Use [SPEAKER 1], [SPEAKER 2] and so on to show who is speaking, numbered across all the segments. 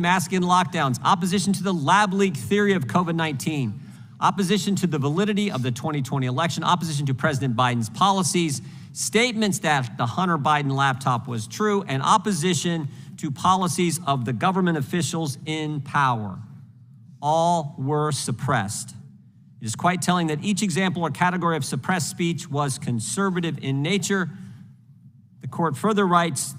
[SPEAKER 1] masking lockdowns, opposition to the lab leak theory of COVID-19, opposition to the validity of the 2020 election, opposition to President Biden's policies, statements that the Hunter Biden laptop was true, and opposition to policies of the government officials in power. All were suppressed. It is quite telling that each example or category of suppressed speech was conservative in nature. The court further writes,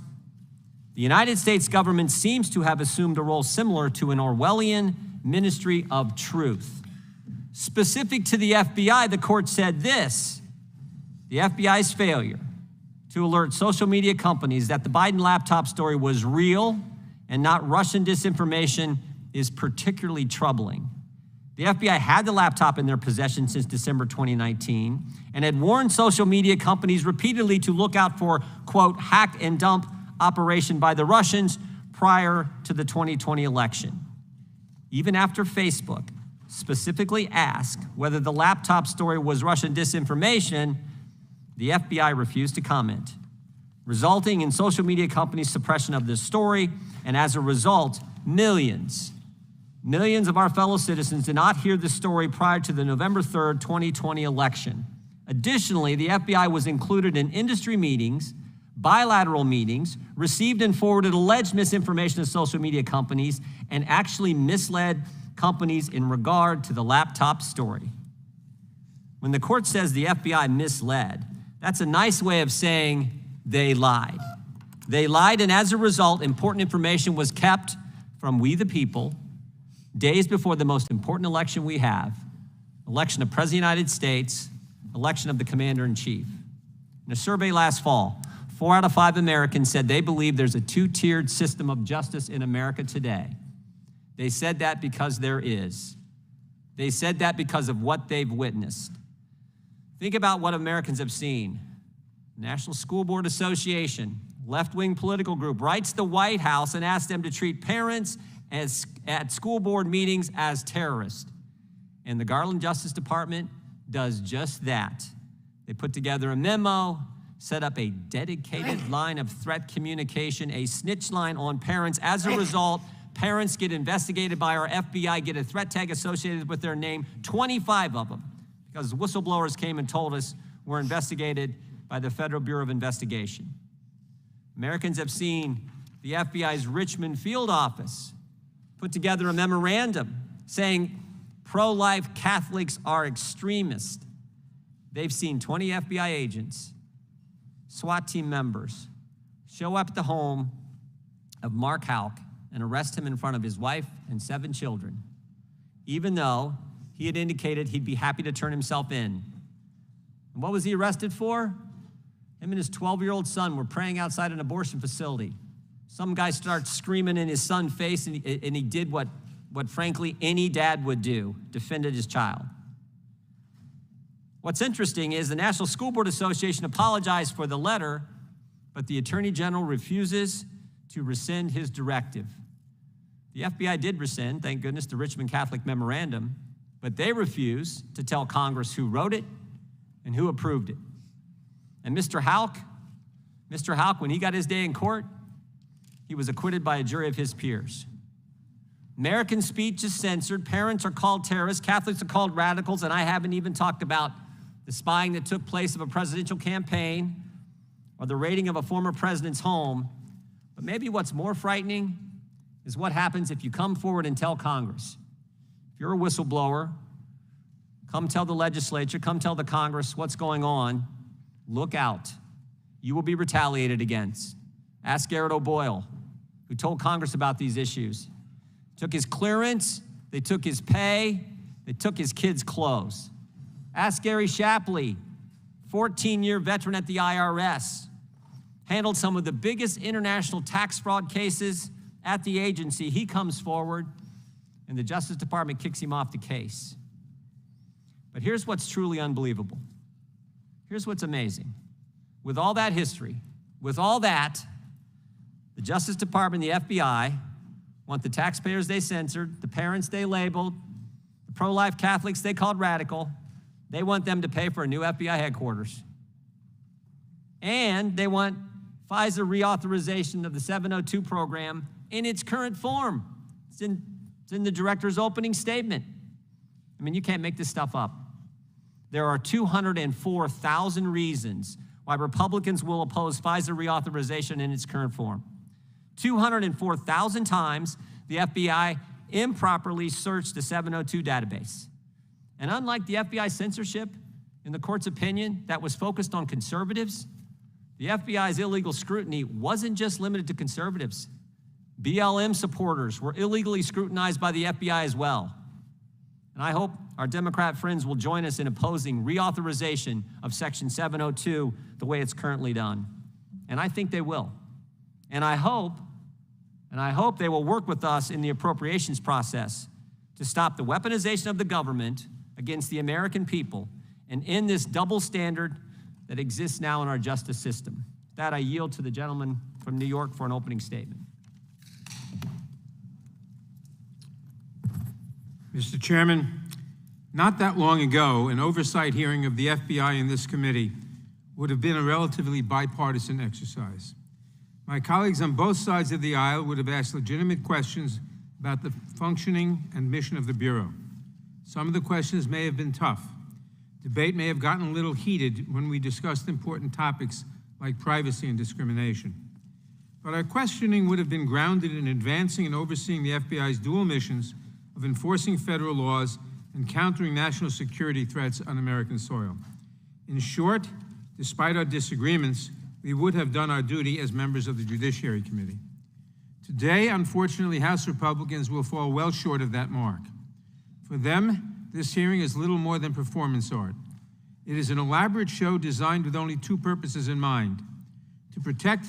[SPEAKER 1] the United States government seems to have assumed a role similar to an Orwellian ministry of truth. Specific to the FBI, the court said this: the FBI's failure to alert social media companies that the Biden laptop story was real and not Russian disinformation is particularly troubling. The FBI had the laptop in their possession since December 2019 and had warned social media companies repeatedly to look out for, quote, hack and dump operation by the Russians prior to the 2020 election. Even after Facebook specifically asked whether the laptop story was Russian disinformation, the FBI refused to comment, resulting in social media companies' suppression of this story, and as a result, millions of our fellow citizens did not hear the story prior to the November 3rd, 2020 election. Additionally, the FBI was included in industry meetings, bilateral meetings, received and forwarded alleged misinformation to social media companies, and actually misled companies in regard to the laptop story. When the court says the FBI misled, that's a nice way of saying they lied. They lied, and as a result, important information was kept from we the people days before the most important election we have, election of President of the United States, election of the Commander-in-Chief. In a survey last fall, 4 out of 5 Americans said they believe there's a two-tiered system of justice in America today. They said that because there is. They said that because of what they've witnessed. Think about what Americans have seen. National School Board Association, left-wing political group, writes the White House and asks them to treat parents at school board meetings as terrorists. And the Garland Justice Department does just that. They put together a memo, set up a dedicated line of threat communication, a snitch line on parents. As a result, parents get investigated by our FBI, get a threat tag associated with their name, 25 of them, because whistleblowers came and told us were investigated by the Federal Bureau of Investigation. Americans have seen the FBI's Richmond field office put together a memorandum saying pro-life Catholics are extremists. They've seen 20 FBI agents, SWAT team members, show up at the home of Mark Houck and arrest him in front of his wife and 7 children, even though he had indicated he'd be happy to turn himself in. And what was he arrested for? Him and his 12-year-old son were praying outside an abortion facility. Some guy starts screaming in his son's face, and he did what frankly any dad would do, defended his child. What's interesting is the National School Board Association apologized for the letter, but the Attorney General refuses to rescind his directive. The FBI did rescind, thank goodness, the Richmond Catholic Memorandum, but they refuse to tell Congress who wrote it and who approved it. And Mr. Houck, when he got his day in court, he was acquitted by a jury of his peers. American speech is censored, parents are called terrorists, Catholics are called radicals, and I haven't even talked about the spying that took place of a presidential campaign or the raiding of a former president's home. But maybe what's more frightening is what happens if you come forward and tell Congress. If you're a whistleblower, come tell the legislature, come tell the Congress what's going on. Look out. You will be retaliated against. Ask Garrett O'Boyle, who told Congress about these issues. Took his clearance, they took his pay, they took his kids' clothes. Ask Gary Shapley, 14-year veteran at the IRS, handled some of the biggest international tax fraud cases at the agency. He comes forward, and the Justice Department kicks him off the case. But here's what's truly unbelievable. Here's what's amazing. With all that history, with all that, the Justice Department and the FBI want the taxpayers they censored, the parents they labeled, the pro-life Catholics they called radical, they want them to pay for a new FBI headquarters. And they want FISA reauthorization of the 702 program in its current form. It's in the director's opening statement. I mean, you can't make this stuff up. There are 204,000 reasons why Republicans will oppose FISA reauthorization in its current form. 204,000 times the FBI improperly searched the 702 database. And unlike the FBI censorship in the court's opinion that was focused on conservatives, the FBI's illegal scrutiny wasn't just limited to conservatives. BLM supporters were illegally scrutinized by the FBI as well. And I hope our Democrat friends will join us in opposing reauthorization of Section 702 the way it's currently done. And I think they will. And I hope they will work with us in the appropriations process to stop the weaponization of the government against the American people and end this double standard that exists now in our justice system. With that, I yield to the gentleman from New York for an opening statement.
[SPEAKER 2] Mr. Chairman, not that long ago, an oversight hearing of the FBI in this committee would have been a relatively bipartisan exercise. My colleagues on both sides of the aisle would have asked legitimate questions about the functioning and mission of the Bureau. Some of the questions may have been tough. Debate may have gotten a little heated when we discussed important topics like privacy and discrimination. But our questioning would have been grounded in advancing and overseeing the FBI's dual missions of enforcing federal laws and countering national security threats on American soil. In short, despite our disagreements, we would have done our duty as members of the Judiciary Committee. Today, unfortunately, House Republicans will fall well short of that mark. For them, this hearing is little more than performance art. It is an elaborate show designed with only two purposes in mind: to protect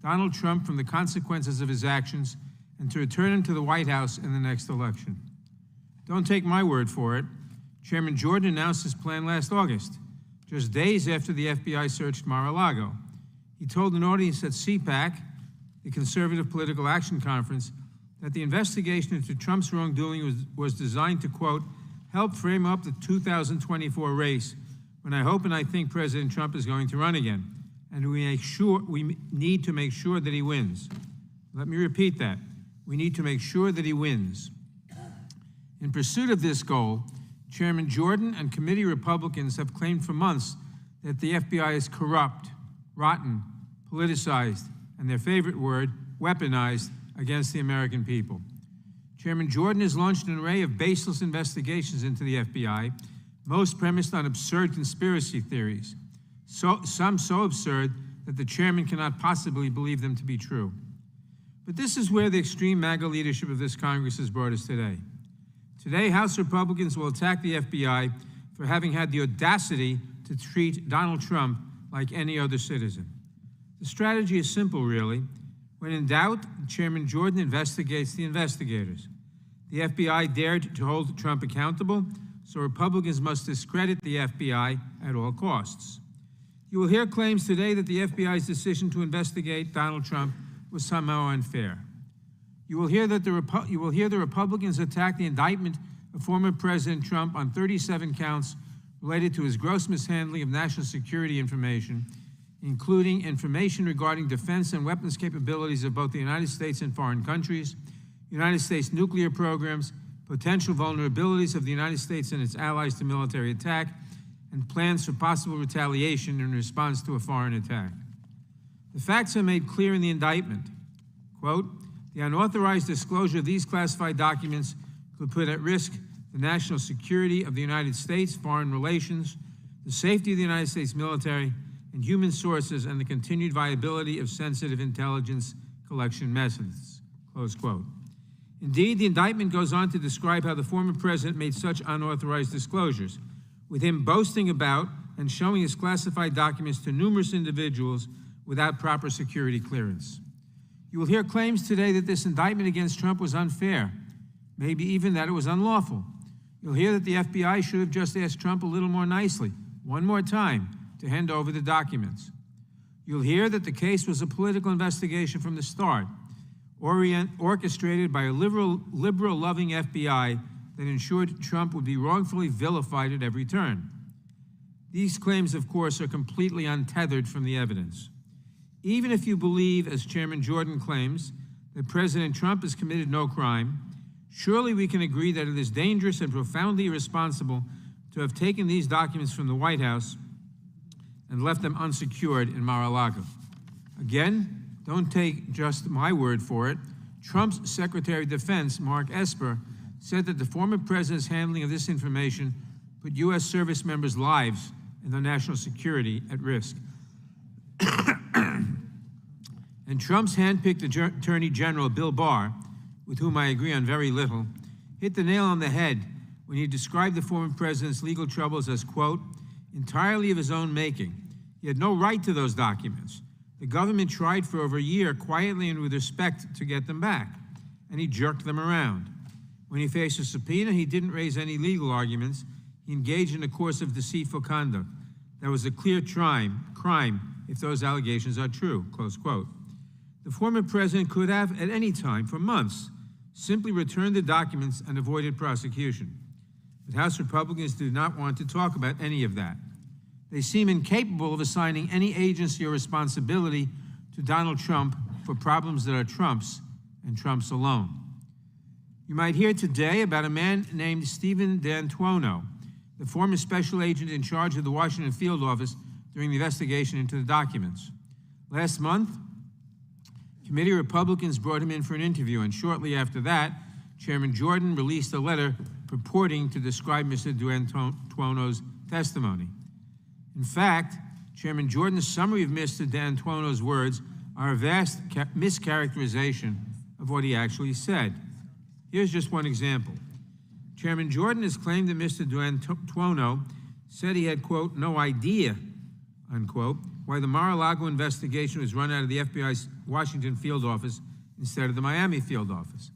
[SPEAKER 2] Donald Trump from the consequences of his actions and to return him to the White House in the next election. Don't take my word for it. Chairman Jordan announced his plan last August, just days after the FBI searched Mar-a-Lago. He told an audience at CPAC, the Conservative Political Action Conference, that the investigation into Trump's wrongdoing was designed to, quote, help frame up the 2024 race when I hope and I think President Trump is going to run again, and we need to make sure that he wins. Let me repeat that. We need to make sure that he wins. In pursuit of this goal, Chairman Jordan and committee Republicans have claimed for months that the FBI is corrupt, rotten, politicized, and their favorite word, weaponized against the American people. Chairman Jordan has launched an array of baseless investigations into the FBI, most premised on absurd conspiracy theories, some so absurd that the chairman cannot possibly believe them to be true. But this is where the extreme MAGA leadership of this Congress has brought us today. Today, House Republicans will attack the FBI for having had the audacity to treat Donald Trump like any other citizen. The strategy is simple, really. When in doubt, Chairman Jordan investigates the investigators. The FBI dared to hold Trump accountable, so Republicans must discredit the FBI at all costs. You will hear claims today that the FBI's decision to investigate Donald Trump was somehow unfair. You will hear the Republicans attack the indictment of former President Trump on 37 counts related to his gross mishandling of national security information, including information regarding defense and weapons capabilities of both the United States and foreign countries, United States nuclear programs, potential vulnerabilities of the United States and its allies to military attack, and plans for possible retaliation in response to a foreign attack. The facts are made clear in the indictment. Quote, the unauthorized disclosure of these classified documents could put at risk the national security of the United States, foreign relations, the safety of the United States military, and human sources, and the continued viability of sensitive intelligence collection methods, close quote. Indeed, the indictment goes on to describe how the former president made such unauthorized disclosures, with him boasting about and showing his classified documents to numerous individuals without proper security clearance. You will hear claims today that this indictment against Trump was unfair, maybe even that it was unlawful. You'll hear that the FBI should have just asked Trump a little more nicely, one more time, to hand over the documents. You'll hear that the case was a political investigation from the start, orchestrated by a liberal-loving FBI that ensured Trump would be wrongfully vilified at every turn. These claims, of course, are completely untethered from the evidence. Even if you believe, as Chairman Jordan claims, that President Trump has committed no crime, Surely we can agree that it is dangerous and profoundly irresponsible to have taken these documents from the White House and left them unsecured in Mar-a-Lago. Again, don't take just my word for it. Trump's Secretary of Defense, Mark Esper, said that the former president's handling of this information put U.S. service members' lives and their national security at risk. And Trump's handpicked Attorney General, Bill Barr, with whom I agree on very little, hit the nail on the head when he described the former president's legal troubles as, quote, entirely of his own making. He had no right to those documents. The government tried for over a year, quietly and with respect, to get them back, and he jerked them around. When he faced a subpoena, he didn't raise any legal arguments. He engaged in a course of deceitful conduct. That was a clear crime if those allegations are true, close quote. The former president could have, at any time for months, simply returned the documents and avoided prosecution. But House Republicans do not want to talk about any of that. They seem incapable of assigning any agency or responsibility to Donald Trump for problems that are Trump's and Trump's alone. You might hear today about a man named Stephen D'Antuono, the former special agent in charge of the Washington field office during the investigation into the documents. Last month, committee Republicans brought him in for an interview, and shortly after that, Chairman Jordan released a letter purporting to describe Mr. D'Antuono's testimony. In fact, Chairman Jordan's summary of Mr. D'Antuono's words are a vast mischaracterization of what he actually said. Here's just one example. Chairman Jordan has claimed that Mr. D'Antuono said he had, quote, no idea, unquote, why the Mar-a-Lago investigation was run out of the FBI's Washington field office instead of the Miami field office.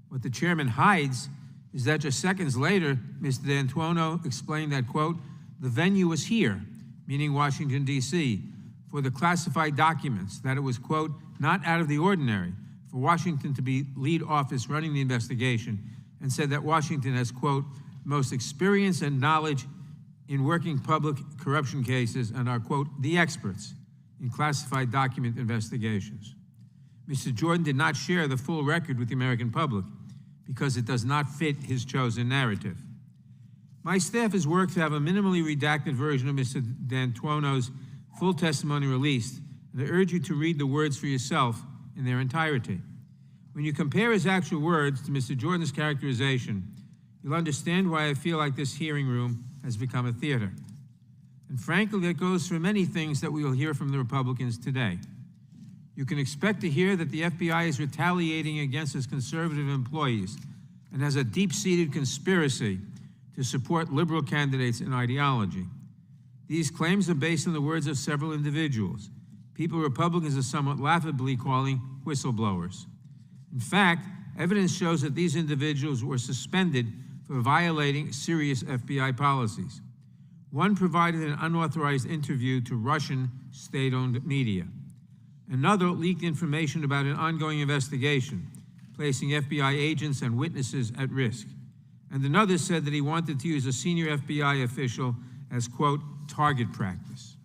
[SPEAKER 2] What the chairman hides is that just seconds later, Mr. D'Antuono explained that, quote, the venue was here, meaning Washington, D.C., for the classified documents, that it was, quote, not out of the ordinary for Washington to be lead office running the investigation, and said that Washington has, quote, most experience and knowledge in working public corruption cases and are, quote, the experts in classified document investigations. Mr. Jordan did not share the full record with the American public because it does not fit his chosen narrative. My staff has worked to have a minimally redacted version of Mr. D'Antuono's full testimony released, and I urge you to read the words for yourself in their entirety. When you compare his actual words to Mr. Jordan's characterization, you'll understand why I feel like this hearing room has become a theater. And frankly, that goes for many things that we will hear from the Republicans today. You can expect to hear that the FBI is retaliating against its conservative employees and has a deep-seated conspiracy to support liberal candidates and ideology. These claims are based on the words of several individuals, people Republicans are somewhat laughably calling whistleblowers. In fact, evidence shows that these individuals were suspended for violating serious FBI policies. One provided an unauthorized interview to Russian state-owned media. Another leaked information about an ongoing investigation, placing FBI agents and witnesses at risk. And another said that he wanted to use a senior FBI official as, quote, target practice.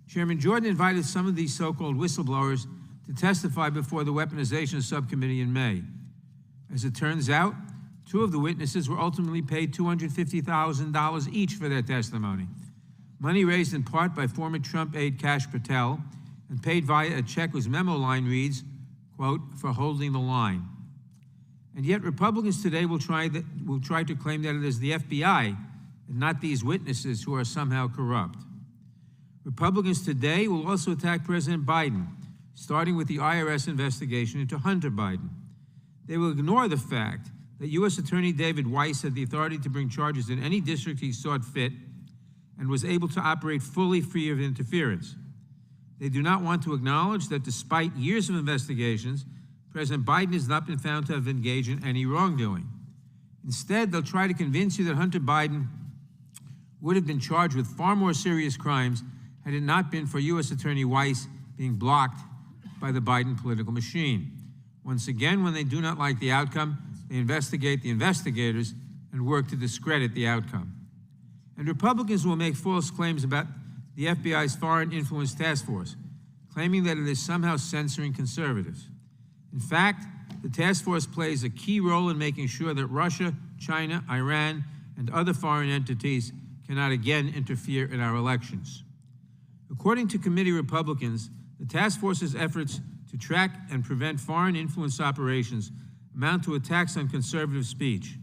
[SPEAKER 2] Chairman Jordan invited some of these so-called whistleblowers to testify before the Weaponization Subcommittee in May. As it turns out, two of the witnesses were ultimately paid $250,000 each for their testimony, money raised in part by former Trump aide Kash Patel and paid via a check whose memo line reads, quote, for holding the line. And yet Republicans today will try to claim that it is the FBI and not these witnesses who are somehow corrupt. Republicans today will also attack President Biden, starting with the IRS investigation into Hunter Biden. They will ignore the fact that U.S. Attorney David Weiss had the authority to bring charges in any district he saw fit and was able to operate fully free of interference. They do not want to acknowledge that despite years of investigations, President Biden has not been found to have engaged in any wrongdoing. Instead, they'll try to convince you that Hunter Biden would have been charged with far more serious crimes had it not been for U.S. Attorney Weiss being blocked by the Biden political machine. Once again, when they do not like the outcome, they investigate the investigators and work to discredit the outcome. And Republicans will make false claims about the FBI's Foreign Influence Task Force, claiming that it is somehow censoring conservatives. In fact, the task force plays a key role in making sure that Russia, China, Iran, and other foreign entities cannot again interfere in our elections. According to committee Republicans, the task force's efforts to track and prevent foreign influence operations amount to attacks on conservative speech,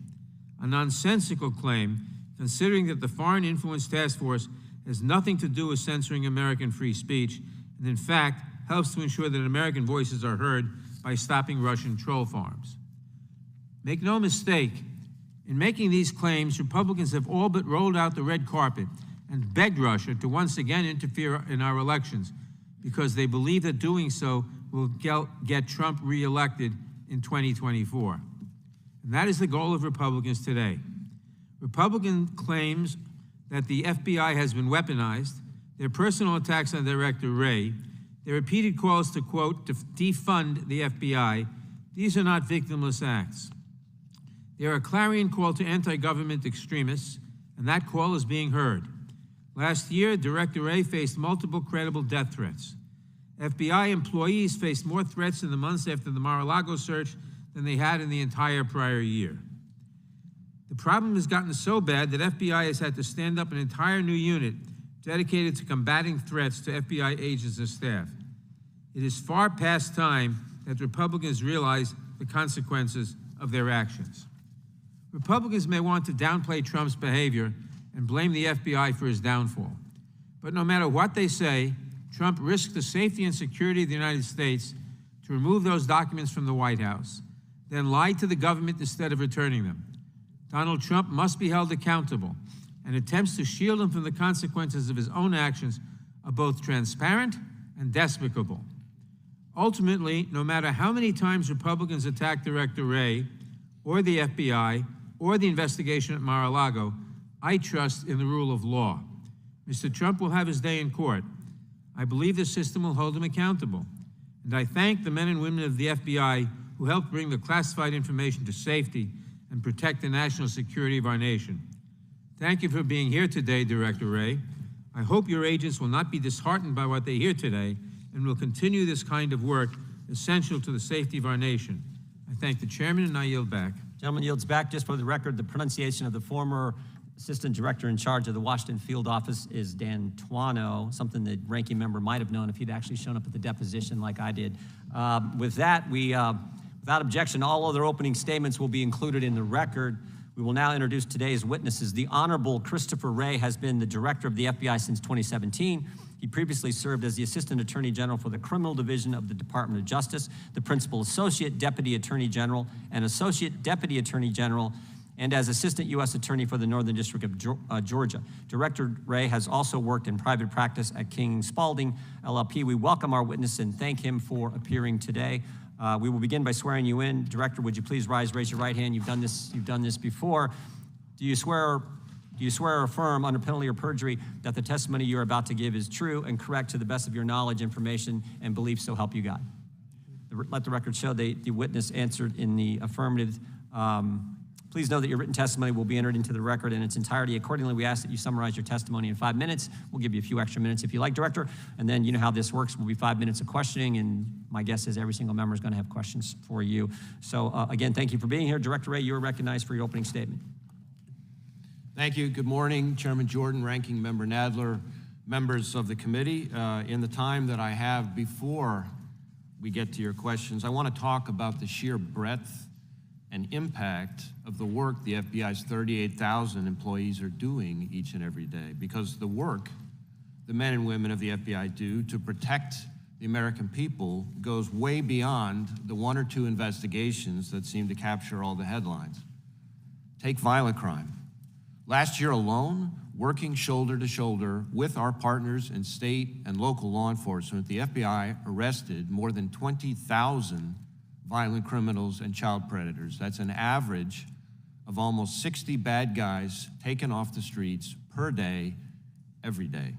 [SPEAKER 2] a nonsensical claim considering that the Foreign Influence Task Force has nothing to do with censoring American free speech, and in fact helps to ensure that American voices are heard by stopping Russian troll farms. Make no mistake, in making these claims, Republicans have all but rolled out the red carpet and begged Russia to once again interfere in our elections because they believe that doing so will get Trump reelected in 2024. And that is the goal of Republicans today. Republican claims that the FBI has been weaponized, their personal attacks on Director Wray, their repeated calls to, quote, defund the FBI, these are not victimless acts. They are a clarion call to anti-government extremists, and that call is being heard. Last year, Director Wray faced multiple credible death threats. FBI employees faced more threats in the months after the Mar-a-Lago search than they had in the entire prior year. The problem has gotten so bad that FBI has had to stand up an entire new unit dedicated to combating threats to FBI agents and staff. It is far past time that Republicans realize the consequences of their actions. Republicans may want to downplay Trump's behavior and blame the FBI for his downfall. But no matter what they say, Trump risked the safety and security of the United States to remove those documents from the White House, then lied to the government instead of returning them. Donald Trump must be held accountable, and attempts to shield him from the consequences of his own actions are both transparent and despicable. Ultimately, no matter how many times Republicans attack Director Wray, or the FBI, or the investigation at Mar-a-Lago, I trust in the rule of law. Mr. Trump will have his day in court. I believe the system will hold him accountable. And I thank the men and women of the FBI who helped bring the classified information to safety and protect the national security of our nation. Thank you for being here today, Director Wray. I hope your agents will not be disheartened by what they hear today and will continue this kind of work essential to the safety of our nation. I thank the chairman, and I yield back.
[SPEAKER 1] Gentleman yields back. Just for the record, the pronunciation of the former assistant director in charge of the Washington field office is D'Antuono, something the ranking member might have known if he'd actually shown up at the deposition like I did. With that, without objection, all other opening statements will be included in the record. We will now introduce today's witnesses. The Honorable Christopher Wray has been the director of the FBI since 2017. He previously served as the Assistant Attorney General for the Criminal Division of the Department of Justice, the Principal Associate Deputy Attorney General, and Associate Deputy Attorney General, and as Assistant U.S. Attorney for the Northern District of Georgia. Director Wray has also worked in private practice at King Spalding LLP. We welcome our witness and thank him for appearing today. We will begin by swearing you in. Director, would you please raise your right hand? You've done this before. Do you swear or affirm under penalty of perjury that the testimony you're about to give is true and correct to the best of your knowledge, information, and belief, so help you God? Let the record show the witness answered in the affirmative. Please know that your written testimony will be entered into the record in its entirety. Accordingly, we ask that you summarize your testimony in 5 minutes. We'll give you a few extra minutes if you like, Director. And then you know how this works. Will be 5 minutes of questioning, and my guess is every single member is going to have questions for you. So again, thank you for being here. Director Wray, you are recognized for your opening statement.
[SPEAKER 3] Thank you. Good morning, Chairman Jordan, Ranking Member Nadler, members of the committee. In the time that I have before we get to your questions, I want to talk about the sheer breadth and impact of the work the FBI's 38,000 employees are doing each and every day, because the work the men and women of the FBI do to protect the American people goes way beyond the one or two investigations that seem to capture all the headlines. Take violent crime. Last year alone, working shoulder to shoulder with our partners in state and local law enforcement, the FBI arrested more than 20,000 violent criminals and child predators. That's an average of almost 60 bad guys taken off the streets per day, every day.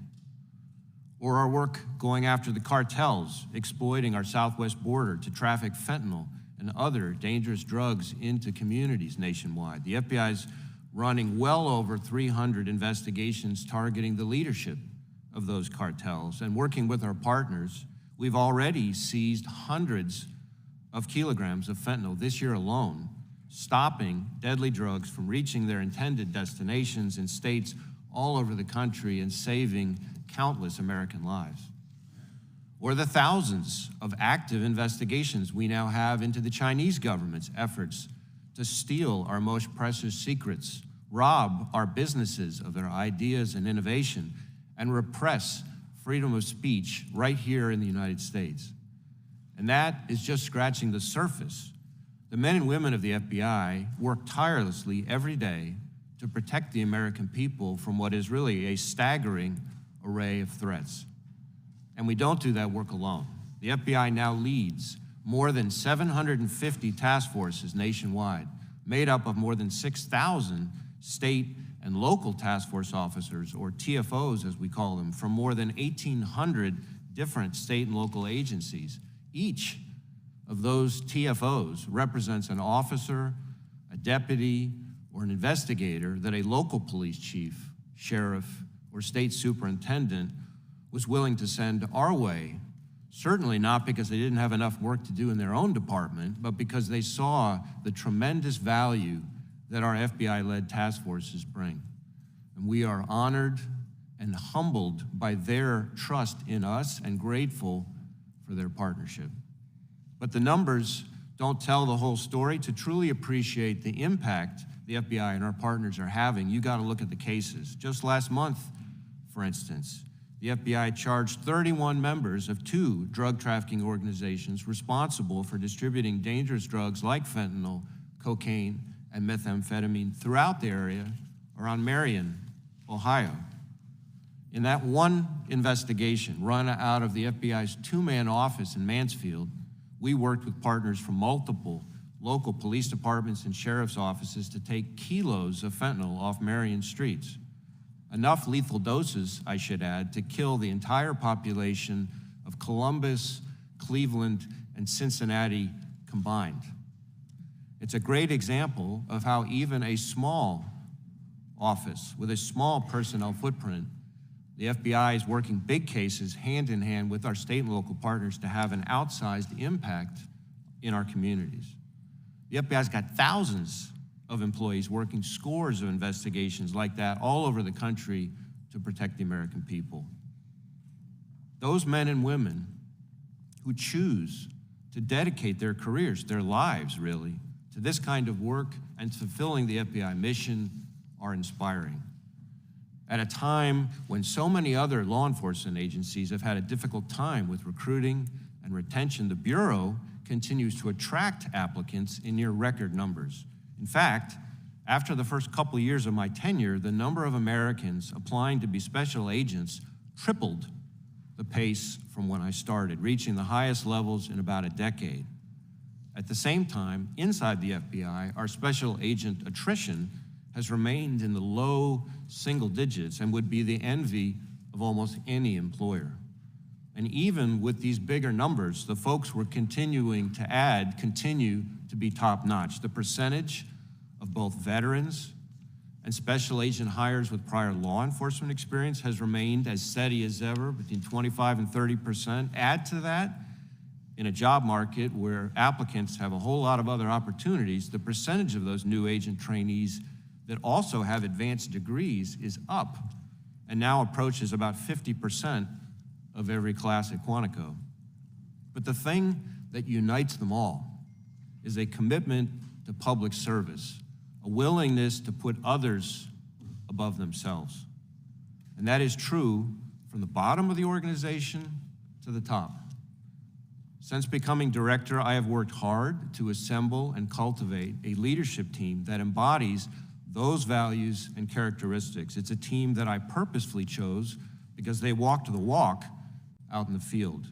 [SPEAKER 3] Or our work going after the cartels, exploiting our southwest border to traffic fentanyl and other dangerous drugs into communities nationwide. The FBI's running well over 300 investigations targeting the leadership of those cartels. And working with our partners, we've already seized hundreds of kilograms of fentanyl this year alone, stopping deadly drugs from reaching their intended destinations in states all over the country and saving countless American lives. Or the thousands of active investigations we now have into the Chinese government's efforts to steal our most precious secrets, rob our businesses of their ideas and innovation, and repress freedom of speech right here in the United States. And that is just scratching the surface. The men and women of the FBI work tirelessly every day to protect the American people from what is really a staggering array of threats. And we don't do that work alone. The FBI now leads more than 750 task forces nationwide, made up of more than 6,000 state and local task force officers, or TFOs as we call them, from more than 1,800 different state and local agencies. Each of those TFOs represents an officer, a deputy, or an investigator that a local police chief, sheriff, or state superintendent was willing to send our way, certainly not because they didn't have enough work to do in their own department, but because they saw the tremendous value that our FBI-led task forces bring. And we are honored and humbled by their trust in us and grateful for their partnership. But the numbers don't tell the whole story. To truly appreciate the impact the FBI and our partners are having, you got to look at the cases. Just last month, for instance, the FBI charged 31 members of 2 drug trafficking organizations responsible for distributing dangerous drugs like fentanyl, cocaine, and methamphetamine throughout the area around Marion, Ohio. In that one investigation run out of the FBI's 2-man office in Mansfield, we worked with partners from multiple local police departments and sheriff's offices to take kilos of fentanyl off Marion streets. Enough lethal doses, I should add, to kill the entire population of Columbus, Cleveland, and Cincinnati combined. It's a great example of how even a small office with a small personnel footprint, the FBI is working big cases hand in hand with our state and local partners to have an outsized impact in our communities. The FBI's got thousands of employees working scores of investigations like that all over the country to protect the American people. Those men and women who choose to dedicate their careers, their lives really, to this kind of work and fulfilling the FBI mission are inspiring. At a time when so many other law enforcement agencies have had a difficult time with recruiting and retention, the Bureau continues to attract applicants in near record numbers. In fact, after the first couple of years of my tenure, the number of Americans applying to be special agents tripled the pace from when I started, reaching the highest levels in about a decade. At the same time, inside the FBI, our special agent attrition has remained in the low single digits and would be the envy of almost any employer. And even with these bigger numbers, the folks we're continuing to add continue to be top-notch. The percentage of both veterans and special agent hires with prior law enforcement experience has remained as steady as ever, between 25 and 30%. Add to that, in a job market where applicants have a whole lot of other opportunities, the percentage of those new agent trainees that also have advanced degrees is up and now approaches about 50% of every class at Quantico. But the thing that unites them all is a commitment to public service, a willingness to put others above themselves. And that is true from the bottom of the organization to the top. Since becoming director, I have worked hard to assemble and cultivate a leadership team that embodies those values and characteristics. It's a team that I purposefully chose because they walked the walk out in the field.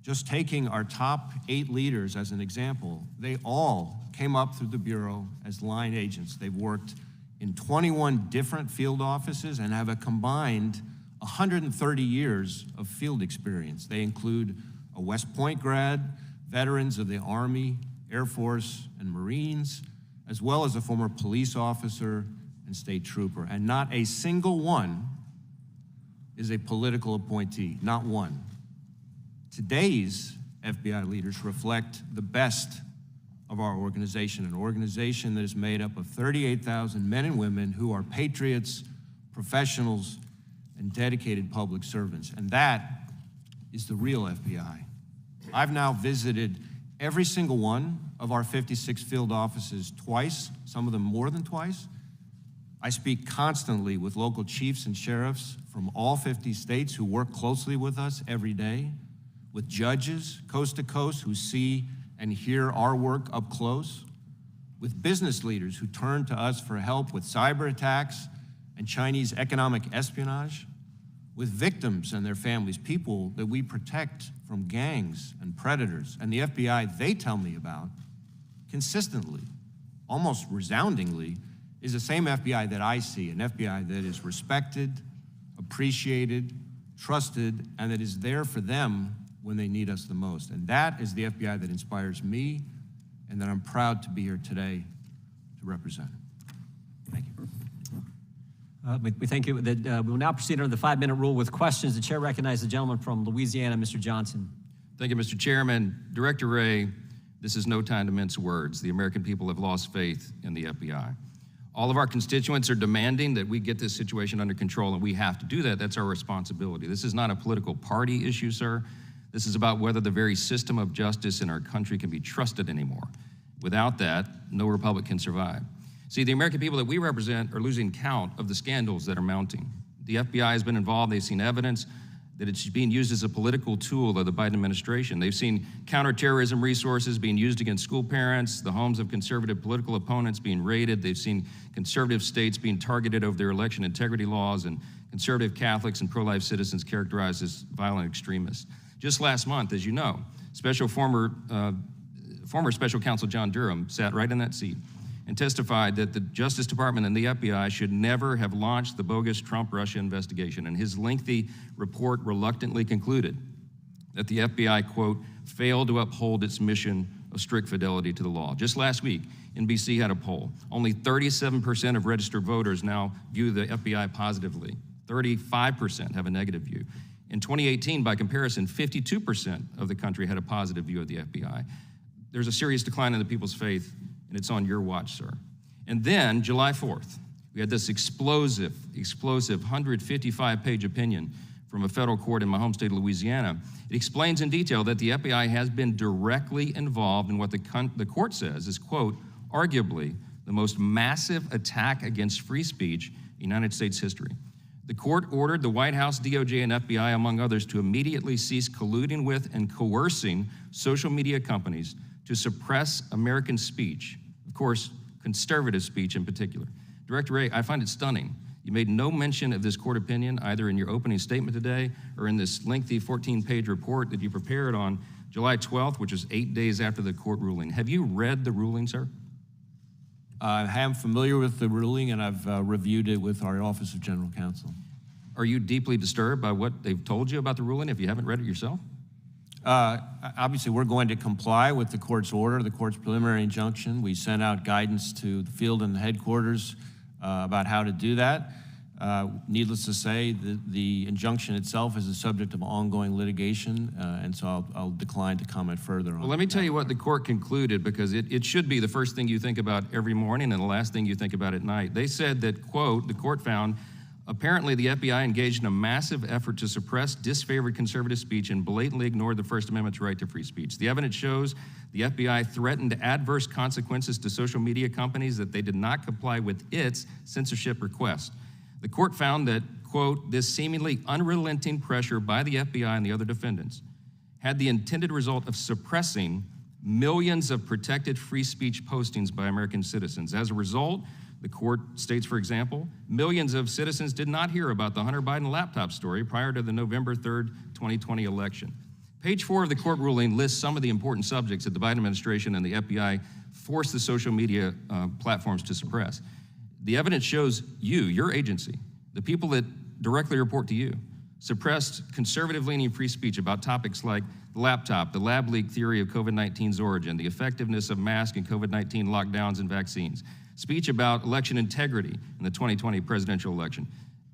[SPEAKER 3] Just taking our top 8 leaders as an example, they all came up through the Bureau as line agents. They've worked in 21 different field offices and have a combined 130 years of field experience. They include a West Point grad, veterans of the Army, Air Force, and Marines, as well as a former police officer and state trooper. And not a single one is a political appointee, not one. Today's FBI leaders reflect the best of our organization, an organization that is made up of 38,000 men and women who are patriots, professionals, and dedicated public servants. And that is the real FBI. I've now visited every single one of our 56 field offices twice, some of them more than twice. I speak constantly with local chiefs and sheriffs from all 50 states who work closely with us every day, with judges coast to coast who see and hear our work up close, with business leaders who turn to us for help with cyber attacks and Chinese economic espionage, with victims and their families, people that we protect from gangs and predators, and the FBI they tell me about consistently, almost resoundingly, is the same FBI that I see, an FBI that is respected, appreciated, trusted, and that is there for them when they need us the most. And that is the FBI that inspires me and that I'm proud to be here today to represent. Thank you.
[SPEAKER 1] We thank you. We will now proceed under the 5-minute rule with questions. The chair recognizes the gentleman from Louisiana, Mr. Johnson.
[SPEAKER 4] Thank you, Mr. Chairman. Director Wray, this is no time to mince words. The American people have lost faith in the FBI. All of our constituents are demanding that we get this situation under control, and we have to do that. That's our responsibility. This is not a political party issue, sir. This is about whether the very system of justice in our country can be trusted anymore. Without that, no republic can survive. See, the American people that we represent are losing count of the scandals that are mounting. The FBI has been involved. They've seen evidence that it's being used as a political tool of the Biden administration. They've seen counterterrorism resources being used against school parents, the homes of conservative political opponents being raided. They've seen conservative states being targeted over their election integrity laws, and conservative Catholics and pro-life citizens characterized as violent extremists. Just last month, as you know, former Special Counsel John Durham sat right in that seat and testified that the Justice Department and the FBI should never have launched the bogus Trump-Russia investigation. And his lengthy report reluctantly concluded that the FBI, quote, failed to uphold its mission of strict fidelity to the law. Just last week, NBC had a poll. Only 37% of registered voters now view the FBI positively. 35% have a negative view. In 2018, by comparison, 52% of the country had a positive view of the FBI. There's a serious decline in the people's faith, and it's on your watch, sir. And then, July 4th, we had this explosive 155-page opinion from a federal court in my home state of Louisiana. It explains in detail that the FBI has been directly involved in what the court says is, quote, arguably the most massive attack against free speech in United States history. The court ordered the White House, DOJ, and FBI, among others, to immediately cease colluding with and coercing social media companies to suppress American speech, of course, conservative speech in particular. Director Wray, I find it stunning. You made no mention of this court opinion either in your opening statement today or in this lengthy 14-page report that you prepared on July 12th, which was 8 days after the court ruling. Have you read the ruling, sir?
[SPEAKER 3] I am familiar with the ruling, and I've reviewed it with our Office of General Counsel.
[SPEAKER 4] Are you deeply disturbed by what they've told you about the ruling if you haven't read it yourself?
[SPEAKER 3] Obviously, we're going to comply with the court's order, the court's preliminary injunction. We sent out guidance to the field and the headquarters about how to do that. Needless to say, the injunction itself is the subject of ongoing litigation, and so I'll decline to comment further on it.
[SPEAKER 4] Well, let me tell you what the court concluded, because it should be the first thing you think about every morning and the last thing you think about at night. They said that, quote, the court found, apparently the FBI engaged in a massive effort to suppress disfavored conservative speech and blatantly ignored the First Amendment's right to free speech. The evidence shows the FBI threatened adverse consequences to social media companies that they did not comply with its censorship request. The court found that, quote, this seemingly unrelenting pressure by the FBI and the other defendants had the intended result of suppressing millions of protected free speech postings by American citizens. As a result, the court states, for example, millions of citizens did not hear about the Hunter Biden laptop story prior to the November 3rd, 2020 election. Page 4 of the court ruling lists some of the important subjects that the Biden administration and the FBI forced the social media platforms to suppress. The evidence shows your agency, the people that directly report to you, suppressed conservative-leaning free speech about topics like the laptop, the lab leak theory of COVID-19's origin, the effectiveness of masks and COVID-19 lockdowns and vaccines, speech about election integrity in the 2020 presidential election,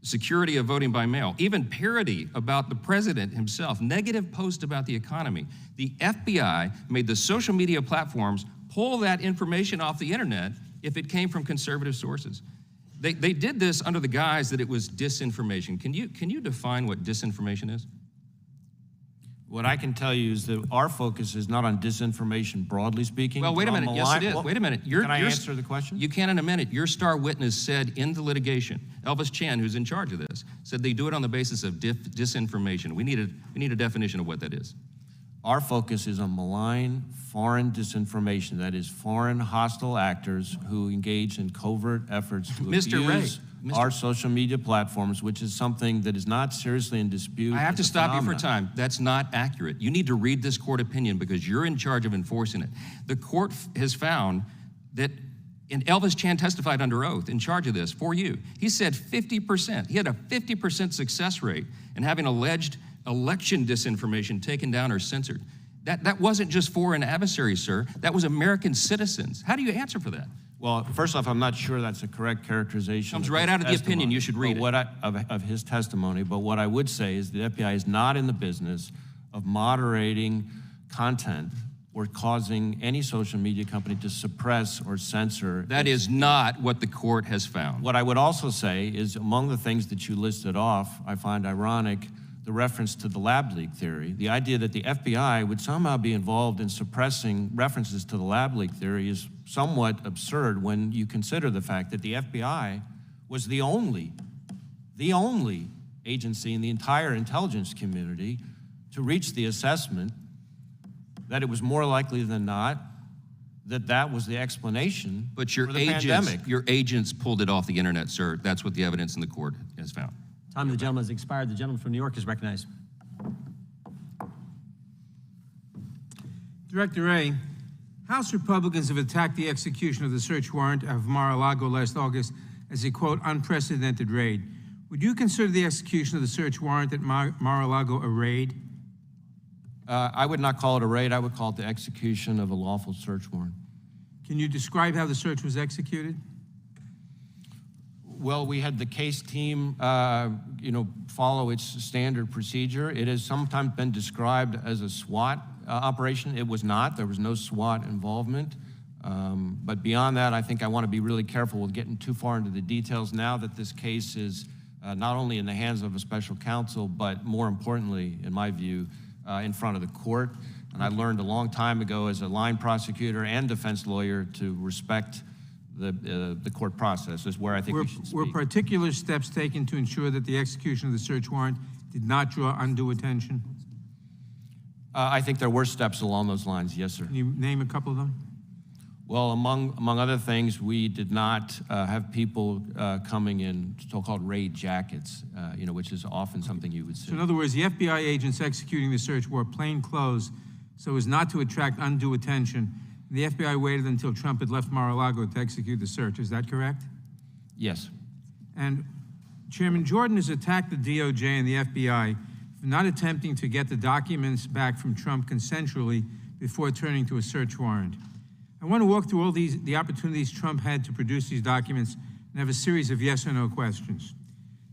[SPEAKER 4] security of voting by mail, even parody about the president himself, negative posts about the economy. The FBI made the social media platforms pull that information off the internet if it came from conservative sources. They did this under the guise that it was disinformation. Can you define what disinformation is?
[SPEAKER 3] What I can tell you is that our focus is not on disinformation, broadly speaking.
[SPEAKER 4] Well, wait a minute. Yes, it is.
[SPEAKER 3] Well,
[SPEAKER 4] wait a minute.
[SPEAKER 3] Can I answer the question?
[SPEAKER 4] You can in a minute. Your star witness said in the litigation, Elvis Chan, who's in charge of this, said they do it on the basis of disinformation. We need a definition of what that is.
[SPEAKER 3] Our focus is on malign foreign disinformation, that is, foreign hostile actors who engage in covert efforts to
[SPEAKER 4] Mr. Wray,
[SPEAKER 3] abuse our social media platforms, which is something that is not seriously in dispute.
[SPEAKER 4] I have
[SPEAKER 3] as
[SPEAKER 4] to
[SPEAKER 3] a
[SPEAKER 4] stop you for
[SPEAKER 3] phenomenon.
[SPEAKER 4] time. That's not accurate. You need to read this court opinion because you're in charge of enforcing it. The court has found that, and Elvis Chan testified under oath in charge of this for you. He said 50%. He had a 50% success rate in having alleged election disinformation taken down or censored. That wasn't just foreign adversaries, sir. That was American citizens. How do you answer for that?
[SPEAKER 3] Well, first off, I'm not sure that's a correct characterization.
[SPEAKER 4] Comes
[SPEAKER 3] of
[SPEAKER 4] right
[SPEAKER 3] his
[SPEAKER 4] out of the opinion.
[SPEAKER 3] testimony.
[SPEAKER 4] You should read
[SPEAKER 3] But
[SPEAKER 4] it.
[SPEAKER 3] of his testimony. But what I would say is the FBI is not in the business of moderating content or causing any social media company to suppress or censor.
[SPEAKER 4] That is not what the court has found.
[SPEAKER 3] What I would also say is among the things that you listed off, I find ironic the reference to the lab leak theory. The idea that the FBI would somehow be involved in suppressing references to the lab leak theory is somewhat absurd when you consider the fact that the FBI was the only agency in the entire intelligence community to reach the assessment that it was more likely than not that that was the explanation
[SPEAKER 4] But your
[SPEAKER 3] for the pandemic.
[SPEAKER 4] agents pulled it off the internet, sir. That's what the evidence in the court has found.
[SPEAKER 1] Time of the gentleman has expired. The gentleman from New York is recognized.
[SPEAKER 2] Director Wray, House Republicans have attacked the execution of the search warrant of Mar-a-Lago last August as a, quote, unprecedented raid. Would you consider the execution of the search warrant at Mar-a-Lago a raid?
[SPEAKER 3] I would not call it a raid. I would call it the execution of a lawful search warrant.
[SPEAKER 2] Can you describe how the search was executed?
[SPEAKER 3] Well, we had the case team, follow its standard procedure. It has sometimes been described as a SWAT operation. It was not. There was no SWAT involvement. But beyond that, I think I want to be really careful with getting too far into the details now that this case is not only in the hands of a special counsel, but more importantly, in my view, in front of the court. And I learned a long time ago as a line prosecutor and defense lawyer to respect the court process is where I think we should speak.
[SPEAKER 2] Were particular steps taken to ensure that the execution of the search warrant did not draw undue attention?
[SPEAKER 3] I think there were steps along those lines, yes, sir.
[SPEAKER 2] Can you name a couple of them?
[SPEAKER 3] Well, among other things, we did not have people coming in so-called raid jackets, which is often something you would see.
[SPEAKER 2] So in other words, the FBI agents executing the search wore plain clothes so as not to attract undue attention. The FBI waited until Trump had left Mar-a-Lago to execute the search. Is that correct?
[SPEAKER 3] Yes.
[SPEAKER 2] And Chairman Jordan has attacked the DOJ and the FBI for not attempting to get the documents back from Trump consensually before turning to a search warrant. I want to walk through all the opportunities Trump had to produce these documents and have a series of yes or no questions.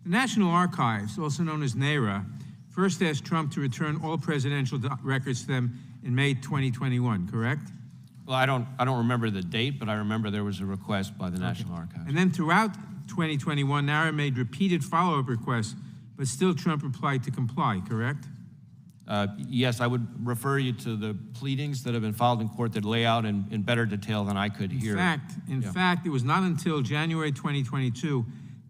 [SPEAKER 2] The National Archives, also known as NARA, first asked Trump to return all presidential records to them in May 2021, correct?
[SPEAKER 3] Well, I don't remember the date, but I remember there was a request by the National Archives.
[SPEAKER 2] And then throughout 2021, NARA made repeated follow-up requests, but still Trump replied to comply, correct?
[SPEAKER 3] Yes, I would refer you to the pleadings that have been filed in court that lay out in better detail than I could hear.
[SPEAKER 2] In fact, it was not until January 2022,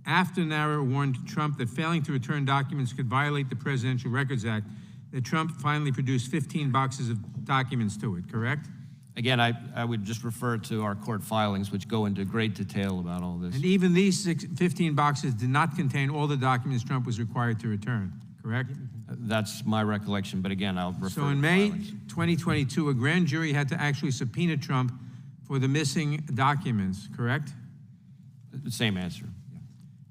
[SPEAKER 2] after NARA warned Trump that failing to return documents could violate the Presidential Records Act, that Trump finally produced 15 boxes of documents to it, correct?
[SPEAKER 3] Again, I would just refer to our court filings, which go into great detail about all this.
[SPEAKER 2] And even these 15 boxes did not contain all the documents Trump was required to return, correct?
[SPEAKER 3] That's my recollection, but again, I'll refer
[SPEAKER 2] So
[SPEAKER 3] to
[SPEAKER 2] in
[SPEAKER 3] the
[SPEAKER 2] May
[SPEAKER 3] filings.
[SPEAKER 2] 2022, a grand jury had to actually subpoena Trump for the missing documents, correct?
[SPEAKER 3] The same answer.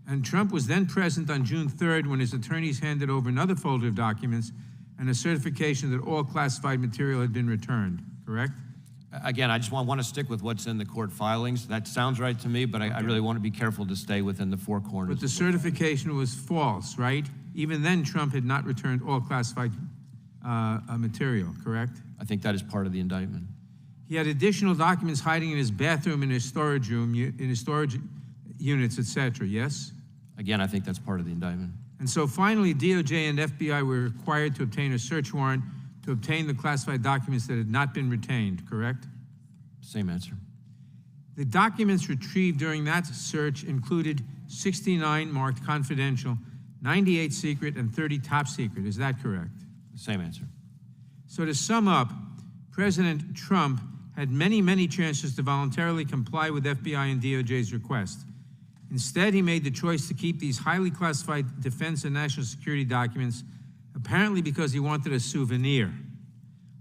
[SPEAKER 2] And Trump was then present on June 3rd when his attorneys handed over another folder of documents and a certification that all classified material had been returned, correct?
[SPEAKER 3] Again, I just want to stick with what's in the court filings. That sounds right to me, but I really want to be careful to stay within the four corners.
[SPEAKER 2] But the certification was false, right? Even then, Trump had not returned all classified material, correct?
[SPEAKER 3] I think that is part of the indictment.
[SPEAKER 2] He had additional documents hiding in his bathroom, in his storage room, in his storage units, etc., yes?
[SPEAKER 3] Again, I think that's part of the indictment.
[SPEAKER 2] And so finally, DOJ and FBI were required to obtain a search warrant to obtain the classified documents that had not been retained, correct?
[SPEAKER 3] Same answer.
[SPEAKER 2] The documents retrieved during that search included 69 marked confidential, 98 secret, and 30 top secret. Is that correct?
[SPEAKER 3] Same answer.
[SPEAKER 2] So to sum up, President Trump had many, many chances to voluntarily comply with FBI and DOJ's request. Instead, he made the choice to keep these highly classified defense and national security documents, apparently because he wanted a souvenir.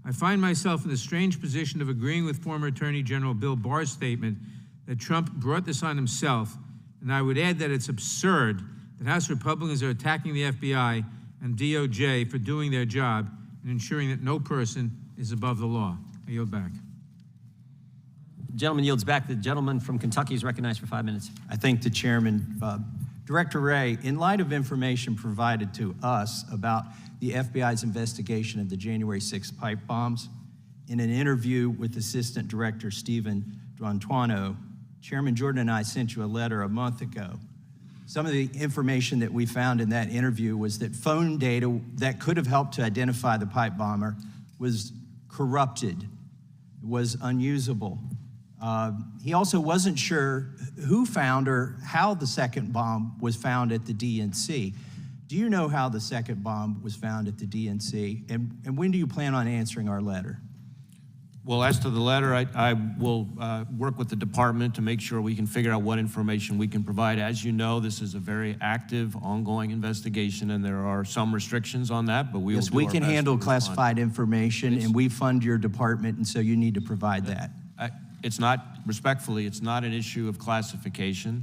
[SPEAKER 2] I find myself in the strange position of agreeing with former Attorney General Bill Barr's statement that Trump brought this on himself, and I would add that it's absurd that House Republicans are attacking the FBI and DOJ for doing their job and ensuring that no person is above the law. I yield back.
[SPEAKER 1] The gentleman yields back. The gentleman from Kentucky is recognized for 5 minutes.
[SPEAKER 5] I thank the chairman. Director Wray, in light of information provided to us about the FBI's investigation of the January 6th pipe bombs, in an interview with Assistant Director Stephen D'Antuono, Chairman Jordan and I sent you a letter a month ago. Some of the information that we found in that interview was that phone data that could have helped to identify the pipe bomber was corrupted, was unusable. He also wasn't sure who found or how the second bomb was found at the DNC. Do you know how the second bomb was found at the DNC? And when do you plan on answering our letter?
[SPEAKER 3] Well, as to the letter, I will work with the department to make sure we can figure out what information we can provide. As you know, this is a very active, ongoing investigation, and there are some restrictions on that, but we will do
[SPEAKER 5] we
[SPEAKER 3] our
[SPEAKER 5] can
[SPEAKER 3] best
[SPEAKER 5] handle
[SPEAKER 3] to respond.
[SPEAKER 5] classified information, and we fund your department, and so you need to provide that.
[SPEAKER 3] It's not, respectfully, it's not an issue of classification.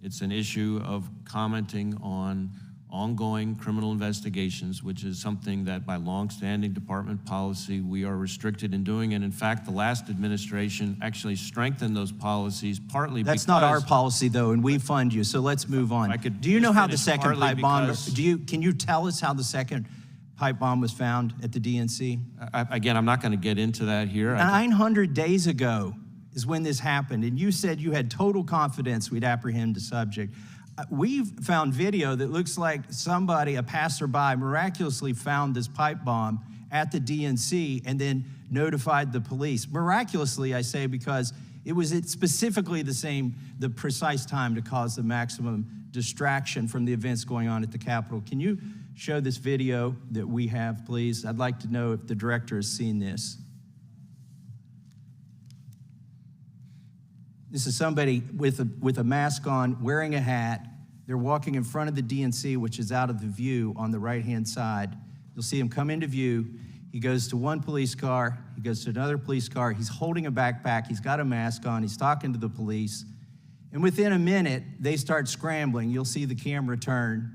[SPEAKER 3] It's an issue of commenting on ongoing criminal investigations, which is something that by longstanding department policy we are restricted in doing. And in fact, the last administration actually strengthened those policies partly because—
[SPEAKER 5] That's not our policy, though, and we fund you, so let's move on. Do you know how the second pipe bomb— can you tell us how the second pipe bomb was found at the DNC?
[SPEAKER 3] Again, I'm not going to get into that here.
[SPEAKER 5] 900 days ago is when this happened, and you said you had total confidence we'd apprehend the subject. We've found video that looks like somebody, a passerby, miraculously found this pipe bomb at the DNC and then notified the police. Miraculously, I say, because it was specifically the precise time to cause the maximum distraction from the events going on at the Capitol. Can you show this video that we have, please? I'd like to know if the director has seen this. This is somebody with a mask on, wearing a hat. They're walking in front of the DNC, which is out of the view on the right-hand side. You'll see him come into view. He goes to one police car. He goes to another police car. He's holding a backpack. He's got a mask on. He's talking to the police. And within a minute, they start scrambling. You'll see the camera turn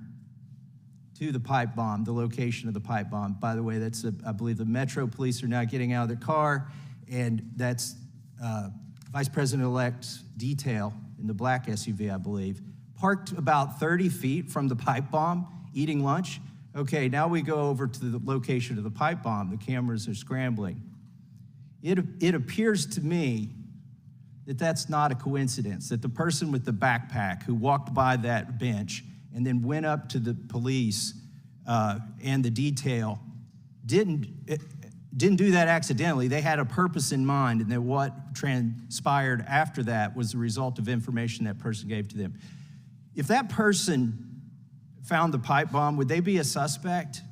[SPEAKER 5] to the pipe bomb, the location of the pipe bomb. By the way, that's, I believe, the Metro police are now getting out of their car, and that's Vice President-elect's detail in the black SUV, I believe, parked about 30 feet from the pipe bomb, eating lunch. Okay, now we go over to the location of the pipe bomb. The cameras are scrambling. It appears to me that that's not a coincidence, that the person with the backpack who walked by that bench and then went up to the police and the detail didn't do that accidentally. They had a purpose in mind, and that what transpired after that was the result of information that person gave to them. If that person found the pipe bomb, would they be a suspect?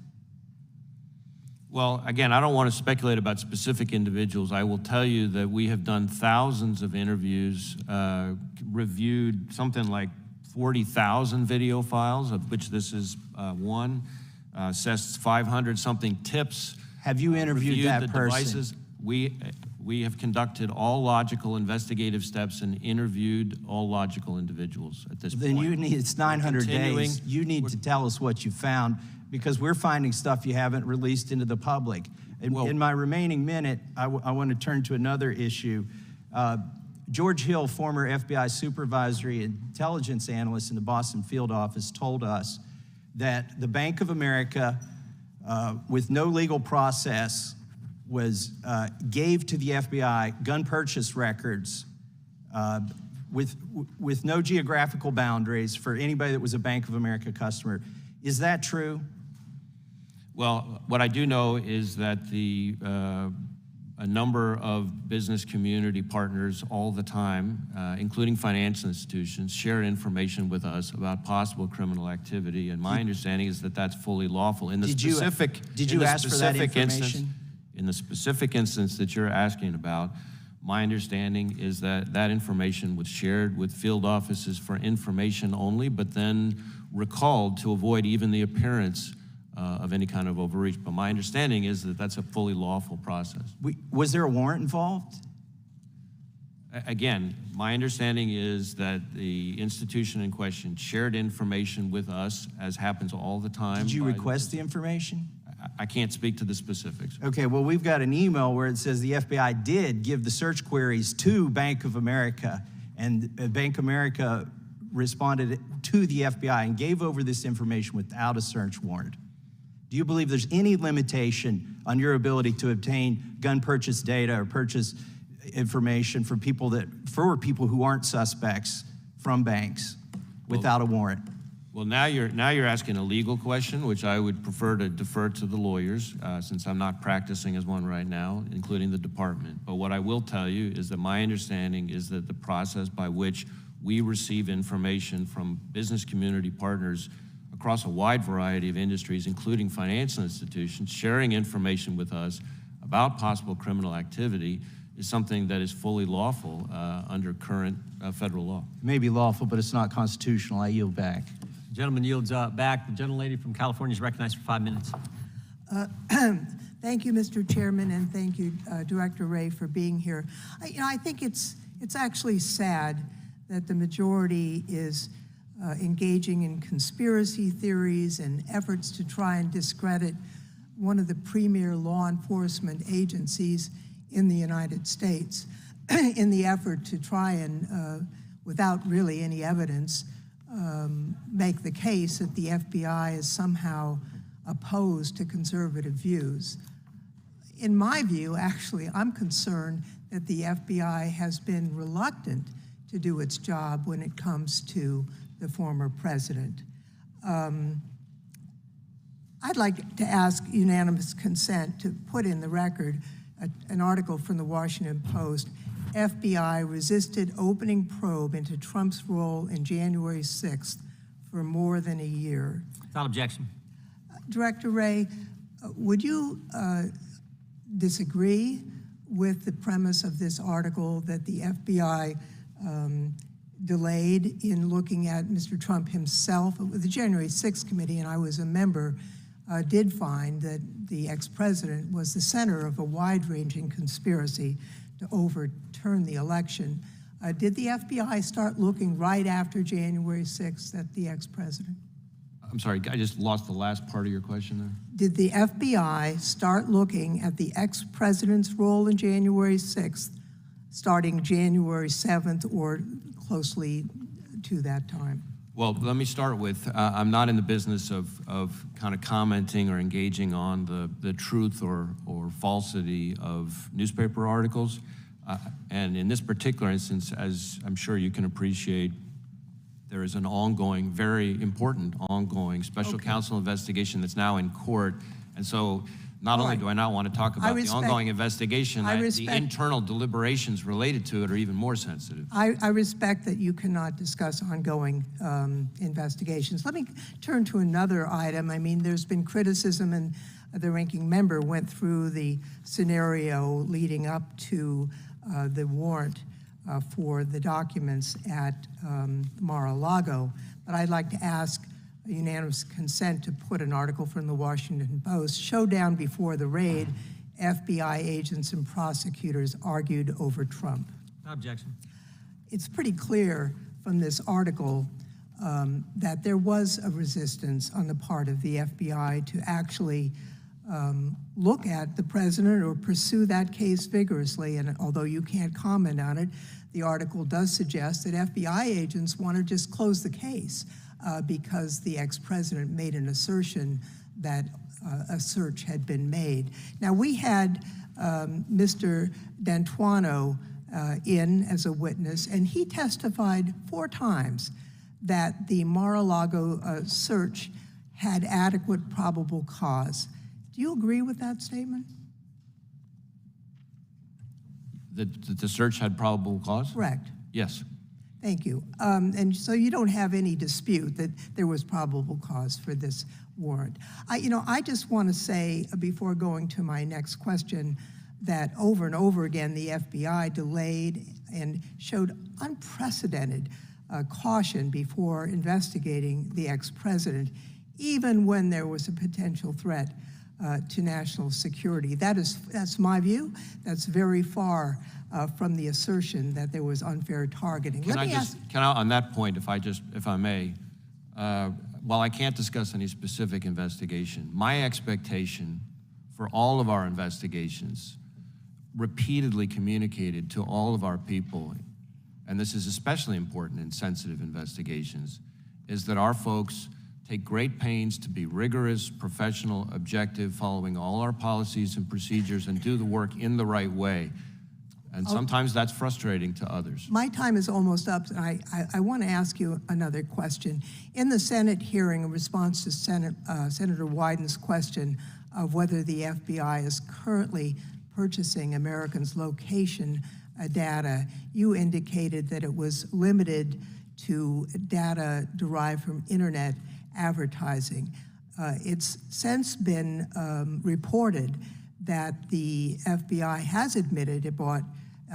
[SPEAKER 3] Well, again, I don't want to speculate about specific individuals. I will tell you that we have done thousands of interviews, reviewed something like 40,000 video files, of which this is one, assessed 500-something tips.
[SPEAKER 5] Have you interviewed that person?
[SPEAKER 3] Devices. We have conducted all logical investigative steps and interviewed all logical individuals at this point.
[SPEAKER 5] Then it's 900 days. You need to tell us what you found, because we're finding stuff you haven't released into the public. In my remaining minute, I want to turn to another issue. George Hill, former FBI supervisory intelligence analyst in the Boston field office, told us that the Bank of America, with no legal process, gave to the FBI gun purchase records with no geographical boundaries for anybody that was a Bank of America customer. Is that true?
[SPEAKER 3] Well, what I do know is that a number of business community partners all the time, including financial institutions, share information with us about possible criminal activity, and my understanding is that that's fully lawful.
[SPEAKER 5] Did you ask for that information?
[SPEAKER 3] In the specific instance that you're asking about, my understanding is that that information was shared with field offices for information only, but then recalled to avoid even the appearance of any kind of overreach. But my understanding is that that's a fully lawful process.
[SPEAKER 5] Was there a warrant involved?
[SPEAKER 3] Again, my understanding is that the institution in question shared information with us, as happens all the time.
[SPEAKER 5] Did you request the information?
[SPEAKER 3] I can't speak to the specifics.
[SPEAKER 5] Okay, well, we've got an email where it says the FBI did give the search queries to Bank of America, and Bank of America responded to the FBI and gave over this information without a search warrant. Do you believe there's any limitation on your ability to obtain gun purchase data or purchase information for people who aren't suspects from banks without a warrant?
[SPEAKER 3] Well, now you're asking a legal question, which I would prefer to defer to the lawyers, since I'm not practicing as one right now, including the department. But what I will tell you is that my understanding is that the process by which we receive information from business community partners across a wide variety of industries, including financial institutions, sharing information with us about possible criminal activity is something that is fully lawful under current federal law.
[SPEAKER 5] It may be lawful, but it's not constitutional. I yield back.
[SPEAKER 1] The gentleman yields back. The gentlelady from California is recognized for 5 minutes.
[SPEAKER 6] Thank you, Mr. Chairman, and thank you, Director Wray, for being here. I think it's actually sad that the majority is engaging in conspiracy theories and efforts to try and discredit one of the premier law enforcement agencies in the United States in the effort to try and, without really any evidence, make the case that the FBI is somehow opposed to conservative views. In my view, actually, I'm concerned that the FBI has been reluctant to do its job when it comes to the former president. I'd like to ask unanimous consent to put in the record an article from the Washington Post. FBI resisted opening probe into Trump's role in January 6th for more than a year.
[SPEAKER 1] Without objection.
[SPEAKER 6] Director Wray, would you disagree with the premise of this article that the FBI delayed in looking at Mr. Trump himself? The January 6th committee, and I was a member, did find that the ex-president was the center of a wide-ranging conspiracy to overturn the election. Did the FBI start looking right after January 6th at the ex-president?
[SPEAKER 3] I'm sorry, I just lost the last part of your question there.
[SPEAKER 6] Did the FBI start looking at the ex-president's role in January 6th, starting January 7th or closely to that time?
[SPEAKER 3] Well, let me start with, I'm not in the business of kind of commenting or engaging on the truth or falsity of newspaper articles. And in this particular instance, as I'm sure you can appreciate, there is an ongoing, very important ongoing special counsel investigation that's now in court. And so not only do I not want to talk about the ongoing investigation, the internal deliberations related to it are even more sensitive.
[SPEAKER 6] I respect that you cannot discuss ongoing investigations. Let me turn to another item. I mean, there's been criticism, and the ranking member went through the scenario leading up to the warrant for the documents at Mar-a-Lago. But I'd like to ask unanimous consent to put an article from the Washington Post. Showdown before the raid, FBI agents and prosecutors argued over Trump.
[SPEAKER 1] No objection.
[SPEAKER 6] It's pretty clear from this article that there was a resistance on the part of the FBI to actually look at the president or pursue that case vigorously. And although you can't comment on it, the article does suggest that FBI agents want to just close the case because the ex-president made an assertion that a search had been made. Now, we had Mr. D'Antuono in as a witness, and he testified 4 times that the Mar-a-Lago search had adequate probable cause. Do you agree with that statement?
[SPEAKER 3] The search had probable cause?
[SPEAKER 6] Correct.
[SPEAKER 3] Yes.
[SPEAKER 6] Thank you. And so you don't have any dispute that there was probable cause for this warrant. I just want to say, before going to my next question, that over and over again, the FBI delayed and showed unprecedented caution before investigating the ex-president, even when there was a potential threat to national security. That's my view. That's very far from the assertion that there was unfair targeting.
[SPEAKER 3] Can I, on that point, if I may, while I can't discuss any specific investigation, my expectation for all of our investigations, repeatedly communicated to all of our people, and this is especially important in sensitive investigations, is that our folks take great pains to be rigorous, professional, objective, following all our policies and procedures, and do the work in the right way. And sometimes that's frustrating to others.
[SPEAKER 6] My time is almost up, and I want to ask you another question. In the Senate hearing, in response to Senator Wyden's question of whether the FBI is currently purchasing Americans' location data, you indicated that it was limited to data derived from internet advertising. It's since been reported that the FBI has admitted it bought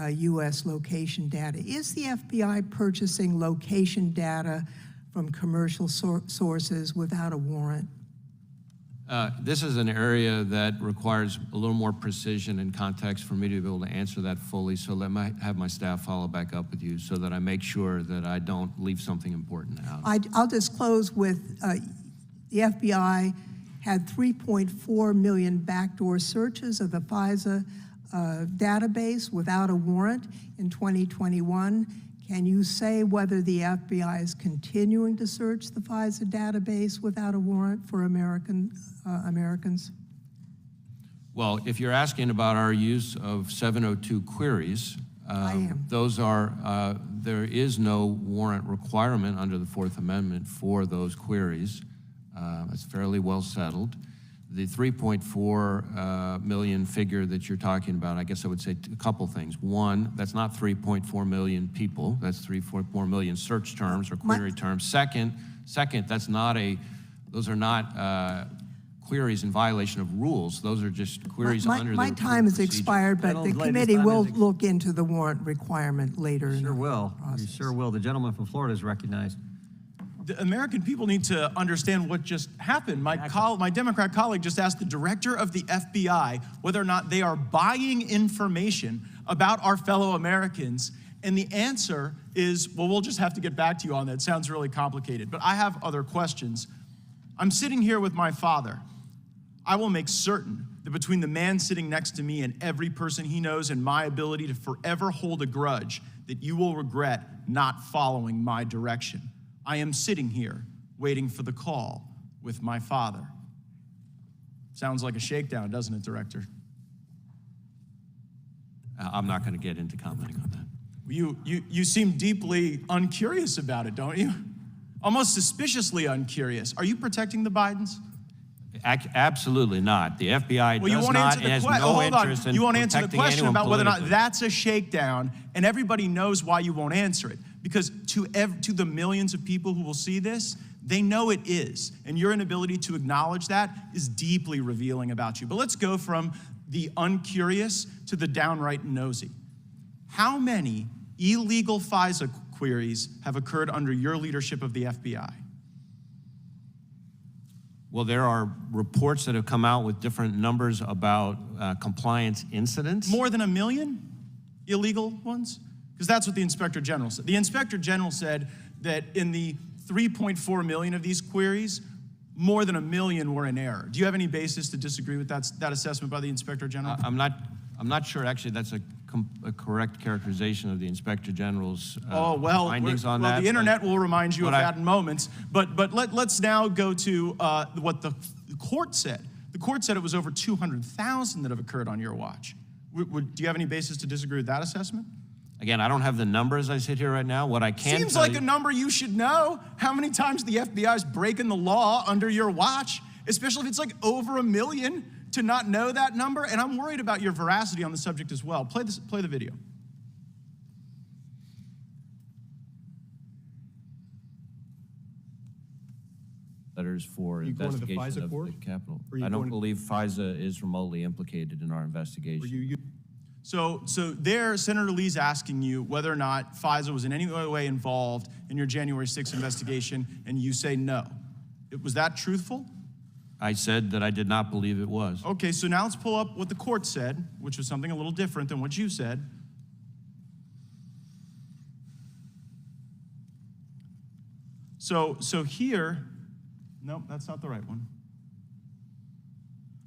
[SPEAKER 6] U.S. location data. Is the FBI purchasing location data from commercial sources without a warrant?
[SPEAKER 3] This is an area that requires a little more precision and context for me to be able to answer that fully, so let me have my staff follow back up with you so that I make sure that I don't leave something important out.
[SPEAKER 6] I'll just close with the FBI had 3.4 million backdoor searches of the FISA database without a warrant in 2021. Can you say whether the FBI is continuing to search the FISA database without a warrant for Americans?
[SPEAKER 3] Well, if you're asking about our use of 702 queries,
[SPEAKER 6] I am.
[SPEAKER 3] Those are, there is no warrant requirement under the Fourth Amendment for those queries. It's fairly well settled. The 3.4 million figure that you're talking about, I guess I would say a couple things. One, that's not 3.4 million people. That's 3.4 million search terms or query terms. Second, that's not those are not queries in violation of rules. Those are just queries under the
[SPEAKER 6] My time has expired, but the committee will look into the warrant requirement later.
[SPEAKER 1] Sure will. You sure will. The gentleman from Florida is recognized.
[SPEAKER 7] The American people need to understand what just happened. My Democrat colleague just asked the director of the FBI whether or not they are buying information about our fellow Americans, and the answer is, well, we'll just have to get back to you on that. It sounds really complicated, but I have other questions. I'm sitting here with my father. I will make certain that between the man sitting next to me and every person he knows and my ability to forever hold a grudge, that you will regret not following my direction. I am sitting here waiting for the call with my father. Sounds like a shakedown, doesn't it, Director?
[SPEAKER 3] I'm not going to get into commenting on that.
[SPEAKER 7] You seem deeply uncurious about it, don't you? Almost suspiciously uncurious. Are you protecting the Bidens?
[SPEAKER 3] Absolutely not. The FBI
[SPEAKER 7] Well, you
[SPEAKER 3] does
[SPEAKER 7] won't
[SPEAKER 3] not
[SPEAKER 7] answer
[SPEAKER 3] and
[SPEAKER 7] the
[SPEAKER 3] has
[SPEAKER 7] question.
[SPEAKER 3] no
[SPEAKER 7] Hold on.
[SPEAKER 3] interest in
[SPEAKER 7] You won't answer the
[SPEAKER 3] protecting
[SPEAKER 7] question
[SPEAKER 3] anyone
[SPEAKER 7] about whether or not
[SPEAKER 3] politically.
[SPEAKER 7] that's a shakedown, and everybody knows why you won't answer it. Because to the millions of people who will see this, they know it is. And your inability to acknowledge that is deeply revealing about you. But let's go from the uncurious to the downright nosy. How many illegal FISA queries have occurred under your leadership of the FBI?
[SPEAKER 3] Well, there are reports that have come out with different numbers about compliance incidents.
[SPEAKER 7] More than 1 million illegal ones? Because that's what the Inspector General said. The Inspector General said that in the 3.4 million of these queries, more than 1 million were in error. Do you have any basis to disagree with that assessment by the Inspector General?
[SPEAKER 3] I'm not sure actually that's a correct characterization of the Inspector General's findings on that.
[SPEAKER 7] Well, the internet will remind you of
[SPEAKER 3] but
[SPEAKER 7] that in moments. But let's now go to what the court said. The court said it was over 200,000 that have occurred on your watch. Do you have any basis to disagree with that assessment?
[SPEAKER 3] Again, I don't have the number as I sit here right now. What I can
[SPEAKER 7] Seems
[SPEAKER 3] tell
[SPEAKER 7] like
[SPEAKER 3] you,
[SPEAKER 7] a number you should know. How many times the FBI is breaking the law under your watch, especially if it's like over 1 million, to not know that number? And I'm worried about your veracity on the subject as well. Play the video.
[SPEAKER 3] letters for
[SPEAKER 8] you going to the
[SPEAKER 3] investigation
[SPEAKER 8] FISA
[SPEAKER 3] of
[SPEAKER 8] court?
[SPEAKER 3] the Capitol.
[SPEAKER 8] Are you
[SPEAKER 3] I don't
[SPEAKER 8] going-
[SPEAKER 3] believe FISA is remotely implicated in our investigation.
[SPEAKER 7] So there, Senator Lee's asking you whether or not FISA was in any way involved in your January 6th investigation, and you say no. Was that truthful?
[SPEAKER 3] I said that I did not believe it was.
[SPEAKER 7] Okay, so now let's pull up what the court said, which was something a little different than what you said. So here, nope, that's not the right one.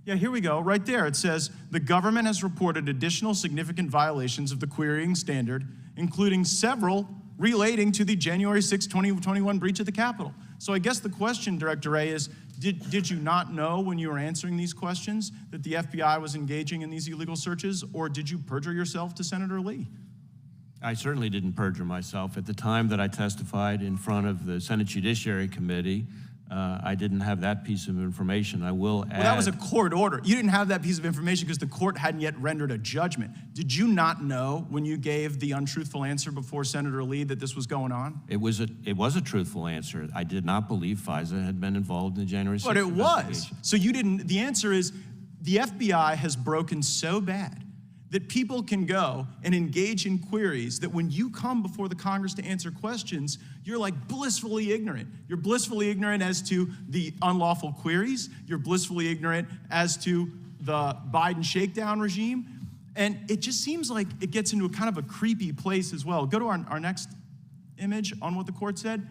[SPEAKER 7] Yeah, here we go. Right there, it says, the government has reported additional significant violations of the querying standard, including several relating to the January 6, 2021 breach of the Capitol. So I guess the question, Director Wray, is did you not know when you were answering these questions that the FBI was engaging in these illegal searches, or did you perjure yourself to Senator Lee?
[SPEAKER 3] I certainly didn't perjure myself. At the time that I testified in front of the Senate Judiciary Committee, I didn't have that piece of information. I will add—
[SPEAKER 7] Well, that was a court order. You didn't have that piece of information because the court hadn't yet rendered a judgment. Did you not know when you gave the untruthful answer before Senator Lee that this was going on?
[SPEAKER 3] It was a truthful answer. I did not believe FISA had been involved in the January 6th
[SPEAKER 7] But it was.
[SPEAKER 3] investigation.
[SPEAKER 7] So you didn't— the answer is the FBI has broken so bad that people can go and engage in queries that when you come before the Congress to answer questions, you're like blissfully ignorant. You're blissfully ignorant as to the unlawful queries. You're blissfully ignorant as to the Biden shakedown regime. And it just seems like it gets into a kind of a creepy place as well. Go to our next image on what the court said.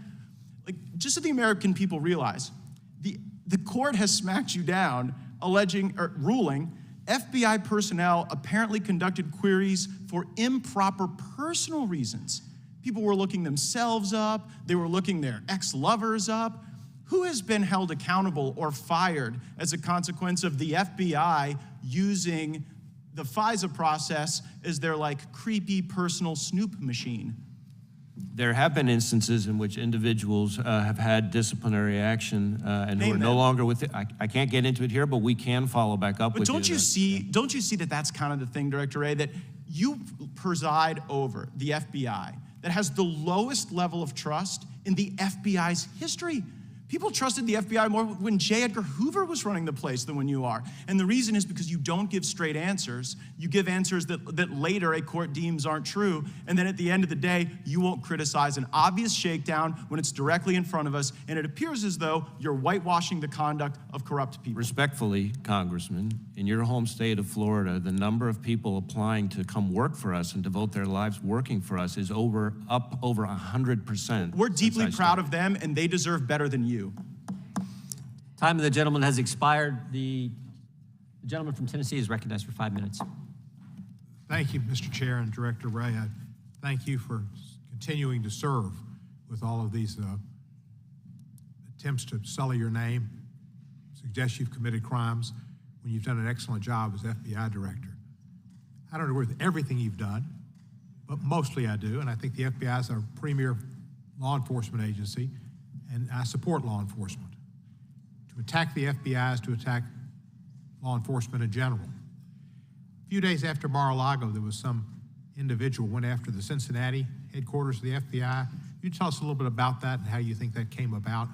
[SPEAKER 7] Like, just so the American people realize, the court has smacked you down, ruling FBI personnel apparently conducted queries for improper personal reasons. People were looking themselves up. They were looking their ex-lovers up. Who has been held accountable or fired as a consequence of the FBI using the FISA process as their like creepy personal snoop machine?
[SPEAKER 3] There have been instances in which individuals have had disciplinary action and who are no longer with it. I can't get into it here, but we can follow back up with you.
[SPEAKER 7] But don't you see that that's kind of the thing, Director Wray, that you preside over the FBI that has the lowest level of trust in the FBI's history? People trusted the FBI more when J. Edgar Hoover was running the place than when you are. And the reason is because you don't give straight answers. You give answers that later a court deems aren't true. And then at the end of the day, you won't criticize an obvious shakedown when it's directly in front of us. And it appears as though you're whitewashing the conduct of corrupt people.
[SPEAKER 3] Respectfully, Congressman, in your home state of Florida, the number of people applying to come work for us and devote their lives working for us is up over 100%.
[SPEAKER 7] We're deeply proud of them, and they deserve better than you.
[SPEAKER 1] Time of the gentleman has expired. The gentleman from Tennessee is recognized for 5 minutes.
[SPEAKER 9] Thank you, Mr. Chair and Director Wray. I thank you for continuing to serve with all of these attempts to sully your name, suggest you've committed crimes when you've done an excellent job as FBI Director. I don't agree with everything you've done, but mostly I do, and I think the FBI is our premier law enforcement agency, and I support law enforcement. To attack the FBI is to attack law enforcement in general. A few days after Mar-a-Lago, there was some individual went after the Cincinnati headquarters of the FBI. You tell us a little bit about that and how you think that came about.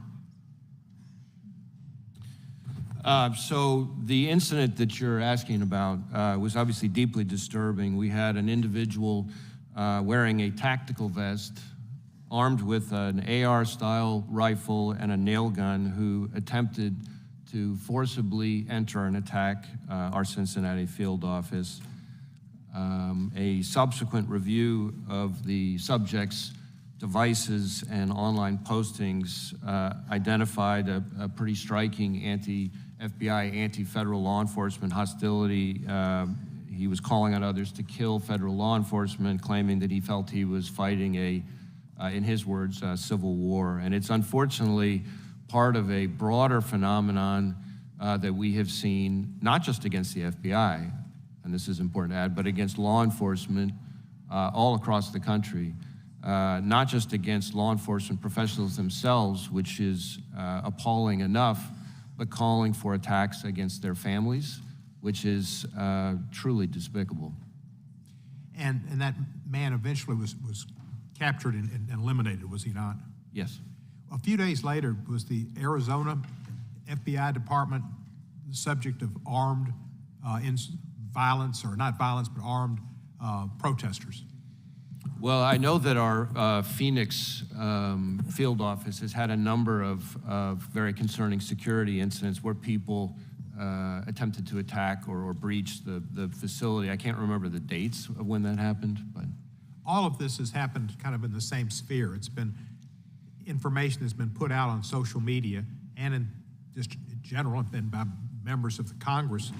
[SPEAKER 3] So the incident that you're asking about was obviously deeply disturbing. We had an individual wearing a tactical vest, armed with an AR-style rifle and a nail gun, who attempted to forcibly enter and attack our Cincinnati field office. A subsequent review of the subject's devices and online postings identified a pretty striking anti-FBI, anti-federal law enforcement hostility. He was calling on others to kill federal law enforcement, claiming that he felt he was fighting in his words, civil war. And it's unfortunately part of a broader phenomenon that we have seen, not just against the FBI, and this is important to add, but against law enforcement all across the country. Not just against law enforcement professionals themselves, which is appalling enough, but calling for attacks against their families, which is truly despicable.
[SPEAKER 9] And that man eventually was captured and eliminated, was he not?
[SPEAKER 3] Yes.
[SPEAKER 9] A few days later, was the Arizona FBI department the subject of armed violence, or not violence, but armed protesters?
[SPEAKER 3] Well, I know that our Phoenix field office has had a number of very concerning security incidents where people attempted to attack or breach the facility. I can't remember the dates of when that happened, but
[SPEAKER 9] all of this has happened kind of in the same sphere. It's been information that's been put out on social media and in just in general, been by members of the Congress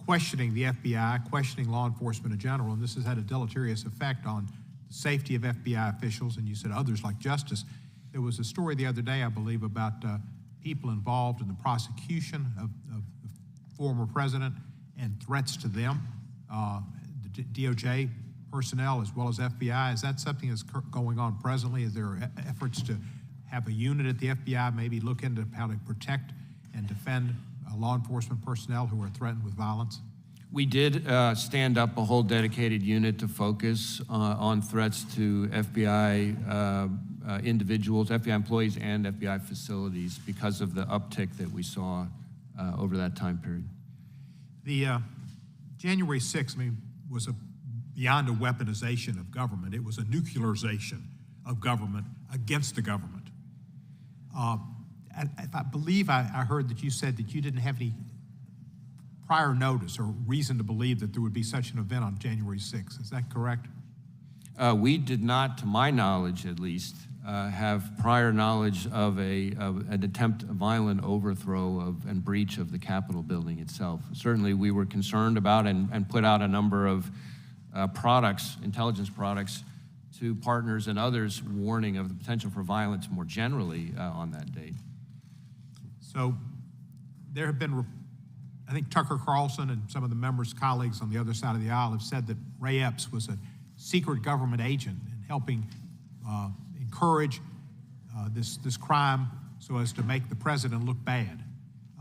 [SPEAKER 9] questioning the FBI, questioning law enforcement in general, and this has had a deleterious effect on the safety of FBI officials, and you said others like justice. There was a story the other day, I believe, about people involved in the prosecution of the former president and threats to them, the DOJ personnel as well as FBI. Is that something that's going on presently? Is there efforts to have a unit at the FBI maybe look into how to protect and defend law enforcement personnel who are threatened with violence?
[SPEAKER 3] we did stand up a whole dedicated unit to focus on threats to FBI individuals, FBI employees, and FBI facilities because of the uptick that we saw over that time period.
[SPEAKER 9] The January 6th, was beyond a weaponization of government. It was a nuclearization of government against the government. I believe I heard that you said that you didn't have any prior notice or reason to believe that there would be such an event on January 6th. Is that correct?
[SPEAKER 3] We did not, to my knowledge at least, have prior knowledge of an attempt, a violent overthrow and breach of the Capitol building itself. Certainly we were concerned about and put out a number of products, intelligence products, to partners and others warning of the potential for violence more generally on that date.
[SPEAKER 9] So there have been, I think Tucker Carlson and some of the members' colleagues on the other side of the aisle have said that Wray Epps was a secret government agent in helping encourage this crime so as to make the president look bad.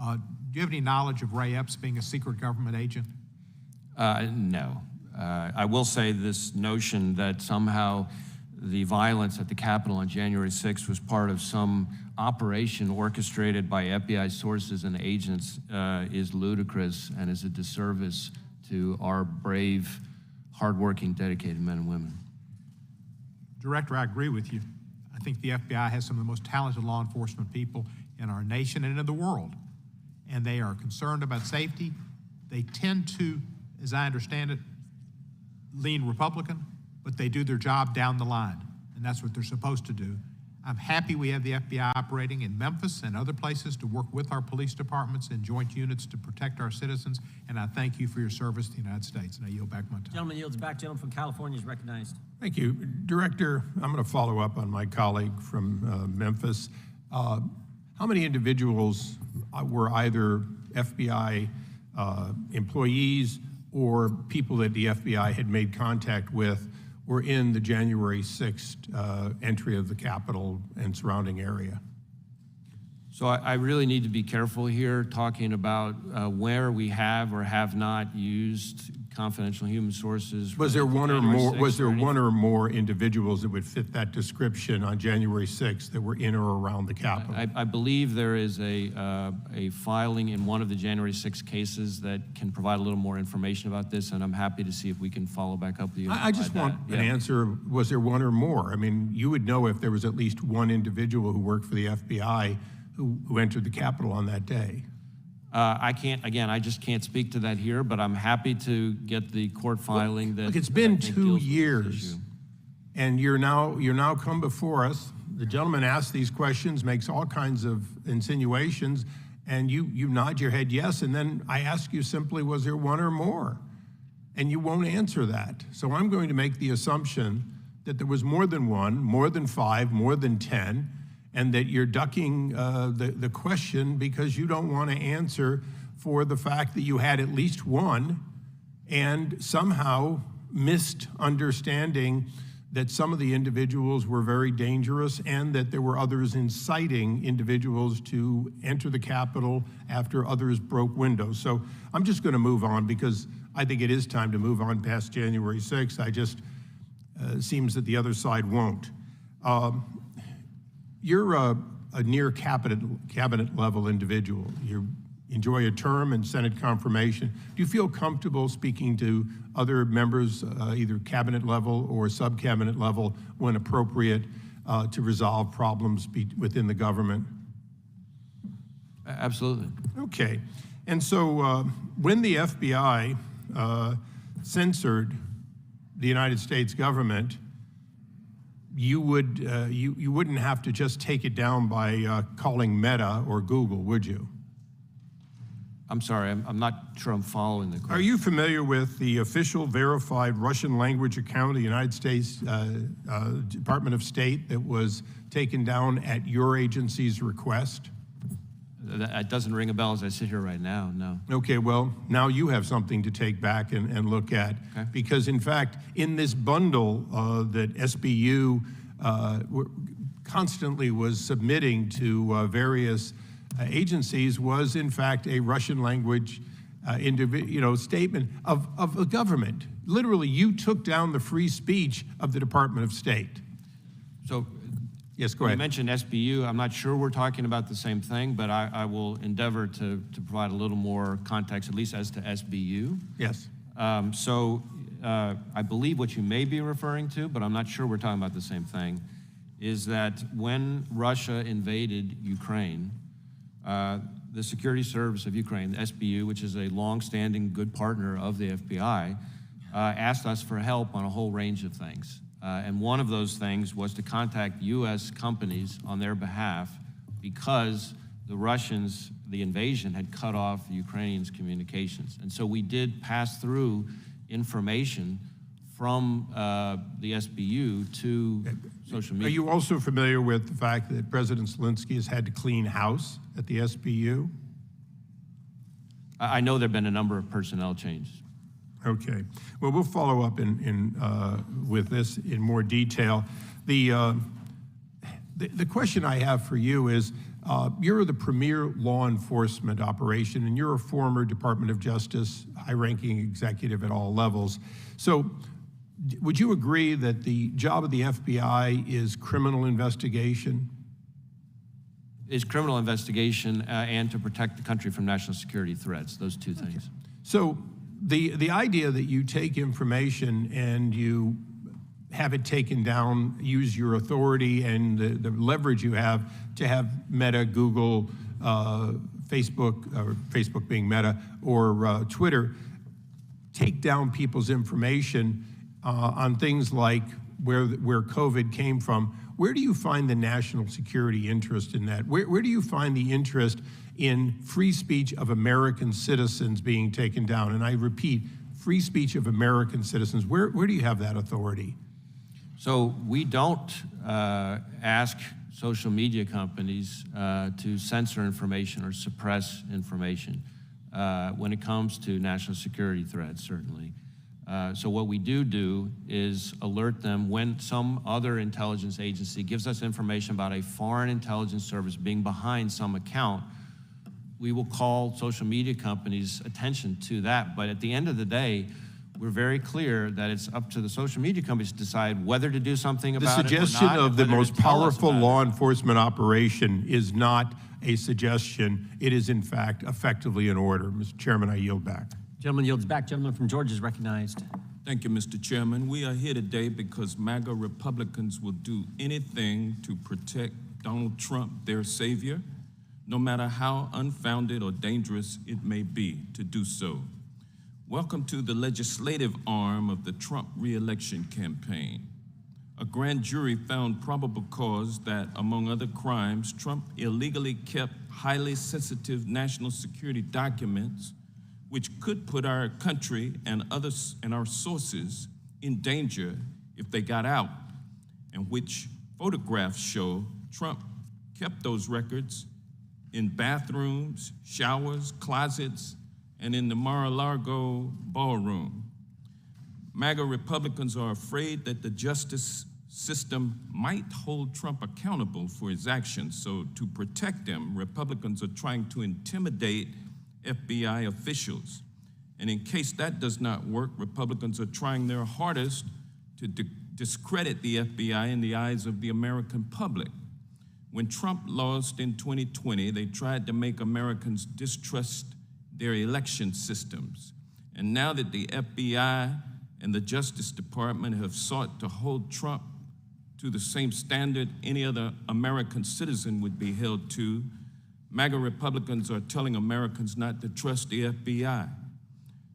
[SPEAKER 9] Do you have any knowledge of Wray Epps being a secret government agent?
[SPEAKER 3] No. I will say this notion that somehow the violence at the Capitol on January 6th was part of some operation orchestrated by FBI sources and agents is ludicrous and is a disservice to our brave, hardworking, dedicated men and women.
[SPEAKER 9] Director, I agree with you. I think the FBI has some of the most talented law enforcement people in our nation and in the world, and they are concerned about safety. They tend to, as I understand it, lean Republican, but they do their job down the line, and that's what they're supposed to do. I'm happy we have the FBI operating in Memphis and other places to work with our police departments and joint units to protect our citizens, and I thank you for your service to the United States, and I yield back my time.
[SPEAKER 1] Gentleman yields back. Gentleman from California is recognized.
[SPEAKER 8] Thank you. Director, I'm going to follow up on my colleague from Memphis. How many individuals were either FBI employees or people that the FBI had made contact with were in the January 6th entry of the Capitol and surrounding area?
[SPEAKER 3] So I really need to be careful here talking about where we have or have not used confidential human sources.
[SPEAKER 8] Was there one or more? Was there one or more individuals that would fit that description on January 6th that were in or around the Capitol?
[SPEAKER 3] I believe there is a filing in one of the January 6 cases that can provide a little more information about this, and I'm happy to see if we can follow back up with you.
[SPEAKER 8] I just want an answer. Was there one or more? I mean, you would know if there was at least one individual who worked for the FBI who entered the Capitol on that day.
[SPEAKER 3] I can't, again, I just can't speak to that here, but I'm happy to get the court filing that.
[SPEAKER 8] Look, it's been
[SPEAKER 3] I think
[SPEAKER 8] 2
[SPEAKER 3] deals with this
[SPEAKER 8] years,
[SPEAKER 3] issue.
[SPEAKER 8] and you're now come before us. The gentleman asks these questions, makes all kinds of insinuations, and you nod your head yes, and then I ask you simply, was there one or more? And you won't answer that. So I'm going to make the assumption that there was more than one, more than 5, more than 10, and that you're ducking the question because you don't want to answer for the fact that you had at least one and somehow missed understanding that some of the individuals were very dangerous and that there were others inciting individuals to enter the Capitol after others broke windows. So I'm just going to move on because I think it is time to move on past January 6th. I just, seems that the other side won't. You're a near cabinet level individual. You enjoy a term in Senate confirmation. Do you feel comfortable speaking to other members, either cabinet level or sub-cabinet level, when appropriate, to resolve problems within the government?
[SPEAKER 3] Absolutely.
[SPEAKER 8] Okay. And so when the FBI censored the United States government, you wouldn't have to just take it down by calling Meta or Google, would you?
[SPEAKER 3] I'm sorry, I'm not sure I'm following the question.
[SPEAKER 8] Are you familiar with the official verified Russian language account of the United States Department of State that was taken down at your agency's request?
[SPEAKER 3] That doesn't ring a bell as I sit here right now, no.
[SPEAKER 8] Okay, well, now you have something to take back and look at.
[SPEAKER 3] Okay.
[SPEAKER 8] Because in fact, in this bundle that SBU constantly was submitting to various agencies was in fact a Russian language statement of the government. Literally, you took down the free speech of the Department of State.
[SPEAKER 3] So,
[SPEAKER 8] yes, go
[SPEAKER 3] you
[SPEAKER 8] ahead.
[SPEAKER 3] mentioned SBU. I'm not sure we're talking about the same thing, but I will endeavor to provide a little more context, at least as to SBU.
[SPEAKER 8] Yes.
[SPEAKER 3] I believe what you may be referring to, but I'm not sure we're talking about the same thing, is that when Russia invaded Ukraine, the Security Service of Ukraine, the SBU, which is a long-standing good partner of the FBI, asked us for help on a whole range of things. And one of those things was to contact U.S. companies on their behalf because the Russians, the invasion, had cut off Ukrainians' communications. And so we did pass through information from the SBU to social media.
[SPEAKER 8] Are you also familiar with the fact that President Zelensky has had to clean house at the SBU?
[SPEAKER 3] I know there have been a number of personnel changes.
[SPEAKER 8] Okay. Well, we'll follow up with this in more detail. The question I have for you is, you're the premier law enforcement operation, and you're a former Department of Justice, high-ranking executive at all levels. So would you agree that the job of the FBI is criminal investigation?
[SPEAKER 3] Is criminal investigation and to protect the country from national security threats, those two things.
[SPEAKER 8] Okay. So the idea that you take information and you have it taken down, use your authority and the leverage you have to have Meta, Google, Facebook, or Facebook being Meta, or Twitter, take down people's information on things like where COVID came from. Where do you find the national security interest in that? Where do you find the interest in free speech of American citizens being taken down? And I repeat, free speech of American citizens. Where do you have that authority?
[SPEAKER 3] So we don't ask social media companies to censor information or suppress information when it comes to national security threats, certainly. So what we do is alert them when some other intelligence agency gives us information about a foreign intelligence service being behind some account. We will call social media companies' attention to that. But at the end of the day, we're very clear that it's up to the social media companies to decide whether to do something about it or not.
[SPEAKER 8] The suggestion of the most powerful law enforcement operation is not a suggestion. It is, in fact, effectively an order. Mr. Chairman, I yield back.
[SPEAKER 1] Gentleman yields back. Gentleman from Georgia is recognized.
[SPEAKER 10] Thank you, Mr. Chairman. We are here today because MAGA Republicans will do anything to protect Donald Trump, their savior, no matter how unfounded or dangerous it may be to do so. Welcome to the legislative arm of the Trump re-election campaign. a grand jury found probable cause that, among other crimes, Trump illegally kept highly sensitive national security documents, which could put our country and others and our sources in danger if they got out, and which photographs show Trump kept those records in bathrooms, showers, closets, and in the Mar-a-Lago ballroom. MAGA Republicans are afraid that the justice system might hold Trump accountable for his actions. So to protect him, Republicans are trying to intimidate FBI officials. And in case that does not work, Republicans are trying their hardest to discredit the FBI in the eyes of the American public. When Trump lost in 2020, they tried to make Americans distrust their election systems. And now that the FBI and the Justice Department have sought to hold Trump to the same standard any other American citizen would be held to, MAGA Republicans are telling Americans not to trust the FBI.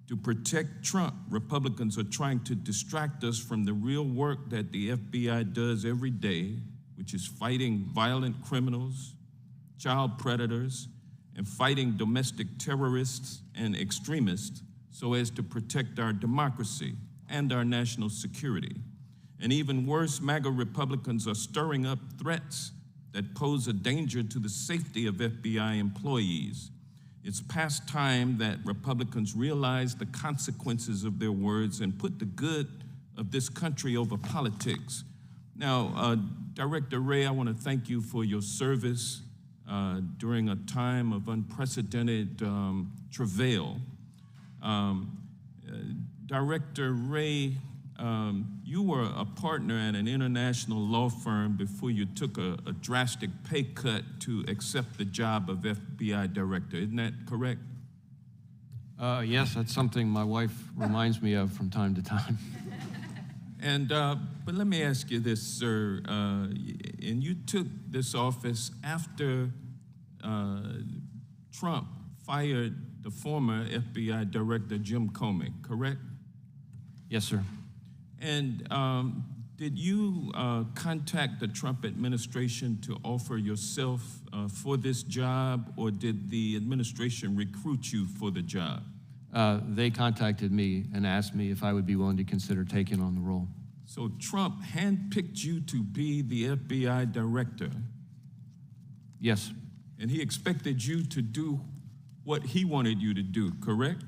[SPEAKER 10] To protect Trump, Republicans are trying to distract us from the real work that the FBI does every day, which is fighting violent criminals, child predators, and fighting domestic terrorists and extremists so as to protect our democracy and our national security. And even worse, MAGA Republicans are stirring up threats that pose a danger to the safety of FBI employees. It's past time that Republicans realize the consequences of their words and put the good of this country over politics. Now, Director Wray, I want to thank you for your service during a time of unprecedented travail. Director Wray, you were a partner at an international law firm before you took a drastic pay cut to accept the job of FBI director. Isn't that correct?
[SPEAKER 3] Yes, that's something my wife reminds me of from time to time.
[SPEAKER 10] And but let me ask you this, sir. And you took this office after Trump fired the former FBI director, Jim Comey, correct?
[SPEAKER 3] Yes, sir.
[SPEAKER 10] And did you contact the Trump administration to offer yourself for this job, or did the administration recruit you for the job?
[SPEAKER 3] They contacted me and asked me if I would be willing to consider taking on the role.
[SPEAKER 10] So Trump handpicked you to be the FBI director.
[SPEAKER 3] Yes.
[SPEAKER 10] And he expected you to do what he wanted you to do, correct?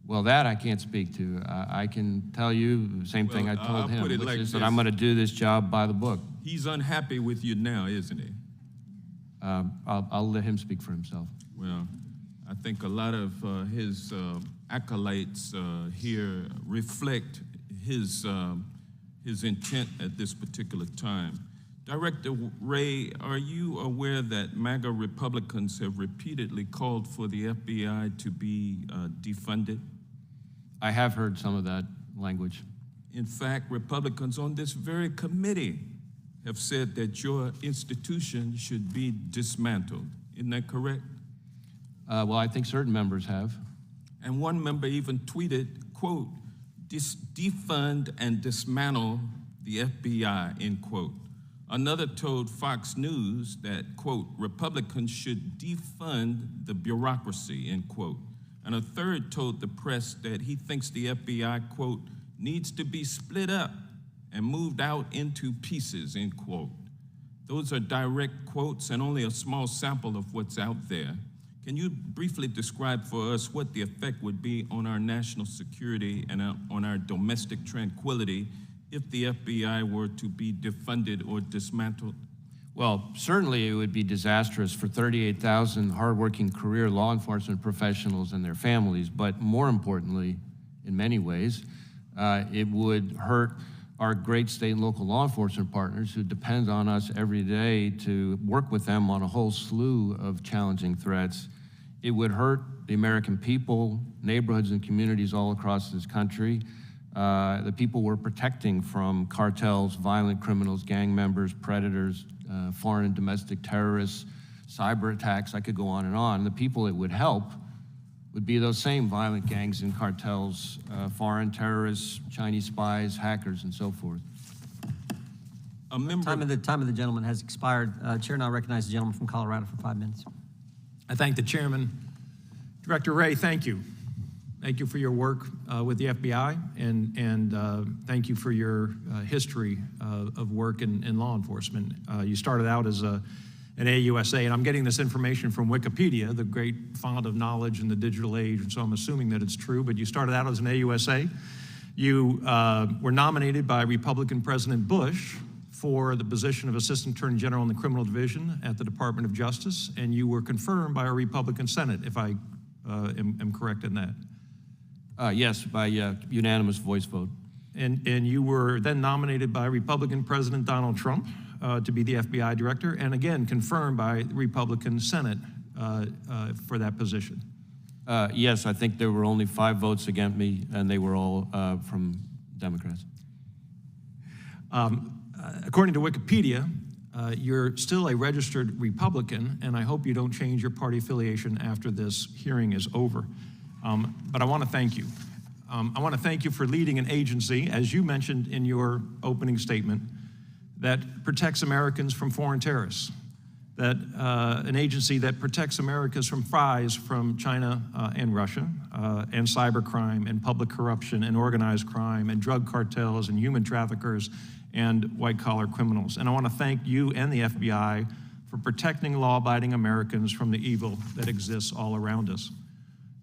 [SPEAKER 3] Well, that I can't speak to. I can tell you the same thing I told him, which is that I'm going to do this job by the book.
[SPEAKER 10] He's unhappy with you now, isn't he?
[SPEAKER 3] I'll let him speak for himself.
[SPEAKER 10] Well, I think a lot of his acolytes here reflect his intent at this particular time. Director Wray, are you aware that MAGA Republicans have repeatedly called for the FBI to be defunded?
[SPEAKER 3] I have heard some of that language.
[SPEAKER 10] In fact, Republicans on this very committee have said that your institution should be dismantled. Isn't that correct?
[SPEAKER 3] Well, I think certain members have.
[SPEAKER 10] And one member even tweeted, quote, defund and dismantle the FBI, end quote. Another told Fox News that, quote, Republicans should defund the bureaucracy, end quote. And a third told the press that he thinks the FBI, quote, needs to be split up and moved out into pieces, end quote. Those are direct quotes and only a small sample of what's out there. Can you briefly describe for us what the effect would be on our national security and on our domestic tranquility if the FBI were to be defunded or dismantled?
[SPEAKER 3] Well, certainly it would be disastrous for 38,000 hardworking career law enforcement professionals and their families, but more importantly, in many ways, it would hurt our great state and local law enforcement partners who depend on us every day to work with them on a whole slew of challenging threats. It would hurt the American people, neighborhoods and communities all across this country. The people we're protecting from cartels, violent criminals, gang members, predators, foreign and domestic terrorists, cyber attacks, I could go on and on. The people it would help would be those same violent gangs and cartels, foreign terrorists, Chinese spies, hackers, and so forth.
[SPEAKER 10] A member.
[SPEAKER 1] Time of the gentleman has expired. Chair now recognizes the gentleman from Colorado for 5 minutes.
[SPEAKER 7] I thank the chairman. Director Wray, thank you. Thank you for your work with the FBI, and thank you for your history of work in law enforcement. You started out as an AUSA, and I'm getting this information from Wikipedia, the great font of knowledge in the digital age, and so I'm assuming that it's true, but you started out as an AUSA. You were nominated by Republican President Bush for the position of Assistant Attorney General in the Criminal Division at the Department of Justice, and you were confirmed by a Republican Senate, if I am correct in that.
[SPEAKER 3] Yes, by unanimous voice vote.
[SPEAKER 7] And you were then nominated by Republican President Donald Trump to be the FBI director, and again confirmed by the Republican Senate for that position.
[SPEAKER 3] Yes, I think there were only 5 votes against me, and they were all from Democrats.
[SPEAKER 7] According to Wikipedia, you're still a registered Republican, and I hope you don't change your party affiliation after this hearing is over. But I want to thank you. I want to thank you for leading an agency, as you mentioned in your opening statement, that protects Americans from foreign terrorists, that an agency that protects Americans from spies from China and Russia, and cybercrime and public corruption and organized crime and drug cartels and human traffickers and white-collar criminals. And I want to thank you and the FBI for protecting law-abiding Americans from the evil that exists all around us.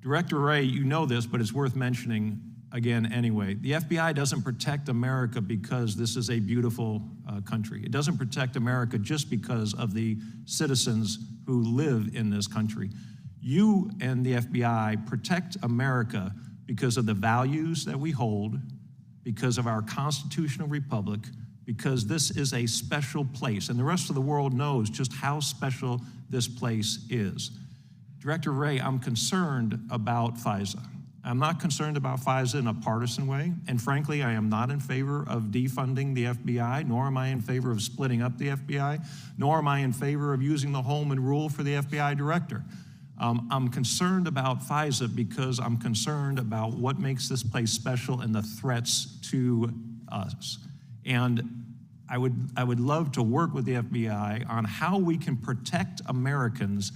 [SPEAKER 7] Director Wray, you know this, but it's worth mentioning again anyway. The FBI doesn't protect America because this is a beautiful country. It doesn't protect America just because of the citizens who live in this country. You and the FBI protect America because of the values that we hold, because of our constitutional republic, because this is a special place, and the rest of the world knows just how special this place is. Director Wray, I'm concerned about FISA. I'm not concerned about FISA in a partisan way, and frankly, I am not in favor of defunding the FBI, nor am I in favor of splitting up the FBI, nor am I in favor of using the Holman Rule for the FBI director. I'm concerned about FISA because I'm concerned about what makes this place special and the threats to us. And I would love to work with the FBI on how we can protect Americans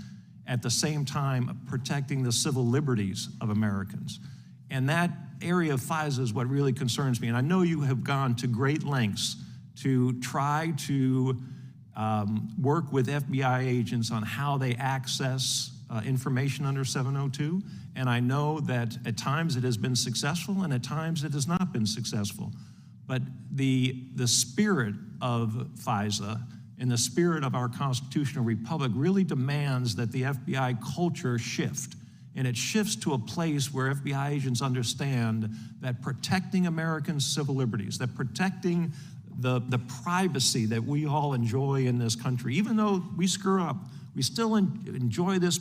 [SPEAKER 7] at the same time protecting the civil liberties of Americans. And that area of FISA is what really concerns me. And I know you have gone to great lengths to try to work with FBI agents on how they access information under 702. And I know that at times it has been successful and at times it has not been successful. But the spirit of FISA and the spirit of our constitutional republic really demands that the FBI culture shift. And it shifts to a place where FBI agents understand that protecting American civil liberties, that protecting the privacy that we all enjoy in this country, even though we screw up, we still enjoy this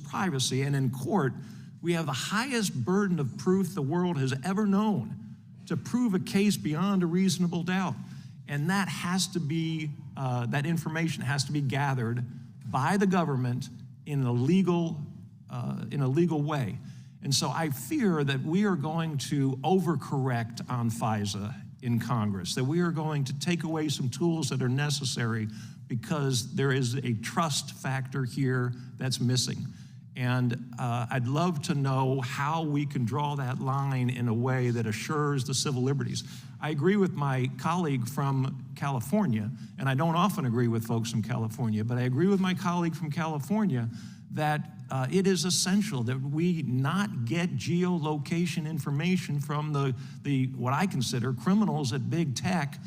[SPEAKER 7] privacy. And in court, we have the highest burden of proof the world has ever known to prove a case beyond a reasonable doubt. And that has to be, that information has to be gathered by the government in a legal way. And so I fear that we are going to overcorrect on FISA in Congress, that we are going to take away some tools that are necessary because there is a trust factor here that's missing. And I'd love to know how we can draw that line in a way that assures the civil liberties. I agree with my colleague from California, and I don't often agree with folks from California, but I agree with my colleague from California that it is essential that we not get geolocation information from the what I consider criminals at big tech,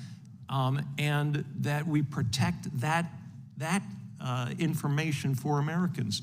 [SPEAKER 7] and that we protect that information for Americans.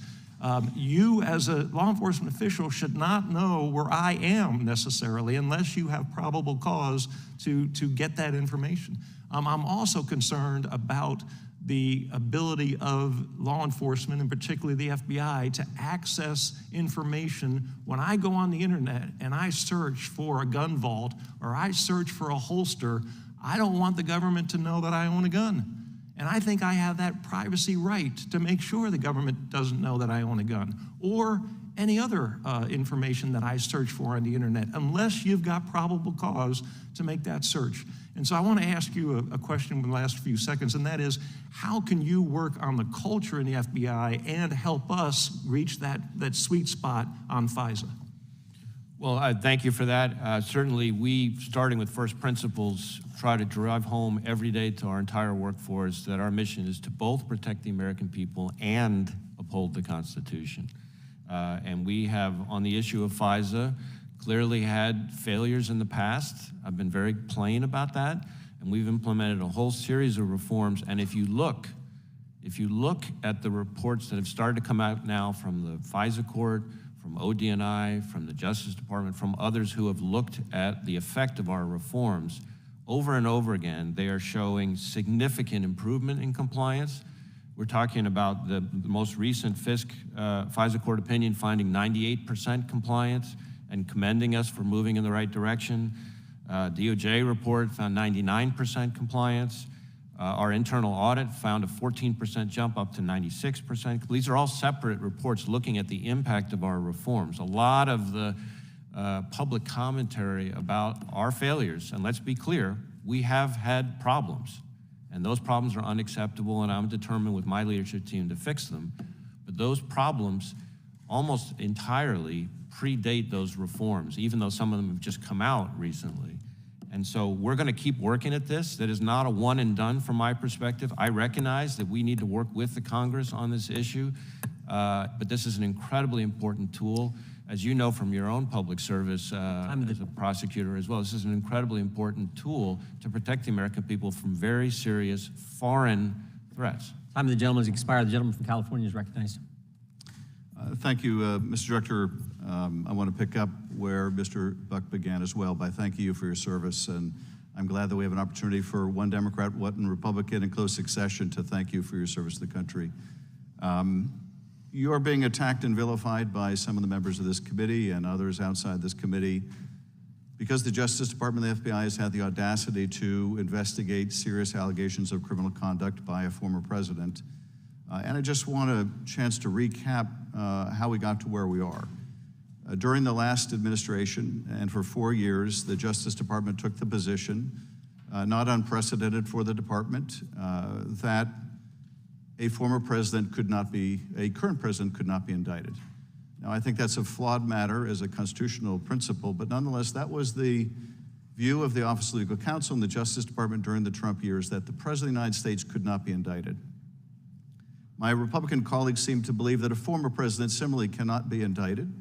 [SPEAKER 7] You as a law enforcement official should not know where I am necessarily unless you have probable cause to get that information. I'm also concerned about the ability of law enforcement, and particularly the FBI, to access information. When I go on the internet and I search for a gun vault or I search for a holster, I don't want the government to know that I own a gun. And I think I have that privacy right to make sure the government doesn't know that I own a gun, or
[SPEAKER 11] any other information that I search for on the internet, unless you've got probable cause to make that search. And so I want to ask you a question in the last few seconds, and that is, how can you work on the culture in the FBI and help us reach that sweet spot on FISA?
[SPEAKER 3] Well, thank you for that. Certainly, we, starting with first principles, try to drive home every day to our entire workforce that our mission is to both protect the American people and uphold the Constitution. And we have, on the issue of FISA, clearly had failures in the past. I've been very plain about that, and we've implemented a whole series of reforms. And if you look at the reports that have started to come out now from the FISA court, from ODNI, from the Justice Department, from others who have looked at the effect of our reforms, over and over again, they are showing significant improvement in compliance. We're talking about the most recent FISA court opinion finding 98% compliance and commending us for moving in the right direction. DOJ report found 99% compliance. Our internal audit found a 14% jump up to 96%. These are all separate reports looking at the impact of our reforms. A lot of the public commentary about our failures, and let's be clear, we have had problems, and those problems are unacceptable, and I'm determined with my leadership team to fix them. But those problems almost entirely predate those reforms, even though some of them have just come out recently. And so we're going to keep working at this. That is not a one and done from my perspective. I recognize that we need to work with the Congress on this issue, but this is an incredibly important tool. As you know from your own public service as a prosecutor as well, this is an incredibly important tool to protect the American people from very serious foreign threats.
[SPEAKER 1] Time of the gentleman has expired. The gentleman from California is recognized.
[SPEAKER 12] Thank you, Mr. Director. I want to pick up where Mr. Buck began as well by thanking you for your service, and I'm glad that we have an opportunity for one Democrat, one Republican in close succession to thank you for your service to the country. You are being attacked and vilified by some of the members of this committee and others outside this committee because the Justice Department and the FBI has had the audacity to investigate serious allegations of criminal conduct by a former president. And I just want a chance to recap how we got to where we are. During the last administration, and for 4 years, the Justice Department took the position, not unprecedented for the department, that a current president could not be indicted. Now, I think that's a flawed matter as a constitutional principle, but nonetheless, that was the view of the Office of Legal Counsel and the Justice Department during the Trump years, that the President of the United States could not be indicted. My Republican colleagues seem to believe that a former president similarly cannot be indicted.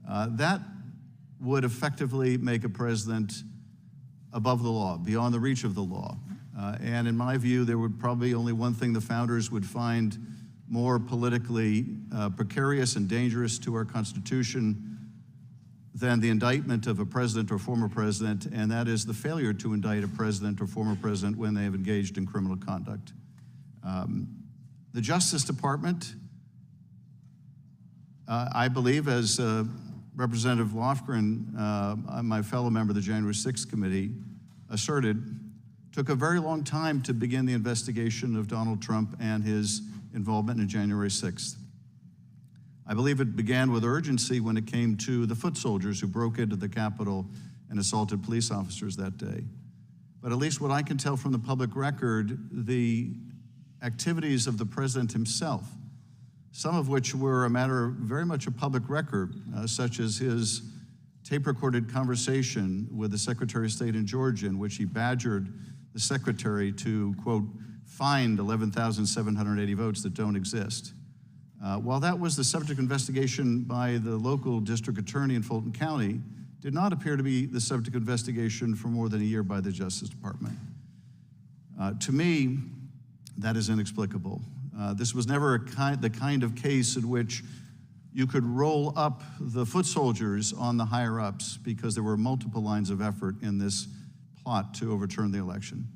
[SPEAKER 12] That would effectively make a president above the law, beyond the reach of the law. And in my view, there would probably only one thing the founders would find more politically precarious and dangerous to our Constitution than the indictment of a president or former president, and that is the failure to indict a president or former president when they have engaged in criminal conduct. The Justice Department, I believe, as Representative Lofgren, my fellow member of the January 6th committee, asserted, took a very long time to begin the investigation of Donald Trump and his involvement in January 6th. I believe it began with urgency when it came to the foot soldiers who broke into the Capitol and assaulted police officers that day. But at least what I can tell from the public record, the activities of the president himself, some of which were a matter of very much a public record, such as his tape-recorded conversation with the Secretary of State in Georgia, in which he badgered the secretary to, quote, find 11,780 votes that don't exist. While that was the subject of investigation by the local district attorney in Fulton County, did not appear to be the subject of investigation for more than a year by the Justice Department. To me, that is inexplicable. This was never the kind of case in which you could roll up the foot soldiers on the higher-ups because there were multiple lines of effort in this plot to overturn the election.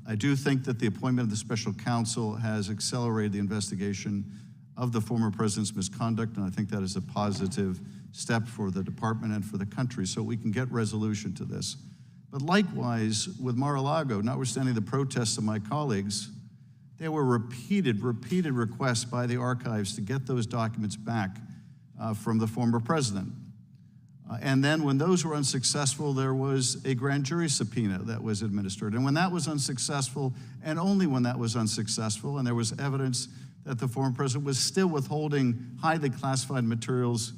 [SPEAKER 12] I do think that the appointment of the special counsel has accelerated the investigation of the former president's misconduct, and I think that is a positive step for the department and for the country so we can get resolution to this. But likewise, with Mar-a-Lago, notwithstanding the protests of my colleagues, there were repeated requests by the archives to get those documents back from the former president. And then when those were unsuccessful, there was a grand jury subpoena that was administered. And when that was unsuccessful, and only when that was unsuccessful, and there was evidence that the former president was still withholding highly classified materials,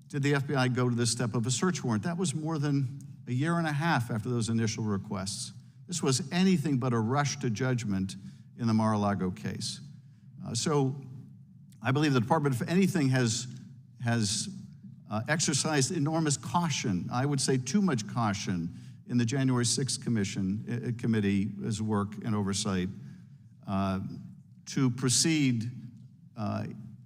[SPEAKER 12] did the FBI go to this step of a search warrant. That was more than a year and a half after those initial requests. This was anything but a rush to judgment in the Mar-a-Lago case. So I believe the department, if anything, has exercised enormous caution, I would say too much caution, in the January 6th committee's work and oversight to proceed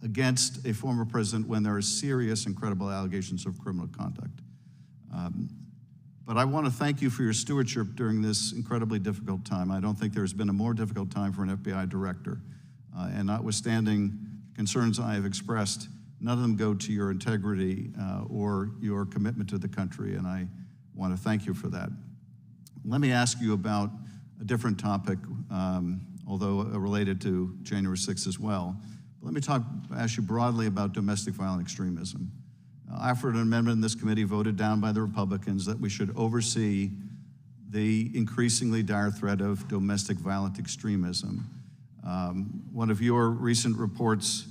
[SPEAKER 12] against a former president when there are serious and credible allegations of criminal conduct. But I want to thank you for your stewardship during this incredibly difficult time. I don't think there's been a more difficult time for an FBI director. And notwithstanding concerns I have expressed, none of them go to your integrity or your commitment to the country, and I want to thank you for that. Let me ask you about a different topic, although related to January 6th as well. But let me ask you broadly about domestic violent extremism. I offered an amendment in this committee, voted down by the Republicans, that we should oversee the increasingly dire threat of domestic violent extremism. One of your recent reports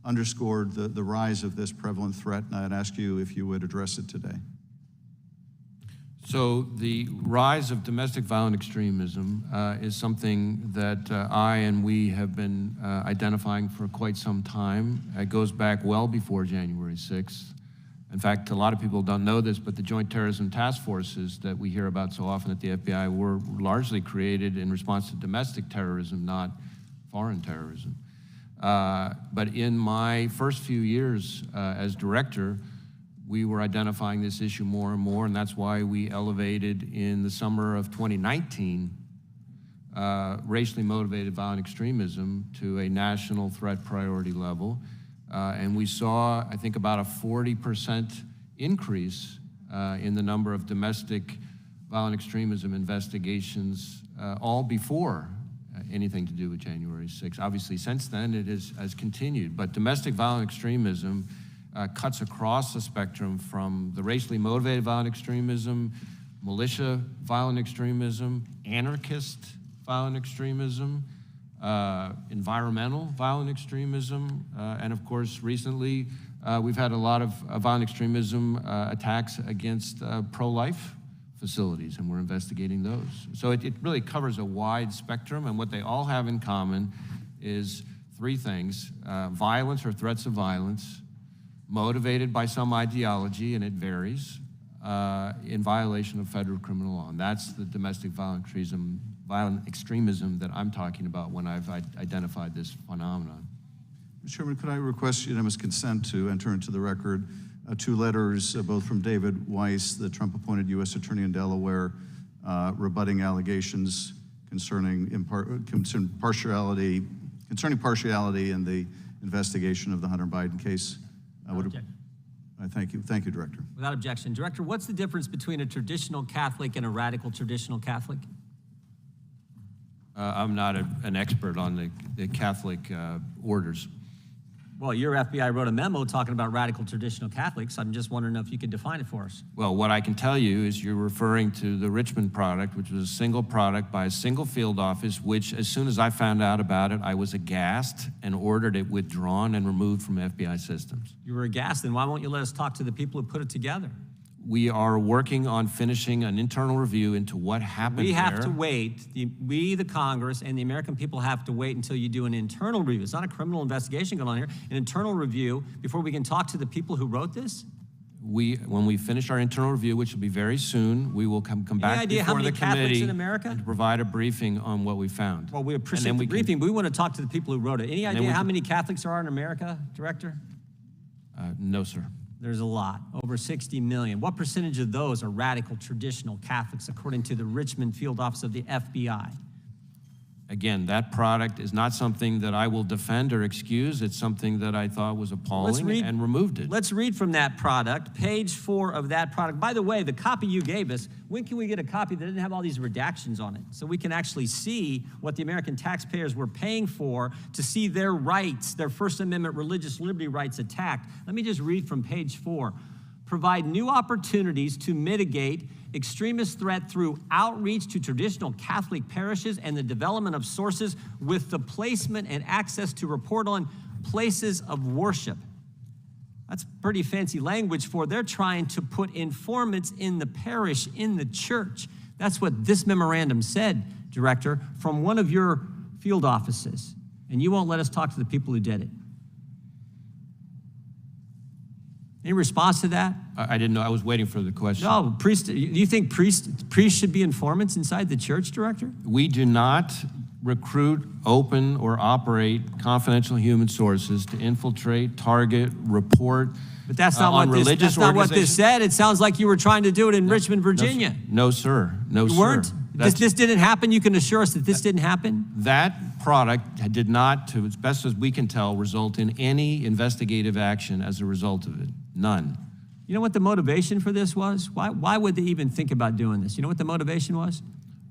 [SPEAKER 12] underscored the rise of this prevalent threat, and I'd ask you if you would address it today.
[SPEAKER 3] So the rise of domestic violent extremism is something that I and we have been identifying for quite some time. It goes back well before January 6th. In fact, a lot of people don't know this, but the Joint Terrorism Task Forces that we hear about so often at the FBI were largely created in response to domestic terrorism, not foreign terrorism. But in my first few years as director, we were identifying this issue more and more, and that's why we elevated in the summer of 2019 racially motivated violent extremism to a national threat priority level. And we saw, I think, about a 40% increase in the number of domestic violent extremism investigations, all before anything to do with January 6th. Obviously, since then, it has continued. But domestic violent extremism cuts across the spectrum from the racially motivated violent extremism, militia violent extremism, anarchist violent extremism, environmental violent extremism, and of course, recently, we've had a lot of violent extremism attacks against pro-life facilities, and we're investigating those. So it really covers a wide spectrum, and what they all have in common is three things: violence or threats of violence, motivated by some ideology, and it varies, in violation of federal criminal law. And that's the domestic violent extremism that I'm talking about when I've identified this phenomenon.
[SPEAKER 12] Mr. Chairman, could I request unanimous consent to enter into the record two letters, both from David Weiss, the Trump-appointed U.S. Attorney in Delaware, rebutting allegations concerning partiality in the investigation of the Hunter Biden case? Thank you. Thank you, Director.
[SPEAKER 1] Without objection. Director, what's the difference between a traditional Catholic and a radical traditional Catholic?
[SPEAKER 3] I'm not an expert on the Catholic orders.
[SPEAKER 1] Well, your FBI wrote a memo talking about radical traditional Catholics. I'm just wondering if you could define it for us.
[SPEAKER 3] Well, what I can tell you is you're referring to the Richmond product, which was a single product by a single field office, which as soon as I found out about it, I was aghast and ordered it withdrawn and removed from FBI systems.
[SPEAKER 1] You were aghast, then why won't you let us talk to the people who put it together?
[SPEAKER 3] We are working on finishing an internal review into what happened there.
[SPEAKER 1] We have to wait. We, the Congress, and the American people have to wait until you do an internal review. It's not a criminal investigation going on here. An internal review before we can talk to the people who wrote this?
[SPEAKER 3] When we finish our internal review, which will be very soon, we will come back before the committee
[SPEAKER 1] in America?
[SPEAKER 3] and provide a briefing on what we found.
[SPEAKER 1] Well, we appreciate the briefing, but we want to talk to the people who wrote it. Any idea how many Catholics there are in America, Director?
[SPEAKER 3] No, sir.
[SPEAKER 1] There's a lot, over 60 million. What percentage of those are radical traditional Catholics, according to the Richmond Field Office of the FBI?
[SPEAKER 3] Again, that product is not something that I will defend or excuse. It's something that I thought was appalling and removed it.
[SPEAKER 1] Let's read from that product, page 4 of that product. By the way, the copy you gave us, when can we get a copy that didn't have all these redactions on it so we can actually see what the American taxpayers were paying for to see their rights, their First Amendment religious liberty rights attacked? Let me just read from page 4. Provide new opportunities to mitigate extremist threat through outreach to traditional Catholic parishes and the development of sources with the placement and access to report on places of worship. That's pretty fancy language for they're trying to put informants in the parish, in the church. That's what this memorandum said, Director, from one of your field offices. And you won't let us talk to the people who did it. Any response to that?
[SPEAKER 3] I didn't know. I was waiting for the question.
[SPEAKER 1] No, do you think priests should be informants inside the church, Director?
[SPEAKER 3] We do not recruit, open, or operate confidential human sources to infiltrate, target, report.
[SPEAKER 1] But that's not what this said. It sounds like you were trying to do it in Richmond, Virginia.
[SPEAKER 3] No, sir. No, sir.
[SPEAKER 1] You weren't? This didn't happen? You can assure us that this didn't happen?
[SPEAKER 3] That product did not, to as best as we can tell, result in any investigative action as a result of it. None.
[SPEAKER 1] You know what the motivation for this was? Why would they even think about doing this? You know what the motivation was?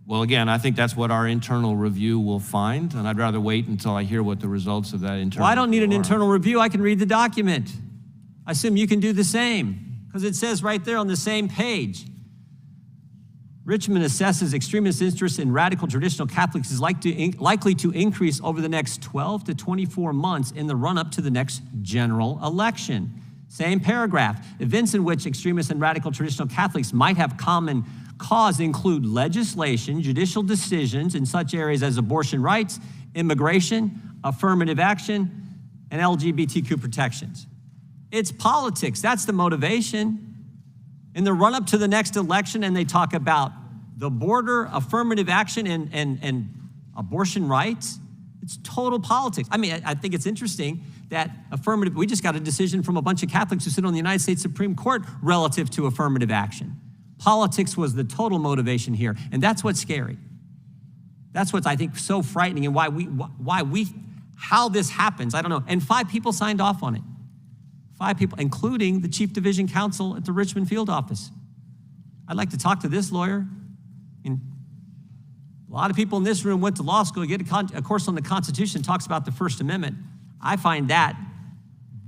[SPEAKER 3] Well, again, I think that's what our internal review will find, and I'd rather wait until I hear what the results of that internal review are.
[SPEAKER 1] Well, I don't need an internal review. I can read the document. I assume you can do the same, because it says right there on the same page. Richmond assesses extremist interest in radical traditional Catholics is likely to increase over the next 12 to 24 months in the run-up to the next general election. Same paragraph. Events in which extremist and radical traditional Catholics might have common cause include legislation, judicial decisions in such areas as abortion rights, immigration, affirmative action, and LGBTQ protections. It's politics. That's the motivation. In the run-up to the next election, and they talk about the border, affirmative action, and abortion rights, it's total politics. I mean, I think it's interesting that we just got a decision from a bunch of Catholics who sit on the United States Supreme Court relative to affirmative action. Politics was the total motivation here, and that's what's scary. That's what's, I think, so frightening, and how this happens, I don't know. And 5 people signed off on it. 5 people, including the Chief Division Counsel at the Richmond field office. I'd like to talk to this lawyer. And a lot of people in this room went to law school, get a course on the Constitution, talks about the First Amendment. I find that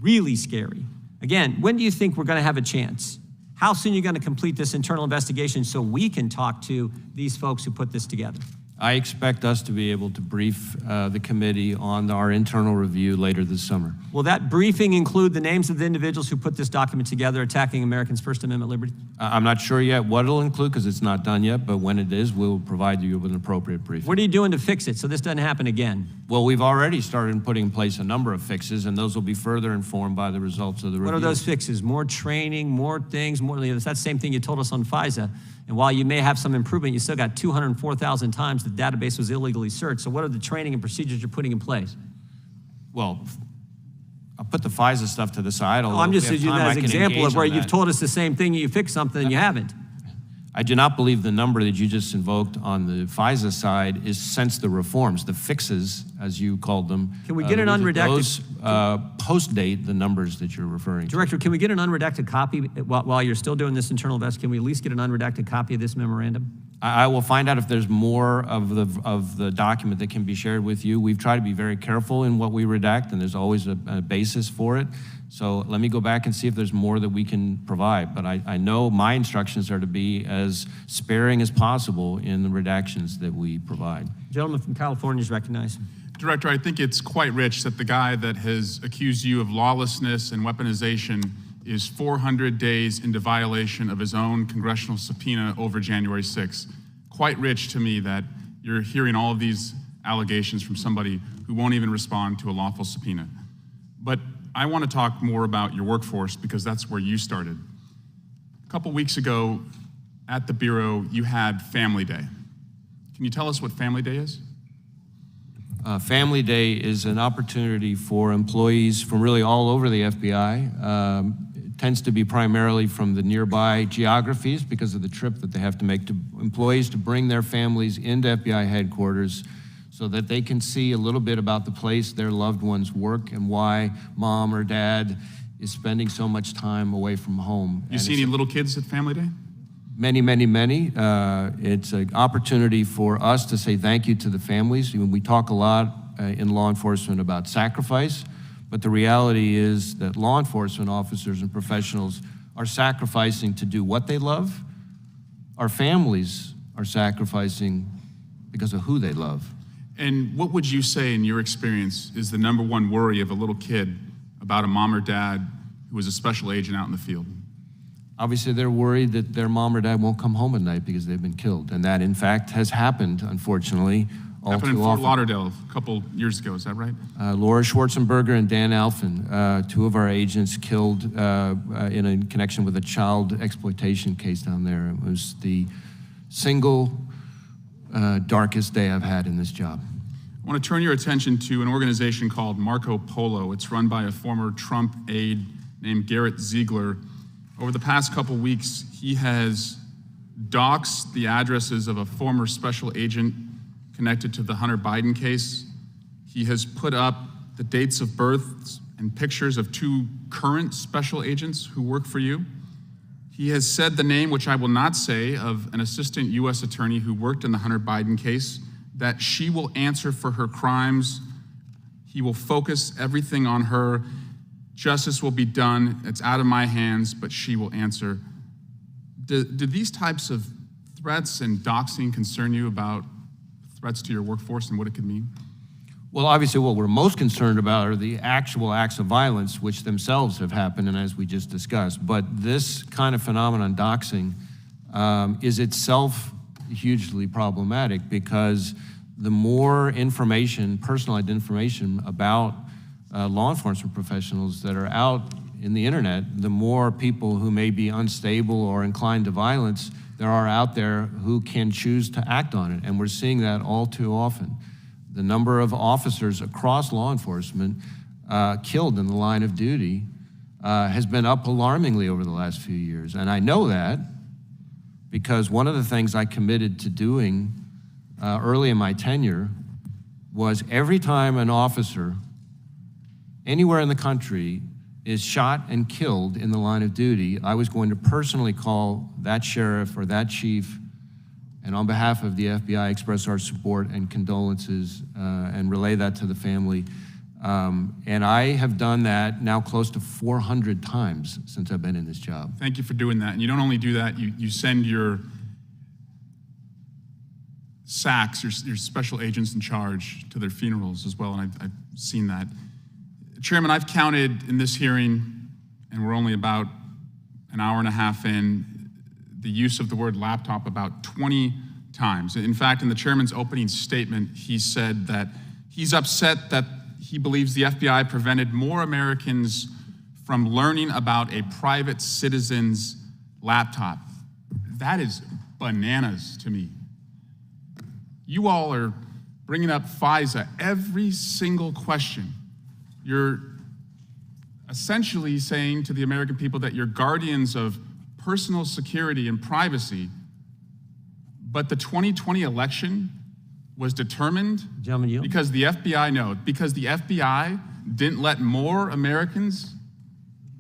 [SPEAKER 1] really scary. Again, when do you think we're going to have a chance? How soon are you going to complete this internal investigation so we can talk to these folks who put this together?
[SPEAKER 3] I expect us to be able to brief the committee on our internal review later this summer.
[SPEAKER 1] Will that briefing include the names of the individuals who put this document together attacking Americans' First Amendment liberty?
[SPEAKER 3] I'm not sure yet what it'll include because it's not done yet, but when it is, we'll provide you with an appropriate briefing.
[SPEAKER 1] What are you doing to fix it so this doesn't happen again?
[SPEAKER 3] Well, we've already started putting in place a number of fixes, and those will be further informed by the results of the review.
[SPEAKER 1] What are those fixes? More training, more things, more. That's the same thing you told us on FISA. And while you may have some improvement, you still got 204,000 times the database was illegally searched. So what are the training and procedures you're putting in place?
[SPEAKER 3] Well, I'll put the FISA stuff to the side.
[SPEAKER 1] I'm just using that as an example of where you've told us the same thing, you fixed something and you haven't.
[SPEAKER 3] I do not believe the number that you just invoked on the FISA side is since the reforms, the fixes, as you called them.
[SPEAKER 1] Can we get an unredacted?
[SPEAKER 3] Those post-date the numbers that you're referring to.
[SPEAKER 1] Director, can we get an unredacted copy while you're still doing this internal investigation? Can we at least get an unredacted copy of this memorandum?
[SPEAKER 3] I will find out if there's more of the document that can be shared with you. We've tried to be very careful in what we redact, and there's always a basis for it. So let me go back and see if there's more that we can provide. But I know my instructions are to be as sparing as possible in the redactions that we provide.
[SPEAKER 1] Gentleman from California is recognized.
[SPEAKER 13] Director, I think it's quite rich that the guy that has accused you of lawlessness and weaponization is 400 days into violation of his own congressional subpoena over January 6th. Quite rich to me that you're hearing all of these allegations from somebody who won't even respond to a lawful subpoena. But I want to talk more about your workforce because that's where you started. A couple weeks ago at the Bureau, you had Family Day. Can you tell us what Family Day is?
[SPEAKER 3] Family Day is an opportunity for employees from really all over the FBI. It tends to be primarily from the nearby geographies because of the trip that they have to make to employees to bring their families into FBI headquarters so that they can see a little bit about the place their loved ones work and why mom or dad is spending so much time away from home.
[SPEAKER 13] You see any little kids at Family Day?
[SPEAKER 3] Many, many, many. It's an opportunity for us to say thank you to the families. We talk a lot in law enforcement about sacrifice, but the reality is that law enforcement officers and professionals are sacrificing to do what they love. Our families are sacrificing because of who they love.
[SPEAKER 13] And what would you say, in your experience, is the number one worry of a little kid about a mom or dad who is a special agent out in the field?
[SPEAKER 3] Obviously, they're worried that their mom or dad won't come home at night because they've been killed. And that, in fact, has happened, unfortunately, all
[SPEAKER 13] Happened
[SPEAKER 3] too
[SPEAKER 13] in Fort
[SPEAKER 3] often.
[SPEAKER 13] Lauderdale a couple years ago, is that right?
[SPEAKER 3] Laura Schwarzenberger and Dan Alphen, two of our agents killed in a connection with a child exploitation case down there. It was the single darkest day I've had in this job.
[SPEAKER 13] I want to turn your attention to an organization called Marco Polo. It's run by a former Trump aide named Garrett Ziegler. Over the past couple weeks, he has doxed the addresses of a former special agent connected to the Hunter Biden case. He has put up the dates of births and pictures of two current special agents who work for you. He has said the name, which I will not say, of an assistant U.S. attorney who worked in the Hunter Biden case, that she will answer for her crimes. He will focus everything on her. Justice will be done. It's out of my hands, but she will answer. Do these types of threats and doxing concern you about threats to your workforce and what it could mean?
[SPEAKER 3] Well, obviously, what we're most concerned about are the actual acts of violence, which themselves have happened, and as we just discussed. But this kind of phenomenon, doxing, is itself hugely problematic because the more information, personalized information about law enforcement professionals that are out in the internet, the more people who may be unstable or inclined to violence there are out there who can choose to act on it. And we're seeing that all too often. The number of officers across law enforcement killed in the line of duty has been up alarmingly over the last few years. And I know that because one of the things I committed to doing early in my tenure was every time an officer anywhere in the country is shot and killed in the line of duty, I was going to personally call that sheriff or that chief, and on behalf of the FBI, express our support and condolences and relay that to the family. And I have done that now close to 400 times since I've been in this job.
[SPEAKER 13] Thank you for doing that. And you don't only do that, you send your SACs, your special agents in charge, to their funerals as well, and I've seen that. Chairman, I've counted in this hearing, and we're only about an hour and a half in, the use of the word laptop about 20 times. In fact, in the chairman's opening statement, he said that he's upset that he believes the FBI prevented more Americans from learning about a private citizen's laptop. That is bananas to me. You all are bringing up FISA every single question. You're essentially saying to the American people that you're guardians of personal security and privacy, but the 2020 election was determined because the FBI didn't let more Americans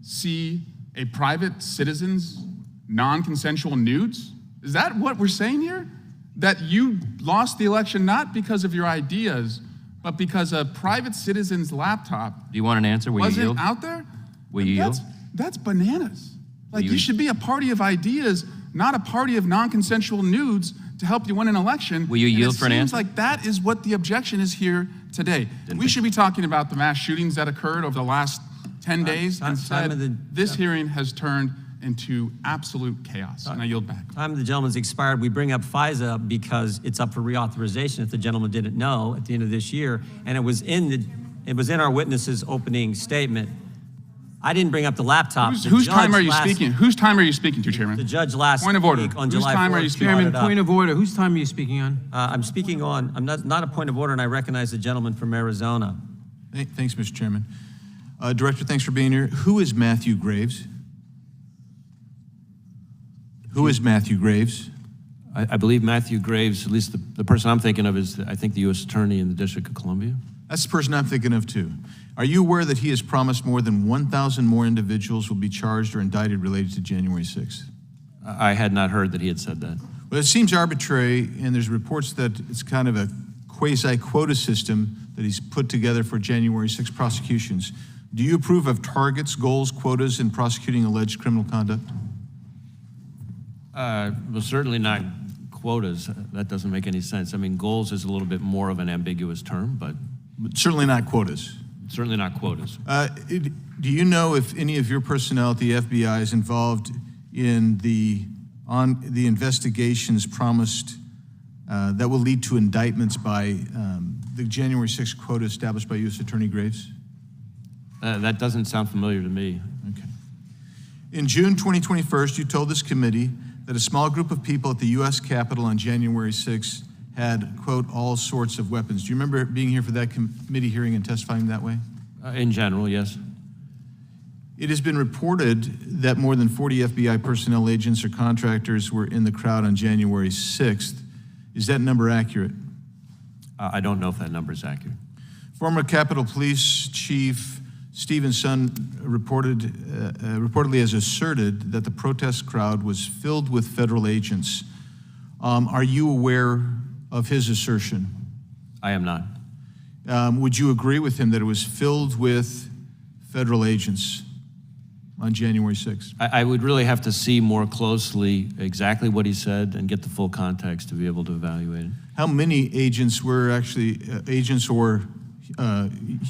[SPEAKER 13] see a private citizen's non-consensual nudes? Is that what we're saying here? That you lost the election not because of your ideas, but because a private citizen's laptop
[SPEAKER 4] Do you want an answer? Will you
[SPEAKER 13] wasn't
[SPEAKER 4] yield?
[SPEAKER 13] out there?
[SPEAKER 4] Will you yield?
[SPEAKER 13] That's bananas. Like,
[SPEAKER 4] you-
[SPEAKER 13] you should be a party of ideas, not a party of non-consensual nudes to help you win an election.
[SPEAKER 4] Will you
[SPEAKER 13] And
[SPEAKER 4] yield for an
[SPEAKER 13] It seems
[SPEAKER 4] answer?
[SPEAKER 13] like that is what the objection is here today. We should be talking about the mass shootings that occurred over the last 10 days. Instead, this hearing has turned into absolute chaos. And I yield back.
[SPEAKER 1] Time of the gentleman's expired. We bring up FISA because it's up for reauthorization, if the gentleman didn't know, at the end of this year. And it was in our witness's opening statement. I didn't bring up the laptop.
[SPEAKER 13] Whose time are you speaking? Whose time are you speaking to, Chairman?
[SPEAKER 1] The judge last
[SPEAKER 13] Point of order.
[SPEAKER 1] week on
[SPEAKER 13] Whose
[SPEAKER 1] July 4th.
[SPEAKER 13] time are you speaking?
[SPEAKER 1] brought
[SPEAKER 14] Chairman,
[SPEAKER 1] it up.
[SPEAKER 14] point of order. Whose time are you speaking on?
[SPEAKER 1] I'm speaking on, not a point of order, and I recognize the gentleman from Arizona.
[SPEAKER 15] Thanks, Mr. Chairman. Director, thanks for being here. Who is Matthew Graves? Who is Matthew Graves?
[SPEAKER 3] I believe Matthew Graves, at least the person I'm thinking of, is, I think, the U.S. Attorney in the District of Columbia.
[SPEAKER 15] That's the person I'm thinking of too. Are you aware that he has promised more than 1,000 more individuals will be charged or indicted related to January 6th?
[SPEAKER 3] I had not heard that he had said that.
[SPEAKER 15] Well, it seems arbitrary, and there's reports that it's kind of a quasi-quota system that he's put together for January 6 prosecutions. Do you approve of targets, goals, quotas in prosecuting alleged criminal conduct?
[SPEAKER 3] Well, certainly not quotas. That doesn't make any sense. I mean, goals is a little bit more of an ambiguous term, but
[SPEAKER 15] certainly not quotas.
[SPEAKER 3] Certainly not quotas.
[SPEAKER 15] Do you know if any of your personnel at the FBI is involved in the investigations promised that will lead to indictments by the January 6th quota established by U.S. Attorney Graves?
[SPEAKER 3] That doesn't sound familiar to me.
[SPEAKER 15] Okay. In June 2021, you told this committee that a small group of people at the U.S. Capitol on January 6th had, quote, all sorts of weapons. Do you remember being here for that committee hearing and testifying that way?
[SPEAKER 3] In general, yes.
[SPEAKER 15] It has been reported that more than 40 FBI personnel, agents, or contractors were in the crowd on January 6th. Is that number accurate?
[SPEAKER 3] I don't know if that number is accurate.
[SPEAKER 15] Former Capitol Police Chief Stephen Sun reportedly has asserted that the protest crowd was filled with federal agents. Are you aware of his assertion?
[SPEAKER 3] I am not.
[SPEAKER 15] Would you agree with him that it was filled with federal agents on January 6th?
[SPEAKER 3] I would really have to see more closely exactly what he said and get the full context to be able to evaluate it.
[SPEAKER 15] How many agents were actually, agents or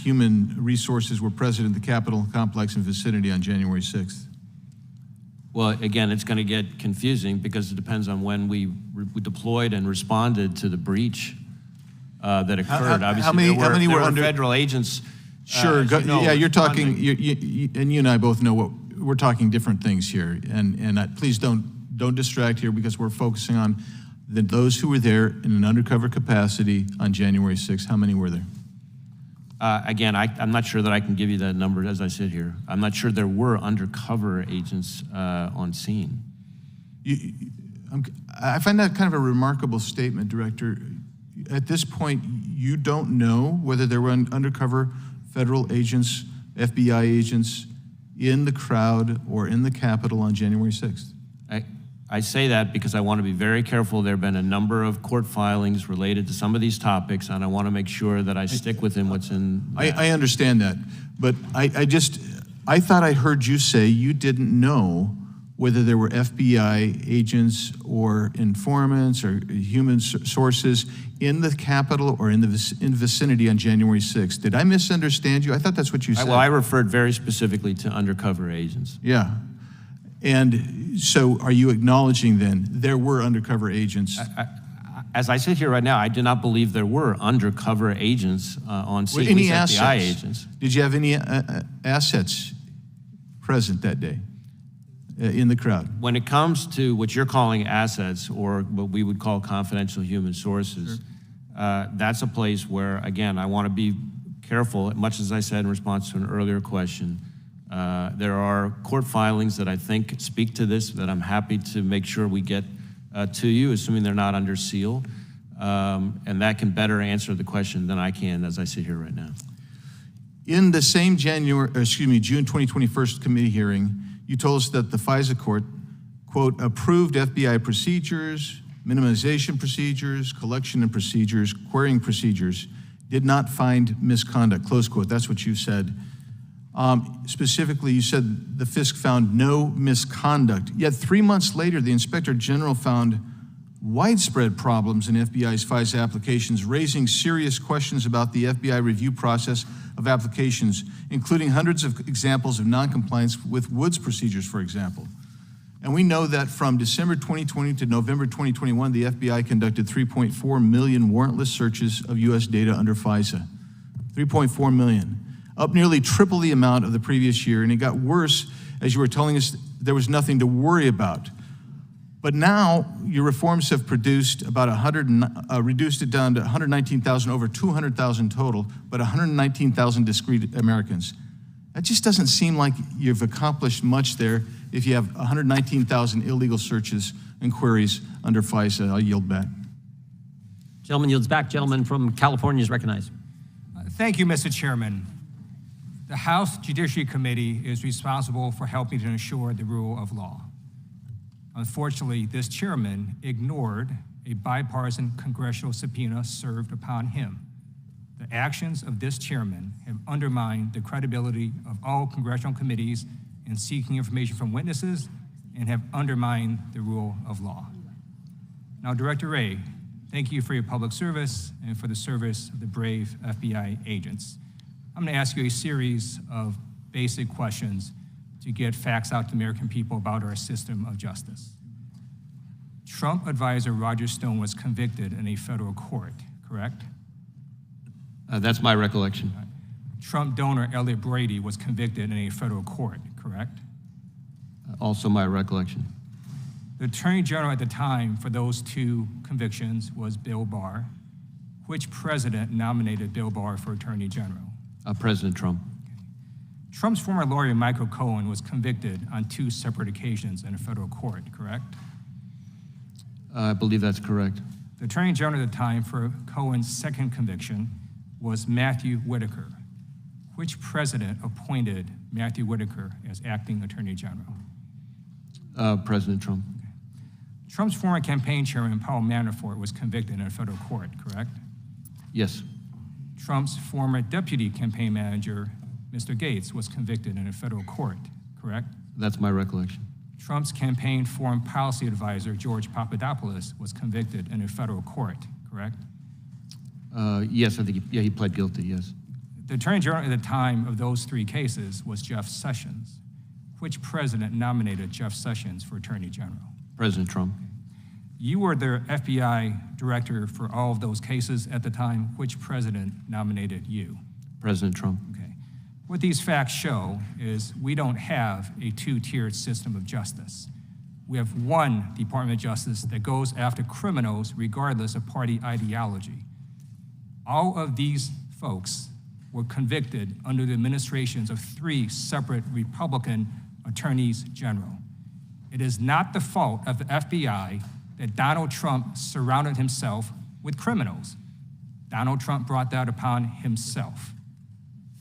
[SPEAKER 15] human resources were present in the Capitol complex and vicinity on January 6th?
[SPEAKER 3] Well, again, it's going to get confusing because it depends on when we deployed and responded to the breach that occurred. Obviously,
[SPEAKER 15] how many were under
[SPEAKER 3] federal agents?
[SPEAKER 15] Sure. Yeah, you're talking, and you and I both know what we're talking different things here. And please don't distract here because we're focusing on those who were there in an undercover capacity on January 6th. How many were there?
[SPEAKER 3] Again, I'm not sure that I can give you that number as I sit here. I'm not sure there were undercover agents on scene.
[SPEAKER 15] I find that kind of a remarkable statement, Director. At this point, you don't know whether there were undercover federal agents, FBI agents in the crowd or in the Capitol on January 6th.
[SPEAKER 3] I say that because I want to be very careful. There have been a number of court filings related to some of these topics, and I want to make sure that I stick within what's in that.
[SPEAKER 15] I understand that, but I thought I heard you say you didn't know whether there were FBI agents or informants or human sources in the Capitol or in the vicinity on January 6th. Did I misunderstand you? I thought that's what you said.
[SPEAKER 3] Well, I referred very specifically to undercover agents.
[SPEAKER 15] Yeah. And so are you acknowledging then there were undercover agents?
[SPEAKER 3] As I sit here right now, I do not believe there were undercover agents on scene.
[SPEAKER 15] Any
[SPEAKER 3] FBI agents.
[SPEAKER 15] Did you have any assets present that day in the crowd?
[SPEAKER 3] When it comes to what you're calling assets or what we would call confidential human sources, that's a place where, again, I want to be careful, much as I said in response to an earlier question. There are court filings that I think speak to this that I'm happy to make sure we get to you, assuming they're not under seal. And that can better answer the question than I can as I sit here right now.
[SPEAKER 15] In the same June 2021 committee hearing, you told us that the FISA court, quote, approved FBI procedures, minimization procedures, collection and procedures, querying procedures, did not find misconduct, close quote. That's what you said. Specifically, you said the FISC found no misconduct. Yet 3 months later, the Inspector General found widespread problems in FBI's FISA applications, raising serious questions about the FBI review process of applications, including hundreds of examples of noncompliance with Woods procedures, for example. And we know that from December 2020 to November 2021, the FBI conducted 3.4 million warrantless searches of U.S. data under FISA. 3.4 million. Up nearly triple the amount of the previous year, and it got worse as you were telling us there was nothing to worry about. But now your reforms have produced about reduced it down to 119,000, over 200,000 total, but 119,000 discrete Americans. That just doesn't seem like you've accomplished much there if you have 119,000 illegal searches and queries under FISA. I'll yield back.
[SPEAKER 1] Gentleman yields back. Gentleman from California is recognized.
[SPEAKER 16] Thank you, Mr. Chairman. The House Judiciary Committee is responsible for helping to ensure the rule of law. Unfortunately, this chairman ignored a bipartisan congressional subpoena served upon him. The actions of this chairman have undermined the credibility of all congressional committees in seeking information from witnesses and have undermined the rule of law. Now, Director Wray, thank you for your public service and for the service of the brave FBI agents. I'm going to ask you a series of basic questions to get facts out to the American people about our system of justice. Trump advisor Roger Stone was convicted in a federal court, correct?
[SPEAKER 4] That's my recollection.
[SPEAKER 16] Trump donor Elliot Brady was convicted in a federal court, correct?
[SPEAKER 4] Also my recollection.
[SPEAKER 16] The Attorney General at the time for those two convictions was Bill Barr. Which president nominated Bill Barr for Attorney General?
[SPEAKER 4] President Trump.
[SPEAKER 16] Trump's former lawyer, Michael Cohen, was convicted on two separate occasions in a federal court, correct?
[SPEAKER 4] I believe that's correct.
[SPEAKER 16] The Attorney General at the time for Cohen's second conviction was Matthew Whitaker. Which president appointed Matthew Whitaker as acting Attorney General?
[SPEAKER 4] President Trump.
[SPEAKER 16] Okay. Trump's former campaign chairman, Paul Manafort, was convicted in a federal court, correct?
[SPEAKER 4] Yes.
[SPEAKER 16] Trump's former deputy campaign manager, Mr. Gates, was convicted in a federal court, correct?
[SPEAKER 4] That's my recollection.
[SPEAKER 16] Trump's campaign foreign policy advisor, George Papadopoulos, was convicted in a federal court, correct?
[SPEAKER 4] Yes, I think he pled guilty, yes.
[SPEAKER 16] The Attorney General at the time of those three cases was Jeff Sessions. Which president nominated Jeff Sessions for Attorney General?
[SPEAKER 4] President Trump.
[SPEAKER 16] You were the FBI director for all of those cases at the time. Which president nominated you?
[SPEAKER 4] President Trump.
[SPEAKER 16] Okay. What these facts show is we don't have a two-tiered system of justice. We have one Department of Justice that goes after criminals regardless of party ideology. All of these folks were convicted under the administrations of three separate Republican attorneys general. It is not the fault of the FBI that Donald Trump surrounded himself with criminals. Donald Trump brought that upon himself.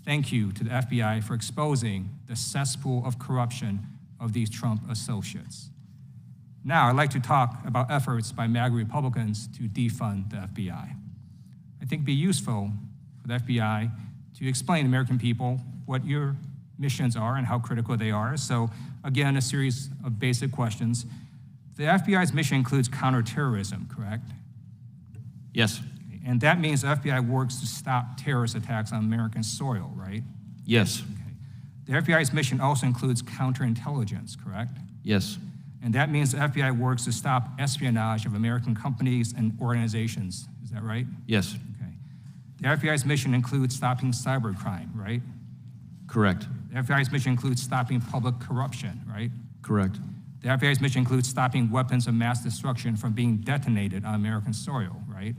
[SPEAKER 16] Thank you to the FBI for exposing the cesspool of corruption of these Trump associates. Now, I'd like to talk about efforts by MAGA Republicans to defund the FBI. I think it'd be useful for the FBI to explain to American people what your missions are and how critical they are. So, again, a series of basic questions. The FBI's mission includes counterterrorism, correct?
[SPEAKER 4] Yes.
[SPEAKER 16] And that means the FBI works to stop terrorist attacks on American soil, right?
[SPEAKER 4] Yes.
[SPEAKER 16] Okay. The FBI's mission also includes counterintelligence, correct?
[SPEAKER 4] Yes.
[SPEAKER 16] And that means the FBI works to stop espionage of American companies and organizations. Is that right?
[SPEAKER 4] Yes.
[SPEAKER 16] Okay. The FBI's mission includes stopping cybercrime, right?
[SPEAKER 4] Correct.
[SPEAKER 16] The FBI's mission includes stopping public corruption, right?
[SPEAKER 4] Correct.
[SPEAKER 16] The FBI's mission includes stopping weapons of mass destruction from being detonated on American soil, right?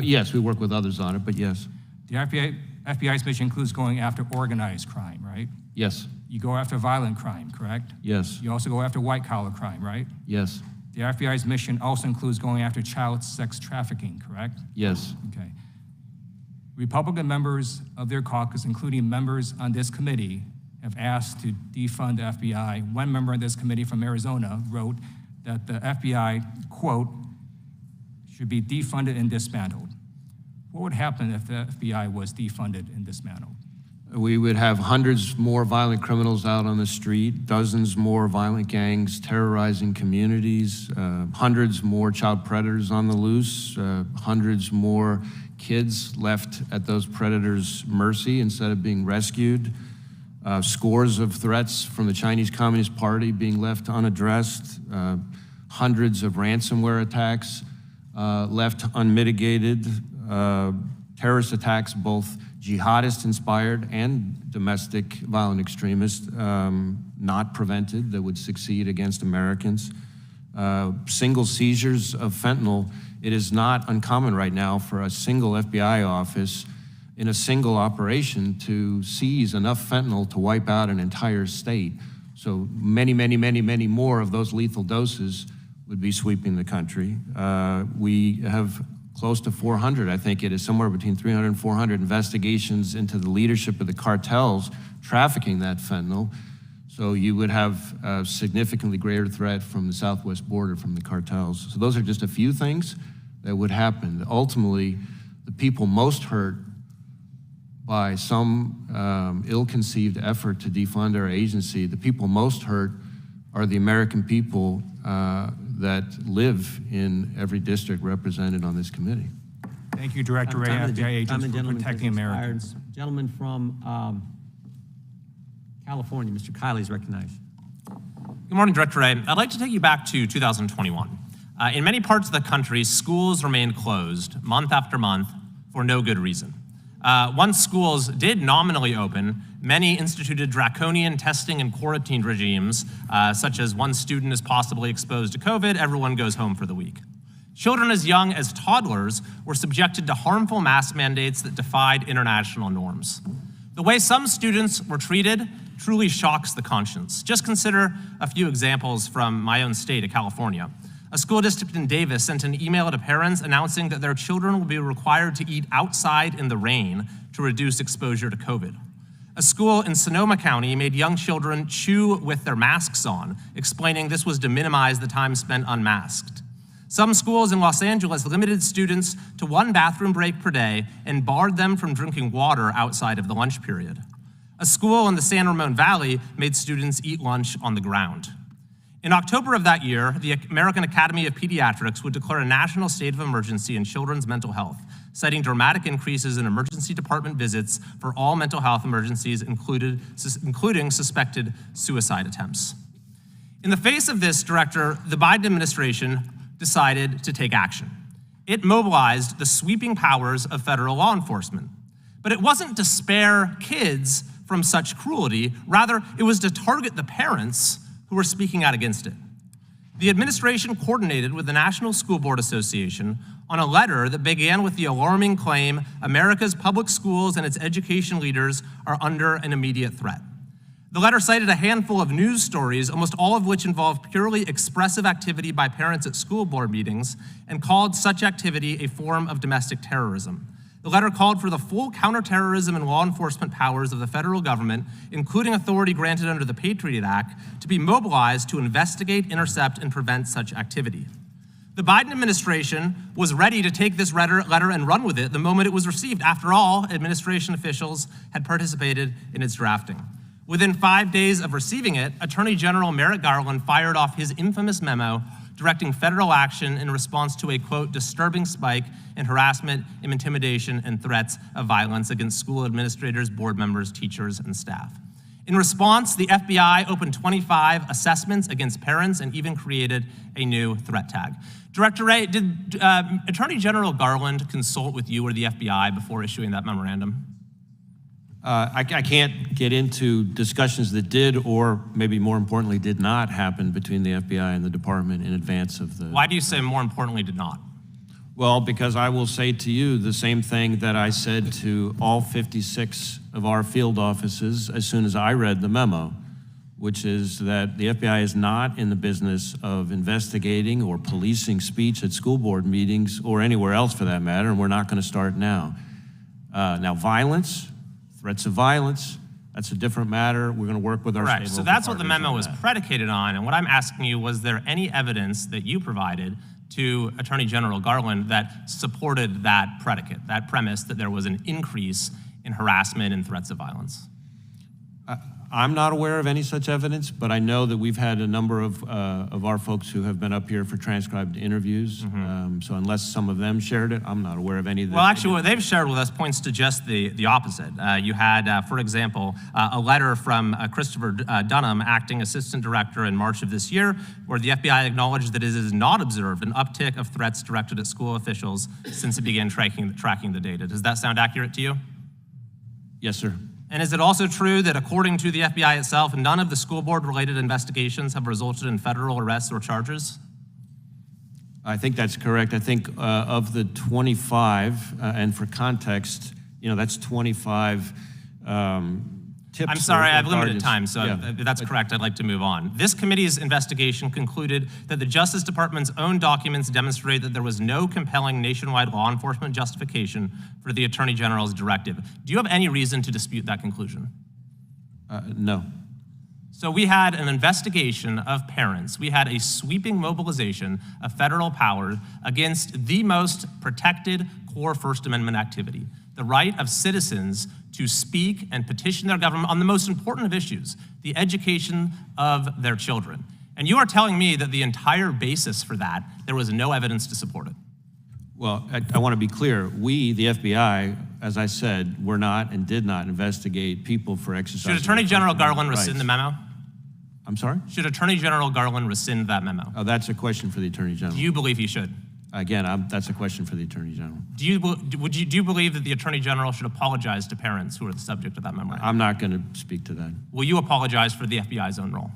[SPEAKER 4] Yes, we work with others on it, but yes.
[SPEAKER 16] The FBI's mission includes going after organized crime, right?
[SPEAKER 4] Yes.
[SPEAKER 16] You go after violent crime, correct?
[SPEAKER 4] Yes.
[SPEAKER 16] You also go after white-collar crime, right?
[SPEAKER 4] Yes.
[SPEAKER 16] The FBI's mission also includes going after child sex trafficking, correct?
[SPEAKER 4] Yes.
[SPEAKER 16] Okay. Republican members of their caucus, including members on this committee, have asked to defund the FBI. One member on this committee from Arizona wrote that the FBI, quote, should be defunded and dismantled. What would happen if the FBI was defunded and dismantled?
[SPEAKER 4] We would have hundreds more violent criminals out on the street, dozens more violent gangs terrorizing communities, hundreds more child predators on the loose, hundreds more kids left at those predators' mercy instead of being rescued, scores of threats from the Chinese Communist Party being left unaddressed, hundreds of ransomware attacks left unmitigated, terrorist attacks, both jihadist-inspired and domestic violent extremists, not prevented, that would succeed against Americans. Single seizures of fentanyl. It is not uncommon right now for a single FBI office in a single operation to seize enough fentanyl to wipe out an entire state. So many, many, many, many more of those lethal doses
[SPEAKER 3] would be sweeping the country. We have close to 400, I think it is somewhere between 300 and 400 investigations into the leadership of the cartels trafficking that fentanyl. So you would have a significantly greater threat from the southwest border from the cartels. So those are just a few things that would happen. Ultimately, the people most hurt by some ill-conceived effort to defund our agency, the people most hurt are the American people that live in every district represented on this committee.
[SPEAKER 16] Thank you, Director Wray, FBI agents, for protecting Americans.
[SPEAKER 1] Gentleman from California, Mr. Kiley is recognized.
[SPEAKER 17] Good morning, Director Wray. I'd like to take you back to 2021. In many parts of the country, schools remained closed month after month for no good reason. Once schools did nominally open, many instituted draconian testing and quarantine regimes, such as one student is possibly exposed to COVID, everyone goes home for the week. Children as young as toddlers were subjected to harmful mask mandates that defied international norms. The way some students were treated truly shocks the conscience. Just consider a few examples from my own state of California. A school district in Davis sent an email to parents announcing that their children will be required to eat outside in the rain to reduce exposure to COVID. A school in Sonoma County made young children chew with their masks on, explaining this was to minimize the time spent unmasked. Some schools in Los Angeles limited students to one bathroom break per day and barred them from drinking water outside of the lunch period. A school in the San Ramon Valley made students eat lunch on the ground. In October of that year, the American Academy of Pediatrics would declare a national state of emergency in children's mental health, citing dramatic increases in emergency department visits for all mental health emergencies, including suspected suicide attempts. In the face of this, Director, the Biden administration decided to take action. It mobilized the sweeping powers of federal law enforcement. But it wasn't to spare kids from such cruelty, rather, it was to target the parents who were speaking out against it. The administration coordinated with the National School Board Association on a letter that began with the alarming claim America's public schools and its education leaders are under an immediate threat. The letter cited a handful of news stories, almost all of which involved purely expressive activity by parents at school board meetings, and called such activity a form of domestic terrorism. The letter called for the full counterterrorism and law enforcement powers of the federal government, including authority granted under the Patriot Act, to be mobilized to investigate, intercept, and prevent such activity. The Biden administration was ready to take this letter and run with it the moment it was received. After all, administration officials had participated in its drafting. Within 5 days of receiving it, Attorney General Merrick Garland fired off his infamous memo directing federal action in response to a, quote, disturbing spike in harassment, intimidation, and threats of violence against school administrators, board members, teachers, and staff. In response, the FBI opened 25 assessments against parents and even created a new threat tag. Director Wray, did Attorney General Garland consult with you or the FBI before issuing that memorandum?
[SPEAKER 3] I can't get into discussions that did, or maybe more importantly, did not happen between the FBI and the department in advance of the...
[SPEAKER 17] Why do you say more importantly did not?
[SPEAKER 3] Well, because I will say to you the same thing that I said to all 56 of our field offices as soon as I read the memo, which is that the FBI is not in the business of investigating or policing speech at school board meetings or anywhere else for that matter, and we're not going to start now. Now, violence, threats of violence, that's a different matter. We're going to work with our
[SPEAKER 17] Correct. So that's what the memo was predicated on. And what I'm asking you, was there any evidence that you provided to Attorney General Garland that supported that predicate, that premise that there was an increase in harassment and threats of violence?
[SPEAKER 3] I'm not aware of any such evidence, but I know that we've had a number of our folks who have been up here for transcribed interviews. So unless some of them shared it, I'm not aware of any of that.
[SPEAKER 17] Well, actually, what they've shared with us points to just the opposite. You had, for example, a letter from Christopher Dunham, acting assistant director, in March of this year, where the FBI acknowledged that it has not observed an uptick of threats directed at school officials since it began tracking the data. Does that sound accurate to you?
[SPEAKER 3] Yes, sir.
[SPEAKER 17] And is it also true that, according to the FBI itself, none of the school board-related investigations have resulted in federal arrests or charges?
[SPEAKER 3] I think that's correct. I think of the 25, and for context, that's 25 tips.
[SPEAKER 17] I'm sorry,
[SPEAKER 3] or
[SPEAKER 17] I have limited
[SPEAKER 3] guardians.
[SPEAKER 17] time, so
[SPEAKER 3] Yeah.
[SPEAKER 17] if that's correct, I'd like to move on. This committee's investigation concluded that the Justice Department's own documents demonstrate that there was no compelling nationwide law enforcement justification for the Attorney General's directive. Do you have any reason to dispute that conclusion?
[SPEAKER 3] No.
[SPEAKER 17] So we had an investigation of parents. We had a sweeping mobilization of federal power against the most protected core First Amendment activity, the right of citizens to speak and petition their government on the most important of issues, the education of their children. And you are telling me that the entire basis for that, there was no evidence to support it.
[SPEAKER 3] Well, I want to be clear. We, the FBI, as I said, were not and did not investigate people for exercising.
[SPEAKER 17] Should Attorney General Garland rescind the memo?
[SPEAKER 3] I'm sorry?
[SPEAKER 17] Should Attorney General Garland rescind that memo?
[SPEAKER 3] Oh, that's a question for the Attorney General.
[SPEAKER 17] Do you believe he should?
[SPEAKER 3] Again, that's a question for the Attorney General.
[SPEAKER 17] Do you believe that the Attorney General should apologize to parents who are the subject of that memo?
[SPEAKER 3] I'm not going to speak to that.
[SPEAKER 17] Will you apologize for the FBI's own role?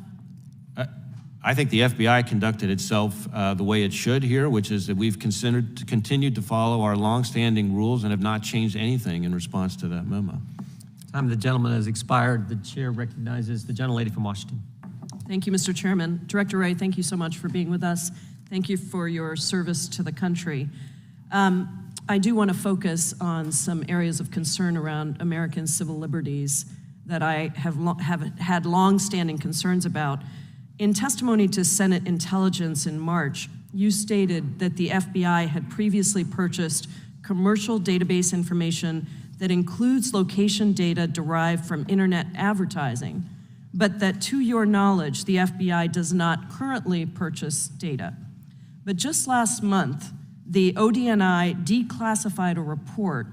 [SPEAKER 3] I think the FBI conducted itself the way it should here, which is that we've continued to follow our longstanding rules and have not changed anything in response to that memo.
[SPEAKER 1] Time of the gentleman has expired. The chair recognizes the gentlelady from Washington.
[SPEAKER 18] Thank you, Mr. Chairman. Director Wray, thank you so much for being with us. Thank you for your service to the country. I do want to focus on some areas of concern around American civil liberties that I have had long-standing concerns about. In testimony to Senate Intelligence in March, you stated that the FBI had previously purchased commercial database information that includes location data derived from internet advertising, but that to your knowledge, the FBI does not currently purchase data. But just last month, the ODNI declassified a report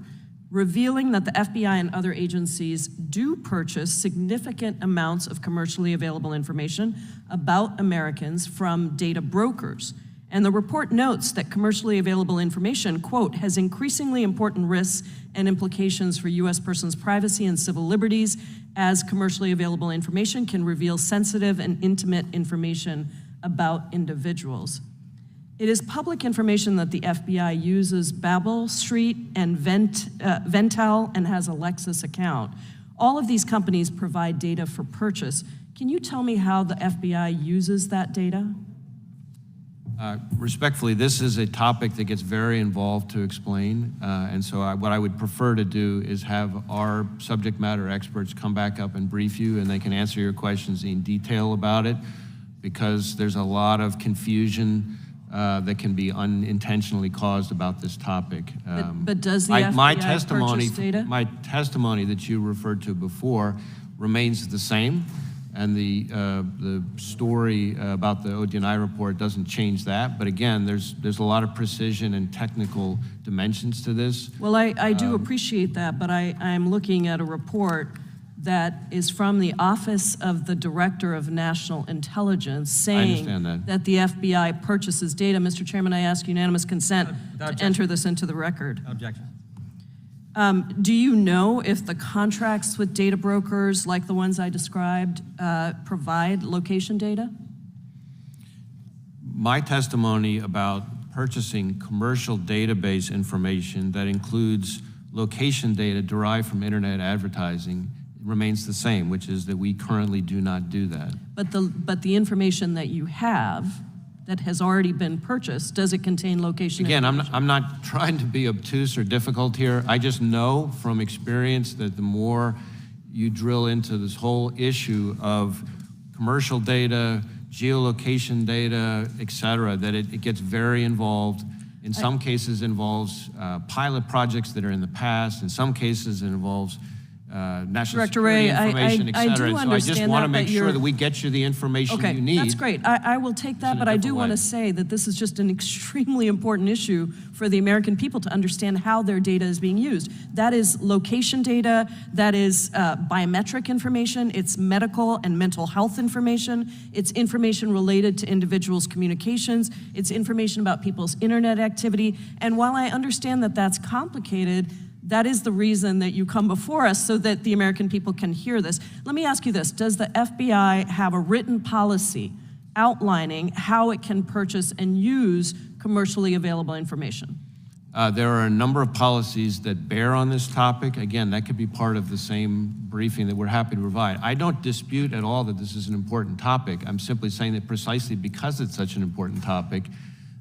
[SPEAKER 18] revealing that the FBI and other agencies do purchase significant amounts of commercially available information about Americans from data brokers. And the report notes that commercially available information, quote, has increasingly important risks and implications for U.S. persons' privacy and civil liberties, as commercially available information can reveal sensitive and intimate information about individuals. It is public information that the FBI uses Babel Street and Ventel and has a Lexus account. All of these companies provide data for purchase. Can you tell me how the FBI uses that data?
[SPEAKER 3] Respectfully, this is a topic that gets very involved to explain, and so what I would prefer to do is have our subject matter experts come back up and brief you, and they can answer your questions in detail about it, because there's a lot of confusion that can be unintentionally caused about this topic.
[SPEAKER 18] But does the FBI purchase data?
[SPEAKER 3] My testimony that you referred to before remains the same, and the story about the ODNI report doesn't change that. But again, there's a lot of precision and technical dimensions to this.
[SPEAKER 18] Well, I do appreciate that, but I'm looking at a report that is from the Office of the Director of National Intelligence saying that the FBI purchases data. Mr. Chairman, I ask unanimous consent to enter this into the record.
[SPEAKER 1] Objection.
[SPEAKER 18] Do you know if the contracts with data brokers like the ones I described provide location data?
[SPEAKER 3] My testimony about purchasing commercial database information that includes location data derived from internet advertising remains the same, which is that we currently do not do that.
[SPEAKER 18] But the information that you have that has already been purchased, does it contain location information?
[SPEAKER 3] Again, I'm not trying to be obtuse or difficult here. I just know from experience that the more you drill into this whole issue of commercial data, geolocation data, et cetera, that it gets very involved. In some cases, involves pilot projects that are in the past. In some cases, it involves national security information, et cetera. So I just want to make sure that we get you the information you need.
[SPEAKER 18] Okay, that's great. I will take that, but I do want to say that this is just an extremely important issue for the American people to understand how their data is being used. That is location data, that is biometric information, it's medical and mental health information, it's information related to individuals' communications, it's information about people's internet activity. And while I understand that that's complicated, that is the reason that you come before us, so that the American people can hear this. Let me ask you this. Does the FBI have a written policy outlining how it can purchase and use commercially available information?
[SPEAKER 3] There are a number of policies that bear on this topic. Again, that could be part of the same briefing that we're happy to provide. I don't dispute at all that this is an important topic. I'm simply saying that precisely because it's such an important topic,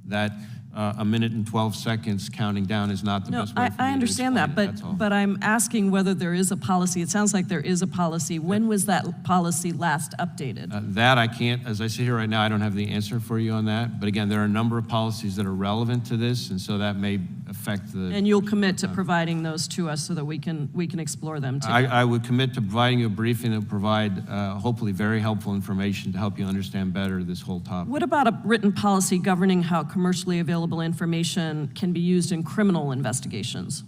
[SPEAKER 3] that a minute and 12 seconds counting down is not the best way for me to
[SPEAKER 18] I understand that,
[SPEAKER 3] explain it, that's all.
[SPEAKER 18] but I'm asking whether there is a policy. It sounds like there is a policy. When was that policy last updated?
[SPEAKER 3] That I can't, as I sit here right now, I don't have the answer for you on that. But again, there are a number of policies that are relevant to this, and so that may affect the...
[SPEAKER 18] And you'll commit to providing those to us so that we can explore them too.
[SPEAKER 3] I would commit to providing you a briefing that will provide hopefully very helpful information to help you understand better this whole topic.
[SPEAKER 18] What about a written policy governing how commercially available information can be used in criminal investigations?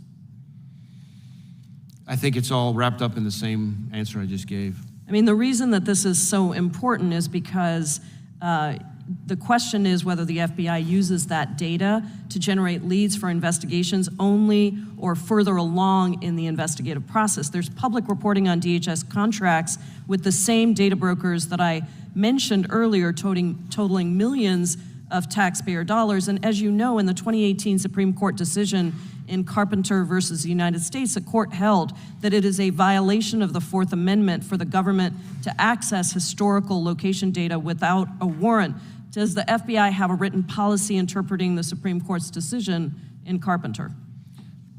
[SPEAKER 3] I think it's all wrapped up in the same answer I just gave.
[SPEAKER 18] I mean, the reason that this is so important is because the question is whether the FBI uses that data to generate leads for investigations only or further along in the investigative process. There's public reporting on DHS contracts with the same data brokers that I mentioned earlier, totaling millions of taxpayer dollars. And as you know, in the 2018 Supreme Court decision in Carpenter versus the United States, the court held that it is a violation of the Fourth Amendment for the government to access historical location data without a warrant. Does the FBI have a written policy interpreting the Supreme Court's decision in Carpenter?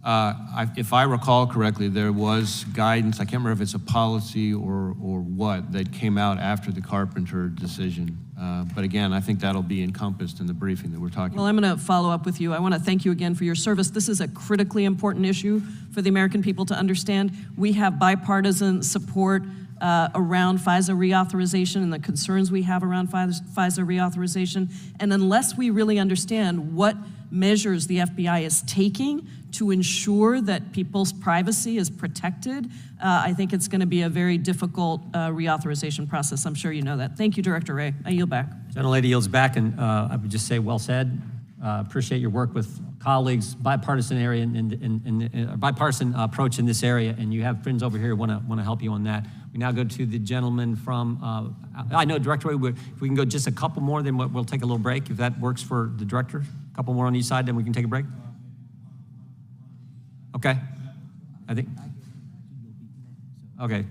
[SPEAKER 3] If I recall correctly, there was guidance, I can't remember if it's a policy or what, that came out after the Carpenter decision. But again, I think that'll be encompassed in the briefing that we're talking
[SPEAKER 18] Well,
[SPEAKER 3] about.
[SPEAKER 18] I'm going to follow up with you. I want to thank you again for your service. This is a critically important issue for the American people to understand. We have bipartisan support around FISA reauthorization and the concerns we have around FISA reauthorization. And unless we really understand what measures the FBI is taking to ensure that people's privacy is protected, I think it's going to be a very difficult reauthorization process. I'm sure you know that. Thank you, Director Wray. I yield back.
[SPEAKER 1] Gentlelady yields back, and I would just say, well said. Appreciate your work with colleagues, bipartisan area and bipartisan approach in this area, and you have friends over here who want to help you on that. We now go to the gentleman from, I know Director Wray, if we can go just a couple more, then we'll take a little break, if that works for the director. A couple more on each side, then we can take a break. Okay, I think, okay.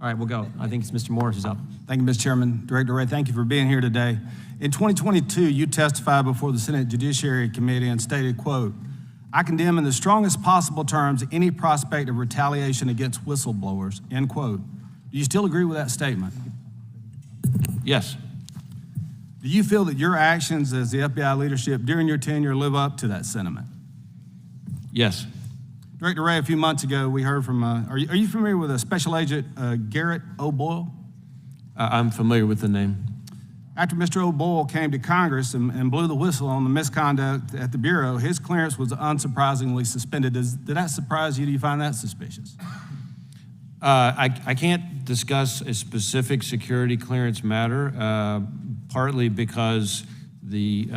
[SPEAKER 1] All right, we'll go. I think it's Mr. Morris is up.
[SPEAKER 19] Thank you, Mr. Chairman. Director Wray, thank you for being here today. In 2022, you testified before the Senate Judiciary Committee and stated, quote, "I condemn in the strongest possible terms any prospect of retaliation against whistleblowers," end quote. Do you still agree with that statement?
[SPEAKER 3] Yes.
[SPEAKER 19] Do you feel that your actions as the FBI leadership during your tenure live up to that sentiment?
[SPEAKER 3] Yes.
[SPEAKER 19] Director Wray, a few months ago, we heard from, are you familiar with a Special Agent Garrett O'Boyle?
[SPEAKER 3] I'm familiar with the name.
[SPEAKER 19] After Mr. O'Boyle came to Congress and blew the whistle on the misconduct at the Bureau, his clearance was unsurprisingly suspended. Did that surprise you? Do you find that suspicious?
[SPEAKER 3] I can't discuss a specific security clearance matter, partly because the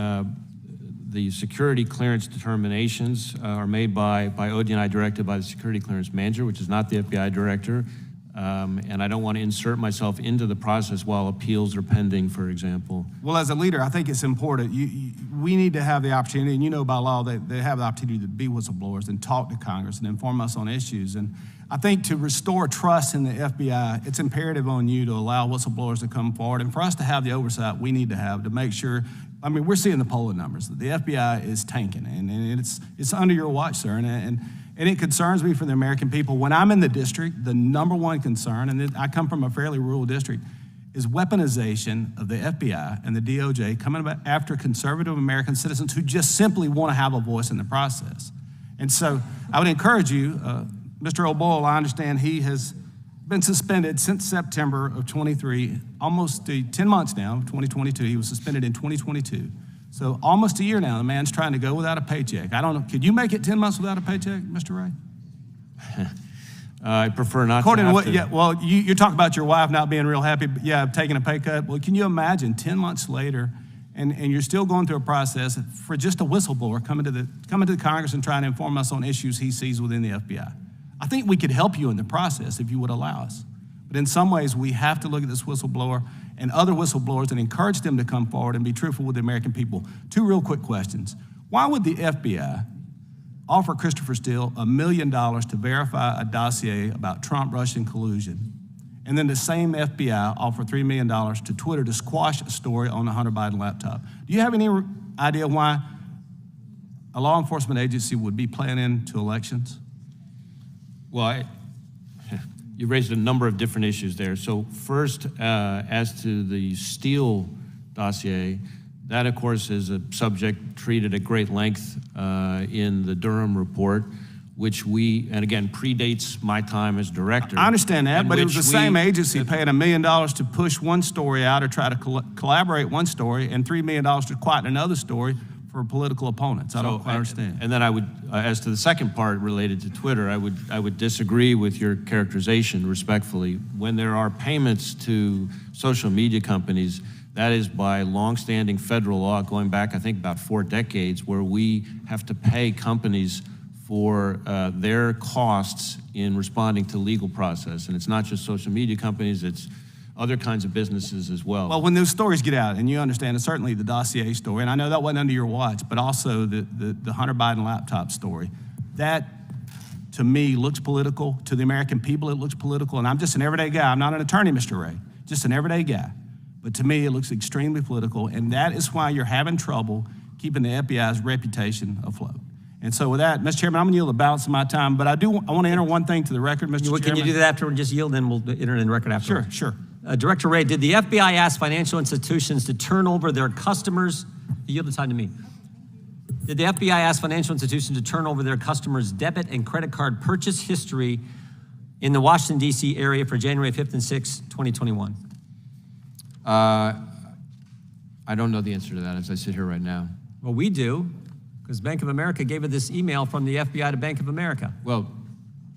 [SPEAKER 3] security clearance determinations are made by ODNI, directed by the security clearance manager, which is not the FBI director. And I don't want to insert myself into the process while appeals are pending, for example.
[SPEAKER 19] Well, as a leader, I think it's important. We need to have the opportunity, and you know by law they have the opportunity to be whistleblowers and talk to Congress and inform us on issues. And I think to restore trust in the FBI, it's imperative on you to allow whistleblowers to come forward. And for us to have the oversight we need to have to make sure, I mean, we're seeing the polling numbers. The FBI is tanking, and it's under your watch, sir. And it concerns me for the American people. When I'm in the district, the number one concern, and I come from a fairly rural district, is weaponization of the FBI and the DOJ coming after conservative American citizens who just simply want to have a voice in the process. And so I would encourage you, Mr. O'Boyle, I understand he has been suspended since September of 23, almost 10 months now, 2022. He was suspended in 2022. So almost a year now, the man's trying to go without a paycheck. I don't know, could you make it 10 months without a paycheck, Mr. Wray?
[SPEAKER 3] I prefer not
[SPEAKER 19] According
[SPEAKER 3] to
[SPEAKER 19] to
[SPEAKER 3] have
[SPEAKER 19] what, yeah, well, you're talking about your wife not being real happy, but yeah, taking a pay cut. Well, can you imagine 10 months later, and you're still going through a process for just a whistleblower coming to the Congress and trying to inform us on issues he sees within the FBI? I think we could help you in the process if you would allow us. But in some ways, we have to look at this whistleblower and other whistleblowers and encourage them to come forward and be truthful with the American people. Two real quick questions. Why would the FBI offer Christopher Steele $1 million to verify a dossier about Trump-Russian collusion. And then the same FBI offered $3 million to Twitter to squash a story on the Hunter Biden laptop. Do you have any idea why a law enforcement agency would be playing into elections?
[SPEAKER 3] Well, you raised a number of different issues there. So first, as to the Steele dossier, that, of course, is a subject treated at great length in the Durham report, which and again, predates my time as director.
[SPEAKER 19] I understand that, but it was the same agency paying $1 million to push one story out or try to collaborate one story and $3 million to quiet another story for political opponents. I don't quite understand.
[SPEAKER 3] And then I would, as to the second part related to Twitter, I would disagree with your characterization respectfully. When there are payments to social media companies, that is by longstanding federal law going back, I think, about 4 decades, where we have to pay companies for their costs in responding to legal process. And it's not just social media companies, it's other kinds of businesses as well.
[SPEAKER 19] Well, when those stories get out, and you understand, and certainly the dossier story, and I know that wasn't under your watch, but also the Hunter Biden laptop story, that to me looks political. To the American people, it looks political. And I'm just an everyday guy. I'm not an attorney, Mr. Wray, just an everyday guy. But to me, it looks extremely political, and that is why you're having trouble keeping the FBI's reputation afloat. And so with that, Mr. Chairman, I'm going to yield the balance of my time, but I want to enter one thing to the record, Mr. Chairman.
[SPEAKER 1] Can you do that after we just yield, then we'll enter in the record after?
[SPEAKER 19] Sure.
[SPEAKER 1] Director Wray, did the FBI ask financial institutions to turn over their customers? You yield the time to me. Did the FBI ask financial institutions to turn over their customers' debit and credit card purchase history in the Washington, D.C. area for January 5th and 6th, 2021?
[SPEAKER 3] I don't know the answer to that as I sit here right now.
[SPEAKER 1] Well, we do, because Bank of America gave us this email from the FBI to Bank of America.
[SPEAKER 3] Well,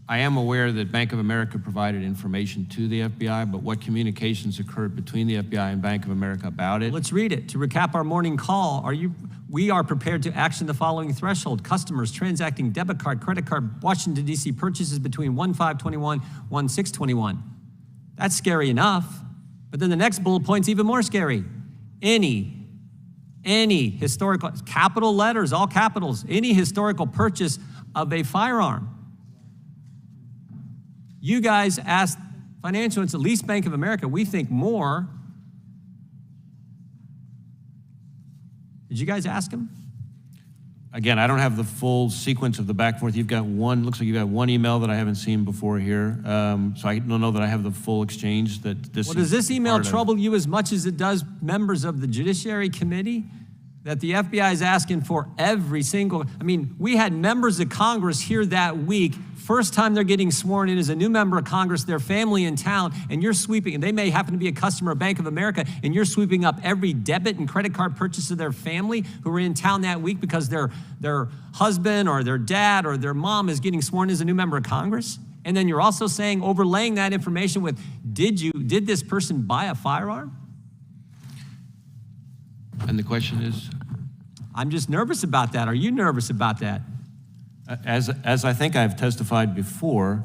[SPEAKER 3] I am aware that Bank of America provided information to the FBI, but what communications occurred between the FBI and Bank of America about it?
[SPEAKER 1] Let's read it. To recap our morning call, we are prepared to action the following threshold. Customers transacting debit card, credit card, Washington, D.C. purchases between 1/5/21, 1/6/21. That's scary enough. But then the next bullet point's even more scary. Any historical, capital letters, all capitals, any historical purchase of a firearm. You guys asked financial institutions, at least Bank of America, we think more. Did you guys ask them?
[SPEAKER 3] Again, I don't have the full sequence of the back and forth. Looks like you've got one email that I haven't seen before here. So I don't know that I have the full exchange that this
[SPEAKER 1] Well, does this email trouble you as much as it does members of the Judiciary Committee? That the FBI is asking for every single, we had members of Congress here that week, first time they're getting sworn in as a new member of Congress, their family in town, and you're sweeping, and they may happen to be a customer of Bank of America, and you're sweeping up every debit and credit card purchase of their family who were in town that week because their husband or their dad or their mom is getting sworn in as a new member of Congress. And then you're also saying, overlaying that information with, did this person buy a firearm?
[SPEAKER 3] And the question is?
[SPEAKER 1] I'm just nervous about that. Are you nervous about that?
[SPEAKER 3] As I think I've testified before,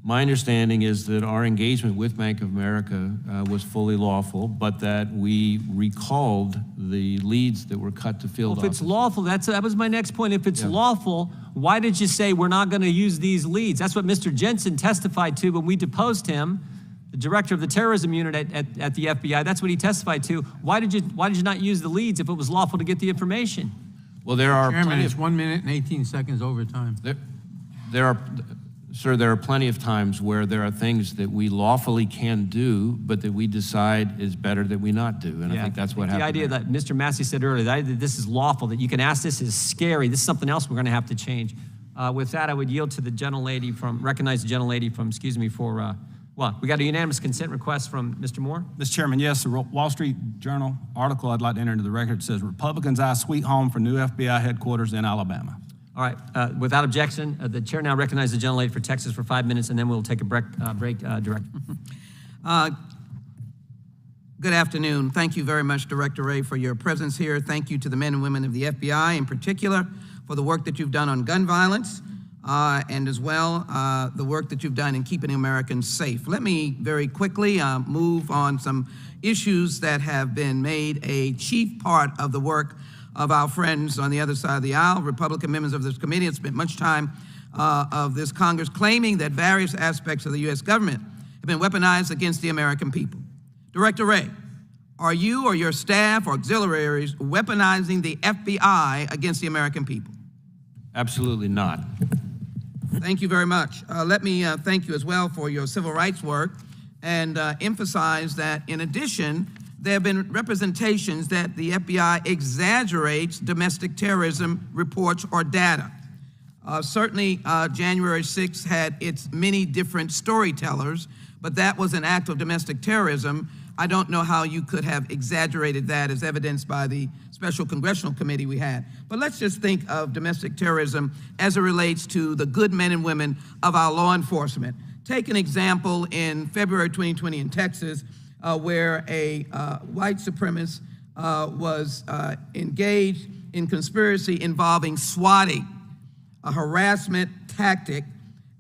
[SPEAKER 3] my understanding is that our engagement with Bank of America was fully lawful, but that we recalled the leads that were cut to field offices.
[SPEAKER 1] If it's lawful, that was my next point. If it's lawful, why did you say we're not going to use these leads? That's what Mr. Jensen testified to when we deposed him, the director of the terrorism unit at the FBI. That's what he testified to. Why did you not use the leads if it was lawful to get the information?
[SPEAKER 3] Well, there are
[SPEAKER 2] Chairman, it's 1 minute and 18 seconds over time.
[SPEAKER 3] There are plenty of times where there are things that we lawfully can do, but that we decide is better that we not do. And I think that's what happened.
[SPEAKER 1] The idea that Mr. Massey said earlier, that this is lawful, that you can ask this is scary. This is something else we're going to have to change. With that, I would yield to the gentlelady recognize the gentlelady from, we got a unanimous consent request from Mr. Moore.
[SPEAKER 19] Mr. Chairman, yes, the Wall Street Journal article I'd like to enter into the record says Republicans eye sweet home for new FBI headquarters in Alabama.
[SPEAKER 1] All right, without objection, the chair now recognizes the gentlelady for Texas for 5 minutes, and then we'll take a break, Director.
[SPEAKER 20] Good afternoon. Thank you very much, Director Wray, for your presence here. Thank you to the men and women of the FBI in particular for the work that you've done on gun violence. And as well, the work that you've done in keeping Americans safe. Let me very quickly move on some issues that have been made a chief part of the work of our friends on the other side of the aisle, Republican members of this committee, have spent much time of this Congress claiming that various aspects of the U.S. government have been weaponized against the American people. Director Wray, are you or your staff or auxiliaries weaponizing the FBI against the American people?
[SPEAKER 3] Absolutely not.
[SPEAKER 20] Thank you very much. Let me thank you as well for your civil rights work and emphasize that in addition, there have been representations that the FBI exaggerates domestic terrorism reports or data. Certainly, January 6th had its many different storytellers, but that was an act of domestic terrorism. I don't know how you could have exaggerated that as evidenced by the special congressional committee we had. But let's just think of domestic terrorism as it relates to the good men and women of our law enforcement. Take an example in February 2020 in Texas, where a white supremacist was engaged in conspiracy involving swatting, a harassment tactic,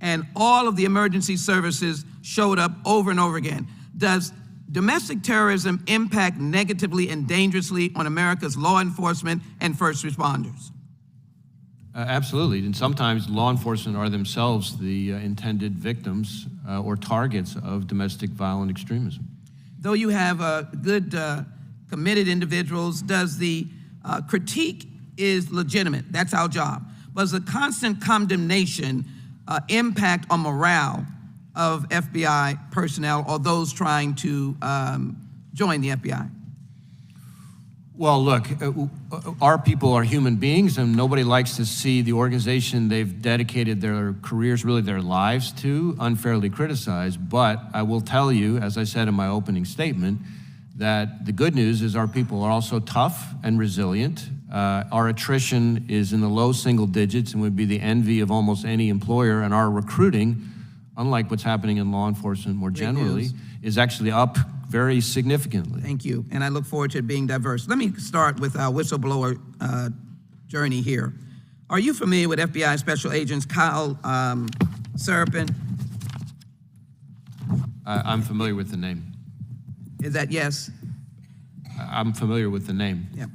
[SPEAKER 20] and all of the emergency services showed up over and over again. Does domestic terrorism impact negatively and dangerously on America's law enforcement and first responders?
[SPEAKER 3] Absolutely, and sometimes law enforcement are themselves the intended victims or targets of domestic violent extremism.
[SPEAKER 20] Though you have good, committed individuals, does the critique is legitimate? That's our job. But does the constant condemnation impact on morale of FBI personnel or those trying to join the FBI?
[SPEAKER 3] Well, look, our people are human beings, and nobody likes to see the organization they've dedicated their careers, really their lives to, unfairly criticized. But I will tell you, as I said in my opening statement, that the good news is our people are also tough and resilient. Our attrition is in the low single digits and would be the envy of almost any employer, and our recruiting, unlike what's happening in law enforcement more generally, is actually up very significantly.
[SPEAKER 20] Thank you, and I look forward to it being diverse. Let me start with our whistleblower journey here. Are you familiar with FBI Special Agents Kyle Serapin?
[SPEAKER 3] I'm familiar with the name.
[SPEAKER 20] Is that yes?
[SPEAKER 3] I'm familiar with the name.
[SPEAKER 20] Yeah.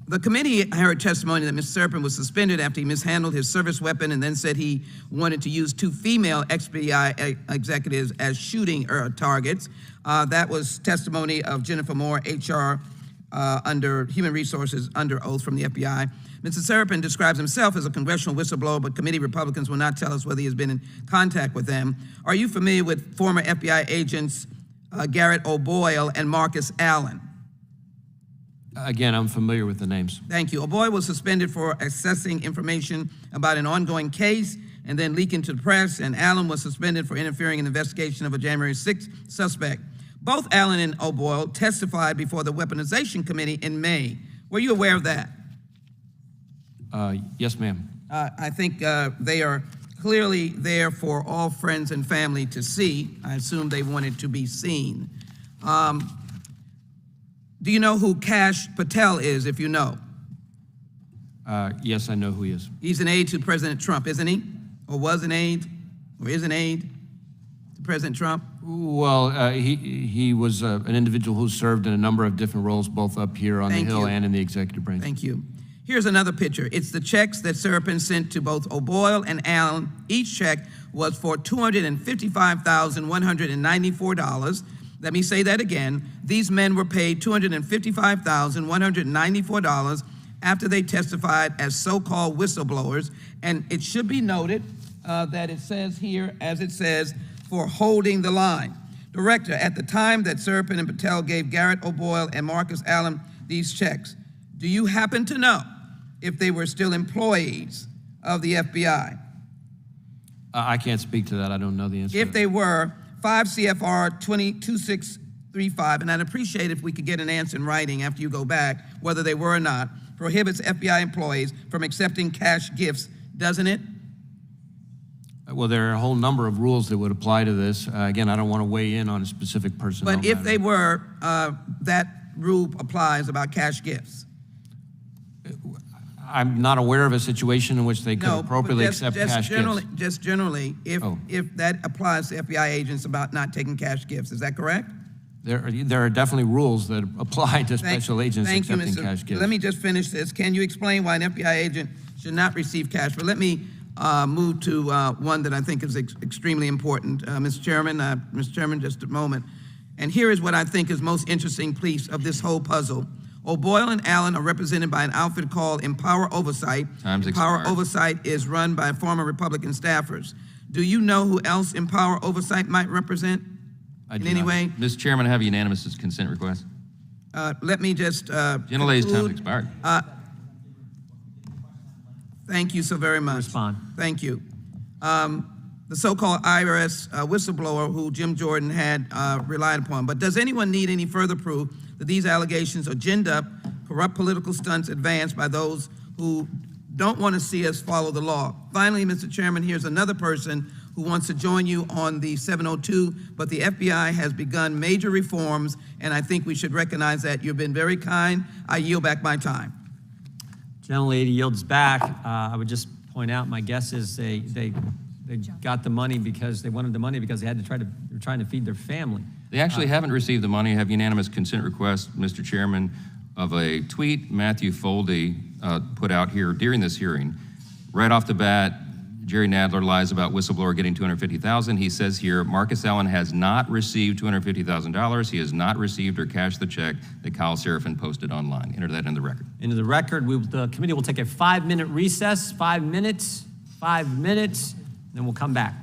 [SPEAKER 20] The committee heard testimony that Mr. Serapin was suspended after he mishandled his service weapon and then said he wanted to use 2 female FBI executives as shooting targets. That was testimony of Jennifer Moore, HR under Human Resources under oath from the FBI. Mr. Serapin describes himself as a congressional whistleblower, but committee Republicans will not tell us whether he has been in contact with them. Are you familiar with former FBI agents Garrett O'Boyle and Marcus Allen?
[SPEAKER 3] Again, I'm familiar with the names.
[SPEAKER 20] Thank you. O'Boyle was suspended for accessing information about an ongoing case and then leaking to the press, and Allen was suspended for interfering in the investigation of a January 6th suspect. Both Allen and O'Boyle testified before the Weaponization Committee in May. Were you aware of that?
[SPEAKER 3] Yes, ma'am.
[SPEAKER 20] I think they are clearly there for all friends and family to see. I assume they wanted to be seen. Do you know who Kash Patel is, if you know?
[SPEAKER 3] Yes, I know who he is.
[SPEAKER 20] He's an aide to President Trump, isn't he? Or was an aide, or is an aide to President Trump?
[SPEAKER 3] Well, he was an individual who served in a number of different roles, both up here on the Hill and in the executive branch.
[SPEAKER 20] Thank you. Here's another picture. It's the checks that Serapin sent to both O'Boyle and Allen. Each check was for $255,194. Let me say that again. These men were paid $255,194 after they testified as so-called whistleblowers. And it should be noted that it says here, as it says, for holding the line. Director, at the time that Serapin and Patel gave Garrett O'Boyle and Marcus Allen these checks, do you happen to know if they were still employees of the FBI?
[SPEAKER 3] I can't speak to that. I don't know the answer.
[SPEAKER 20] If they were, 5 CFR 2635, and I'd appreciate if we could get an answer in writing after you go back, whether they were or not, prohibits FBI employees from accepting cash gifts, doesn't it?
[SPEAKER 3] Well, there are a whole number of rules that would apply to this. Again, I don't want to weigh in on a specific person.
[SPEAKER 20] But if they were, that rule applies about cash gifts.
[SPEAKER 3] I'm not aware of a situation in which they could appropriately accept cash gifts.
[SPEAKER 20] Just generally, if that applies to FBI agents about not taking cash gifts, is that correct?
[SPEAKER 3] There are definitely rules that apply to special agents
[SPEAKER 20] Thank you,
[SPEAKER 3] accepting cash gifts.
[SPEAKER 20] Let me just finish this. Can you explain why an FBI agent should not receive cash? But let me move to one that I think is extremely important. Mr. Chairman, just a moment. And here is what I think is most interesting piece of this whole puzzle. O'Boyle and Allen are represented by an outfit called Empower Oversight. Empower Oversight is run by former Republican staffers. Do you know who else Empower Oversight might represent in any way?
[SPEAKER 4] Mr. Chairman, I have a unanimous consent request.
[SPEAKER 20] Let me just
[SPEAKER 4] Gentlelady's time has expired.
[SPEAKER 20] Thank you so very much.
[SPEAKER 1] Respond.
[SPEAKER 20] Thank you. The so-called IRS whistleblower who Jim Jordan had relied upon. But does anyone need any further proof that these allegations are ginned up, corrupt political stunts advanced by those who don't want to see us follow the law? Finally, Mr. Chairman, here's another person who wants to join you on the 702, but the FBI has begun major reforms, and I think we should recognize that. You've been very kind. I yield back my time.
[SPEAKER 1] Gentlelady yields back. I would just point out, my guess is they got the money because they wanted the money because they were trying to feed their family.
[SPEAKER 4] They actually haven't received the money. I have unanimous consent request, Mr. Chairman, of a tweet Matthew Foldy put out here during this hearing. Right off the bat, Jerry Nadler lies about whistleblower getting $250,000. He says here, Marcus Allen has not received $250,000. He has not received or cashed the check that Kyle Seraphin posted online. Enter that in the record.
[SPEAKER 1] Into the record, the committee will take a 5-minute recess, 5 minutes, then we'll come back.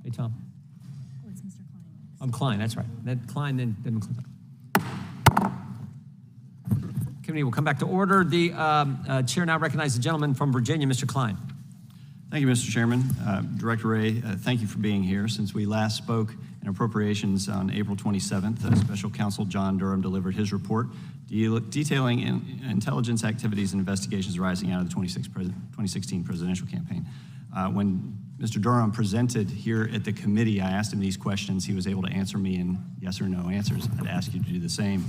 [SPEAKER 1] Hey, Tom.
[SPEAKER 21] Oh, it's Mr. Klein.
[SPEAKER 1] I'm Klein, that's right. Then Klein, then McClintock. Committee will come back to order. The chair now recognizes the gentleman from Virginia, Mr. Klein.
[SPEAKER 22] Thank you, Mr. Chairman. Director Wray, thank you for being here. Since we last spoke in appropriations on April 27th, Special Counsel John Durham delivered his report detailing intelligence activities and investigations arising out of the 2016 presidential campaign. When Mr. Durham presented here at the committee, I asked him these questions. He was able to answer me in yes or no answers. I'd ask you to do the same.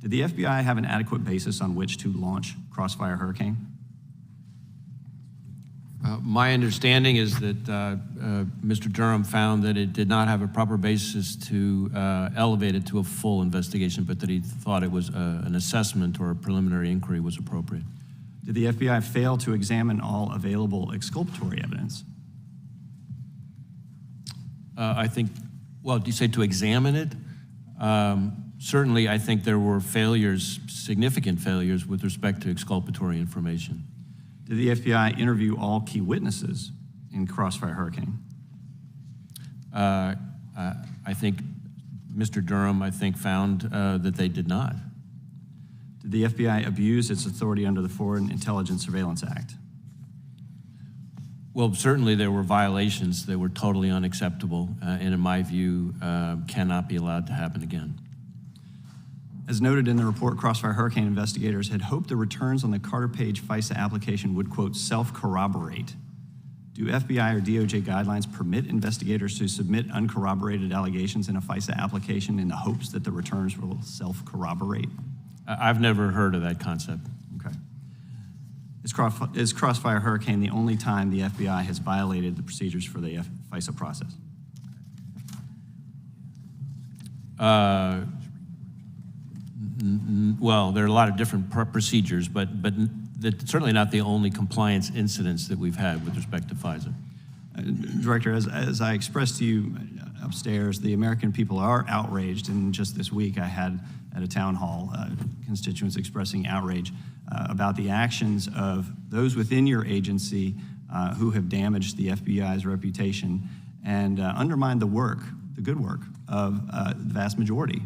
[SPEAKER 22] Did the FBI have an adequate basis on which to launch Crossfire Hurricane?
[SPEAKER 3] My understanding is that Mr. Durham found that it did not have a proper basis to elevate it to a full investigation, but that he thought it was an assessment or a preliminary inquiry was appropriate.
[SPEAKER 22] Did the FBI fail to examine all available exculpatory evidence?
[SPEAKER 3] I think, well, do you say to examine it? Certainly, I think there were failures, significant failures, with respect to exculpatory information.
[SPEAKER 22] Did the FBI interview all key witnesses in Crossfire Hurricane?
[SPEAKER 3] I think Mr. Durham, found that they did not.
[SPEAKER 22] Did the FBI abuse its authority under the Foreign Intelligence Surveillance Act?
[SPEAKER 3] Well, certainly there were violations that were totally unacceptable and, in my view, cannot be allowed to happen again.
[SPEAKER 22] As noted in the report, Crossfire Hurricane investigators had hoped the returns on the Carter Page FISA application would, quote, self-corroborate. Do FBI or DOJ guidelines permit investigators to submit uncorroborated allegations in a FISA application in the hopes that the returns will self-corroborate?
[SPEAKER 3] I've never heard of that concept.
[SPEAKER 22] Okay. Is Crossfire Hurricane the only time the FBI has violated the procedures for the FISA process?
[SPEAKER 3] Well, there are a lot of different procedures, but that's certainly not the only compliance incidents that we've had with respect to FISA.
[SPEAKER 22] Director, as I expressed to you upstairs, the American people are outraged, and just this week I had at a town hall constituents expressing outrage about the actions of those within your agency who have damaged the FBI's reputation and undermined the good work of the vast majority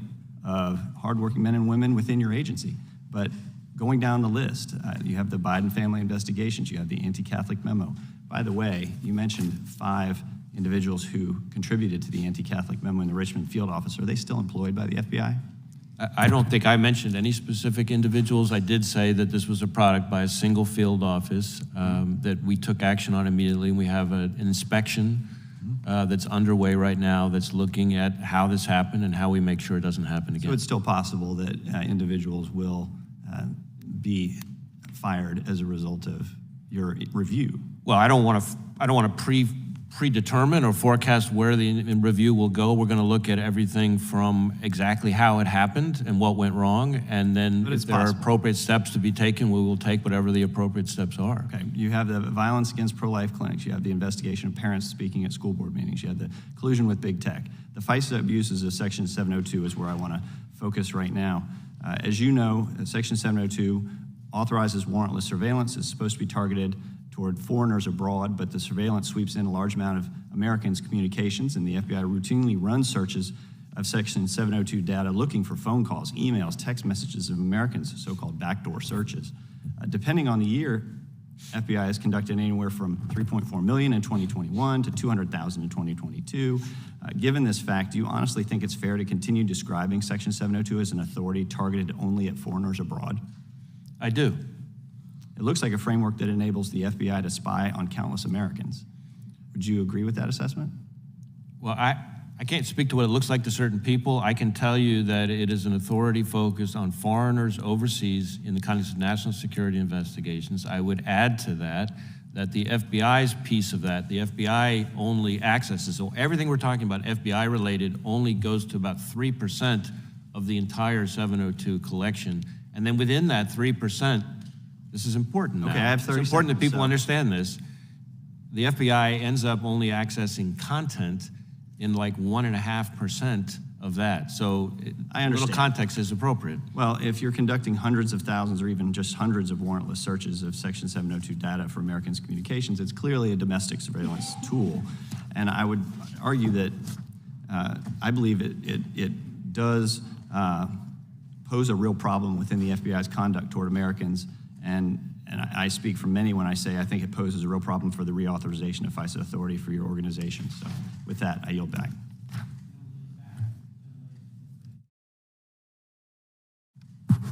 [SPEAKER 22] of hardworking men and women within your agency. But going down the list, you have the Biden family investigations, you have the anti-Catholic memo. By the way, you mentioned 5 individuals who contributed to the anti-Catholic memo in the Richmond field office. Are they still employed by the FBI?
[SPEAKER 3] I don't think I mentioned any specific individuals. I did say that this was a product by a single field office that we took action on immediately. We have an inspection that's underway right now that's looking at how this happened and how we make sure it doesn't happen again.
[SPEAKER 22] So it's still possible that individuals will be fired as a result of your review?
[SPEAKER 3] Well, I don't want to predetermine or forecast where the review will go. We're going to look at everything from exactly how it happened and what went wrong, and then if there are appropriate steps to be taken, we will take whatever the appropriate steps are.
[SPEAKER 22] Okay, you have the violence against pro-life clinics, you have the investigation of parents speaking at school board meetings, you have the collusion with big tech. The FISA abuses of Section 702 is where I want to focus right now. As you know, Section 702 authorizes warrantless surveillance. It's supposed to be targeted toward foreigners abroad, but the surveillance sweeps in a large amount of Americans' communications, and the FBI routinely runs searches of Section 702 data looking for phone calls, emails, text messages of Americans, so-called backdoor searches. Depending on the year, FBI has conducted anywhere from 3.4 million in 2021 to 200,000 in 2022. Given this fact, do you honestly think it's fair to continue describing Section 702 as an authority targeted only at foreigners abroad?
[SPEAKER 3] I do.
[SPEAKER 22] It looks like a framework that enables the FBI to spy on countless Americans. Would you agree with that assessment?
[SPEAKER 3] Well, I can't speak to what it looks like to certain people. I can tell you that it is an authority focused on foreigners overseas in the context of national security investigations. I would add to that the FBI's piece of that, the FBI only accesses, so everything we're talking about FBI related only goes to about 3% of the entire 702 collection. And then within that 3%, this is important.
[SPEAKER 22] Okay, I have 30
[SPEAKER 3] It's important that
[SPEAKER 22] seconds,
[SPEAKER 3] people understand this. The FBI ends up only accessing content in like 1.5% of that. So
[SPEAKER 22] I
[SPEAKER 3] a little
[SPEAKER 22] understand.
[SPEAKER 3] context is appropriate.
[SPEAKER 22] Well, if you're conducting hundreds of thousands or even just hundreds of warrantless searches of Section 702 data for Americans' communications, it's clearly a domestic surveillance tool. And I would argue that I believe it does pose a real problem within the FBI's conduct toward Americans. And I speak for many when I say I think it poses a real problem for the reauthorization of FISA authority for your organization. So with that, I yield back.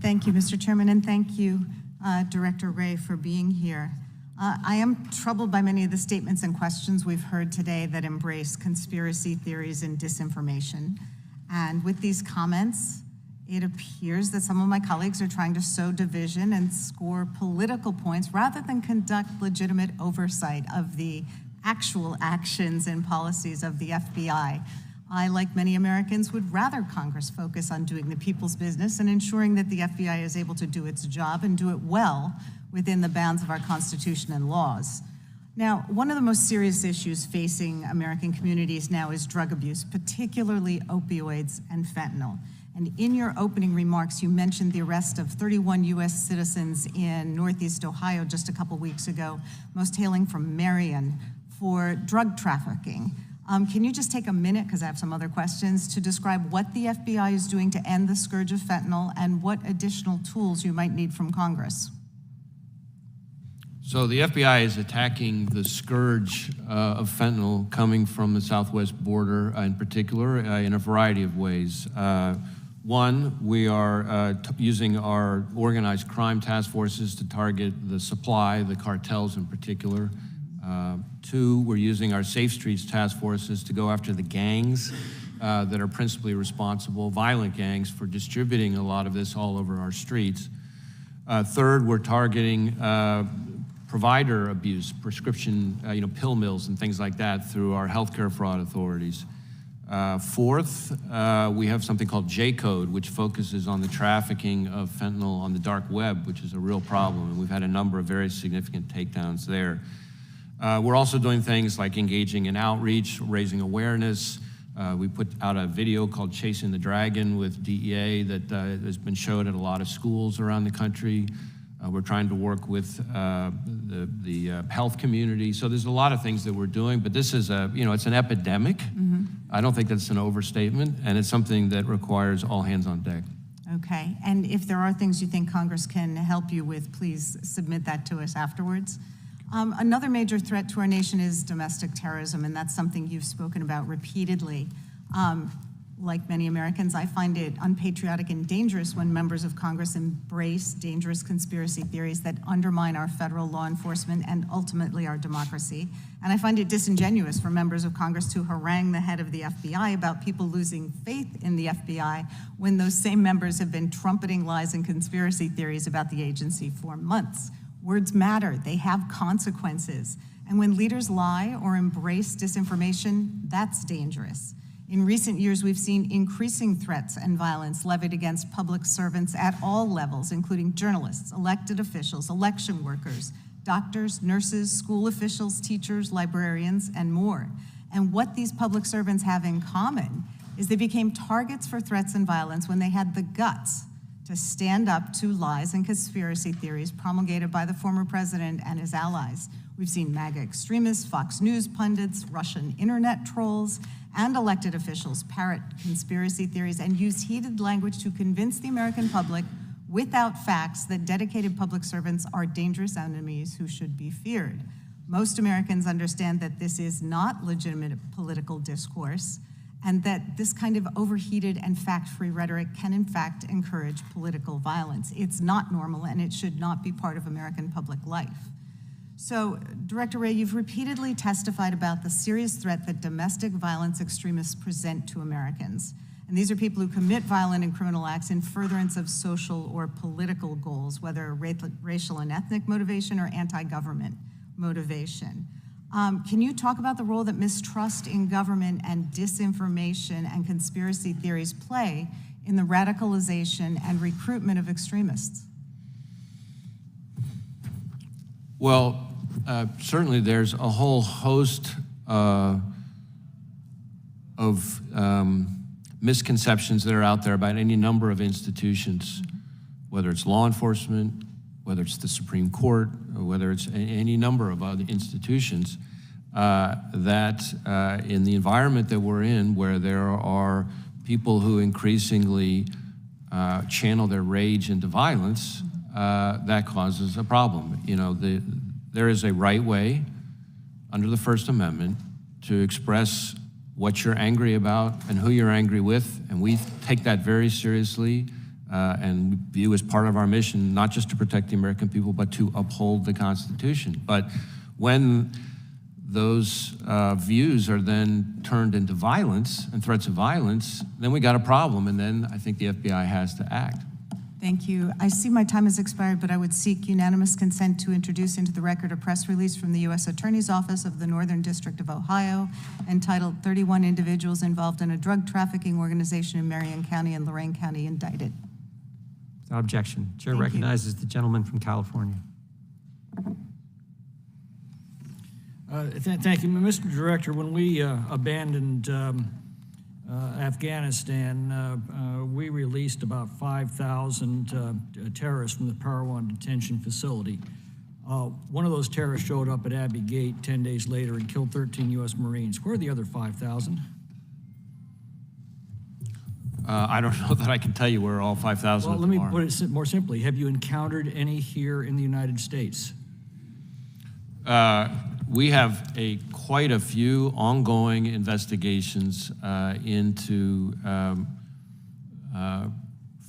[SPEAKER 5] Thank you, Mr. Chairman, and thank you, Director Wray, for being here. I am troubled by many of the statements and questions we've heard today that embrace conspiracy theories and disinformation. And with these comments, it appears that some of my colleagues are trying to sow division and score political points rather than conduct legitimate oversight of the actual actions and policies of the FBI. I, like many Americans, would rather Congress focus on doing the people's business and ensuring that the FBI is able to do its job and do it well within the bounds of our Constitution and laws. Now, one of the most serious issues facing American communities now is drug abuse, particularly opioids and fentanyl. And in your opening remarks, you mentioned the arrest of 31 U.S. citizens in Northeast Ohio just a couple weeks ago, most hailing from Marion, for drug trafficking. Can you just take a minute, because I have some other questions, to describe what the FBI is doing to end the scourge of fentanyl and what additional tools you might need from Congress?
[SPEAKER 3] So the FBI is attacking the scourge of fentanyl coming from the southwest border in particular in a variety of ways. One, we are using our organized crime task forces to target the supply, the cartels in particular. Two, we're using our Safe Streets task forces to go after the gangs that are principally responsible, violent gangs, for distributing a lot of this all over our streets. Third, we're targeting provider abuse, prescription pill mills and things like that through our healthcare fraud authorities. Fourth, we have something called J-Code, which focuses on the trafficking of fentanyl on the dark web, which is a real problem, and we've had a number of very significant takedowns there. We're also doing things like engaging in outreach, raising awareness. We put out a video called Chasing the Dragon with DEA that has been showed at a lot of schools around the country. We're trying to work with the health community. So there's a lot of things that we're doing, but this is it's an epidemic. Mm-hmm. I don't think that's an overstatement, and it's something that requires all hands on deck.
[SPEAKER 5] Okay, and if there are things you think Congress can help you with, please submit that to us afterwards. Another major threat to our nation is domestic terrorism, and that's something you've spoken about repeatedly. Like many Americans, I find it unpatriotic and dangerous when members of Congress embrace dangerous conspiracy theories that undermine our federal law enforcement and ultimately our democracy. And I find it disingenuous for members of Congress to harangue the head of the FBI about people losing faith in the FBI when those same members have been trumpeting lies and conspiracy theories about the agency for months. Words matter, they have consequences. And when leaders lie or embrace disinformation, that's dangerous. In recent years, we've seen increasing threats and violence levied against public servants at all levels, including journalists, elected officials, election workers, doctors, nurses, school officials, teachers, librarians, and more. And what these public servants have in common is they became targets for threats and violence when they had the guts to stand up to lies and conspiracy theories promulgated by the former president and his allies. We've seen MAGA extremists, Fox News pundits, Russian internet trolls, and elected officials parrot conspiracy theories and use heated language to convince the American public without facts that dedicated public servants are dangerous enemies who should be feared. Most Americans understand that this is not legitimate political discourse and that this kind of overheated and fact-free rhetoric can in fact encourage political violence. It's not normal and it should not be part of American public life. So, Director Wray, you've repeatedly testified about the serious threat that domestic violence extremists present to Americans. And these are people who commit violent and criminal acts in furtherance of social or political goals, whether racial and ethnic motivation or anti-government motivation. Can you talk about the role that mistrust in government and disinformation and conspiracy theories play in the radicalization and recruitment of extremists?
[SPEAKER 3] Well, certainly there's a whole host of misconceptions that are out there about any number of institutions, whether it's law enforcement, whether it's the Supreme Court, or whether it's any number of other institutions, that in the environment that we're in, where there are people who increasingly channel their rage into violence, that causes a problem. You know, there is a right way under the First Amendment to express what you're angry about and who you're angry with, and we take that very seriously and view as part of our mission, not just to protect the American people, but to uphold the Constitution. But when those views are then turned into violence and threats of violence, then we got a problem, and then I think the FBI has to act.
[SPEAKER 5] Thank you. I see my time has expired, but I would seek unanimous consent to introduce into the record a press release from the U.S. Attorney's Office of the Northern District of Ohio entitled 31 Individuals Involved in a Drug Trafficking Organization in Marion County and Lorain County Indicted.
[SPEAKER 1] Without objection. Chair recognizes the gentleman from California.
[SPEAKER 6] Thank you. Mr. Director, when we abandoned Afghanistan, we released about 5,000 terrorists from the Parowan detention facility. One of those terrorists showed up at Abbey Gate 10 days later and killed 13 U.S. Marines. Where are the other 5,000?
[SPEAKER 3] I don't know that I can tell you where all 5,000
[SPEAKER 6] Well,
[SPEAKER 3] of
[SPEAKER 6] let
[SPEAKER 3] them
[SPEAKER 6] me
[SPEAKER 3] are.
[SPEAKER 6] put it more simply. Have you encountered any here in the United States?
[SPEAKER 3] We have quite a few ongoing investigations into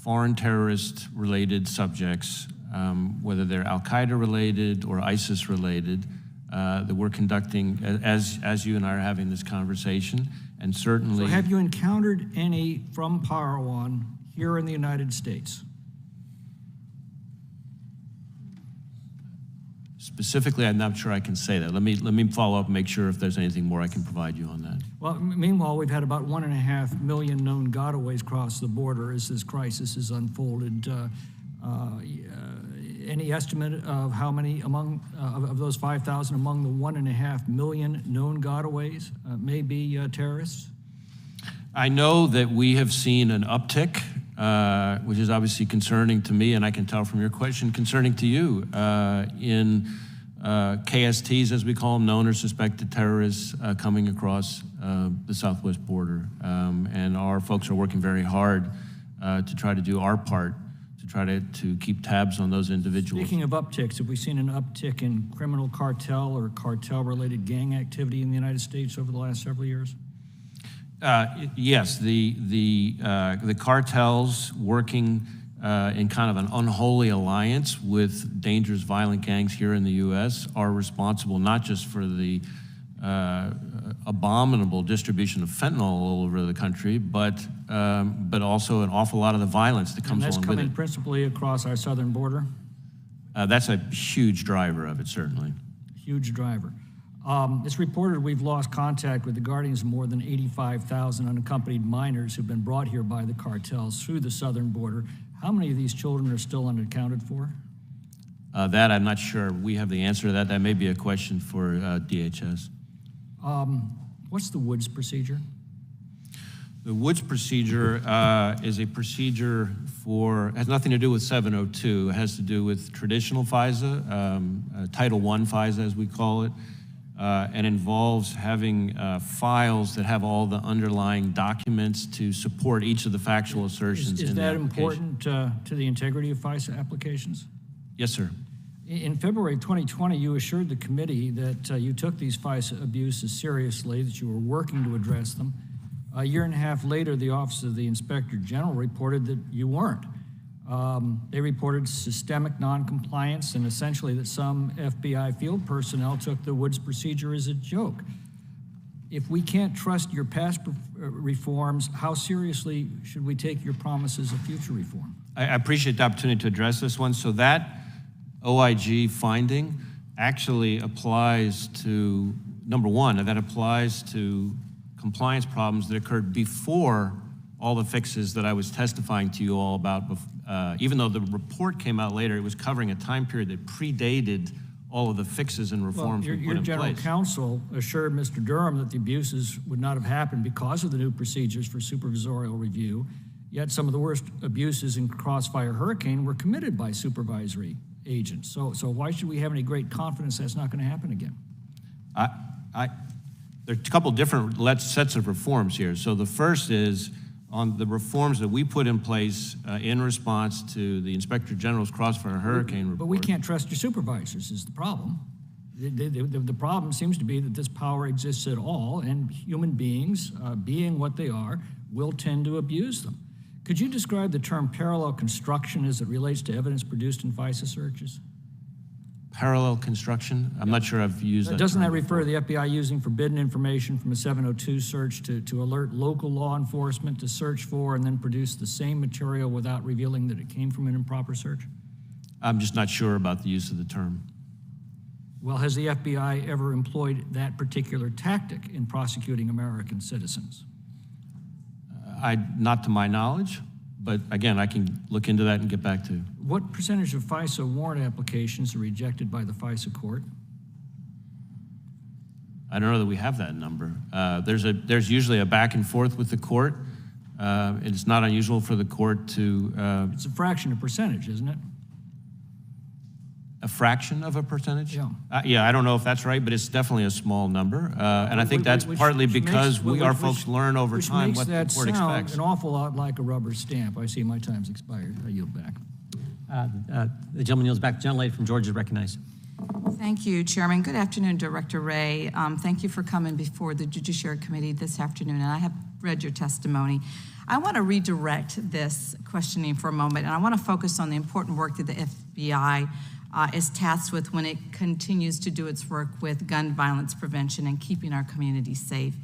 [SPEAKER 3] foreign terrorist-related subjects, whether they're Al-Qaeda related or ISIS related, that we're conducting as you and I are having this conversation, and certainly.
[SPEAKER 6] So have you encountered any from Parowan here in the United States?
[SPEAKER 3] Specifically, I'm not sure I can say that. Let me follow up and make sure if there's anything more I can provide you on that.
[SPEAKER 6] Well, meanwhile, we've had about 1.5 million known gotaways cross the border as this crisis has unfolded. Any estimate of how many of those 5,000 among the 1.5 million known gotaways may be terrorists?
[SPEAKER 3] I know that we have seen an uptick, which is obviously concerning to me, and I can tell from your question, concerning to you, in KSTs, as we call them, known or suspected terrorists coming across the southwest border. And our folks are working very hard to try to do our part to try to keep tabs on those individuals.
[SPEAKER 6] Speaking of upticks, have we seen an uptick in criminal cartel or cartel-related gang activity in the United States over the last several years?
[SPEAKER 3] Yes, the cartels working in kind of an unholy alliance with dangerous violent gangs here in the U.S. are responsible not just for the abominable distribution of fentanyl all over the country, but also an awful lot of the violence that comes along with it.
[SPEAKER 6] And that's coming principally across our southern border?
[SPEAKER 3] That's a huge driver of it, certainly.
[SPEAKER 6] Huge driver. It's reported we've lost contact with the guardians of more than 85,000 unaccompanied minors who've been brought here by the cartels through the southern border. How many of these children are still unaccounted for?
[SPEAKER 3] That I'm not sure we have the answer to that. That may be a question for DHS.
[SPEAKER 6] What's the Woods procedure?
[SPEAKER 3] The Woods procedure is a procedure has nothing to do with 702. It has to do with traditional FISA, Title I FISA as we call it, and involves having files that have all the underlying documents to support each of the factual assertions in the application.
[SPEAKER 6] Is that important to the integrity of FISA applications?
[SPEAKER 3] Yes, sir.
[SPEAKER 6] In February 2020, you assured the committee that you took these FISA abuses seriously, that you were working to address them. A year and a half later, the Office of the Inspector General reported that you weren't. They reported systemic noncompliance and essentially that some FBI field personnel took the Woods procedure as a joke. If we can't trust your past reforms, how seriously should we take your promises of future reform?
[SPEAKER 3] I appreciate the opportunity to address this one. So that OIG finding actually applies to, number one, that applies to compliance problems that occurred before all the fixes that I was testifying to you all about. Even though the report came out later, it was covering a time period that predated all of the fixes and reforms we put
[SPEAKER 6] Your
[SPEAKER 3] in
[SPEAKER 6] general
[SPEAKER 3] place.
[SPEAKER 6] counsel assured Mr. Durham that the abuses would not have happened because of the new procedures for supervisorial review, yet some of the worst abuses in Crossfire Hurricane were committed by supervisory agents. So why should we have any great confidence that's not going to happen again?
[SPEAKER 3] There are a couple different sets of reforms here. So the first is on the reforms that we put in place in response to the Inspector General's Crossfire Hurricane report.
[SPEAKER 6] But we can't trust your supervisors is the problem. The problem seems to be that this power exists at all, and human beings, being what they are, will tend to abuse them. Could you describe the term parallel construction as it relates to evidence produced in FISA searches?
[SPEAKER 3] Parallel construction? I'm not sure I've used that
[SPEAKER 6] Doesn't
[SPEAKER 3] term
[SPEAKER 6] that refer to
[SPEAKER 3] before.
[SPEAKER 6] the FBI using forbidden information from a 702 search to alert local law enforcement to search for and then produce the same material without revealing that it came from an improper search?
[SPEAKER 3] I'm just not sure about the use of the term.
[SPEAKER 6] Well, has the FBI ever employed that particular tactic in prosecuting American citizens?
[SPEAKER 3] Not to my knowledge, but again, I can look into that and get back to you.
[SPEAKER 6] What percentage of FISA warrant applications are rejected by the FISA court?
[SPEAKER 3] I don't know that we have that number. There's usually a back and forth with the court. It's not unusual for the court to...
[SPEAKER 6] It's a fraction of percentage, isn't it?
[SPEAKER 3] A fraction of a percentage?
[SPEAKER 6] Yeah.
[SPEAKER 3] Yeah, I don't know if that's right, but it's definitely a small number. And I think that's partly because our folks learn over time what the court expects.
[SPEAKER 6] Which makes that sound an awful lot like a rubber stamp. I see my time's expired. I yield back.
[SPEAKER 1] The gentleman yields back. The gentlelady from Georgia is recognized.
[SPEAKER 8] Thank you, Chairman. Good afternoon, Director Wray. Thank you for coming before the Judiciary Committee this afternoon, and I have read your testimony. I want to redirect this questioning for a moment, and I want to focus on the important work that the FBI is tasked with when it continues to do its work with gun violence prevention and keeping our communities safe.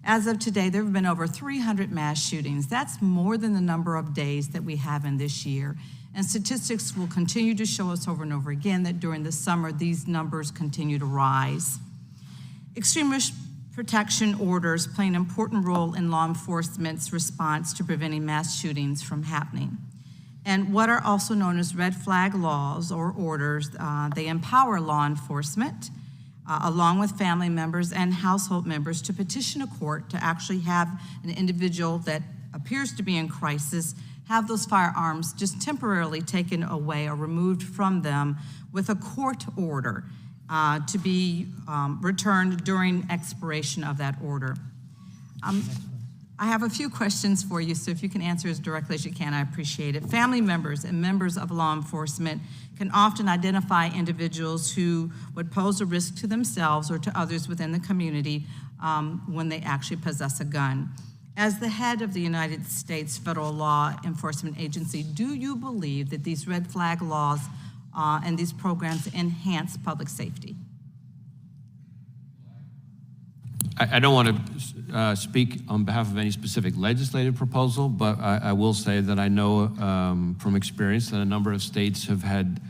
[SPEAKER 8] As of today, there have been over 300 mass shootings. That's more than the number of days that we have in this year. And statistics will continue to show us over and over again that during the summer, these numbers continue to rise. Extremist protection orders play an important role in law enforcement's response to preventing mass shootings from happening. And what are also known as red flag laws or orders, they empower law enforcement, along with family members and household members, to petition a court to actually have an individual that appears to be in crisis have those firearms just temporarily taken away or removed from them with a court order to be returned during expiration of that order. I have a few questions for you, so if you can answer as directly as you can, I appreciate it. Family members and members of law enforcement can often identify individuals who would pose a risk to themselves or to others within the community when they actually possess a gun. As the head of the United States Federal Law Enforcement Agency, do you believe that these red flag laws and these programs enhance public safety?
[SPEAKER 3] I don't want to speak on behalf of any specific legislative proposal, but I will say that I know from experience that a number of states have had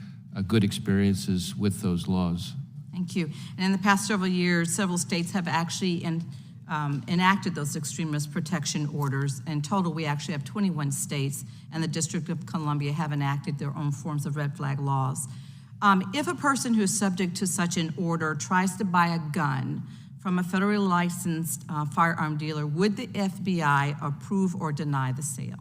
[SPEAKER 3] good experiences with those laws.
[SPEAKER 8] Thank you. And in the past several years, several states have actually enacted those extremist protection orders. In total, we actually have 21 states, and the District of Columbia have enacted their own forms of red flag laws. If a person who is subject to such an order tries to buy a gun from a federally licensed firearm dealer, would the FBI approve or deny the sale?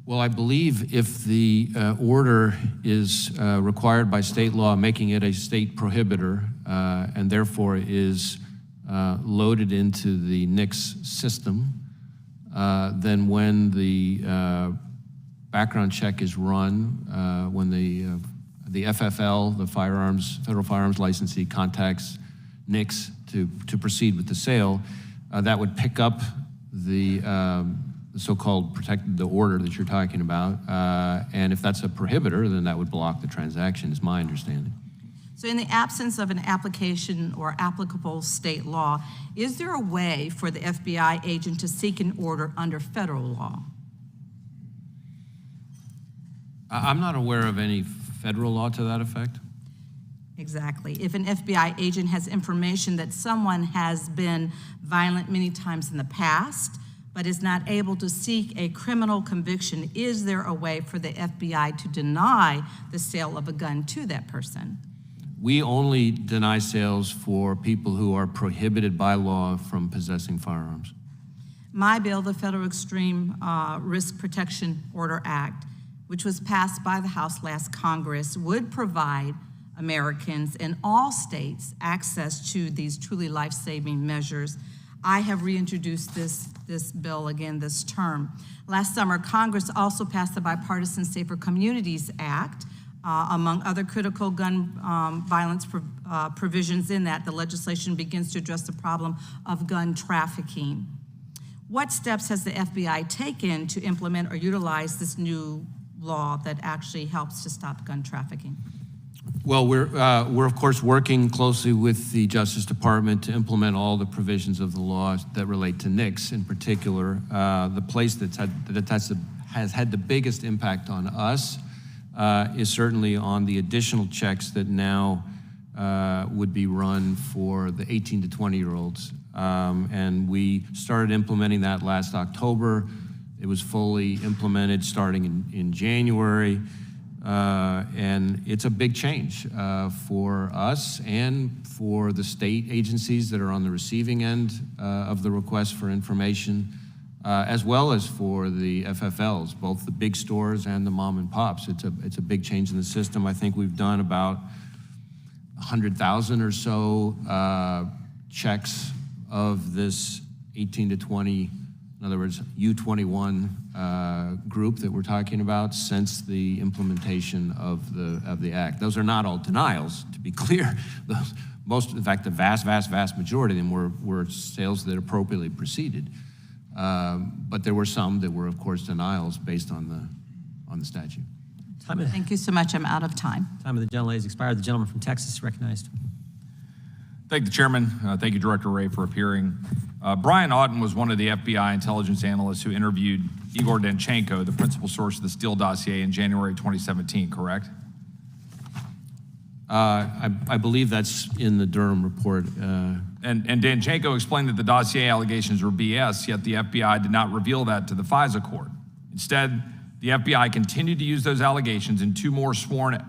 [SPEAKER 3] Well, I believe if the order is required by state law, making it a state prohibitor, and therefore is loaded into the NICS system, then when the background check is run, when the FFL, the Federal Firearms Licensee, contacts NICS to proceed with the sale, that would pick up the so-called the order that you're talking about. And if that's a prohibitor, then that would block the transaction, is my understanding.
[SPEAKER 8] So in the absence of an application or applicable state law, is there a way for the FBI agent to seek an order under federal law?
[SPEAKER 3] I'm not aware of any federal law to that effect.
[SPEAKER 8] Exactly. If an FBI agent has information that someone has been violent many times in the past, but is not able to seek a criminal conviction, is there a way for the FBI to deny the sale of a gun to that person?
[SPEAKER 3] We only deny sales for people who are prohibited by law from possessing firearms.
[SPEAKER 8] My bill, the Federal Extreme Risk Protection Order Act, which was passed by the House last Congress, would provide Americans in all states access to these truly life-saving measures. I have reintroduced this bill again this term. Last summer, Congress also passed the Bipartisan Safer Communities Act. Among other critical gun violence provisions in that, the legislation begins to address the problem of gun trafficking. What steps has the FBI taken to implement or utilize this new law that actually helps to stop gun trafficking?
[SPEAKER 3] Well, we're of course working closely with the Justice Department to implement all the provisions of the law that relate to NICS in particular. The place that has had the biggest impact on us is certainly on the additional checks that now would be run for the 18 to 20-year-olds. And we started implementing that last October. It was fully implemented starting in January. And it's a big change for us and for the state agencies that are on the receiving end of the request for information, as well as for the FFLs, both the big stores and the mom and pops. It's a big change in the system. I think we've done about 100,000 or so checks of this 18 to 20, in other words, U21 group that we're talking about since the implementation of the act. Those are not all denials, to be clear. In fact, the vast majority of them were sales that appropriately proceeded. But there were some that were, of course, denials based on the statute.
[SPEAKER 8] Thank you so much. I'm out of time.
[SPEAKER 1] Time of the gentlelady has expired. The gentleman from Texas is recognized.
[SPEAKER 9] Thank the chairman. Thank you, Director Wray, for appearing. Brian Auten was one of the FBI intelligence analysts who interviewed Igor Danchenko, the principal source of the Steele dossier, in January 2017, correct?
[SPEAKER 3] I believe that's in the Durham report.
[SPEAKER 9] And Danchenko explained that the dossier allegations were BS, yet the FBI did not reveal that to the FISA court. Instead, the FBI continued to use those allegations in two more sworn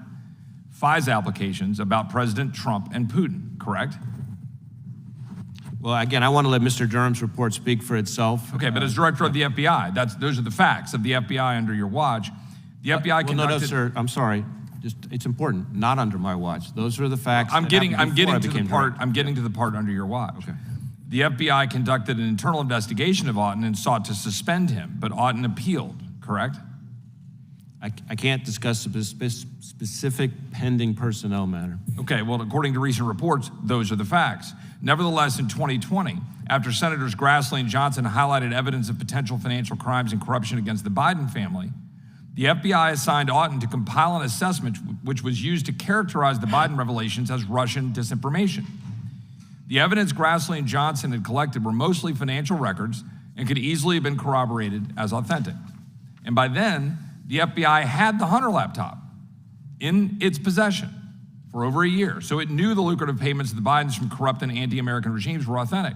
[SPEAKER 9] FISA applications about President Trump and Putin, correct?
[SPEAKER 3] Well, again, I want to let Mr. Durham's report speak for itself.
[SPEAKER 9] Okay, but as director of the FBI, those are the facts of the FBI under your watch. The FBI conducted...
[SPEAKER 3] No, sir, I'm sorry. It's important. Not under my watch. Those are the facts.
[SPEAKER 9] I'm getting to the part under your watch.
[SPEAKER 3] Okay.
[SPEAKER 9] The FBI conducted an internal investigation of Auten and sought to suspend him, but Auten appealed, correct?
[SPEAKER 3] I can't discuss a specific pending personnel matter.
[SPEAKER 9] Okay, well, according to recent reports, those are the facts. Nevertheless, in 2020, after Senators Grassley and Johnson highlighted evidence of potential financial crimes and corruption against the Biden family, the FBI assigned Auten to compile an assessment which was used to characterize the Biden revelations as Russian disinformation. The evidence Grassley and Johnson had collected were mostly financial records and could easily have been corroborated as authentic. And by then, the FBI had the Hunter laptop in its possession for over a year, so it knew the lucrative payments of the Bidens from corrupt and anti-American regimes were authentic.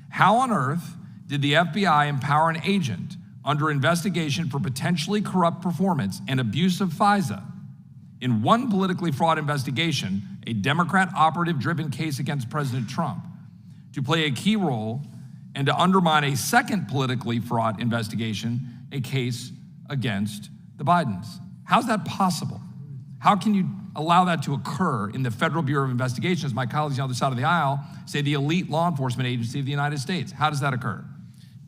[SPEAKER 9] How on earth did the FBI empower an agent under investigation for potentially corrupt performance and abuse of FISA in one politically fraught investigation, a Democrat operative-driven case against President Trump, to play a key role and to undermine a second politically fraught investigation, a case against the Bidens? How's that possible? How can you allow that to occur in the Federal Bureau of Investigation, as my colleagues on the other side of the aisle say, the elite law enforcement agency of the United States? How does that occur?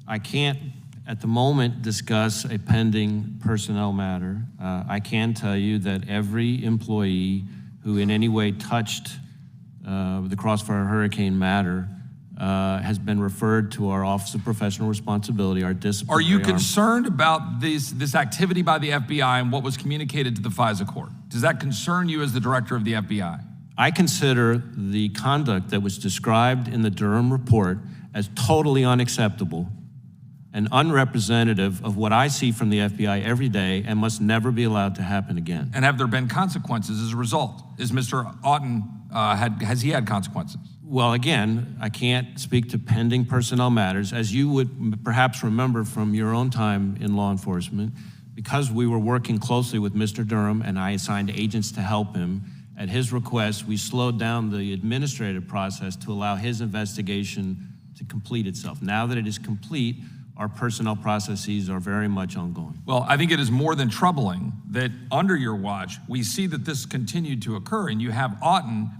[SPEAKER 3] I can't, at the moment, discuss a pending personnel matter. I can tell you that every employee who in any way touched the Crossfire Hurricane matter has been referred to our Office of Professional Responsibility, our disciplinary
[SPEAKER 9] Are you
[SPEAKER 3] arm.
[SPEAKER 9] concerned about this activity by the FBI and what was communicated to the FISA court? Does that concern you as the director of the FBI?
[SPEAKER 3] I consider the conduct that was described in the Durham report as totally unacceptable and unrepresentative of what I see from the FBI every day and must never be allowed to happen again.
[SPEAKER 9] And have there been consequences as a result? Is Mr. Auten, has he had consequences?
[SPEAKER 3] Well, again, I can't speak to pending personnel matters. As you would perhaps remember from your own time in law enforcement, because we were working closely with Mr. Durham and I assigned agents to help him, at his request, we slowed down the administrative process to allow his investigation to complete itself. Now that it is complete, our personnel processes are very much ongoing.
[SPEAKER 9] Well, I think it is more than troubling that under your watch, we see that this continued to occur, and you have Auten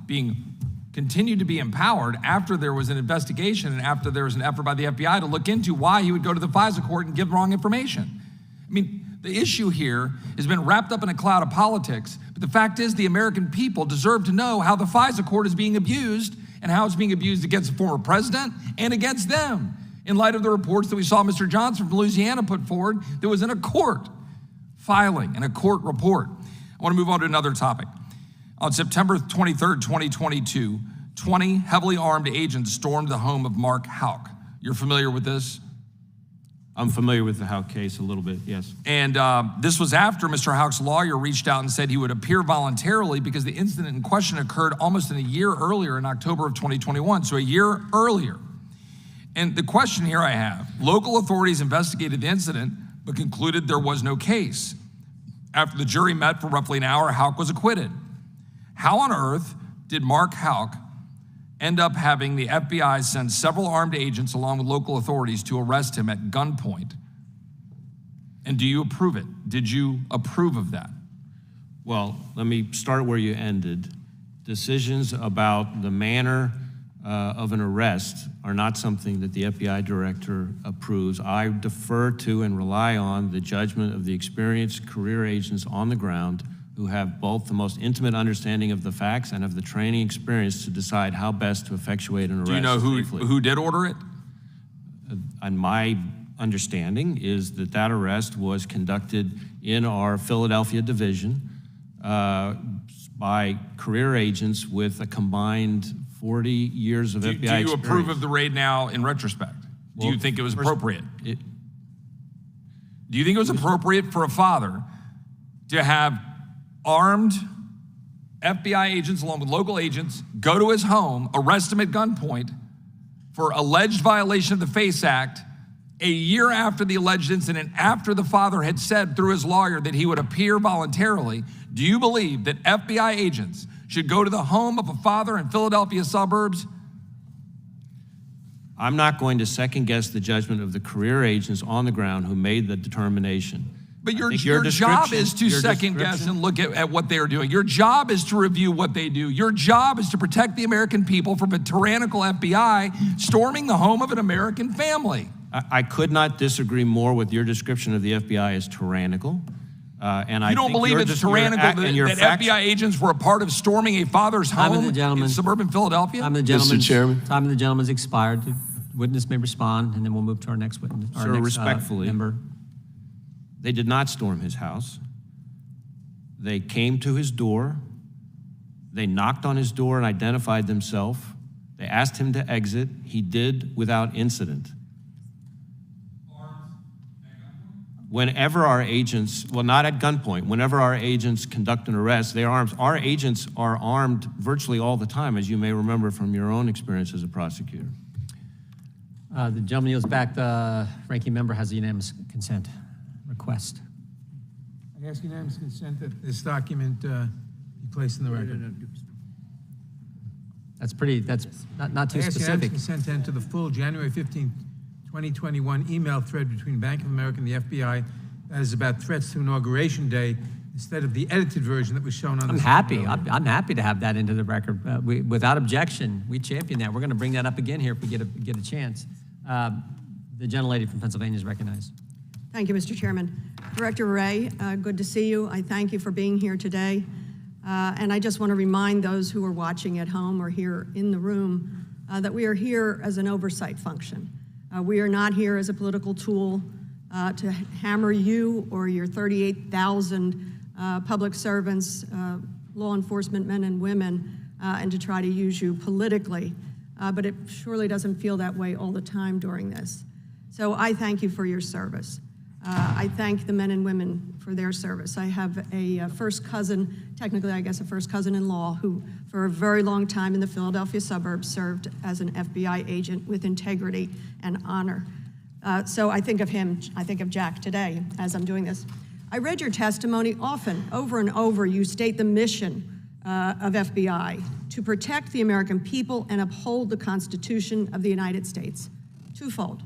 [SPEAKER 9] continued to be empowered after there was an investigation and after there was an effort by the FBI to look into why he would go to the FISA court and give wrong information. I mean, the issue here has been wrapped up in a cloud of politics, but the fact is the American people deserve to know how the FISA court is being abused and how it's being abused against the former president and against them. In light of the reports that we saw Mr. Johnson from Louisiana put forward, that was in a court filing, in a court report. I want to move on to another topic. On September 23rd, 2022, 20 heavily armed agents stormed the home of Mark Houck. You're familiar with this?
[SPEAKER 3] I'm familiar with the Houck case a little bit, yes.
[SPEAKER 9] And this was after Mr. Houck's lawyer reached out and said he would appear voluntarily because the incident in question occurred almost a year earlier in October of 2021, so a year earlier. And the question here I have, local authorities investigated the incident but concluded there was no case. After the jury met for roughly an hour, Houck was acquitted. How on earth did Mark Houck end up having the FBI send several armed agents along with local authorities to arrest him at gunpoint? And do you approve it? Did you approve of that?
[SPEAKER 3] Well, let me start where you ended. Decisions about the manner of an arrest are not something that the FBI director approves. I defer to and rely on the judgment of the experienced career agents on the ground who have both the most intimate understanding of the facts and of the training experience to decide how best to effectuate an arrest.
[SPEAKER 9] Do you know who did order it?
[SPEAKER 3] And my understanding is that arrest was conducted in our Philadelphia division by career agents with a combined 40 years of FBI experience.
[SPEAKER 9] Do you approve of the raid now in retrospect? Do you think it was appropriate? Do you think it was appropriate for a father to have armed FBI agents along with local agents go to his home, arrest him at gunpoint for alleged violation of the FACE Act a year after the alleged incident, after the father had said through his lawyer that he would appear voluntarily? Do you believe that FBI agents should go to the home of a father in Philadelphia suburbs?
[SPEAKER 3] I'm not going to second guess the judgment of the career agents on the ground who made the determination.
[SPEAKER 9] But your job is to second guess and look at what they are doing. Your job is to review what they do. Your job is to protect the American people from a tyrannical FBI storming the home of an American family.
[SPEAKER 3] I could not disagree more with your description of the FBI as tyrannical. And
[SPEAKER 9] you don't believe it's tyrannical that FBI agents were a part of storming a father's home in suburban Philadelphia?
[SPEAKER 1] Mr. Chairman. Time of the gentleman's expired. The witness may respond, and then we'll move to our next witness.
[SPEAKER 3] Sir, respectfully, member. They did not storm his house. They came to his door. They knocked on his door and identified themselves. They asked him to exit. He did without incident. Whenever our agents, well, not at gunpoint, whenever our agents conduct an arrest, they are armed. Our agents are armed virtually all the time, as you may remember from your own experience as a prosecutor.
[SPEAKER 1] The gentleman yields back. The ranking member has a unanimous consent request.
[SPEAKER 2] I ask unanimous consent that this document be placed in the record.
[SPEAKER 1] That's not too
[SPEAKER 2] I ask
[SPEAKER 1] specific.
[SPEAKER 2] unanimous consent to enter the full January 15th, 2021 email thread between Bank of America and the FBI that is about threats to Inauguration Day instead of the edited version that was shown on the screen.
[SPEAKER 1] I'm happy to have that into the record. Without objection, we champion that. We're going to bring that up again here if we get a chance. The gentlelady from Pennsylvania is recognized.
[SPEAKER 7] Thank you, Mr. Chairman. Director Wray, good to see you. I thank you for being here today. And I just want to remind those who are watching at home or here in the room that we are here as an oversight function. We are not here as a political tool to hammer you or your 38,000 public servants, law enforcement men and women, and to try to use you politically. But it surely doesn't feel that way all the time during this. So I thank you for your service. I thank the men and women for their service. I have a first cousin, technically I guess a first cousin-in-law, who for a very long time in the Philadelphia suburbs served as an FBI agent with integrity and honor. So I think of him, I think of Jack today as I'm doing this. I read your testimony often, over and over. You state the mission of FBI to protect the American people and uphold the Constitution of the United States. Twofold.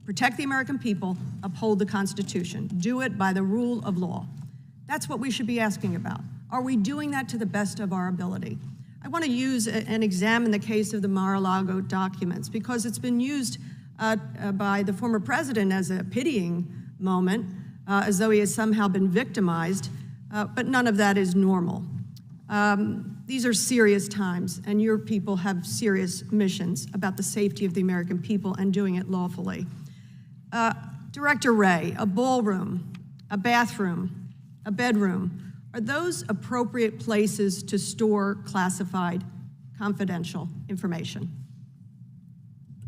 [SPEAKER 7] Protect the American people, uphold the Constitution. Do it by the rule of law. That's what we should be asking about. Are we doing that to the best of our ability? I want to use and examine the case of the Mar-a-Lago documents because it's been used by the former president as a pitying moment, as though he has somehow been victimized, but none of that is normal. These are serious times, and your people have serious missions about the safety of the American people and doing it lawfully. Director Wray, a ballroom, a bathroom, a bedroom, are those appropriate places to store classified, confidential information?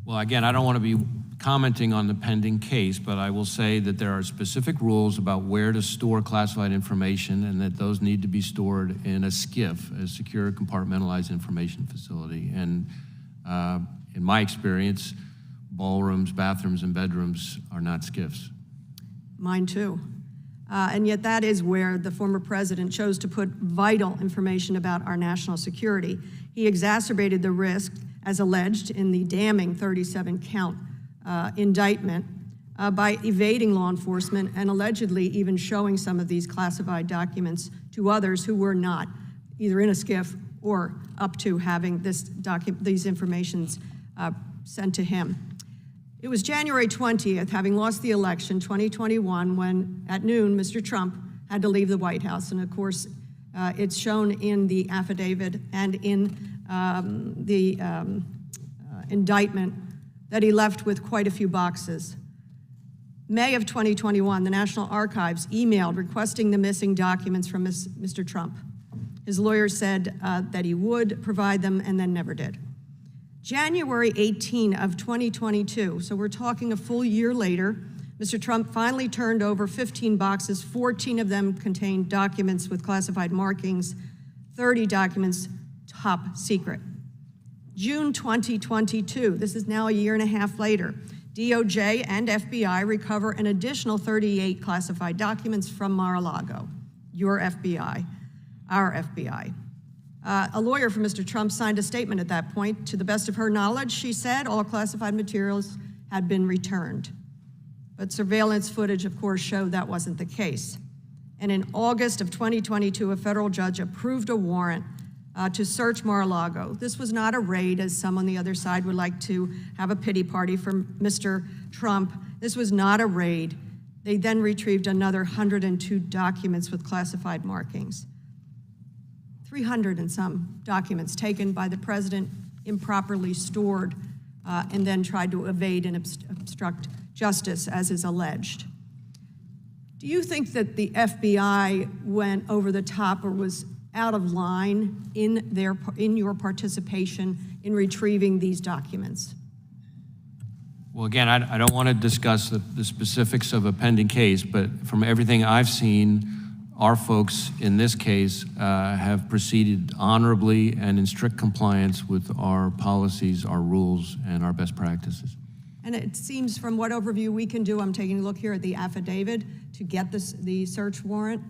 [SPEAKER 3] Well, again, I don't want to be commenting on the pending case, but I will say that there are specific rules about where to store classified information and that those need to be stored in a SCIF, a secure compartmentalized information facility. And in my experience, ballrooms, bathrooms, and bedrooms are not SCIFs.
[SPEAKER 7] Mine too. And yet that is where the former president chose to put vital information about our national security. He exacerbated the risk, as alleged in the damning 37-count indictment, by evading law enforcement and allegedly even showing some of these classified documents to others who were not either in a SCIF or up to having these informations sent to him. It was January 20th, having lost the election, 2021, when at noon, Mr. Trump had to leave the White House. And of course, it's shown in the affidavit and in the indictment that he left with quite a few boxes. May of 2021, the National Archives emailed requesting the missing documents from Mr. Trump. His lawyer said that he would provide them and then never did. January 18 of 2022, so we're talking a full year later, Mr. Trump finally turned over 15 boxes. 14 of them contained documents with classified markings, 30 documents top secret. June 2022, this is now a year and a half later, DOJ and FBI recover an additional 38 classified documents from Mar-a-Lago, your FBI, our FBI. A lawyer for Mr. Trump signed a statement at that point. To the best of her knowledge, she said all classified materials had been returned. But surveillance footage, of course, showed that wasn't the case. And in August of 2022, a federal judge approved a warrant to search Mar-a-Lago. This was not a raid, as some on the other side would like to have a pity party for Mr. Trump. This was not a raid. They then retrieved another 102 documents with classified markings. 300 and some documents taken by the president, improperly stored, and then tried to evade and obstruct justice, as is alleged. Do you think that the FBI went over the top or was out of line in your participation in retrieving these documents?
[SPEAKER 3] Well, again, I don't want to discuss the specifics of a pending case, but from everything I've seen, our folks in this case have proceeded honorably and in strict compliance with our policies, our rules, and our best practices.
[SPEAKER 7] And it seems from what overview we can do, I'm taking a look here at the affidavit to get the search warrant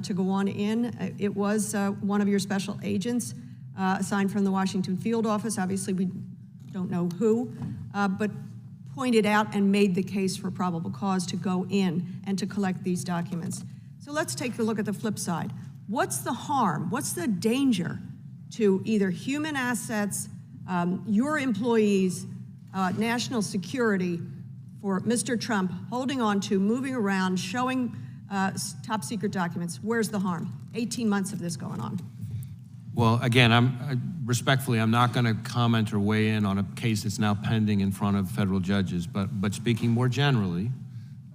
[SPEAKER 7] to go on in. It was one of your special agents assigned from the Washington field office. Obviously, we don't know who, but pointed out and made the case for probable cause to go in and to collect these documents. So let's take a look at the flip side. What's the harm? What's the danger to either human assets, your employees, national security for Mr. Trump holding on to, moving around, showing top secret documents? Where's the harm? 18 months of this going on.
[SPEAKER 3] Well, again, respectfully, I'm not going to comment or weigh in on a case that's now pending in front of federal judges, but speaking more generally,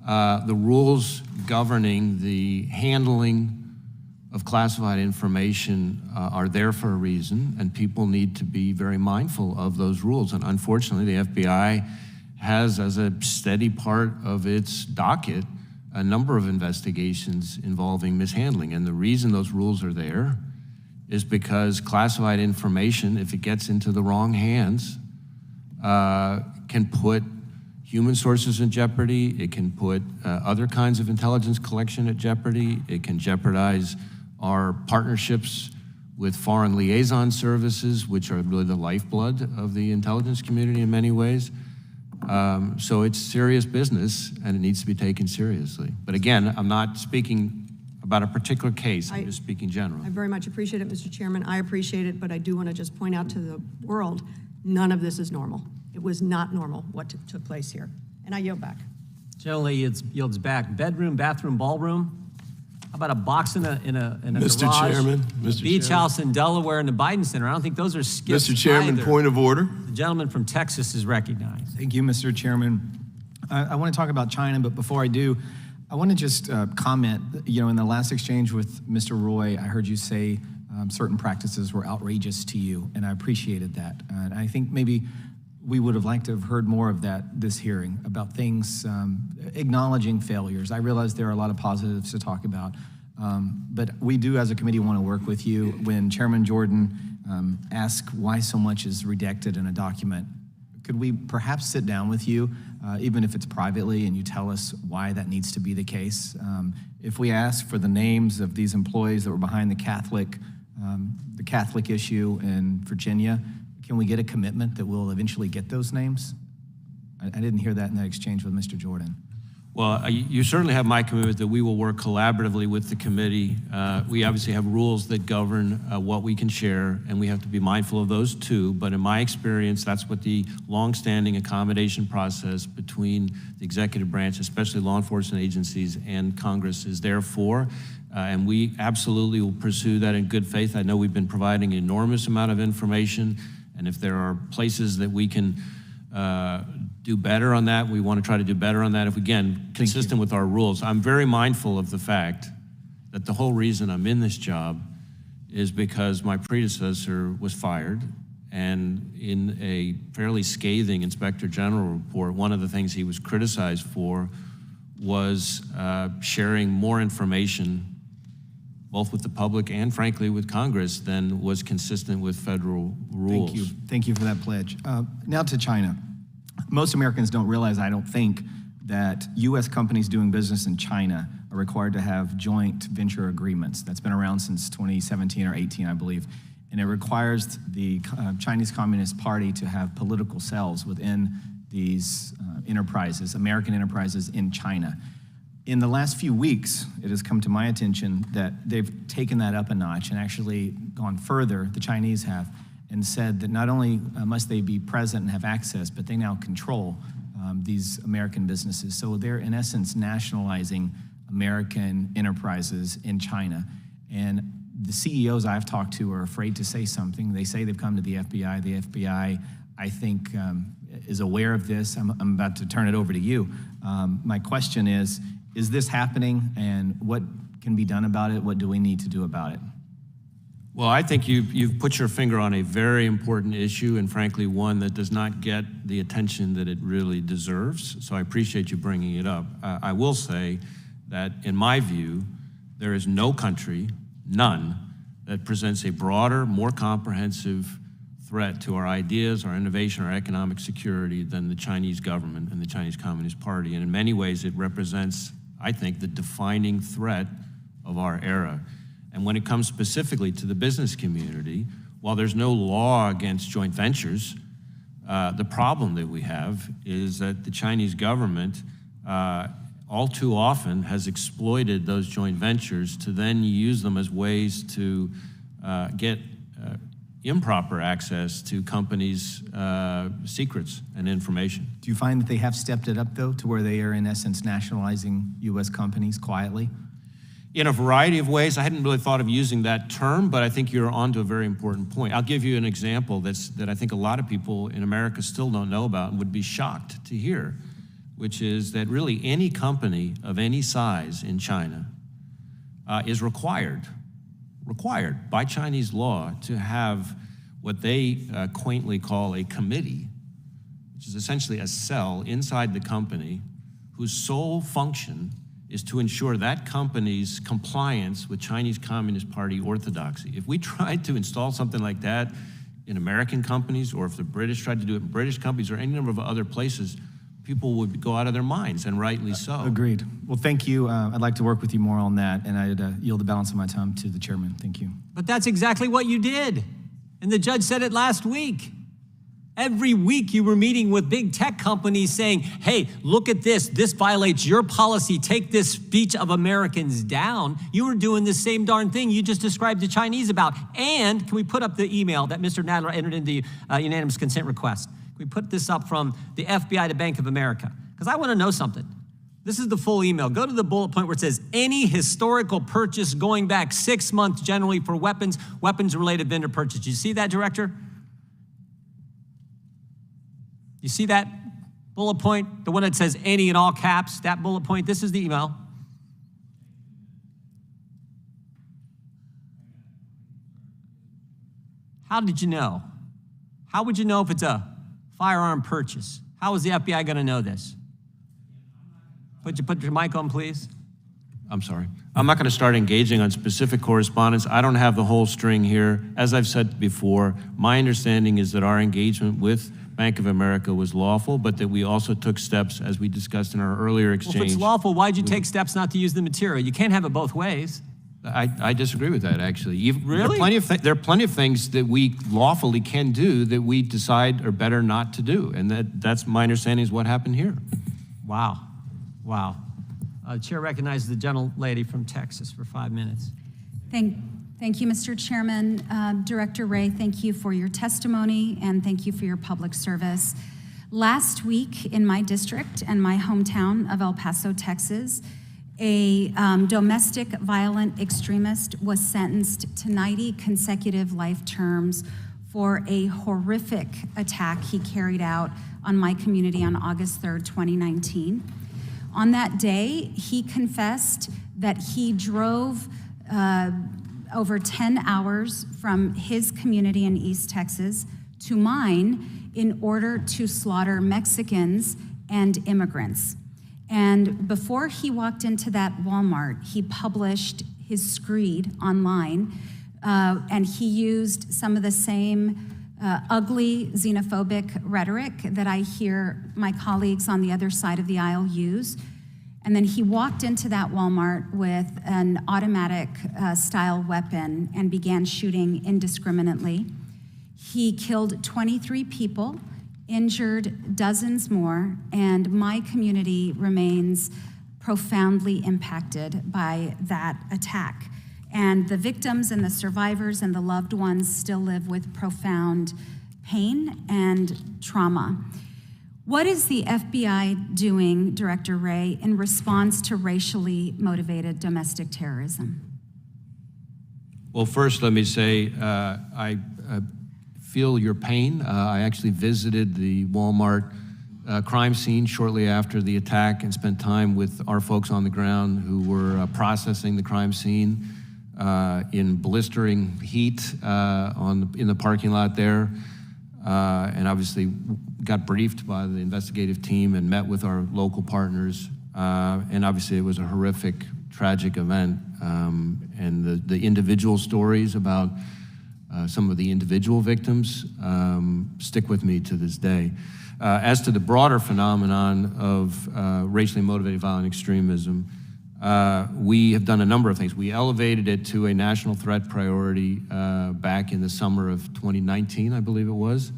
[SPEAKER 3] the rules governing the handling of classified information are there for a reason, and people need to be very mindful of those rules. And unfortunately, the FBI has, as a steady part of its docket, a number of investigations involving mishandling. And the reason those rules are there is because classified information, if it gets into the wrong hands, can put human sources in jeopardy. It can put other kinds of intelligence collection at jeopardy. It can jeopardize our partnerships with foreign liaison services, which are really the lifeblood of the intelligence community in many ways. So it's serious business, and it needs to be taken seriously. But again, I'm not speaking about a particular case. I'm just speaking general.
[SPEAKER 7] I very much appreciate it, Mr. Chairman. I appreciate it, but I do want to just point out to the world, none of this is normal. It was not normal what took place here. And I yield back.
[SPEAKER 1] Generally, yields back. Bedroom, bathroom, ballroom. How about a box in a
[SPEAKER 10] Mr.
[SPEAKER 1] garage?
[SPEAKER 10] Chairman,
[SPEAKER 1] A beach house in Delaware and the Biden Center. I don't think those are skips.
[SPEAKER 10] Mr. Chairman,
[SPEAKER 1] either.
[SPEAKER 10] point of order.
[SPEAKER 1] The gentleman from Texas is recognized.
[SPEAKER 11] Thank you, Mr. Chairman. I want to talk about China, but before I do, I want to just comment, in the last exchange with Mr. Roy, I heard you say certain practices were outrageous to you, and I appreciated that. And I think maybe we would have liked to have heard more of that this hearing, about things, acknowledging failures. I realize there are a lot of positives to talk about, but we do as a committee want to work with you. When Chairman Jordan asked why so much is redacted in a document, could we perhaps sit down with you, even if it's privately, and you tell us why that needs to be the case? If we ask for the names of these employees that were behind the Catholic issue in Virginia, can we get a commitment that we'll eventually get those names? I didn't hear that in that exchange with Mr. Jordan.
[SPEAKER 3] Well, you certainly have my commitment that we will work collaboratively with the committee. We obviously have rules that govern what we can share, and we have to be mindful of those too. But in my experience, that's what the longstanding accommodation process between the executive branch, especially law enforcement agencies, and Congress is there for. And we absolutely will pursue that in good faith. I know we've been providing an enormous amount of information, and if there are places that we can do better on that, we want to try to do better on that, if again, consistent with our rules. I'm very mindful of the fact that the whole reason I'm in this job is because my predecessor was fired, and in a fairly scathing Inspector General report, one of the things he was criticized for was sharing more information both with the public and, frankly, with Congress, than was consistent with federal rules.
[SPEAKER 11] Thank you. Thank you for that pledge. Now to China. Most Americans don't realize, I don't think, that U.S. companies doing business in China are required to have joint venture agreements. That's been around since 2017 or 18, I believe. And it requires the Chinese Communist Party to have political cells within these enterprises, American enterprises in China. In the last few weeks, it has come to my attention that they've taken that up a notch and actually gone further, the Chinese have, and said that not only must they be present and have access, but they now control these American businesses. So they're, in essence, nationalizing American enterprises in China. And the CEOs I've talked to are afraid to say something. They say they've come to the FBI. The FBI, I think, is aware of this. I'm about to turn it over to you. My question is this happening, and what can be done about it? What do we need to do about it?
[SPEAKER 3] Well, I think you've put your finger on a very important issue, and frankly, one that does not get the attention that it really deserves. So I appreciate you bringing it up. I will say that, in my view, there is no country, none, that presents a broader, more comprehensive threat to our ideas, our innovation, our economic security than the Chinese government and the Chinese Communist Party. And in many ways, it represents, I think, the defining threat of our era. And when it comes specifically to the business community, while there's no law against joint ventures, the problem that we have is that the Chinese government all too often has exploited those joint ventures to then use them as ways to get improper access to companies' secrets and information.
[SPEAKER 11] Do you find that they have stepped it up, though, to where they are, in essence, nationalizing U.S. companies quietly?
[SPEAKER 3] In a variety of ways. I hadn't really thought of using that term, but I think you're onto a very important point. I'll give you an example that I think a lot of people in America still don't know about and would be shocked to hear, which is that really any company of any size in China is required by Chinese law to have what they quaintly call a committee, which is essentially a cell inside the company whose sole function is to ensure that company's compliance with Chinese Communist Party orthodoxy. If we tried to install something like that in American companies, or if the British tried to do it in British companies or any number of other places, people would go out of their minds, and rightly so.
[SPEAKER 11] Agreed. Well, thank you. I'd like to work with you more on that, and I'd yield the balance of my time to the chairman. Thank you.
[SPEAKER 1] But that's exactly what you did. And the judge said it last week. Every week you were meeting with big tech companies saying, hey, look at this. This violates your policy. Take this speech of Americans down. You were doing the same darn thing you just described the Chinese about. And can we put up the email that Mr. Nadler entered in the unanimous consent request? Can we put this up from the FBI to Bank of America? Because I want to know something. This is the full email. Go to the bullet point where it says, any historical purchase going back 6 months generally for weapons-related vendor purchase. You see that, Director? You see that bullet point? The one that says any in all caps, that bullet point? This is the email. How did you know? How would you know if it's a firearm purchase? How is the FBI going to know this? Put your mic on, please.
[SPEAKER 3] I'm sorry. I'm not going to start engaging on specific correspondence. I don't have the whole string here. As I've said before, my understanding is that our engagement with Bank of America was lawful, but that we also took steps, as we discussed in our earlier exchange.
[SPEAKER 1] Well, if it's lawful, why'd you take steps not to use the material? You can't have it both ways.
[SPEAKER 3] I disagree with that, actually.
[SPEAKER 1] Really?
[SPEAKER 3] There are plenty of things that we lawfully can do that we decide are better not to do, and that's my understanding is what happened here.
[SPEAKER 1] Wow. Wow. Chair recognizes the gentlelady from Texas for 5 minutes.
[SPEAKER 10] Thank you, Mr. Chairman. Director Wray, thank you for your testimony and thank you for your public service. Last week in my district and my hometown of El Paso, Texas, a domestic violent extremist was sentenced to 90 consecutive life terms for a horrific attack he carried out on my community on August 3rd, 2019. On that day, he confessed that he drove over 10 hours from his community in East Texas to mine in order to slaughter Mexicans and immigrants. And before he walked into that Walmart, he published his screed online, and he used some of the same ugly xenophobic rhetoric that I hear my colleagues on the other side of the aisle use. And then he walked into that Walmart with an automatic style weapon and began shooting indiscriminately. He killed 23 people, injured dozens more, and my community remains profoundly impacted by that attack. And the victims and the survivors and the loved ones still live with profound pain and trauma. What is the FBI doing, Director Wray, in response to racially motivated domestic terrorism?
[SPEAKER 3] Well, first, let me say I feel your pain. I actually visited the Walmart crime scene shortly after the attack and spent time with our folks on the ground who were processing the crime scene in blistering heat in the parking lot there. And obviously got briefed by the investigative team and met with our local partners. And obviously it was a horrific, tragic event. And the individual stories about some of the individual victims stick with me to this day. As to the broader phenomenon of racially motivated violent extremism, we have done a number of things. We elevated it to a national threat priority back in the summer of 2019, I believe it was,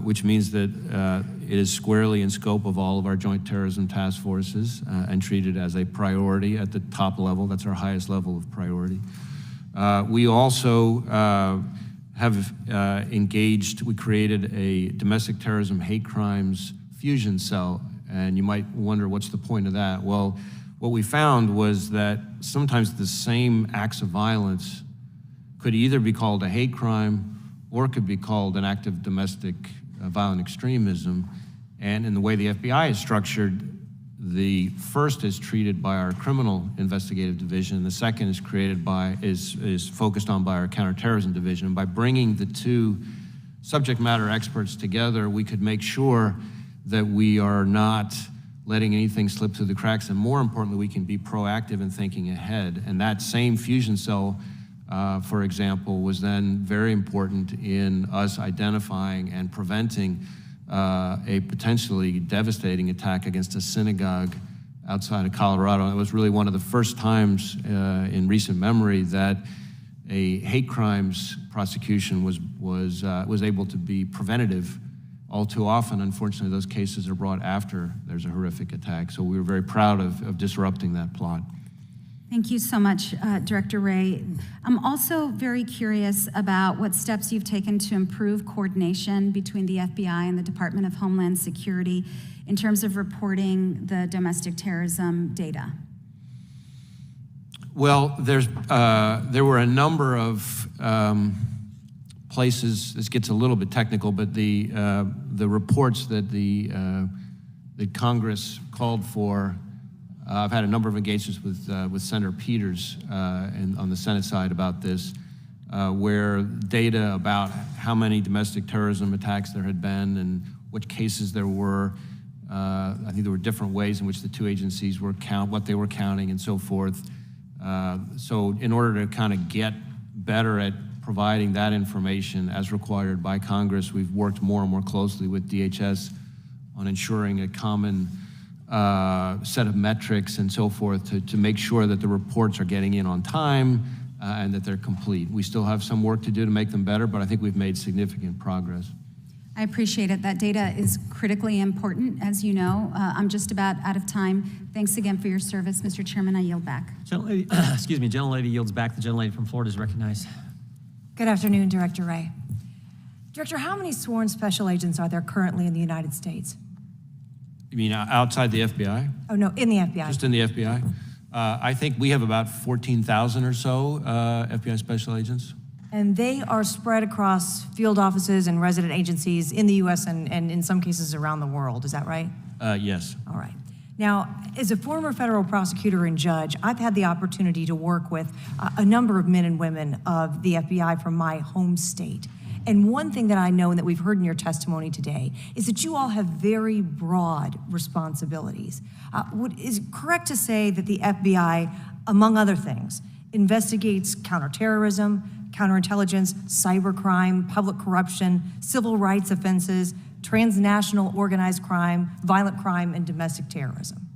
[SPEAKER 3] which means that it is squarely in scope of all of our joint terrorism task forces and treated as a priority at the top level. That's our highest level of priority. We also have engaged, we created a domestic terrorism hate crimes fusion cell, and you might wonder what's the point of that? Well, what we found was that sometimes the same acts of violence could either be called a hate crime or could be called an act of domestic violent extremism. And in the way the FBI is structured, the first is treated by our criminal investigative division, and the second is focused on by our counterterrorism division. And by bringing the two subject matter experts together, we could make sure that we are not letting anything slip through the cracks, and more importantly, we can be proactive in thinking ahead. And that same fusion cell, for example, was then very important in us identifying and preventing a potentially devastating attack against a synagogue outside of Colorado. It was really one of the first times in recent memory that a hate crimes prosecution was able to be preventative. All too often, unfortunately, those cases are brought after there's a horrific attack. So we were very proud of disrupting that plot.
[SPEAKER 10] Thank you so much, Director Wray. I'm also very curious about what steps you've taken to improve coordination between the FBI and the Department of Homeland Security in terms of reporting the domestic terrorism data.
[SPEAKER 3] Well, there were a number of places. This gets a little bit technical, but the reports that that Congress called for. I've had a number of engagements with Senator Peters on the Senate side about this, where data about how many domestic terrorism attacks there had been and what cases there were. I think there were different ways in which the two agencies were what they were counting and so forth. So in order to kind of get better at providing that information as required by Congress, we've worked more and more closely with DHS on ensuring a common set of metrics and so forth to make sure that the reports are getting in on time and that they're complete. We still have some work to do to make them better, but I think we've made significant progress.
[SPEAKER 10] I appreciate it. That data is critically important, as you know. I'm just about out of time. Thanks again for your service, Mr. Chairman. I yield back.
[SPEAKER 1] Excuse me, gentlelady yields back. The gentlelady from Florida is recognized.
[SPEAKER 12] Good afternoon, Director Wray. Director, how many sworn special agents are there currently in the United States?
[SPEAKER 3] You mean outside the FBI?
[SPEAKER 12] Oh, no, in the FBI.
[SPEAKER 3] Just in the FBI? I think we have about 14,000 or so FBI special agents.
[SPEAKER 12] And they are spread across field offices and resident agencies in the U.S. and in some cases around the world. Is that right?
[SPEAKER 3] Yes.
[SPEAKER 12] All right. Now, as a former federal prosecutor and judge, I've had the opportunity to work with a number of men and women of the FBI from my home state. And one thing that I know and that we've heard in your testimony today is that you all have very broad responsibilities. Is it correct to say that the FBI, among other things, investigates counterterrorism, counterintelligence, cybercrime, public corruption, civil rights offenses, transnational organized crime, violent crime, and domestic terrorism?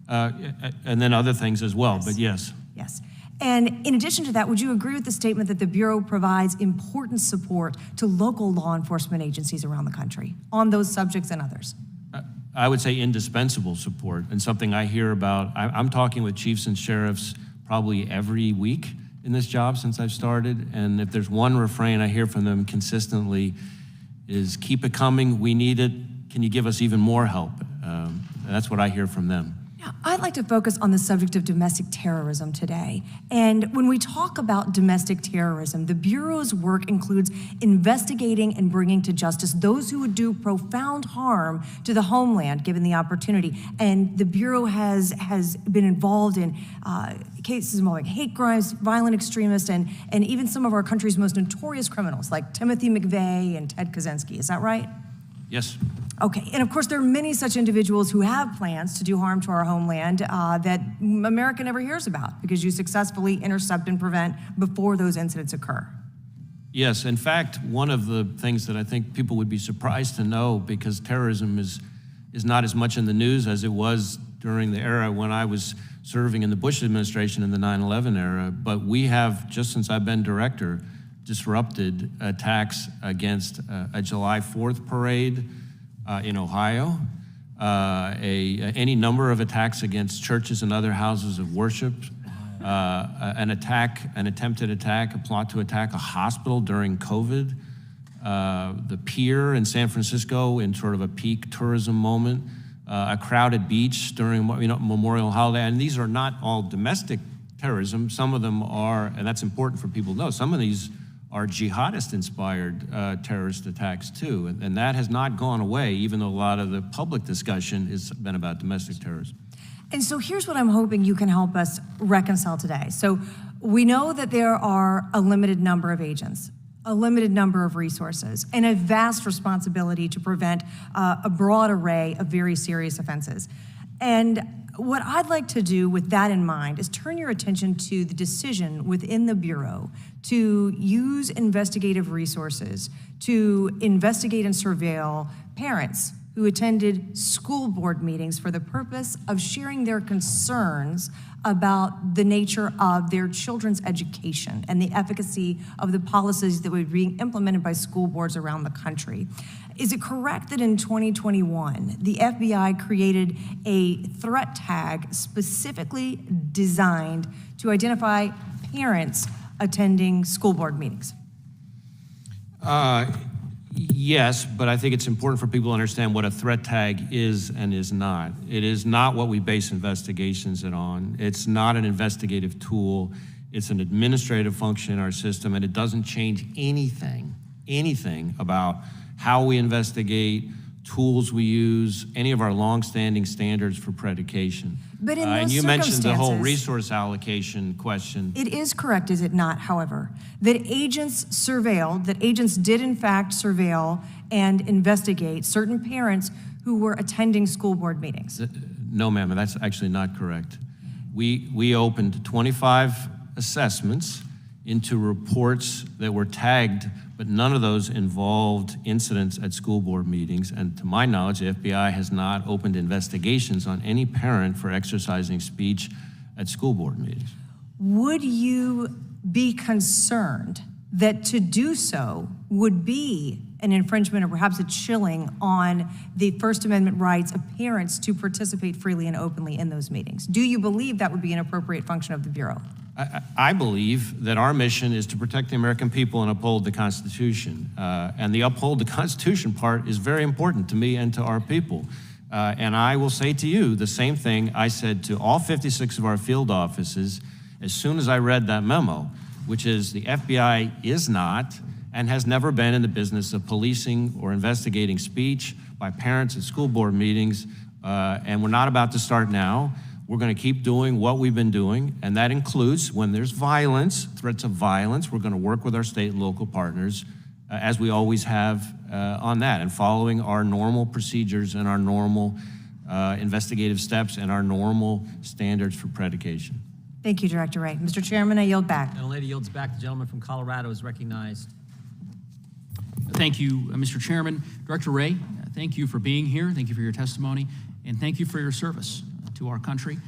[SPEAKER 3] And then other things as well, but yes.
[SPEAKER 12] Yes. And in addition to that, would you agree with the statement that the Bureau provides important support to local law enforcement agencies around the country on those subjects and others?
[SPEAKER 3] I would say indispensable support, and something I hear about. I'm talking with chiefs and sheriffs probably every week in this job since I've started, and if there's one refrain I hear from them consistently is keep it coming, we need it, can you give us even more help? That's what I hear from them.
[SPEAKER 12] Now, I'd like to focus on the subject of domestic terrorism today. And when we talk about domestic terrorism, the Bureau's work includes investigating and bringing to justice those who would do profound harm to the homeland given the opportunity. And the Bureau has been involved in cases involving hate crimes, violent extremists, and even some of our country's most notorious criminals like Timothy McVeigh and Ted Kaczynski. Is that right?
[SPEAKER 3] Yes.
[SPEAKER 12] Okay, and of course there are many such individuals who have plans to do harm to our homeland that America never hears about because you successfully intercept and prevent before those incidents occur.
[SPEAKER 3] Yes, in fact, one of the things that I think people would be surprised to know, because terrorism is not as much in the news as it was during the era when I was serving in the Bush administration in the 9/11 era, but we have, just since I've been director, disrupted attacks against a July 4th parade in Ohio, any number of attacks against churches and other houses of worship, an attempted attack, a plot to attack a hospital during COVID, the pier in San Francisco in sort of a peak tourism moment, a crowded beach during Memorial Holiday, and these are not all domestic terrorism. Some of them are, and that's important for people to know, some of these are jihadist-inspired terrorist attacks too, and that has not gone away, even though a lot of the public discussion has been about domestic terrorism.
[SPEAKER 12] And so here's what I'm hoping you can help us reconcile today. So we know that there are a limited number of agents, a limited number of resources, and a vast responsibility to prevent a broad array of very serious offenses. And what I'd like to do with that in mind is turn your attention to the decision within the Bureau to use investigative resources to investigate and surveil parents who attended school board meetings for the purpose of sharing their concerns about the nature of their children's education and the efficacy of the policies that were being implemented by school boards around the country. Is it correct that in 2021, the FBI created a threat tag specifically designed to identify parents attending school board meetings?
[SPEAKER 3] Yes, but I think it's important for people to understand what a threat tag is and is not. It is not what we base investigations on. It's not an investigative tool. It's an administrative function in our system, and it doesn't change anything about how we investigate, tools we use, any of our longstanding standards for predication.
[SPEAKER 12] But in those
[SPEAKER 3] and you mentioned the whole
[SPEAKER 12] circumstances,
[SPEAKER 3] resource allocation question.
[SPEAKER 12] it is correct, is it not, however, that agents did in fact surveil and investigate certain parents who were attending school board meetings?
[SPEAKER 3] No, ma'am, that's actually not correct. We opened 25 assessments into reports that were tagged, but none of those involved incidents at school board meetings. And to my knowledge, the FBI has not opened investigations on any parent for exercising speech at school board meetings.
[SPEAKER 12] Would you be concerned that to do so would be an infringement or perhaps a chilling on the First Amendment rights of parents to participate freely and openly in those meetings? Do you believe that would be an appropriate function of the Bureau?
[SPEAKER 3] I believe that our mission is to protect the American people and uphold the Constitution. And the uphold the Constitution part is very important to me and to our people. And I will say to you the same thing I said to all 56 of our field offices as soon as I read that memo, which is the FBI is not and has never been in the business of policing or investigating speech by parents at school board meetings. And we're not about to start now. We're going to keep doing what we've been doing, and that includes when there's violence, threats of violence, we're going to work with our state and local partners, as we always have on that, and following our normal procedures and our normal investigative steps and our normal standards for predication.
[SPEAKER 12] Thank you, Director Wray. Mr. Chairman, I yield back.
[SPEAKER 1] The lady yields back. The gentleman from Colorado is recognized.
[SPEAKER 13] Thank you, Mr. Chairman. Director Wray, thank you for being here. Thank you for your testimony, and thank you for your service to our country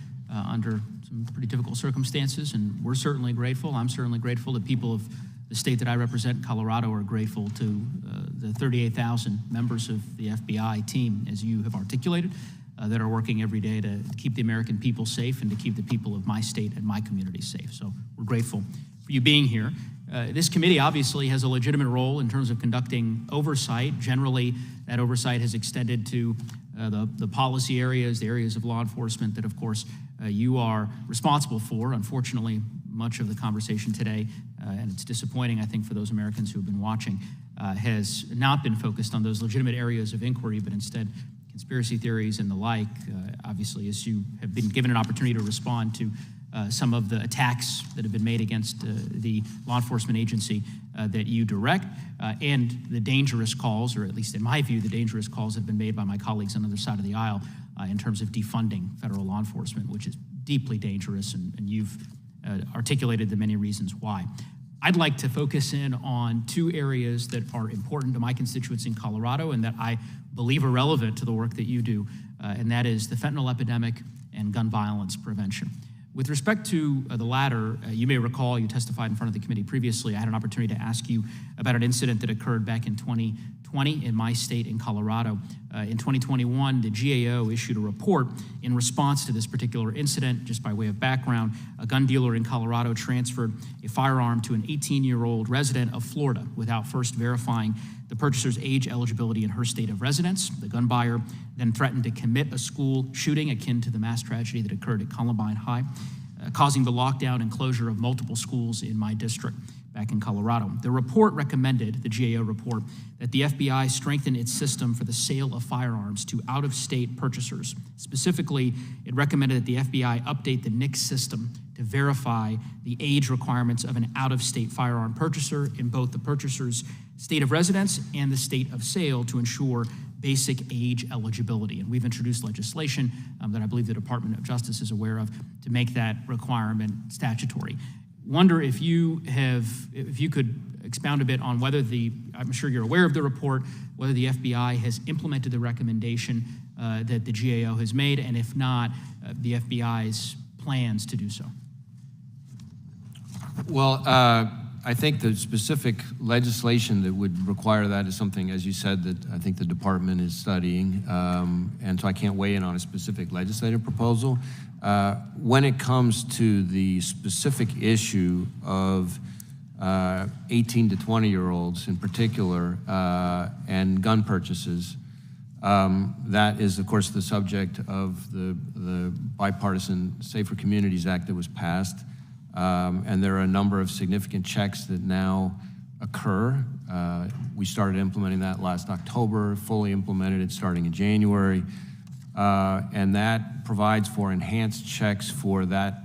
[SPEAKER 13] under some pretty difficult circumstances, and we're certainly grateful. I'm certainly grateful. The people of the state that I represent, Colorado, are grateful to the 38,000 members of the FBI team, as you have articulated, that are working every day to keep the American people safe and to keep the people of my state and my community safe. So we're grateful for you being here. This committee obviously has a legitimate role in terms of conducting oversight. Generally, that oversight has extended to the policy areas, the areas of law enforcement that, of course, you are responsible for. Unfortunately, much of the conversation today, and it's disappointing, I think, for those Americans who have been watching, has not been focused on those legitimate areas of inquiry, but instead conspiracy theories and the like. Obviously, as you have been given an opportunity to respond to some of the attacks that have been made against the law enforcement agency that you direct, and the dangerous calls, or at least in my view, the dangerous calls that have been made by my colleagues on the other side of the aisle in terms of defunding federal law enforcement, which is deeply dangerous, and you've articulated the many reasons why. I'd like to focus in on two areas that are important to my constituents in Colorado and that I believe are relevant to the work that you do, and that is the fentanyl epidemic and gun violence prevention. With respect to the latter, you may recall you testified in front of the committee previously. I had an opportunity to ask you about an incident that occurred back in 2020 in my state in Colorado. In 2021, the GAO issued a report in response to this particular incident. Just by way of background, a gun dealer in Colorado transferred a firearm to an 18-year-old resident of Florida without first verifying the purchaser's age eligibility in her state of residence. The gun buyer then threatened to commit a school shooting akin to the mass tragedy that occurred at Columbine High, causing the lockdown and closure of multiple schools in my district back in Colorado. The report recommended, the GAO report, that the FBI strengthen its system for the sale of firearms to out-of-state purchasers. Specifically, it recommended that the FBI update the NICS system to verify the age requirements of an out-of-state firearm purchaser in both the purchaser's state of residence and the state of sale to ensure basic age eligibility. And we've introduced legislation that I believe the Department of Justice is aware of to make that requirement statutory. Wonder if you could expound a bit on whether I'm sure you're aware of the report, whether the FBI has implemented the recommendation that the GAO has made, and if not, the FBI's plans to do so.
[SPEAKER 4] Well, I think the specific legislation that would require that is something, as you said, that I think the department is studying, and so I can't weigh in on a specific legislative proposal. When it comes to the specific issue of 18 to 20-year-olds in particular, and gun purchases, that is, of course, the subject of the bipartisan Safer Communities Act that was passed. And there are a number of significant checks that now occur. We started implementing that last October, fully implemented it starting in January. And that provides for enhanced checks for that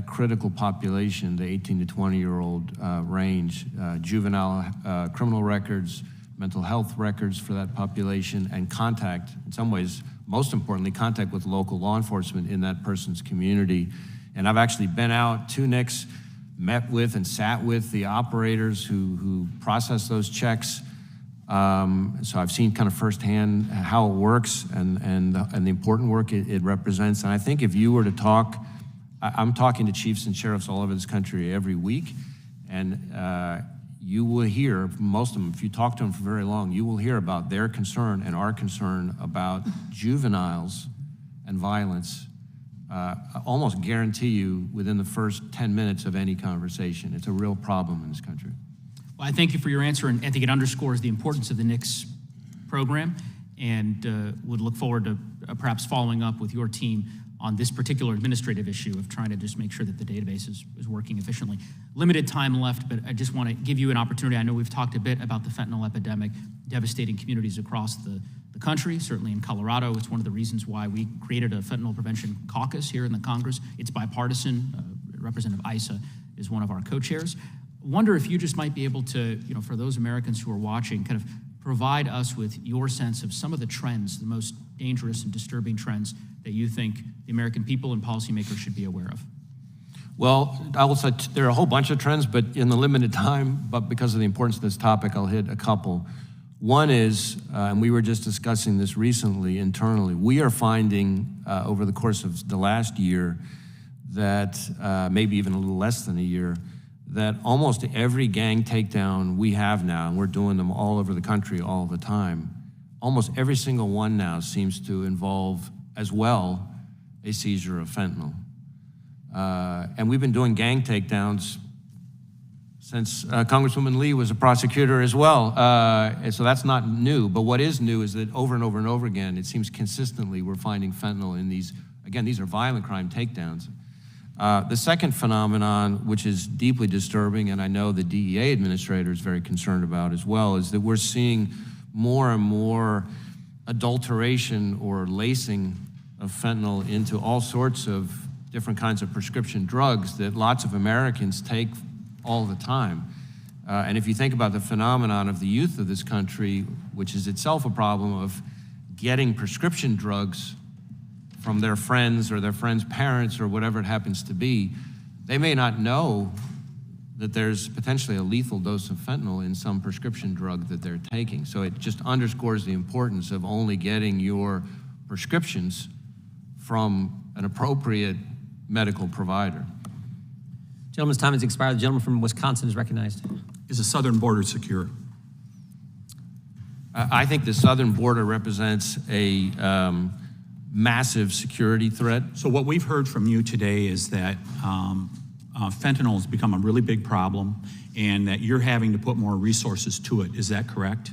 [SPEAKER 4] critical population, the 18 to 20-year-old range, juvenile criminal records, mental health records for that population, and contact, in some ways, most importantly, contact with local law enforcement in that person's community. And I've actually been out to NICS, met with and sat with the operators who process those checks. So I've seen kind of firsthand how it works and the important work it represents. And I think if you were to talk, I'm talking to chiefs and sheriffs all over this country every week, and you will hear from most of them, if you talk to them for very long, you will hear about their concern and our concern about juveniles and violence. Almost guarantee you within the first 10 minutes of any conversation. It's a real problem in this country.
[SPEAKER 13] Well, I thank you for your answer, and I think it underscores the importance of the NICS program, and would look forward to perhaps following up with your team on this particular administrative issue of trying to just make sure that the database is working efficiently. Limited time left, but I just want to give you an opportunity. I know we've talked a bit about the fentanyl epidemic devastating communities across the country, certainly in Colorado. It's one of the reasons why we created a fentanyl prevention caucus here in the Congress. It's bipartisan. Representative Issa is one of our co-chairs. Wonder if you just might be able to, for those Americans who are watching, kind of provide us with your sense of some of the trends, the most dangerous and disturbing trends that you think the American people and policymakers should be aware of.
[SPEAKER 4] Well, I will say there are a whole bunch of trends, but in the limited time, but because of the importance of this topic, I'll hit a couple. One is, and we were just discussing this recently internally, we are finding over the course of the last year that, maybe even a little less than a year, that almost every gang takedown we have now, and we're doing them all over the country all the time, almost every single one now seems to involve as well a seizure of fentanyl. And we've been doing gang takedowns since Congresswoman Lee was a prosecutor as well. And so that's not new, but what is new is that over and over and over again, it seems consistently we're finding fentanyl in these, again, these are violent crime takedowns. The second phenomenon, which is deeply disturbing, and I know the DEA administrator is very concerned about as well, is that we're seeing more and more adulteration or lacing of fentanyl into all sorts of different kinds of prescription drugs that lots of Americans take all the time. And if you think about the phenomenon of the youth of this country, which is itself a problem of getting prescription drugs from their friends or their friends' parents or whatever it happens to be, they may not know that there's potentially a lethal dose of fentanyl in some prescription drug that they're taking. So it just underscores the importance of only getting your prescriptions from an appropriate medical provider.
[SPEAKER 1] Gentleman's time has expired. The gentleman from Wisconsin is recognized.
[SPEAKER 14] Is the southern border secure?
[SPEAKER 4] I think the southern border represents a massive security threat.
[SPEAKER 14] So what we've heard from you today is that fentanyl has become a really big problem and that you're having to put more resources to it. Is that correct?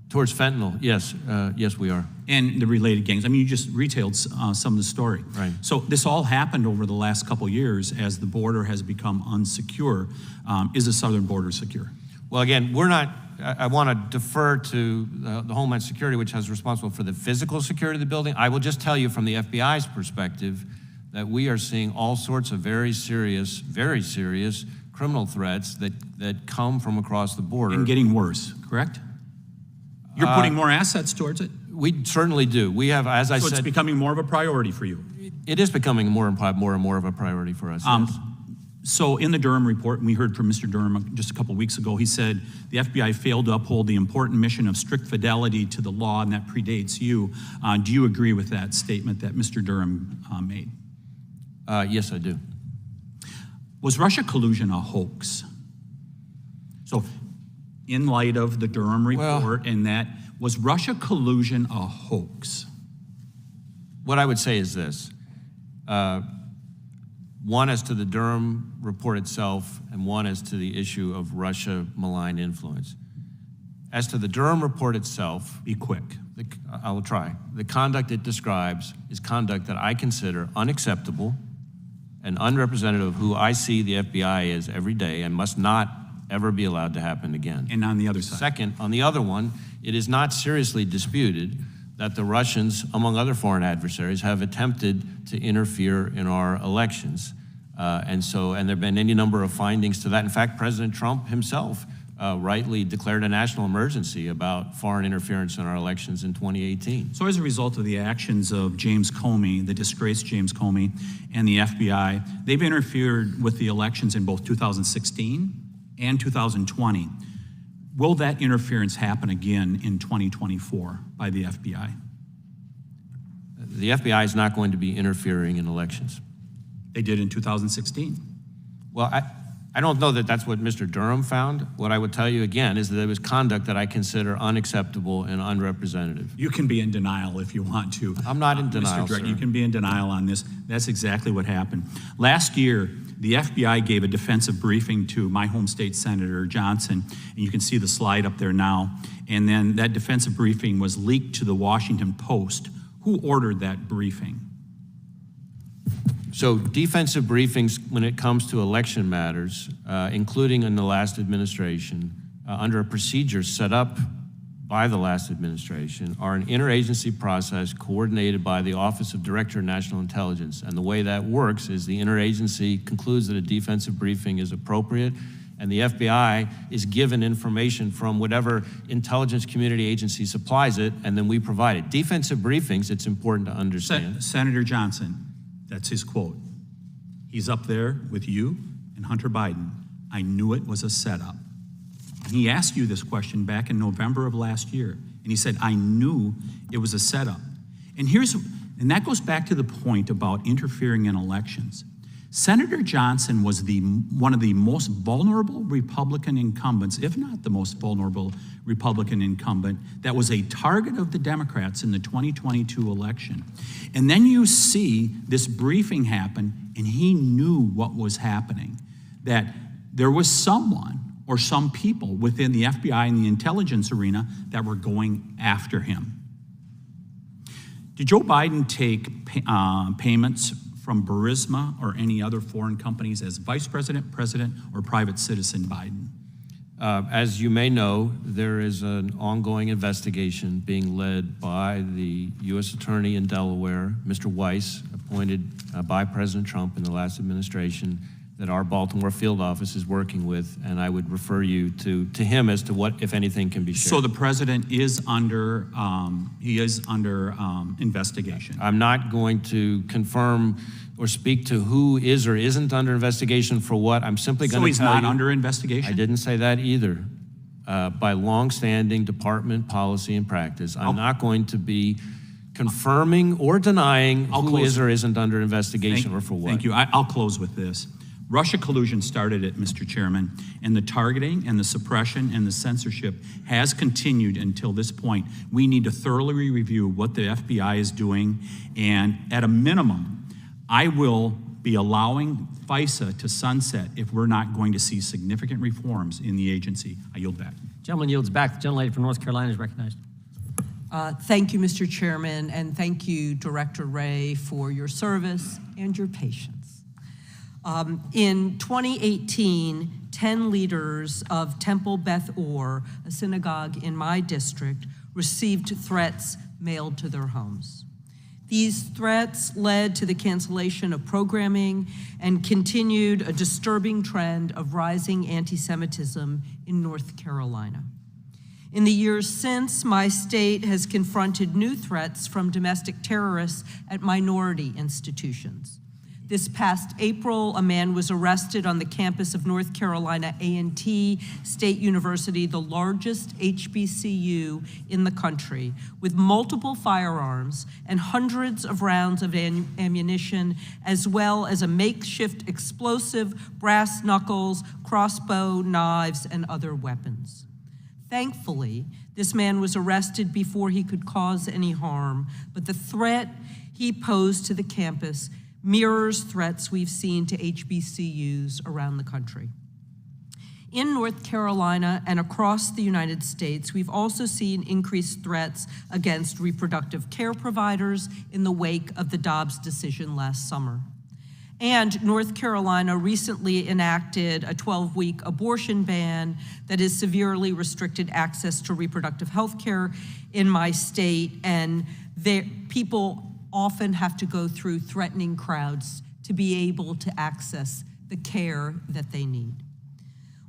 [SPEAKER 4] Towards fentanyl, yes. Yes, we are.
[SPEAKER 14] And the related gangs. I mean, you just retailed some of the story.
[SPEAKER 4] Right.
[SPEAKER 14] So this all happened over the last couple of years as the border has become unsecure. Is the southern border secure?
[SPEAKER 4] Well, again, we're not, I want to defer to the Homeland Security, which is responsible for the physical security of the building. I will just tell you from the FBI's perspective
[SPEAKER 3] that we are seeing all sorts of very serious criminal threats that come from across the border.
[SPEAKER 14] And getting worse, correct? You're putting more assets towards it?
[SPEAKER 3] We certainly do. We have, as I said...
[SPEAKER 14] So it's becoming more of a priority for you?
[SPEAKER 3] It is becoming more and more of a priority for us, yes.
[SPEAKER 14] So in the Durham report, and we heard from Mr. Durham just a couple weeks ago, he said the FBI failed to uphold the important mission of strict fidelity to the law, and that predates you. Do you agree with that statement that Mr. Durham made?
[SPEAKER 3] Yes, I do.
[SPEAKER 14] Was Russia collusion a hoax? So in light of the Durham report and that, was Russia collusion a hoax?
[SPEAKER 3] What I would say is this. One as to the Durham report itself, and one as to the issue of Russia malign influence. As to the Durham report itself,
[SPEAKER 14] be quick.
[SPEAKER 3] I will try. The conduct it describes is conduct that I consider unacceptable and unrepresentative of who I see the FBI as every day and must not ever be allowed to happen again.
[SPEAKER 14] And on the other side?
[SPEAKER 3] Second, on the other one, it is not seriously disputed that the Russians, among other foreign adversaries, have attempted to interfere in our elections. And there have been any number of findings to that. In fact, President Trump himself rightly declared a national emergency about foreign interference in our elections in 2018.
[SPEAKER 14] So as a result of the actions of James Comey, the disgraced James Comey, and the FBI, they've interfered with the elections in both 2016 and 2020. Will that interference happen again in 2024 by the FBI?
[SPEAKER 3] The FBI is not going to be interfering in elections.
[SPEAKER 14] They did in 2016.
[SPEAKER 3] Well, I don't know that that's what Mr. Durham found. What I would tell you again is that it was conduct that I consider unacceptable and unrepresentative.
[SPEAKER 14] You can be in denial if you want to.
[SPEAKER 3] I'm not in denial,
[SPEAKER 14] Mr. Drake,
[SPEAKER 3] sir.
[SPEAKER 14] you can be in denial on this. That's exactly what happened. Last year, the FBI gave a defensive briefing to my home state Senator Johnson, and you can see the slide up there now. And then that defensive briefing was leaked to the Washington Post. Who ordered that briefing?
[SPEAKER 3] So defensive briefings, when it comes to election matters, including in the last administration, under a procedure set up by the last administration, are an interagency process coordinated by the Office of Director of National Intelligence. And the way that works is the interagency concludes that a defensive briefing is appropriate, and the FBI is given information from whatever intelligence community agency supplies it, and then we provide it. Defensive briefings, it's important to understand.
[SPEAKER 14] Senator Johnson, that's his quote. He's up there with you and Hunter Biden. I knew it was a setup. And he asked you this question back in November of last year. And he said, I knew it was a setup. And that goes back to the point about interfering in elections. Senator Johnson was one of the most vulnerable Republican incumbents, if not the most vulnerable Republican incumbent, that was a target of the Democrats in the 2022 election. And then you see this briefing happen, and he knew what was happening, that there was someone or some people within the FBI and the intelligence arena that were going after him. Did Joe Biden take payments from Burisma or any other foreign companies as vice president, president, or private citizen Biden?
[SPEAKER 3] As you may know, there is an ongoing investigation being led by the U.S. Attorney in Delaware, Mr. Weiss, appointed by President Trump in the last administration, that our Baltimore field office is working with, and I would refer you to him as to what, if anything, can be shared.
[SPEAKER 14] So the president is under investigation.
[SPEAKER 3] I'm not going to confirm or speak to who is or isn't under investigation for what. I'm simply going to tell you.
[SPEAKER 14] So he's not under investigation?
[SPEAKER 3] I didn't say that either. By longstanding department policy and practice, I'm not going to be confirming or denying who is or isn't under investigation or for what.
[SPEAKER 14] Thank you. I'll close with this. Russia collusion started it, Mr. Chairman, and the targeting and the suppression and the censorship has continued until this point. We need to thoroughly review what the FBI is doing, and at a minimum, I will be allowing FISA to sunset if we're not going to see significant reforms in the agency. I yield back.
[SPEAKER 1] Gentleman yields back. The gentlelady from North Carolina is recognized.
[SPEAKER 15] Thank you, Mr. Chairman, and thank you, Director Wray, for your service and your patience. In 2018, 10 leaders of Temple Beth Or, a synagogue in my district, received threats mailed to their homes. These threats led to the cancellation of programming and continued a disturbing trend of rising anti-Semitism in North Carolina. In the years since, my state has confronted new threats from domestic terrorists at minority institutions. This past April, a man was arrested on the campus of North Carolina A&T State University, the largest HBCU in the country, with multiple firearms and hundreds of rounds of ammunition, as well as a makeshift explosive, brass knuckles, crossbow, knives, and other weapons. Thankfully, this man was arrested before he could cause any harm, but the threat he posed to the campus mirrors threats we've seen to HBCUs around the country. In North Carolina and across the United States, we've also seen increased threats against reproductive care providers in the wake of the Dobbs decision last summer. And North Carolina recently enacted a 12-week abortion ban that has severely restricted access to reproductive health care in my state, and people often have to go through threatening crowds to be able to access the care that they need.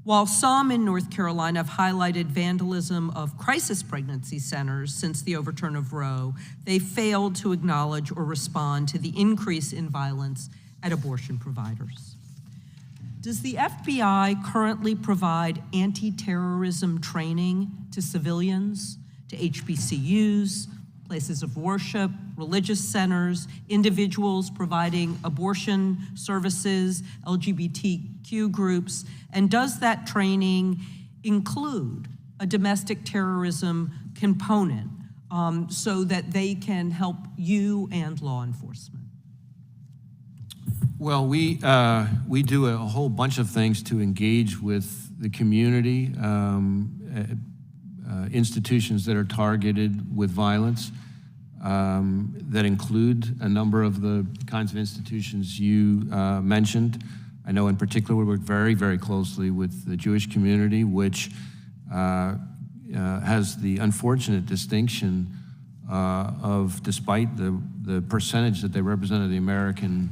[SPEAKER 15] While some in North Carolina have highlighted vandalism of crisis pregnancy centers since the overturn of Roe, they failed to acknowledge or respond to the increase in violence at abortion providers. Does the FBI currently provide anti-terrorism training to civilians, to HBCUs, places of worship, religious centers, individuals providing abortion services, LGBTQ groups, and does that training include a domestic terrorism component so that they can help you and law enforcement?
[SPEAKER 3] Well, we do a whole bunch of things to engage with the community, institutions that are targeted with violence, that include a number of the kinds of institutions you mentioned. I know in particular we work very, very closely with the Jewish community, which has the unfortunate distinction of, despite the percentage that they represent of the American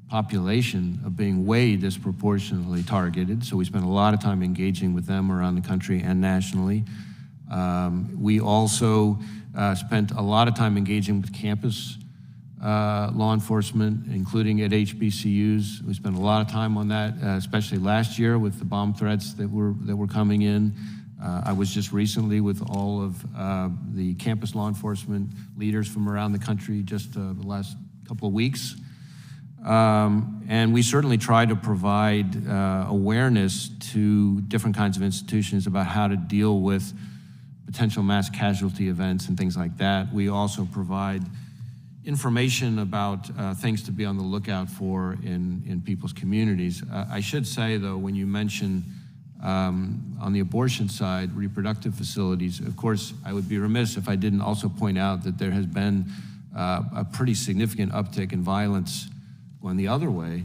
[SPEAKER 3] population, of being way disproportionately targeted. So we spend a lot of time engaging with them around the country and nationally. We also spent a lot of time engaging with campus law enforcement, including at HBCUs. We spent a lot of time on that, especially last year with the bomb threats that were coming in. I was just recently with all of the campus law enforcement leaders from around the country just the last couple of weeks. And we certainly try to provide awareness to different kinds of institutions about how to deal with potential mass casualty events and things like that. We also provide information about things to be on the lookout for in people's communities. I should say, though, when you mention on the abortion side, reproductive facilities, of course, I would be remiss if I didn't also point out that there has been a pretty significant uptick in violence going the other way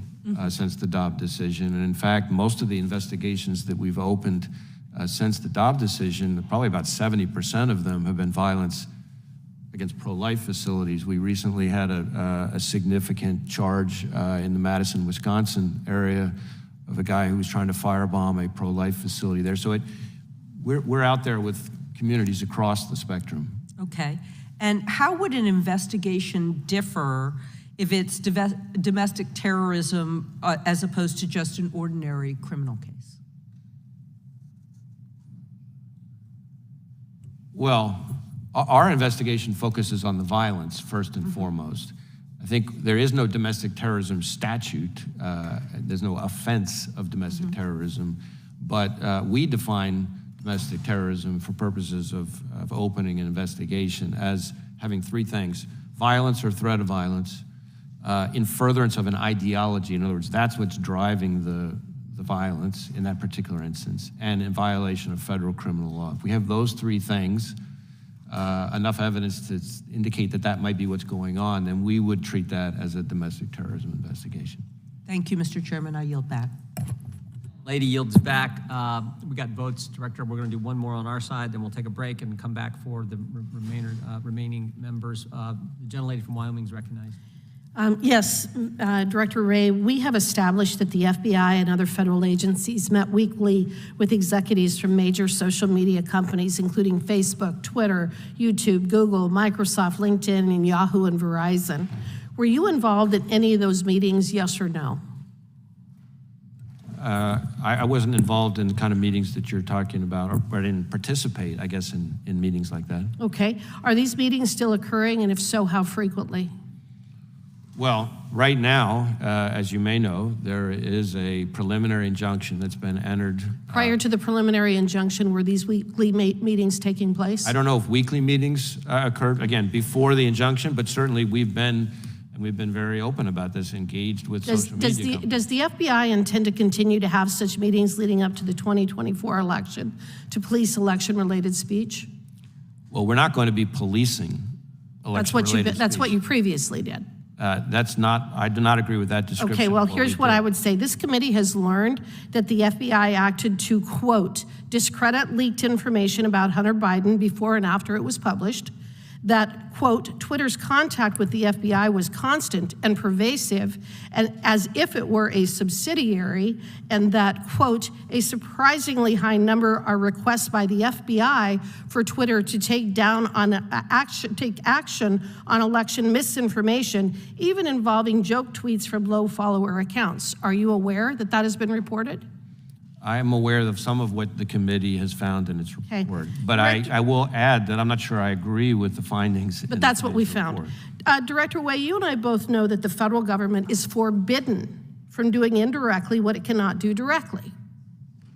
[SPEAKER 3] since the Dobbs decision. And in fact, most of the investigations that we've opened since the Dobbs decision, probably about 70% of them have been violence against pro-life facilities. We recently had a significant charge in the Madison, Wisconsin area of a guy who was trying to firebomb a pro-life facility there. So we're out there with communities across the spectrum.
[SPEAKER 15] Okay. And how would an investigation differ if it's domestic terrorism as opposed to just an ordinary criminal case?
[SPEAKER 3] Well, our investigation focuses on the violence first and foremost. I think there is no domestic terrorism statute. There's no offense of domestic terrorism, but we define domestic terrorism for purposes of opening an investigation as having three things: violence or threat of violence, in furtherance of an ideology. In other words, that's what's driving the violence in that particular instance, and in violation of federal criminal law. If we have those three things, enough evidence to indicate that that might be what's going on, then we would treat that as a domestic terrorism investigation.
[SPEAKER 15] Thank you, Mr. Chairman. I yield back.
[SPEAKER 1] Lady yields back. We got votes, Director. We're going to do one more on our side, then we'll take a break and come back for the remaining members. The gentlelady from Wyoming is recognized.
[SPEAKER 16] Yes, Director Wray, we have established that the FBI and other federal agencies met weekly with executives from major social media companies, including Facebook, Twitter, YouTube, Google, Microsoft, LinkedIn, and Yahoo and Verizon. Were you involved in any of those meetings, yes or no?
[SPEAKER 3] I wasn't involved in the kind of meetings that you're talking about, or I didn't participate, I guess, in meetings like that.
[SPEAKER 16] Okay. Are these meetings still occurring, and if so, how frequently?
[SPEAKER 3] Well, right now, as you may know, there is a preliminary injunction that's been entered.
[SPEAKER 16] Prior to the preliminary injunction, were these weekly meetings taking place?
[SPEAKER 3] I don't know if weekly meetings occurred, again, before the injunction, but certainly we've been very open about this, engaged with social media companies.
[SPEAKER 16] Does the FBI intend to continue to have such meetings leading up to the 2024 election to police election-related speech?
[SPEAKER 3] Well, we're not going to be policing election-related speech.
[SPEAKER 16] That's what you previously did.
[SPEAKER 3] I do not agree with that description.
[SPEAKER 16] Okay, well, here's what I would say. This committee has learned that the FBI acted to, quote, discredit leaked information about Hunter Biden before and after it was published, that, quote, Twitter's contact with the FBI was constant and pervasive, and as if it were a subsidiary, and that, quote, a surprisingly high number are requests by the FBI for Twitter to take action on election misinformation, even involving joke tweets from low follower accounts. Are you aware that that has been reported?
[SPEAKER 3] I am aware of some of what the committee has found in its report, but I will add that I'm not sure I agree with the findings.
[SPEAKER 16] But that's what we found. Director Wray, you and I both know that the federal government is forbidden from doing indirectly what it cannot do directly.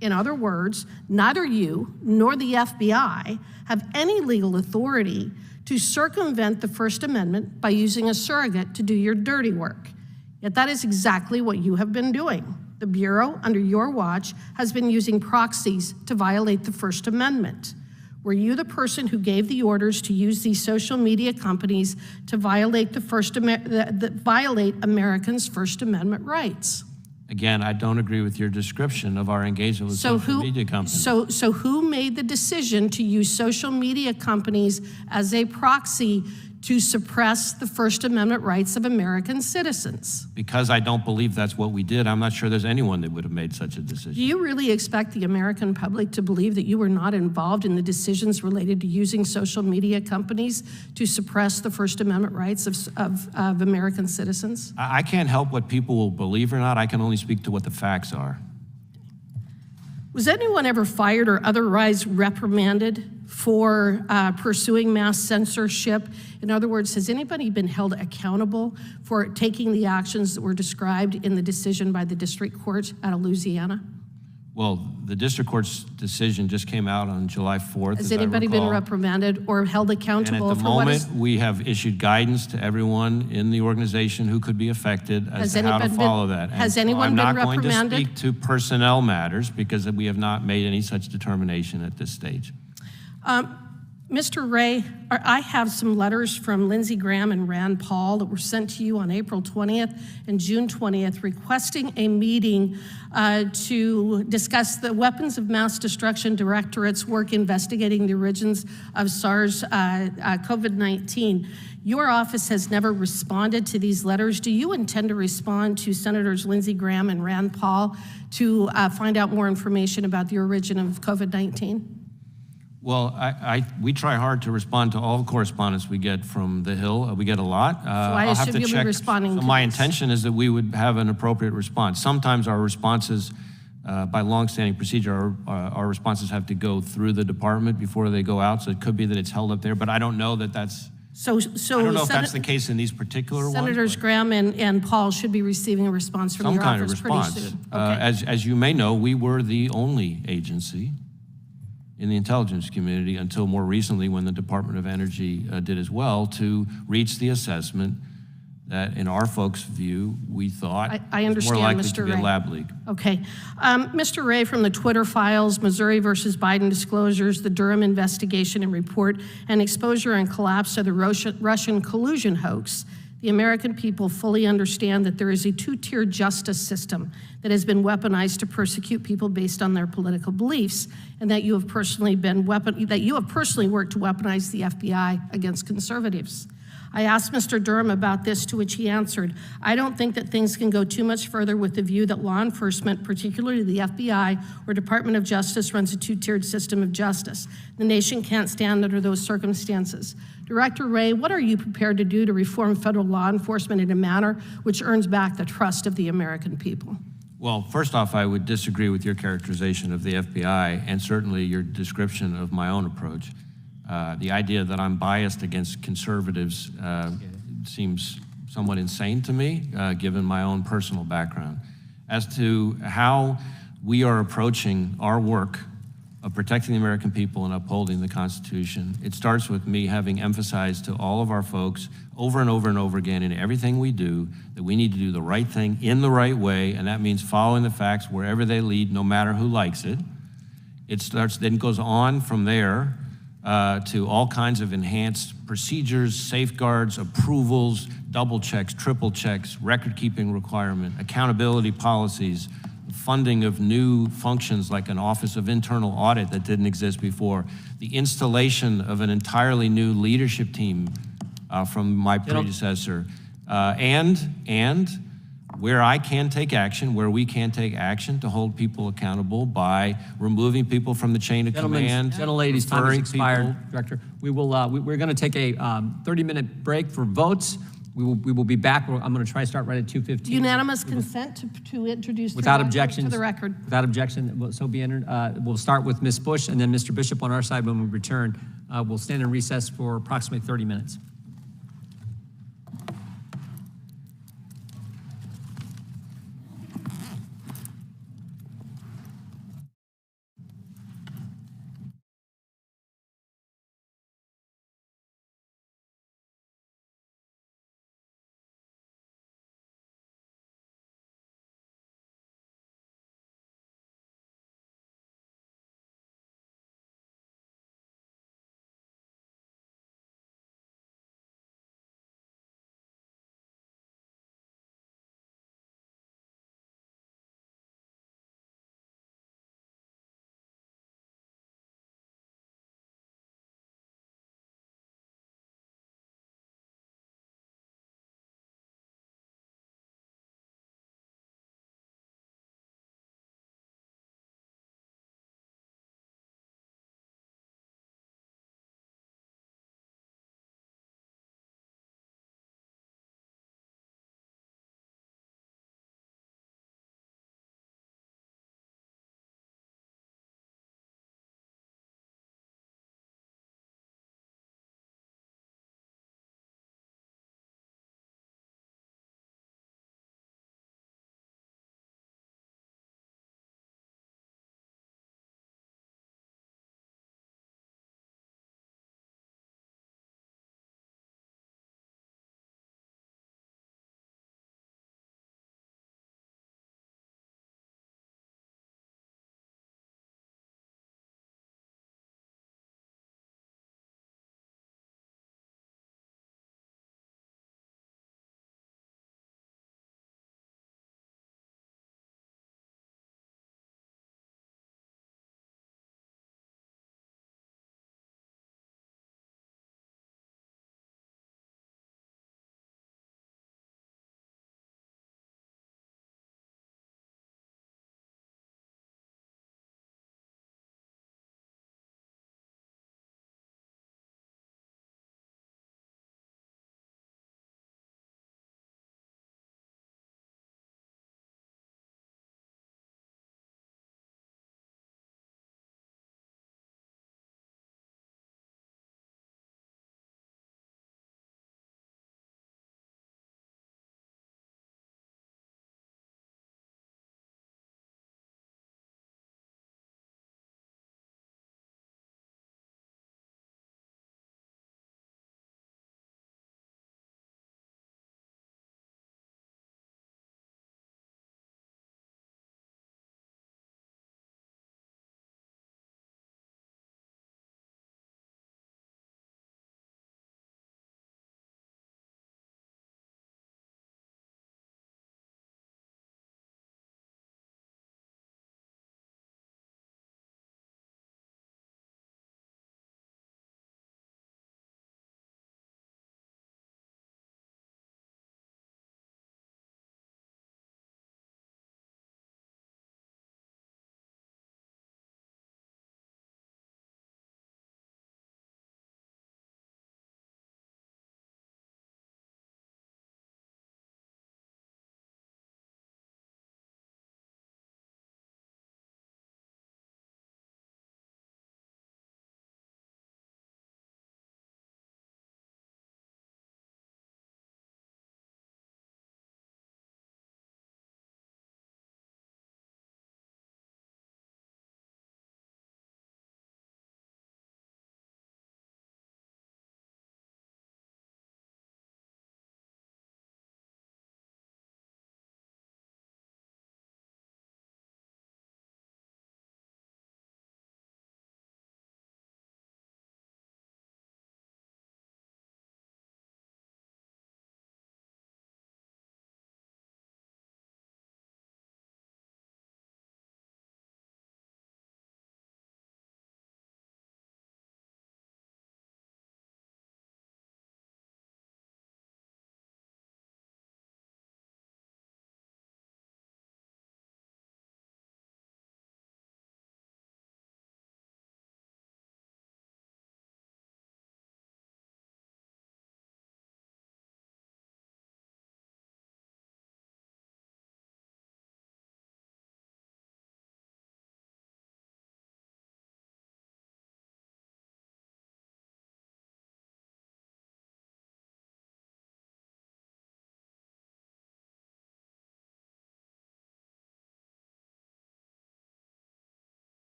[SPEAKER 16] In other words, neither you nor the FBI have any legal authority to circumvent the First Amendment by using a surrogate to do your dirty work. Yet that is exactly what you have been doing. The Bureau, under your watch, has been using proxies to violate the First Amendment. Were you the person who gave the orders to use these social media companies to violate violate Americans' First Amendment rights?
[SPEAKER 3] Again, I don't agree with your description of our engagement with social media companies.
[SPEAKER 16] So who made the decision to use social media companies as a proxy to suppress the First Amendment rights of American citizens?
[SPEAKER 3] Because I don't believe that's what we did, I'm not sure there's anyone that would have made such a decision.
[SPEAKER 16] Do you really expect the American public to believe that you were not involved in the decisions related to using social media companies to suppress the First Amendment rights of American citizens?
[SPEAKER 3] I can't help what people will believe or not. I can only speak to what the facts are.
[SPEAKER 16] Was anyone ever fired or otherwise reprimanded for pursuing mass censorship? In other words, has anybody been held accountable for taking the actions that were described in the decision by the district court out of Louisiana?
[SPEAKER 3] Well, the district court's decision just came out on July 4th.
[SPEAKER 16] Has anybody been reprimanded or held accountable for what is?
[SPEAKER 3] And at the moment, we have issued guidance to everyone in the organization who could be affected as to how to follow that.
[SPEAKER 16] Has anyone been reprimanded?
[SPEAKER 3] I'm not going to speak to personnel matters because we have not made any such determination at this stage.
[SPEAKER 16] Mr. Wray, I have some letters from Lindsey Graham and Rand Paul that were sent to you on April 20th and June 20th requesting a meeting to discuss the Weapons of Mass Destruction Directorate's work investigating the origins of SARS COVID-19. Your office has never responded to these letters. Do you intend to respond to Senators Lindsey Graham and Rand Paul to find out more information about the origin of COVID-19?
[SPEAKER 3] Well, we try hard to respond to all correspondence we get from the Hill. We get a lot.
[SPEAKER 16] So I assume you'll be responding to
[SPEAKER 3] my
[SPEAKER 16] this.
[SPEAKER 3] intention is that we would have an appropriate response. Sometimes our responses, by longstanding procedure, our responses have to go through the department before they go out, so it could be that it's held up there, but I don't know that that's... I don't know if that's the case in these particular ones.
[SPEAKER 16] Senators Graham and Paul should be receiving a response from your office pretty soon. Okay.
[SPEAKER 3] As you may know, we were the only agency in the intelligence community until more recently when the Department of Energy did as well to reach the assessment that in our folks' view, we thought
[SPEAKER 16] I
[SPEAKER 3] was more likely
[SPEAKER 16] Mr.
[SPEAKER 3] to be
[SPEAKER 16] Wray.
[SPEAKER 3] a lab leak.
[SPEAKER 16] Okay. Mr. Wray, from the Twitter files, Missouri versus Biden disclosures, the Durham investigation and report, and exposure and collapse of the Russian collusion hoax, The American people fully understand that there is a two-tiered justice system that has been weaponized to persecute people based on their political beliefs, and that you have personally worked to weaponize the FBI against conservatives. I asked Mr. Durham about this, to which he answered, "I don't think that things can go too much further with the view that law enforcement, particularly the FBI or Department of Justice, runs a two-tiered system of justice. The nation can't stand under those circumstances." Director Wray, what are you prepared to do to reform federal law enforcement in a manner which earns back the trust of the American people?
[SPEAKER 3] Well, first off, I would disagree with your characterization of the FBI and certainly your description of my own approach. The idea that I'm biased against conservatives seems somewhat insane to me, given my own personal background. As to how we are approaching our work of protecting the American people and upholding the Constitution, it starts with me having emphasized to all of our folks over and over and over again in everything we do that we need to do the right thing in the right way, and that means following the facts wherever they lead, no matter who likes it. It starts, then goes on from there to all kinds of enhanced procedures, safeguards, approvals, double checks, triple checks, record-keeping requirement, accountability policies, funding of new functions like an Office of Internal Audit that didn't exist before, the installation of an entirely new leadership team from my predecessor, and where I can take action, where we can take action to hold people accountable by removing people from the chain of command.
[SPEAKER 1] Gentleladies, time has expired,
[SPEAKER 3] people.
[SPEAKER 1] Director. We're going to take a 30-minute break for votes. We will be back. I'm going to try to start right at 2:15.
[SPEAKER 16] Unanimous consent to introduce
[SPEAKER 1] Without
[SPEAKER 16] to
[SPEAKER 1] objections.
[SPEAKER 16] the record.
[SPEAKER 1] Without objection, so be entered. We'll start with Ms. Bush and then Mr. Bishop on our side when we return. We'll stand in recess for approximately 30 minutes.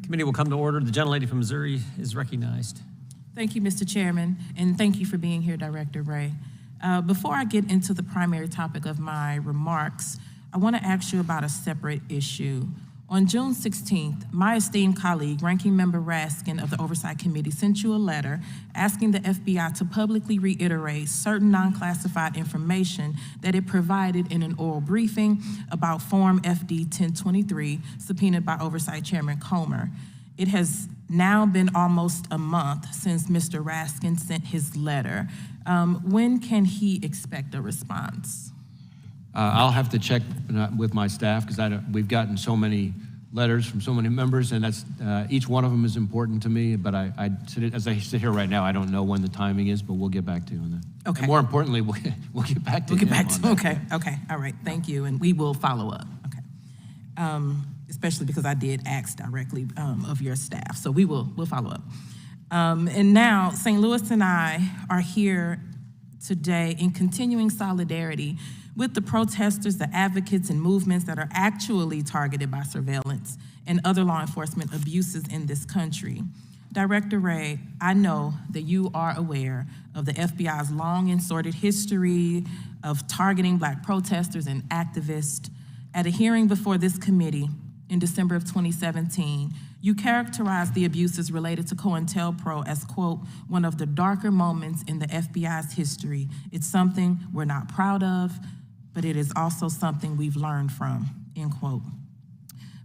[SPEAKER 1] Committee will come to order. The gentlelady from Missouri is recognized.
[SPEAKER 17] Thank you, Mr. Chairman, and thank you for being here, Director Wray. Before I get into the primary topic of my remarks, I want to ask you about a separate issue. On June 16th, my esteemed colleague, Ranking Member Raskin of the Oversight Committee, sent you a letter asking the FBI to publicly reiterate certain non-classified information that it provided in an oral briefing about Form FD 1023, subpoenaed by Oversight Chairman Comer. It has now been almost a month since Mr. Raskin sent his letter. When can he expect a response?
[SPEAKER 3] I'll have to check with my staff because we've gotten so many letters from so many members, and that's each one of them is important to me. But as I sit here right now, I don't know when the timing is, but we'll get back to you on that.
[SPEAKER 17] Okay.
[SPEAKER 3] And more importantly, we'll get back to you.
[SPEAKER 17] Okay. All right. Thank you, and we will follow up. Okay. Especially because I did ask directly of your staff, so we'll follow up. And now, St. Louis and I are here today in continuing solidarity with the protesters, the advocates, and movements that are actually targeted by surveillance and other law enforcement abuses in this country. Director Wray, I know that you are aware of the FBI's long and sordid history of targeting Black protesters and activists. At a hearing before this committee in December of 2017, you characterized the abuses related to COINTELPRO as, quote, one of the darker moments in the FBI's history. It's something we're not proud of, but it is also something we've learned from, end quote.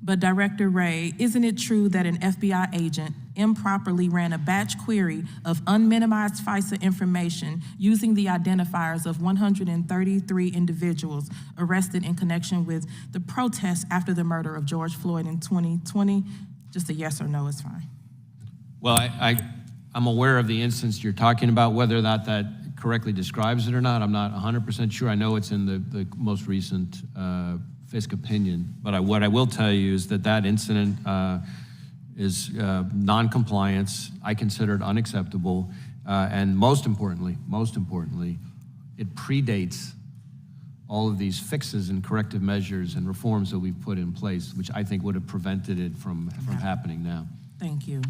[SPEAKER 17] But Director Wray, isn't it true that an FBI agent improperly ran a batch query of unminimized FISA information using the identifiers of 133 individuals arrested in connection with the protests after the murder of George Floyd in 2020? Just a yes or no is fine.
[SPEAKER 3] Well, I'm aware of the instance you're talking about. Whether or not that correctly describes it or not, I'm not 100% sure. I know it's in the most recent FISC opinion, but what I will tell you is that incident is non-compliance. I consider it unacceptable, and most importantly, it predates all of these fixes and corrective measures and reforms that we've put in place, which I think would have prevented it from happening now.
[SPEAKER 17] Thank you.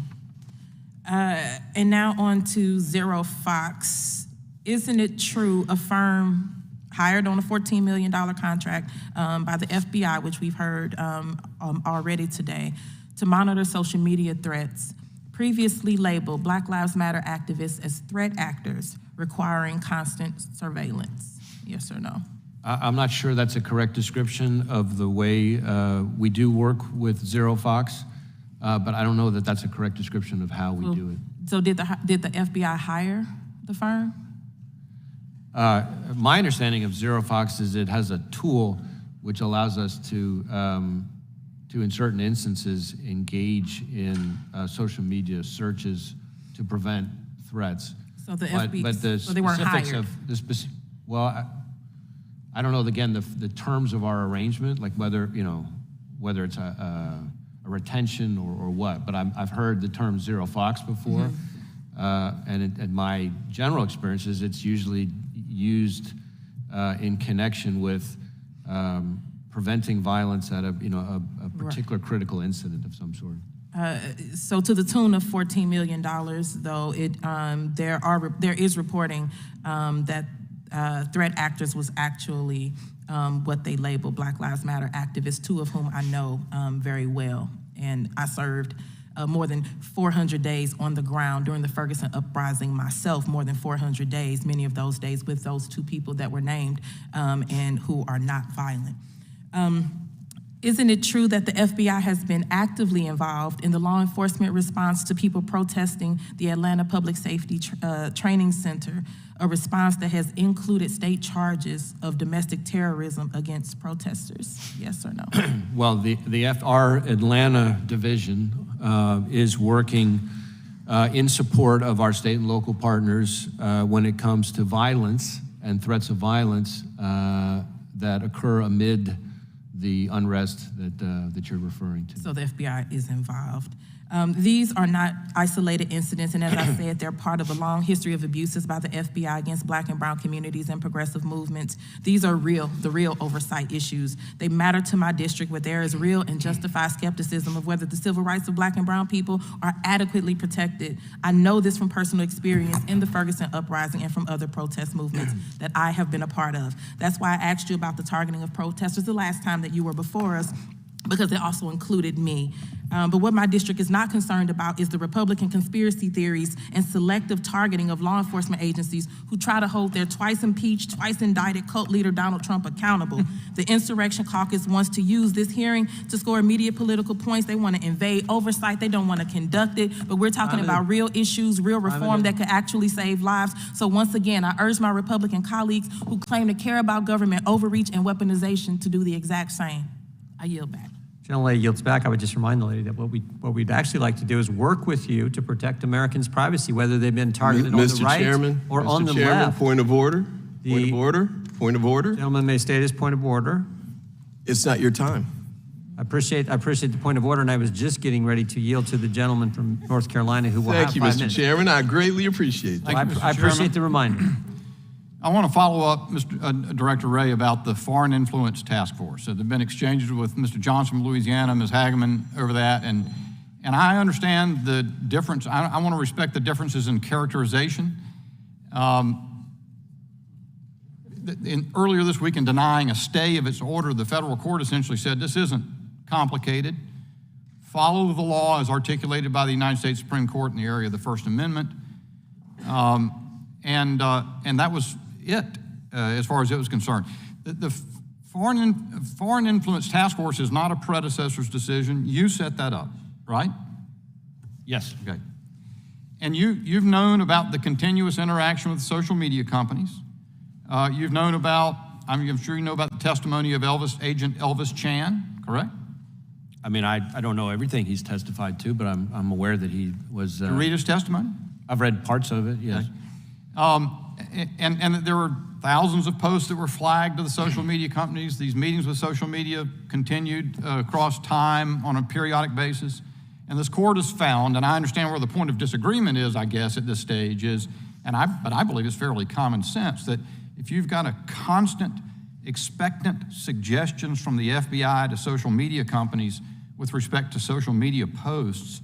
[SPEAKER 17] And now on to Zero Fox. Isn't it true a firm hired on a $14 million contract by the FBI, which we've heard already today, to monitor social media threats, previously labeled Black Lives Matter activists as threat actors requiring constant surveillance? Yes or no?
[SPEAKER 3] I'm not sure that's a correct description of the way we do work with Zero Fox, but I don't know that that's a correct description of how we do it.
[SPEAKER 17] So did the FBI hire the firm?
[SPEAKER 3] My understanding of Zero Fox is it has a tool which allows us to in certain instances, engage in social media searches to prevent threats.
[SPEAKER 17] So the
[SPEAKER 3] so
[SPEAKER 17] they weren't hired.
[SPEAKER 3] I don't know, again, the terms of our arrangement, like whether it's a retention or what, but I've heard the term Zero Fox before, and in my general experience is it's usually used in connection with preventing violence at a particular critical incident of some sort.
[SPEAKER 17] So to the tune of $14 million, though, there is reporting that threat actors was actually what they label Black Lives Matter activists, two of whom I know very well. And I served more than 400 days on the ground during the Ferguson uprising myself, more than 400 days, many of those days with those two people that were named and who are not violent. Isn't it true that the FBI has been actively involved in the law enforcement response to people protesting the Atlanta Public Safety Training Center, a response that has included state charges of domestic terrorism against protesters? Yes or no?
[SPEAKER 3] Well, our Atlanta division is working in support of our state and local partners when it comes to violence and threats of violence that occur amid the unrest that you're referring to.
[SPEAKER 17] So the FBI is involved. These are not isolated incidents, and as I said, they're part of a long history of abuses by the FBI against Black and brown communities and progressive movements. These are the real oversight issues. They matter to my district, where there is real and justified skepticism of whether the civil rights of Black and brown people are adequately protected. I know this from personal experience in the Ferguson uprising and from other protest movements that I have been a part of. That's why I asked you about the targeting of protesters the last time that you were before us, because it also included me. But what my district is not concerned about is the Republican conspiracy theories and selective targeting of law enforcement agencies who try to hold their twice impeached, twice indicted cult leader Donald Trump accountable. The Insurrection Caucus wants to use this hearing to score immediate political points. They want to invade oversight. They don't want to conduct it. But we're talking about real issues, real reform that could actually save lives. So once again, I urge my Republican colleagues who claim to care about government overreach and weaponization to do the exact same. I yield back.
[SPEAKER 1] Gentlelady yields back. I would just remind the lady that what we'd actually like to do is work with you to protect Americans' privacy, whether they've been targeted on the right or on the left.
[SPEAKER 18] Point of order. Point of order. Point of order.
[SPEAKER 1] Gentleman may state his point of order.
[SPEAKER 18] It's not your time.
[SPEAKER 1] I appreciate the point of order, and I was just getting ready to yield to the gentleman from North Carolina who will have 5 minutes.
[SPEAKER 18] Thank you, Mr. Chairman. I greatly appreciate that.
[SPEAKER 1] I appreciate the reminder.
[SPEAKER 19] I want to follow up, Director Wray, about the Foreign Influence Task Force. So there have been exchanges with Mr. Johnson from Louisiana, Ms. Hageman over that, and I understand the difference. I want to respect the differences in characterization. Earlier this week, in denying a stay of its order, the federal court essentially said this isn't complicated. Follow the law as articulated by the United States Supreme Court in the area of the First Amendment. And that was it, as far as it was concerned. The Foreign Influence Task Force is not a predecessor's decision. You set that up, right?
[SPEAKER 3] Yes.
[SPEAKER 19] Okay. And you've known about the continuous interaction with social media companies. You've known about, I'm sure you know about the testimony of Agent Elvis Chan, correct?
[SPEAKER 3] I mean, I don't know everything he's testified to, but I'm aware that he was.
[SPEAKER 19] Did you read his testimony?
[SPEAKER 3] I've read parts of it, yes.
[SPEAKER 19] Okay. And there were thousands of posts that were flagged to the social media companies. These meetings with social media continued across time on a periodic basis. And this court has found, and I understand where the point of disagreement is, I guess, at this stage is, but I believe it's fairly common sense, that if you've got a constant, expectant suggestions from the FBI to social media companies with respect to social media posts,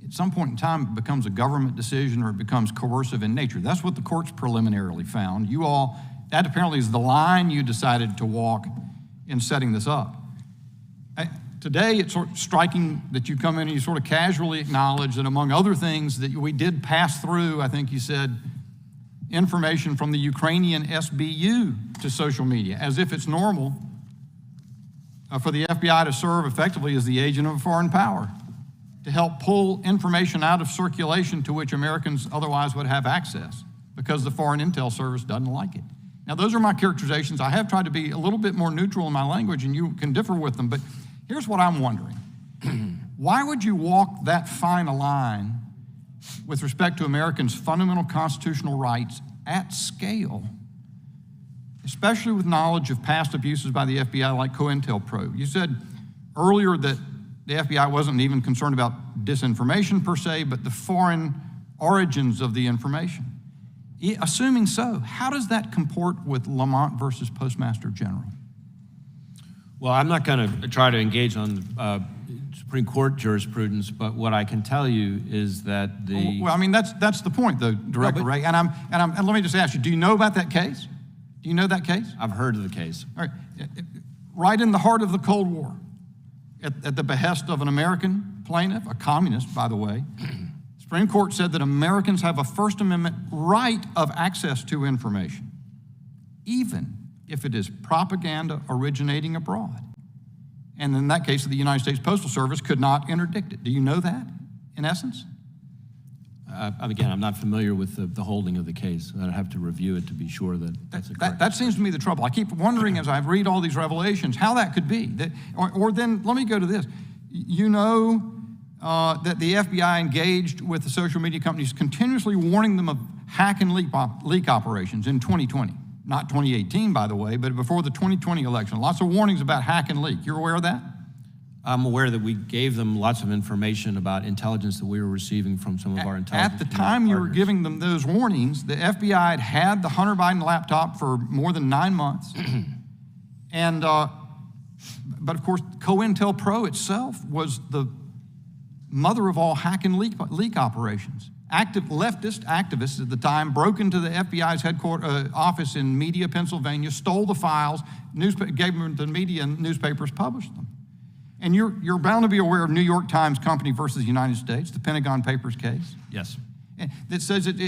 [SPEAKER 19] at some point in time, it becomes a government decision or it becomes coercive in nature. That's what the courts preliminarily found. That apparently is the line you decided to walk in setting this up. Today, it's sort of striking that you come in and you sort of casually acknowledge that among other things that we did pass through, I think you said, information from the Ukrainian SBU to social media, as if it's normal for the FBI to serve effectively as the agent of a foreign power, to help pull information out of circulation to which Americans otherwise would have access because the Foreign Intel Service doesn't like it. Now, those are my characterizations. I have tried to be a little bit more neutral in my language, and you can differ with them, but here's what I'm wondering. Why would you walk that fine a line with respect to Americans' fundamental constitutional rights at scale, especially with knowledge of past abuses by the FBI like COINTELPRO? You said earlier that the FBI wasn't even concerned about disinformation per se, but the foreign origins of the information. Assuming so, how does that comport with Lamont versus Postmaster General?
[SPEAKER 3] Well, I'm not going to try to engage on Supreme Court jurisprudence, but what I can tell you is that
[SPEAKER 19] Well, I mean, that's the point, though, Director Wray. And let me just ask you, do you know about that case? Do you know that case?
[SPEAKER 3] I've heard of the case.
[SPEAKER 19] All right. Right in the heart of the Cold War, at the behest of an American plaintiff, a communist, by the way, the Supreme Court said that Americans have a First Amendment right of access to information, even if it is propaganda originating abroad. And in that case, the United States Postal Service could not interdict it. Do you know that, in essence?
[SPEAKER 3] Again, I'm not familiar with the holding of the case. I'd have to review it to be sure that that's correct.
[SPEAKER 19] That seems to me the trouble. I keep wondering as I read all these revelations how that could be. Or then, let me go to this. You know that the FBI engaged with the social media companies, continuously warning them of hack and leak operations in 2020. not 2018, by the way, but before the 2020 election. Lots of warnings about hack and leak. You're aware of that?
[SPEAKER 3] I'm aware that we gave them lots of information about intelligence that we were receiving from some of our intelligence.
[SPEAKER 19] At the time you were giving them those warnings, the FBI had the Hunter Biden laptop for more than 9 months. And, but of course, COINTELPRO itself was the mother of all hack and leak operations. Active leftist activists at the time broke into the FBI's office in Media, Pennsylvania, stole the files, gave them to the media, and newspapers published them. And you're bound to be aware of New York Times Company versus the United States, the Pentagon Papers case.
[SPEAKER 3] Yes.
[SPEAKER 19] That says that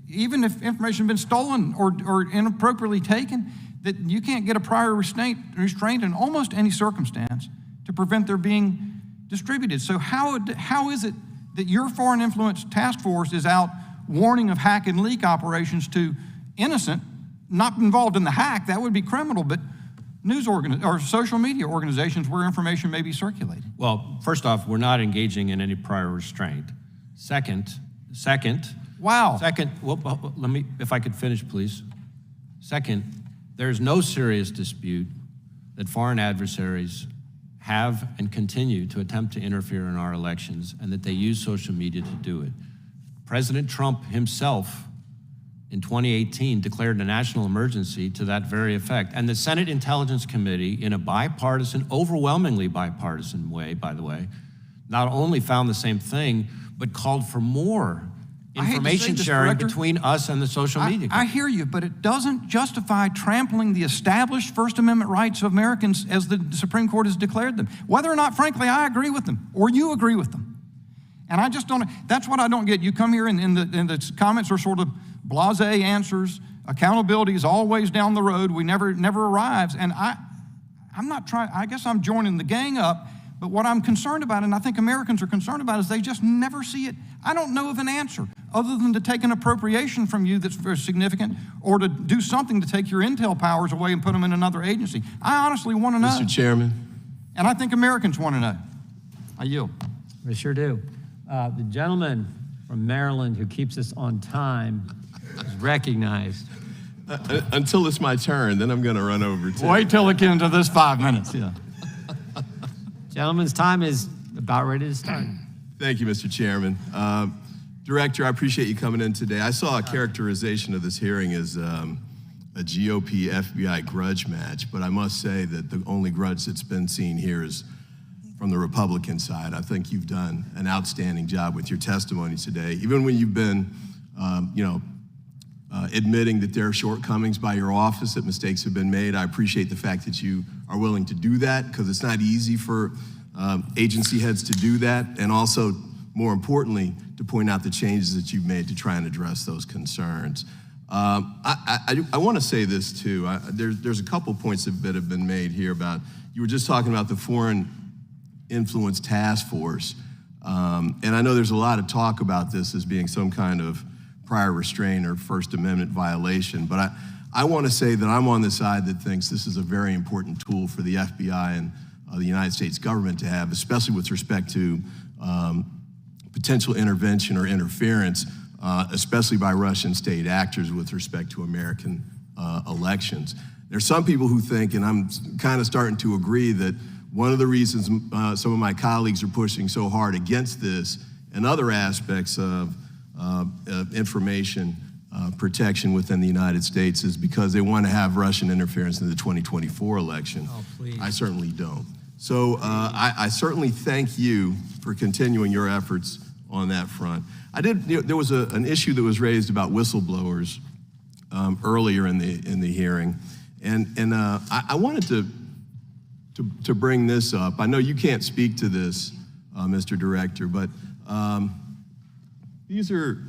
[SPEAKER 19] even if information has been stolen or inappropriately taken, that you can't get a prior restraint in almost any circumstance to prevent their being distributed. So how is it that your Foreign Influence Task Force is out warning of hack and leak operations to innocent, not involved in the hack, that would be criminal, but news or social media organizations where information may be circulated?
[SPEAKER 3] Well, first off, we're not engaging in any prior restraint. Second,
[SPEAKER 19] wow.
[SPEAKER 3] Second, well, let me, if I could finish, please. Second, there's no serious dispute that foreign adversaries have and continue to attempt to interfere in our elections and that they use social media to do it. President Trump himself in 2018 declared a national emergency to that very effect. And the Senate Intelligence Committee, in a bipartisan, overwhelmingly bipartisan way, by the way, not only found the same thing, but called for more information sharing between us and the social media.
[SPEAKER 19] I hear you, but it doesn't justify trampling the established First Amendment rights of Americans as the Supreme Court has declared them. Whether or not, frankly, I agree with them or you agree with them. And I just don't, that's what I don't get. You come here and the comments are sort of blasé answers. Accountability is always down the road. We never arrives. And I'm not trying, I guess I'm joining the gang up, but what I'm concerned about, and I think Americans are concerned about, is they just never see it. I don't know of an answer other than to take an appropriation from you that's very significant or to do something to take your intel powers away and put them in another agency. I honestly want to know.
[SPEAKER 18] Mr. Chairman.
[SPEAKER 19] And I think Americans want to know. I yield.
[SPEAKER 1] We sure do. The gentleman from Maryland who keeps us on time is recognized.
[SPEAKER 18] Until it's my turn, then I'm going to run over to.
[SPEAKER 19] Wait till it gets into this 5 minutes. Yeah.
[SPEAKER 1] Gentleman's time is about ready to start.
[SPEAKER 18] Thank you, Mr. Chairman. Director, I appreciate you coming in today. I saw a characterization of this hearing as a GOP FBI grudge match, but I must say that the only grudge that's been seen here is from the Republican side. I think you've done an outstanding job with your testimony today, even when you've been, admitting that there are shortcomings by your office, that mistakes have been made. I appreciate the fact that you are willing to do that, because it's not easy for agency heads to do that, and also, more importantly, to point out the changes that you've made to try and address those concerns. I want to say this too. There's a couple points that have been made here about, you were just talking about the Foreign Influence Task Force, and I know there's a lot of talk about this as being some kind of prior restraint or First Amendment violation, but I want to say that I'm on the side that thinks this is a very important tool for the FBI and the United States government to have, especially with respect to potential intervention or interference, especially by Russian state actors with respect to American elections. There's some people who think, and I'm kind of starting to agree, that one of the reasons some of my colleagues are pushing so hard against this and other aspects of information protection within the United States is because they want to have Russian interference in the 2024 election.
[SPEAKER 1] Oh, please.
[SPEAKER 18] I certainly don't. So I certainly thank you for continuing your efforts on that front. There was an issue that was raised about whistleblowers earlier in the hearing, and I wanted to bring this up. I know you can't speak to this, Mr. Director, but these are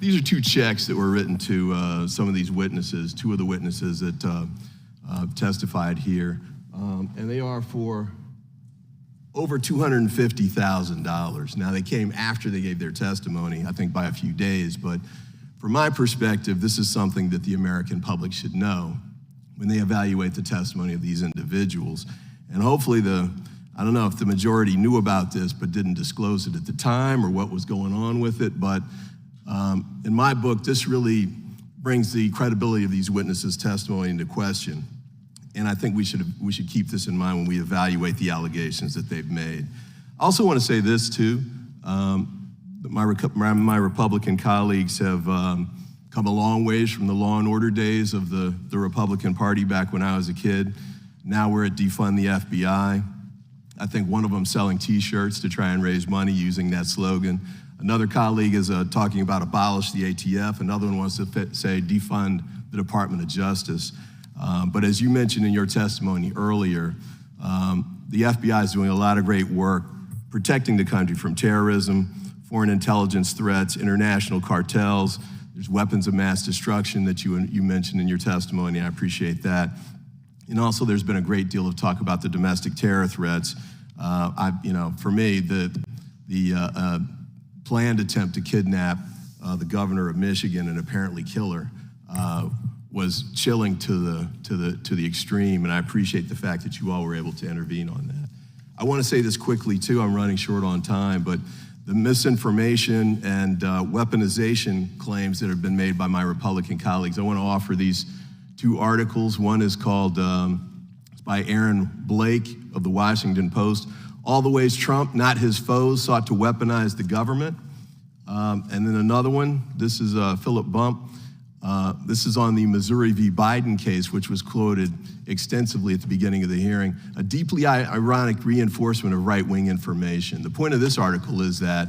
[SPEAKER 18] two checks that were written to some of these witnesses, two of the witnesses that testified here, and they are for over $250,000. Now, they came after they gave their testimony, I think by a few days, but from my perspective, this is something that the American public should know when they evaluate the testimony of these individuals. And hopefully I don't know if the majority knew about this but didn't disclose it at the time or what was going on with it, but in my book, this really brings the credibility of these witnesses' testimony into question. And I think we should keep this in mind when we evaluate the allegations that they've made. I also want to say this too. My Republican colleagues have come a long ways from the law and order days of the Republican Party back when I was a kid. Now we're at defund the FBI. I think one of them selling T-shirts to try and raise money using that slogan. Another colleague is talking about abolish the ATF. Another one wants to say defund the Department of Justice. But as you mentioned in your testimony earlier, the FBI is doing a lot of great work protecting the country from terrorism, foreign intelligence threats, international cartels. There's weapons of mass destruction that you mentioned in your testimony. I appreciate that. And also, there's been a great deal of talk about the domestic terror threats. For me, the planned attempt to kidnap the governor of Michigan and apparently kill her was chilling to the extreme, and I appreciate the fact that you all were able to intervene on that. I want to say this quickly too. I'm running short on time, but the misinformation and weaponization claims that have been made by my Republican colleagues, I want to offer these two articles. One is called, it's by Aaron Blake of the Washington Post, All the Ways Trump, Not His Foes, Sought to Weaponize the Government. And then another one, this is Philip Bump. This is on the Missouri v. Biden case, which was quoted extensively at the beginning of the hearing, a deeply ironic reinforcement of right-wing information. The point of this article is that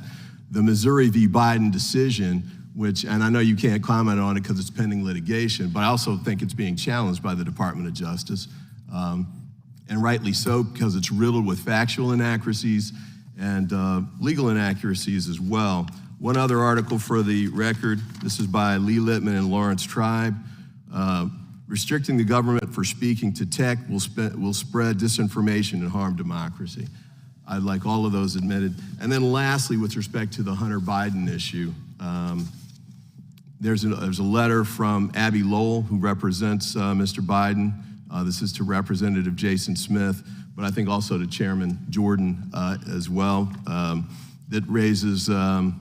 [SPEAKER 18] the Missouri v. Biden decision, which, and I know you can't comment on it because it's pending litigation, but I also think it's being challenged by the Department of Justice, and rightly so, because it's riddled with factual inaccuracies and legal inaccuracies as well. One other article for the record, this is by Lee Littman and Lawrence Tribe. Restricting the government for speaking to tech will spread disinformation and harm democracy. I'd like all of those admitted. And then lastly, with respect to the Hunter Biden issue, there's a letter from Abby Lowell, who represents Mr. Biden. This is to Representative Jason Smith, but I think also to Chairman Jordan as well, that raises the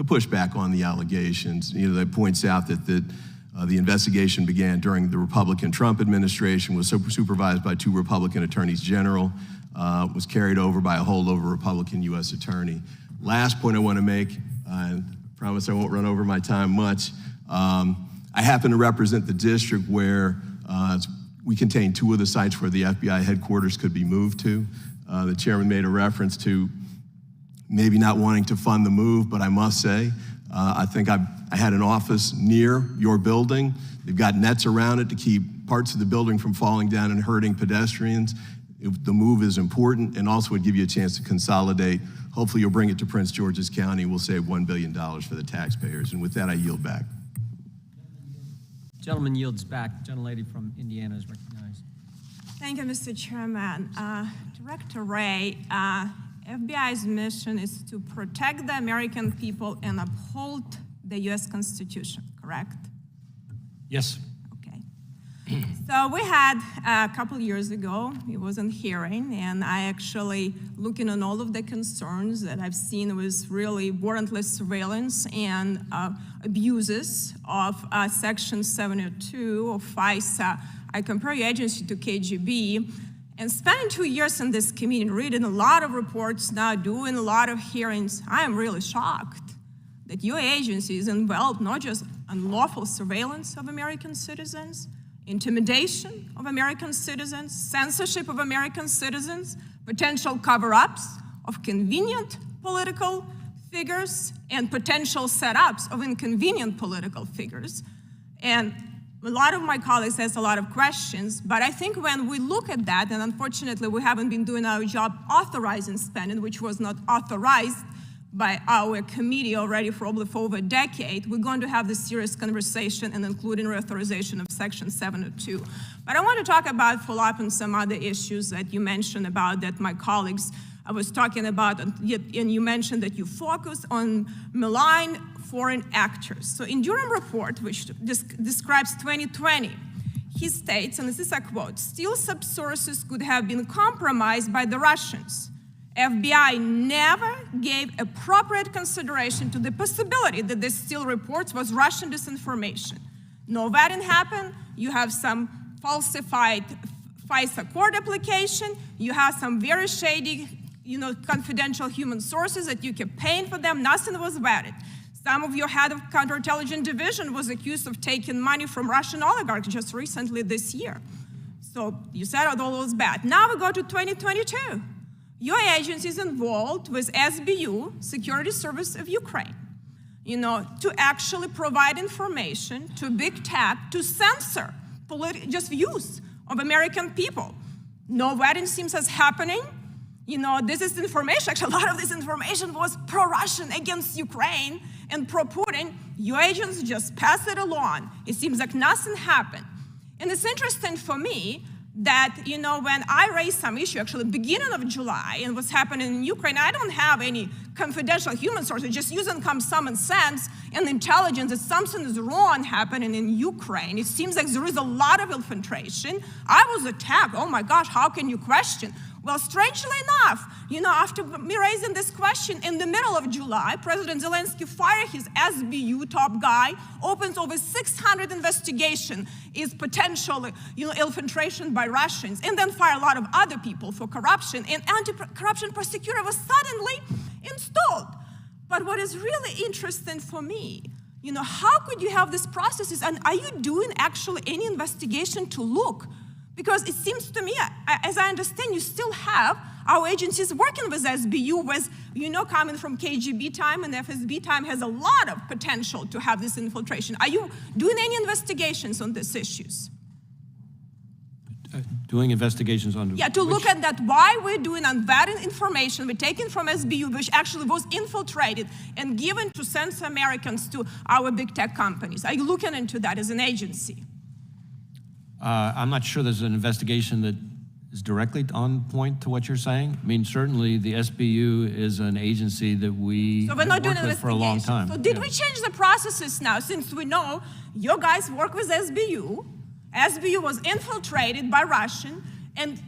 [SPEAKER 18] pushback on the allegations. That points out that the investigation began during the Republican Trump administration, was supervised by 2 Republican attorneys general, was carried over by a holdover Republican U.S. attorney. Last point I want to make, I promise I won't run over my time much. I happen to represent the district where we contain 2 of the sites where the FBI headquarters could be moved to. The chairman made a reference to maybe not wanting to fund the move, but I must say, I think I had an office near your building. They've got nets around it to keep parts of the building from falling down and hurting pedestrians. The move is important and also would give you a chance to consolidate. Hopefully you'll bring it to Prince George's County. We'll save $1 billion for the taxpayers. And with that, I yield back.
[SPEAKER 1] Gentleman yields back. Gentlelady from Indiana is recognized.
[SPEAKER 20] Thank you, Mr. Chairman. Director Wray, FBI's mission is to protect the American people and uphold the U.S. Constitution, correct?
[SPEAKER 9] Yes.
[SPEAKER 20] Okay. So we had a couple years ago, it was a hearing, and I actually, looking on all of the concerns that I've seen was really warrantless surveillance and abuses of Section 702 of FISA. I compare your agency to KGB, and spending 2 years in this committee, reading a lot of reports now, doing a lot of hearings, I am really shocked that your agency is involved not just unlawful surveillance of American citizens, intimidation of American citizens, censorship of American citizens, potential cover-ups of convenient political figures, and potential setups of inconvenient political figures. And a lot of my colleagues asked a lot of questions, but I think when we look at that, and unfortunately we haven't been doing our job authorizing spending, which was not authorized by our committee already for over a decade, we're going to have this serious conversation and including reauthorization of Section 702. But I want to talk about, follow up on some other issues that you mentioned about that my colleagues I was talking about, and you mentioned that you focus on malign foreign actors. So in Durham report, which describes 2020, he states, and this is a quote, "Steel subsources could have been compromised by the Russians. FBI never gave appropriate consideration to the possibility that the Steele reports was Russian disinformation. No, that didn't happen. You have some falsified FISA court application. You have some very shady, confidential human sources that you kept paying for them. Nothing was about it. Some of your head of counterintelligence division was accused of taking money from Russian oligarchs just recently this year. So you said it all was bad. Now we go to 2022. Your agency is involved with SBU, Security Service of Ukraine, to actually provide information to big tech to censor just views of American people. No, that seems as happening. This is information, actually a lot of this information was pro-Russian against Ukraine and pro-Putin. Your agents just pass it along. It seems like nothing happened. And it's interesting for me that, when I raised some issue, actually beginning of July, and what's happening in Ukraine, I don't have any confidential human sources, just using common sense and intelligence that something is wrong happening in Ukraine. It seems like there is a lot of infiltration. I was attacked. Oh my gosh, how can you question? Well, strangely enough, after me raising this question in the middle of July, President Zelensky fired his SBU top guy, opens over 600 investigations, is potential, infiltration by Russians, and then fire a lot of other people for corruption, and anti-corruption prosecutor was suddenly installed. But what is really interesting for me, how could you have these processes, and are you doing actually any investigation to look? Because it seems to me, as I understand, you still have our agencies working with SBU, with, coming from KGB time and FSB time has a lot of potential to have this infiltration. Are you doing any investigations on these issues?
[SPEAKER 3] Doing investigations on
[SPEAKER 20] to look at that, why we're doing unvetted information we're taking from SBU, which actually was infiltrated and given to censor Americans to our big tech companies. Are you looking into that as an agency?
[SPEAKER 3] I'm not sure there's an investigation that is directly on point to what you're saying. I mean, certainly the SBU is an agency that we have worked with for a long time.
[SPEAKER 20] So did we change the processes now, since we know your guys work with SBU? SBU was infiltrated by Russian, and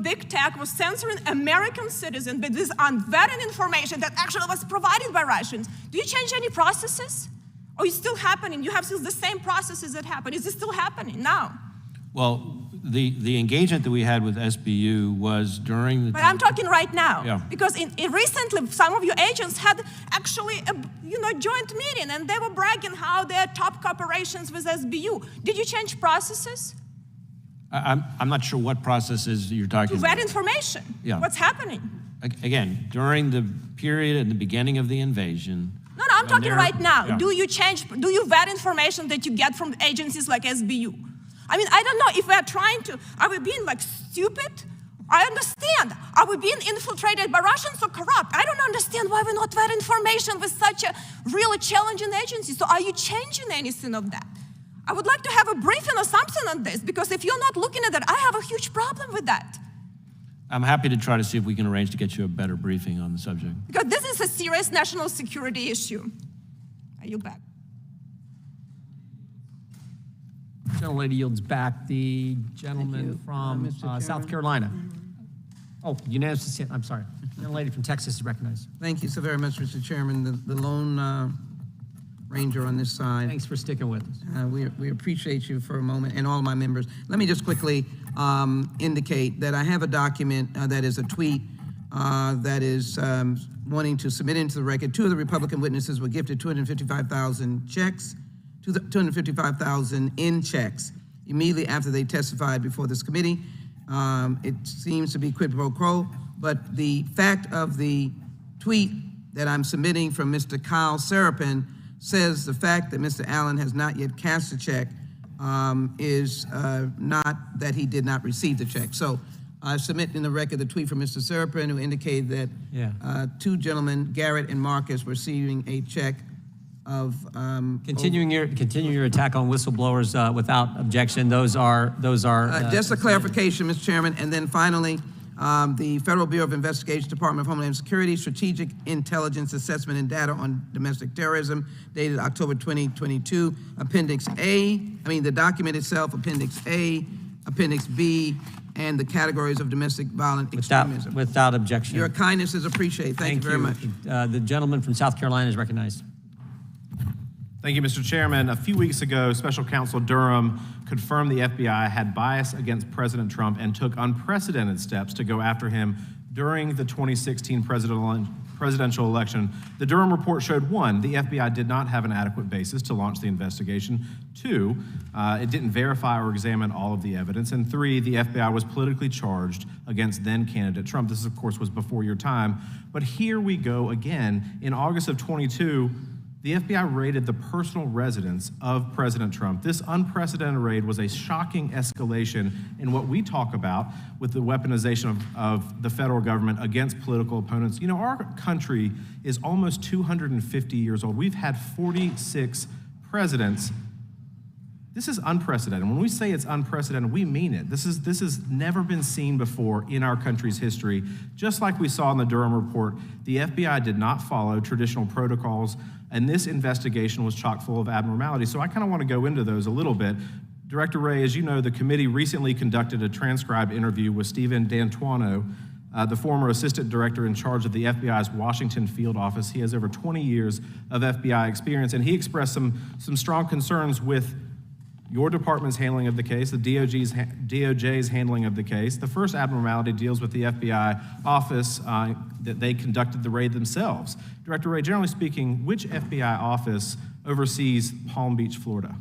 [SPEAKER 20] big tech was censoring American citizens with this unvetted information that actually was provided by Russians. Do you change any processes? Or is it still happening? You have still the same processes that happen. Is it still happening now?
[SPEAKER 3] Well, the engagement that we had with SBU was during the.
[SPEAKER 20] But I'm talking right now,
[SPEAKER 3] yeah.
[SPEAKER 20] Because recently some of your agents had actually a joint meeting, and they were bragging how they're top cooperations with SBU. Did you change processes?
[SPEAKER 3] I'm not sure what processes you're talking about.
[SPEAKER 20] To vet information.
[SPEAKER 3] Yeah.
[SPEAKER 20] What's happening?
[SPEAKER 3] Again, during the period at the beginning of the invasion.
[SPEAKER 20] No, I'm talking right now.
[SPEAKER 3] Yeah.
[SPEAKER 20] Do you vet information that you get from agencies like SBU? I mean, I don't know if we're trying to, are we being stupid? I understand. Are we being infiltrated by Russians or corrupt? I don't understand why we're not vet information with such a really challenging agency. So are you changing anything of that? I would like to have a briefing or something on this, because if you're not looking at that, I have a huge problem with that.
[SPEAKER 3] I'm happy to try to see if we can arrange to get you a better briefing on the subject.
[SPEAKER 20] Because this is a serious national security issue. I yield back.
[SPEAKER 1] Gentlelady yields back. The gentleman from South Carolina. Oh, unanimous. I'm sorry. Gentlelady from Texas is recognized.
[SPEAKER 21] Thank you so very much, Mr. Chairman. The lone ranger on this side.
[SPEAKER 1] Thanks for sticking with us.
[SPEAKER 21] We appreciate you for a moment, and all of my members. Let me just quickly indicate that I have a document that is a tweet that is wanting to submit into the record. Two of the Republican witnesses were gifted 255,000 checks. 255,000 in checks immediately after they testified before this committee. It seems to be quid pro quo, but the fact of the tweet that I'm submitting from Mr. Kyle Serapin says the fact that Mr. Allen has not yet cashed a check is not that he did not receive the check. So I submit in the record the tweet from Mr. Serapin, who indicated that two gentlemen, Garrett and Marcus, were receiving a check of
[SPEAKER 1] continue your attack on whistleblowers without objection. Those are
[SPEAKER 21] just a clarification, Mr. Chairman, and then finally, the Federal Bureau of Investigation, Department of Homeland Security, Strategic Intelligence Assessment and Data on Domestic Terrorism, dated October 2022, Appendix A. The document itself, Appendix A, Appendix B, and the categories of domestic violent extremism.
[SPEAKER 1] Without objection.
[SPEAKER 21] Your kindness is appreciated. Thank you very much.
[SPEAKER 1] The gentleman from South Carolina is recognized.
[SPEAKER 5] Thank you, Mr. Chairman. A few weeks ago, Special Counsel Durham confirmed the FBI had bias against President Trump and took unprecedented steps to go after him during the 2016 presidential election. The Durham report showed, 1, the FBI did not have an adequate basis to launch the investigation. 2, it didn't verify or examine all of the evidence. And 3, the FBI was politically charged against then-candidate Trump. This, of course, was before your time. But here we go again. In August of 22, the FBI raided the personal residence of President Trump. This unprecedented raid was a shocking escalation in what we talk about with the weaponization of the federal government against political opponents. You know, our country is almost 250 years old. We've had 46 presidents. This is unprecedented. When we say it's unprecedented, we mean it. This has never been seen before in our country's history. Just like we saw in the Durham report, the FBI did not follow traditional protocols, and this investigation was chock full of abnormalities. So I kind of want to go into those a little bit. Director Wray, as you know, the committee recently conducted a transcribed interview with Stephen D'Antuono, the former assistant director in charge of the FBI's Washington field office. He has over 20 years of FBI experience, and he expressed some strong concerns with your department's handling of the case, the DOJ's handling of the case. The first abnormality deals with the FBI office that they conducted the raid themselves. Director Wray, generally speaking, which FBI office oversees Palm Beach, Florida?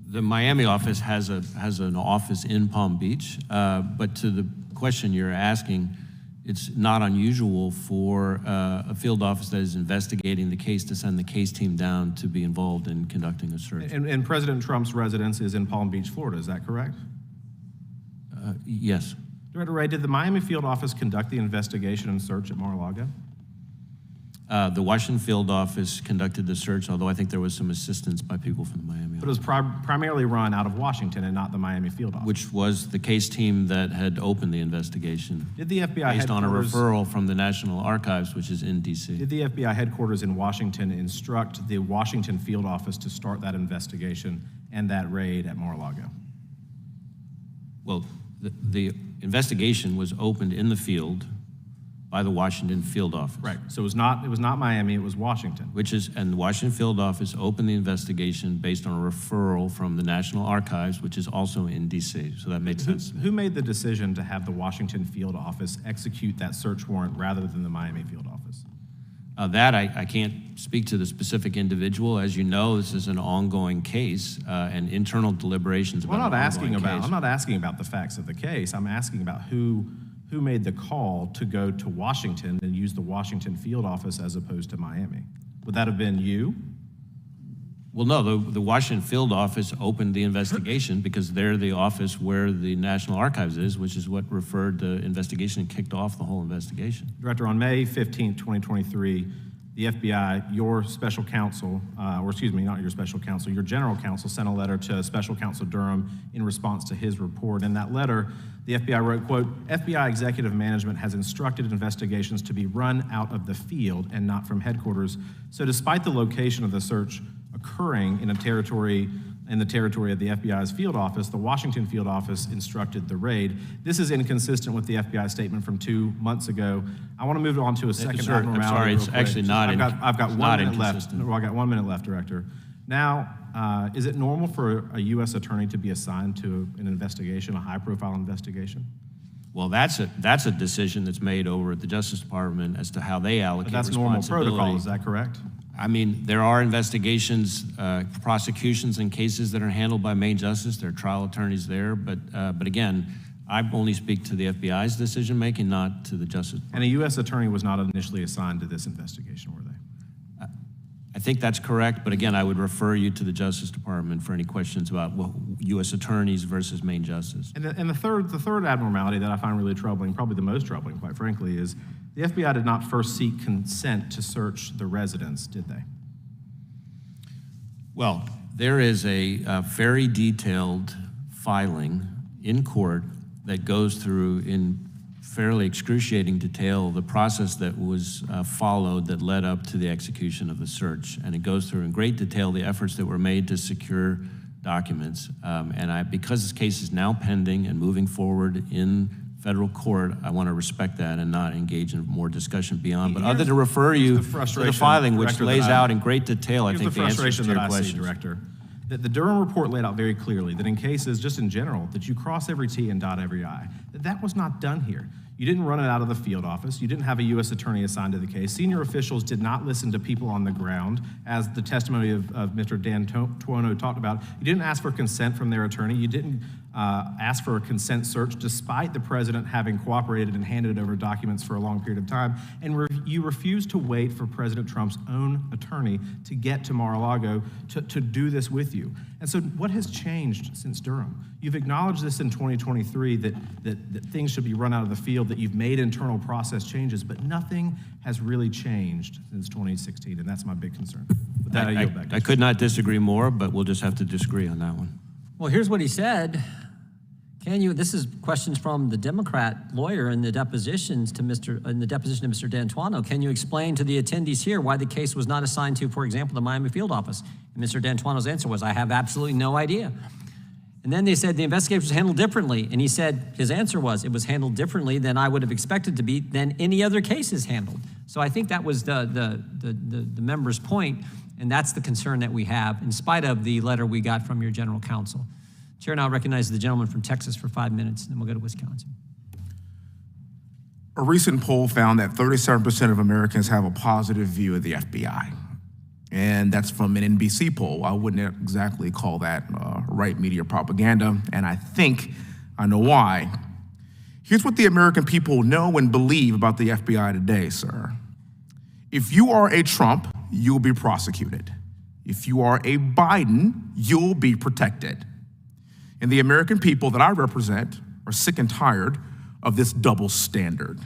[SPEAKER 3] The Miami office has an office in Palm Beach, but to the question you're asking, it's not unusual for a field office that is investigating the case to send the case team down to be involved in conducting a search.
[SPEAKER 5] And President Trump's residence is in Palm Beach, Florida, is that correct?
[SPEAKER 3] Yes.
[SPEAKER 5] Director Wray, did the Miami field office conduct the investigation and search at Mar-a-Lago?
[SPEAKER 3] The Washington field office conducted the search, although I think there was some assistance by people from the Miami office.
[SPEAKER 5] But it was primarily run out of Washington and not the Miami field office.
[SPEAKER 3] Which was the case team that had opened the investigation.
[SPEAKER 5] Did the FBI
[SPEAKER 3] based on a referral from the National Archives, which is in D.C.
[SPEAKER 5] Did the FBI headquarters in Washington instruct the Washington field office to start that investigation and that raid at Mar-a-Lago?
[SPEAKER 3] Well, the investigation was opened in the field by the Washington field office.
[SPEAKER 5] Right. So it was not Miami, it was Washington.
[SPEAKER 3] And the Washington field office opened the investigation based on a referral from the National Archives, which is also in D.C. So that made sense.
[SPEAKER 5] Who made the decision to have the Washington field office execute that search warrant rather than the Miami field office?
[SPEAKER 3] I can't speak to the specific individual. As you know, this is an ongoing case, and internal deliberations about
[SPEAKER 5] I'm not asking about the facts of the case. I'm asking about who made the call to go to Washington and use the Washington field office as opposed to Miami? Would that have been you?
[SPEAKER 3] Well, no, the Washington field office opened the investigation because they're the office where the National Archives is, which is what referred the investigation and kicked off the whole investigation.
[SPEAKER 5] Director, on May 15, 2023, the FBI, your special counsel, not your special counsel, your general counsel sent a letter to Special Counsel Durham in response to his report. In that letter, the FBI wrote, quote, FBI executive management has instructed investigations to be run out of the field and not from headquarters. So despite the location of the search occurring in the territory of the FBI's field office, the Washington field office instructed the raid. This is inconsistent with the FBI statement from 2 months ago. I want to move on to a second abnormality.
[SPEAKER 3] I'm sorry, it's actually not inconsistent.
[SPEAKER 5] I've got 1 minute left. Well, I got 1 minute left, Director. Now, is it normal for a U.S. attorney to be assigned to an investigation, a high-profile investigation?
[SPEAKER 3] Well, that's a decision that's made over at the Justice Department as to how they allocate responsibility.
[SPEAKER 5] That's normal protocol, is that correct?
[SPEAKER 3] I mean, there are investigations, prosecutions in cases that are handled by Main Justice. There are trial attorneys there, but again, I only speak to the FBI's decision-making, not to the Justice Department.
[SPEAKER 5] And a U.S. attorney was not initially assigned to this investigation, were they?
[SPEAKER 3] I think that's correct, but again, I would refer you to the Justice Department for any questions about U.S. attorneys versus Main Justice.
[SPEAKER 5] And the third abnormality that I find really troubling, probably the most troubling, quite frankly, is the FBI did not first seek consent to search the residence, did they?
[SPEAKER 3] Well, there is a very detailed filing in court that goes through in fairly excruciating detail the process that was followed that led up to the execution of the search. And it goes through in great detail the efforts that were made to secure documents. Because this case is now pending and moving forward in federal court, I want to respect that and not engage in more discussion beyond. But
[SPEAKER 5] Here's-
[SPEAKER 3] other to refer you
[SPEAKER 5] here's the
[SPEAKER 3] to the
[SPEAKER 5] frustration,
[SPEAKER 3] filing, which
[SPEAKER 5] Director,
[SPEAKER 3] lays
[SPEAKER 5] that I-
[SPEAKER 3] out in great detail, I
[SPEAKER 5] Here's
[SPEAKER 3] think,
[SPEAKER 5] the
[SPEAKER 3] the answers to
[SPEAKER 5] frustration
[SPEAKER 3] your
[SPEAKER 5] that I see,
[SPEAKER 3] questions.
[SPEAKER 5] Director. That the Durham report laid out very clearly that in cases, just in general, that you cross every T and dot every I. That was not done here. You didn't run it out of the field office. You didn't have a U.S. attorney assigned to the case. Senior officials did not listen to people on the ground, as the testimony of Mr. Dan Tuono talked about. You didn't ask for consent from their attorney. You didn't ask for a consent search, despite the president having cooperated and handed over documents for a long period of time. And you refused to wait for President Trump's own attorney to get to Mar-a-Lago to do this with you. And so what has changed since Durham? You've acknowledged this in 2023 that things should be run out of the field, that you've made internal process changes, but nothing has really changed since 2016, and that's my big concern. With that, I yield back.
[SPEAKER 3] I could not disagree more, but we'll just have to disagree on that one.
[SPEAKER 1] Well, here's what he said. This is questions from the Democrat lawyer in the deposition of Mr. D'Antuono. Can you explain to the attendees here why the case was not assigned to, for example, the Miami field office? And Mr. D'Antuono's answer was, I have absolutely no idea. And then they said the investigation was handled differently. And he said, his answer was, it was handled differently than I would have expected to be than any other case is handled. So I think that was the member's point, and that's the concern that we have, in spite of the letter we got from your general counsel. Chair now recognizes the gentleman from Texas for 5 minutes, and then we'll go to Wisconsin.
[SPEAKER 6] A recent poll found that 37% of Americans have a positive view of the FBI. And that's from an NBC poll. I wouldn't exactly call that right media propaganda, and I think I know why. Here's what the American people know and believe about the FBI today, sir. If you are a Trump, you'll be prosecuted. If you are a Biden, you'll be protected. And the American people that I represent are sick and tired of this double standard.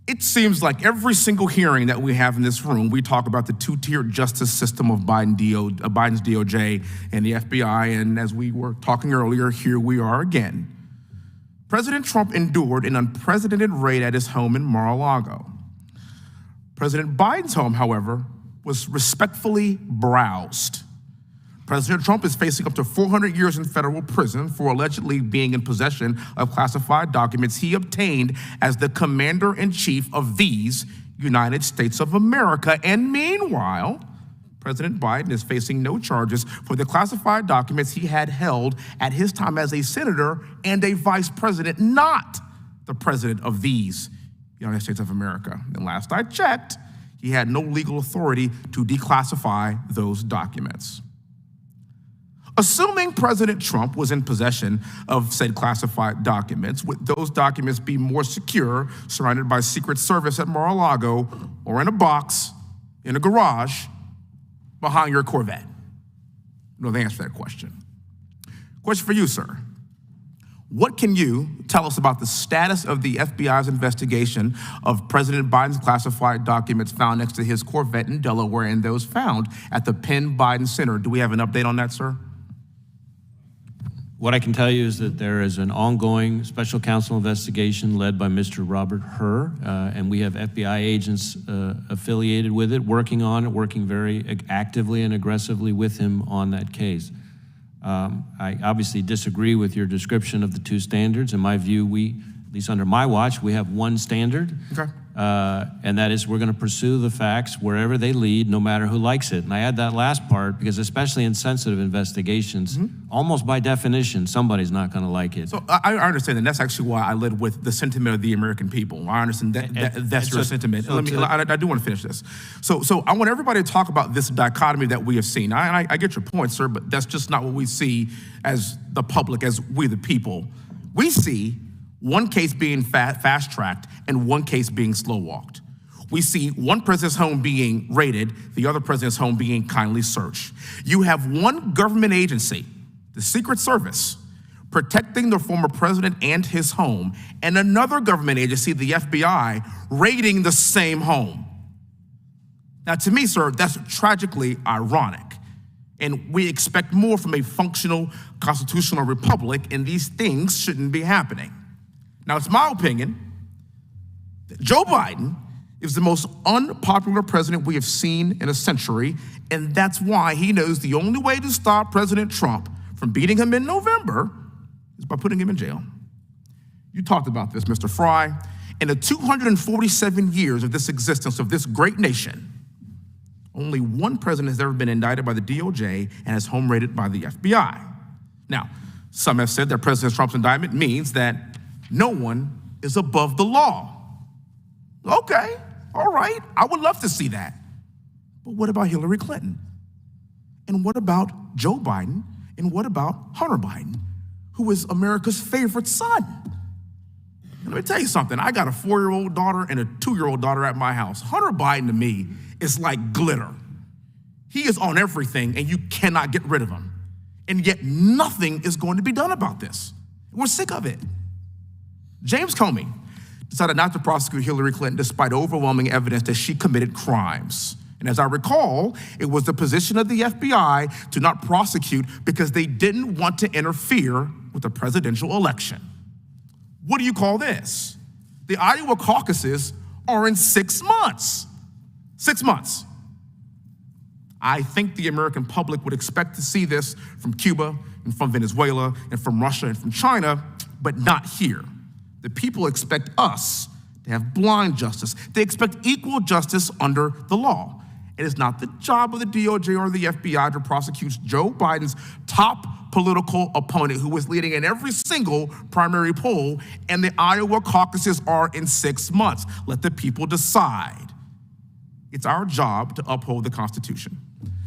[SPEAKER 6] It seems like every single hearing that we have in this room, we talk about the two-tiered justice system of Biden's DOJ and the FBI, and as we were talking earlier, here we are again. President Trump endured an unprecedented raid at his home in Mar-a-Lago. President Biden's home, however, was respectfully browsed. President Trump is facing up to 400 years in federal prison for allegedly being in possession of classified documents he obtained as the commander-in-chief of these United States of America. And meanwhile, President Biden is facing no charges for the classified documents he had held at his time as a senator and a vice president, not the president of these United States of America. And last I checked, he had no legal authority to declassify those documents. Assuming President Trump was in possession of said classified documents, would those documents be more secure, surrounded by Secret Service at Mar-a-Lago, or in a box, in a garage, behind your Corvette? No, the answer to that question. Question for you, sir. What can you tell us about the status of the FBI's investigation of President Biden's classified documents found next to his Corvette in Delaware and those found at the Penn Biden Center? Do we have an update on that, sir?
[SPEAKER 3] What I can tell you is that there is an ongoing special counsel investigation led by Mr. Robert Hur, and we have FBI agents affiliated with it, working on it, working very actively and aggressively with him on that case. I obviously disagree with your description of the two standards. In my view, at least under my watch, we have one standard.
[SPEAKER 6] Okay.
[SPEAKER 3] And that is we're going to pursue the facts wherever they lead, no matter who likes it. And I add that last part because especially in sensitive investigations, almost by definition, somebody's not going to like it.
[SPEAKER 6] So I understand, and that's actually why I led with the sentiment of the American people. I understand that's your sentiment. I do want to finish this. So I want everybody to talk about this dichotomy that we have seen. I get your point, sir, but that's just not what we see as the public, as we the people. We see one case being fast-tracked and one case being slow-walked. We see one president's home being raided, the other president's home being kindly searched. You have one government agency, the Secret Service, protecting the former president and his home, and another government agency, the FBI, raiding the same home. Now, to me, sir, that's tragically ironic. And we expect more from a functional constitutional republic, and these things shouldn't be happening. Now, it's my opinion that Joe Biden is the most unpopular president we have seen in a century, and that's why he knows the only way to stop President Trump from beating him in November is by putting him in jail. You talked about this, Mr. Fry. In the 247 years of this existence of this great nation, only one president has ever been indicted by the DOJ and is home rated by the FBI. Now, some have said that President Trump's indictment means that no one is above the law. Okay, all right, I would love to see that. But what about Hillary Clinton? And what about Joe Biden? And what about Hunter Biden, who is America's favorite son? And let me tell you something, I got a 4-year-old daughter and a 2-year-old daughter at my house. Hunter Biden to me is like glitter. He is on everything and you cannot get rid of him. And yet nothing is going to be done about this. We're sick of it. James Comey decided not to prosecute Hillary Clinton despite overwhelming evidence that she committed crimes. And as I recall, it was the position of the FBI to not prosecute because they didn't want to interfere with the presidential election. What do you call this? The Iowa caucuses are in 6 months. 6 months. I think the American public would expect to see this from Cuba and from Venezuela and from Russia and from China, but not here. The people expect us to have blind justice. They expect equal justice under the law. It is not the job of the DOJ or the FBI to prosecute Joe Biden's top political opponent who is leading in every single primary poll, and the Iowa caucuses are in 6 months. Let the people decide. It's our job to uphold the Constitution.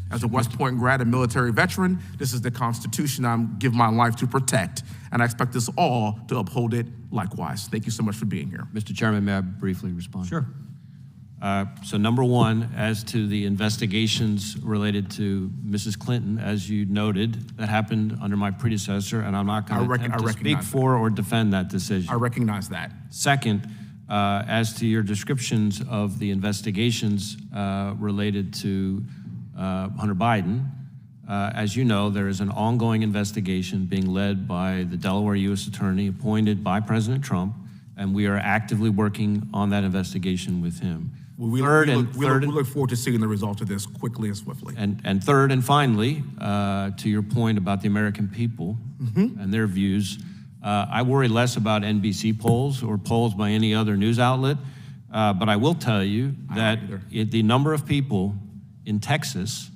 [SPEAKER 6] As a West Point grad and military veteran, this is the Constitution I give my life to protect, and I expect us all to uphold it likewise. Thank you so much for being here.
[SPEAKER 3] Mr. Chairman, may I briefly respond?
[SPEAKER 1] Sure.
[SPEAKER 3] So number one, as to the investigations related to Mrs. Clinton, as you noted, that happened under my predecessor, and I'm not going to speak for or defend that decision.
[SPEAKER 6] I recognize that.
[SPEAKER 3] Second, as to your descriptions of the investigations related to Hunter Biden, as you know, there is an ongoing investigation being led by the Delaware U.S. Attorney appointed by President Trump, and we are actively working on that investigation with him.
[SPEAKER 6] We look forward to seeing the results of this quickly and swiftly.
[SPEAKER 3] And third and finally, to your point about the American people and their views, I worry less about NBC polls or polls by any other news outlet, but I will tell you that the number of people in Texas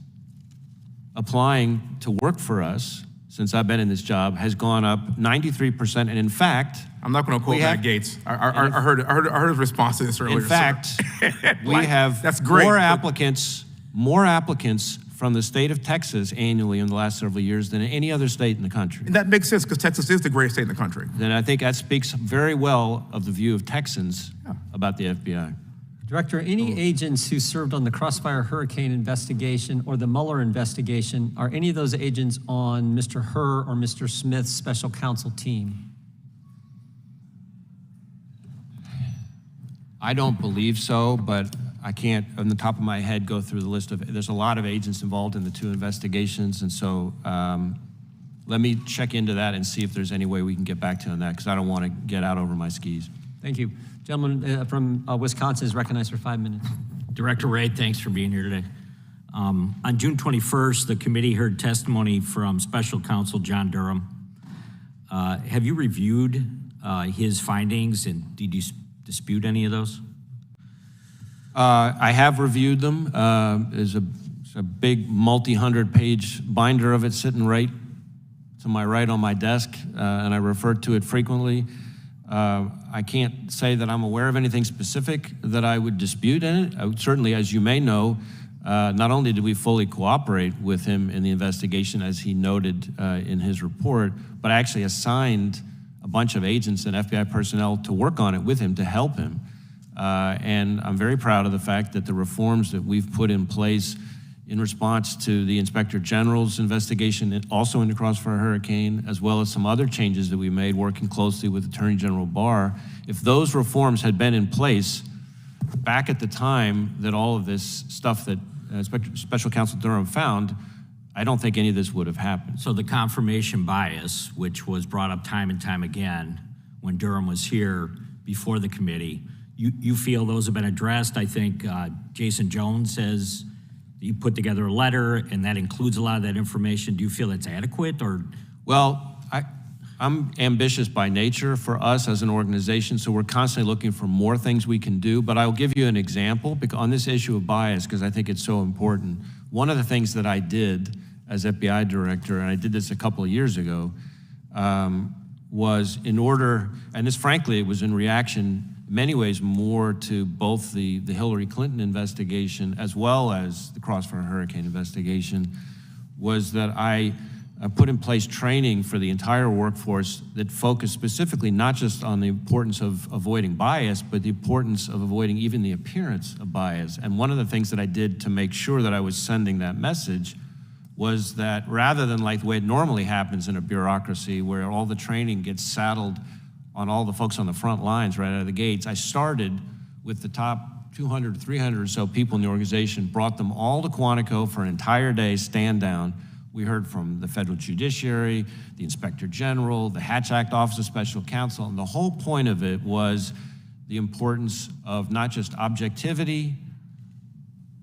[SPEAKER 3] applying to work for us since I've been in this job has gone up 93%, and in fact,
[SPEAKER 6] I'm not going to quote Matt Gaetz. I heard his response to this earlier.
[SPEAKER 3] In fact, we have more applicants from the state of Texas annually in the last several years than any other state in the country.
[SPEAKER 6] And that makes sense because Texas is the greatest state in the country.
[SPEAKER 3] Then I think that speaks very well of the view of Texans about the FBI.
[SPEAKER 1] Director, any agents who served on the Crossfire Hurricane investigation or the Mueller investigation, are any of those agents on Mr. Hur or Mr. Smith's special counsel team?
[SPEAKER 3] I don't believe so, but I can't, on the top of my head, go through the list of, there's a lot of agents involved in the 2 investigations, and so let me check into that and see if there's any way we can get back to on that, because I don't want to get out over my skis.
[SPEAKER 1] Thank you. Gentleman from Wisconsin is recognized for 5 minutes.
[SPEAKER 8] Director Wray, thanks for being here today. On June 21st, the committee heard testimony from Special Counsel John Durham. Have you reviewed his findings, and did you dispute any of those?
[SPEAKER 3] I have reviewed them. There's a big multi-100-page binder of it sitting right to my right on my desk, and I refer to it frequently. I can't say that I'm aware of anything specific that I would dispute in it. Certainly, as you may know, not only did we fully cooperate with him in the investigation, as he noted in his report, but I actually assigned a bunch of agents and FBI personnel to work on it with him to help him. And I'm very proud of the fact that the reforms that we've put in place in response to the Inspector General's investigation, and also in the Crossfire Hurricane, as well as some other changes that we made working closely with Attorney General Barr, if those reforms had been in place back at the time that all of this stuff that Special Counsel Durham found, I don't think any of this would have happened.
[SPEAKER 8] So the confirmation bias, which was brought up time and time again when Durham was here before the committee, you feel those have been addressed? I think Jason Jones says you put together a letter and that includes a lot of that information. Do you feel it's adequate, or?
[SPEAKER 3] Well, I'm ambitious by nature for us as an organization, so we're constantly looking for more things we can do. But I'll give you an example on this issue of bias, because I think it's so important. One of the things that I did as FBI director, and I did this a couple of years ago, was in order, and this frankly, it was in reaction in many ways more to both the Hillary Clinton investigation as well as the Crossfire Hurricane investigation, was that I put in place training for the entire workforce that focused specifically not just on the importance of avoiding bias, but the importance of avoiding even the appearance of bias. And one of the things that I did to make sure that I was sending that message was that rather than like the way it normally happens in a bureaucracy where all the training gets saddled on all the folks on the front lines right out of the gates, I started with the top 200, 300 or so people in the organization, brought them all to Quantico for an entire day, stand down. We heard from the federal judiciary, the inspector general, the Hatch Act Office of Special Counsel, and the whole point of it was the importance of not just objectivity,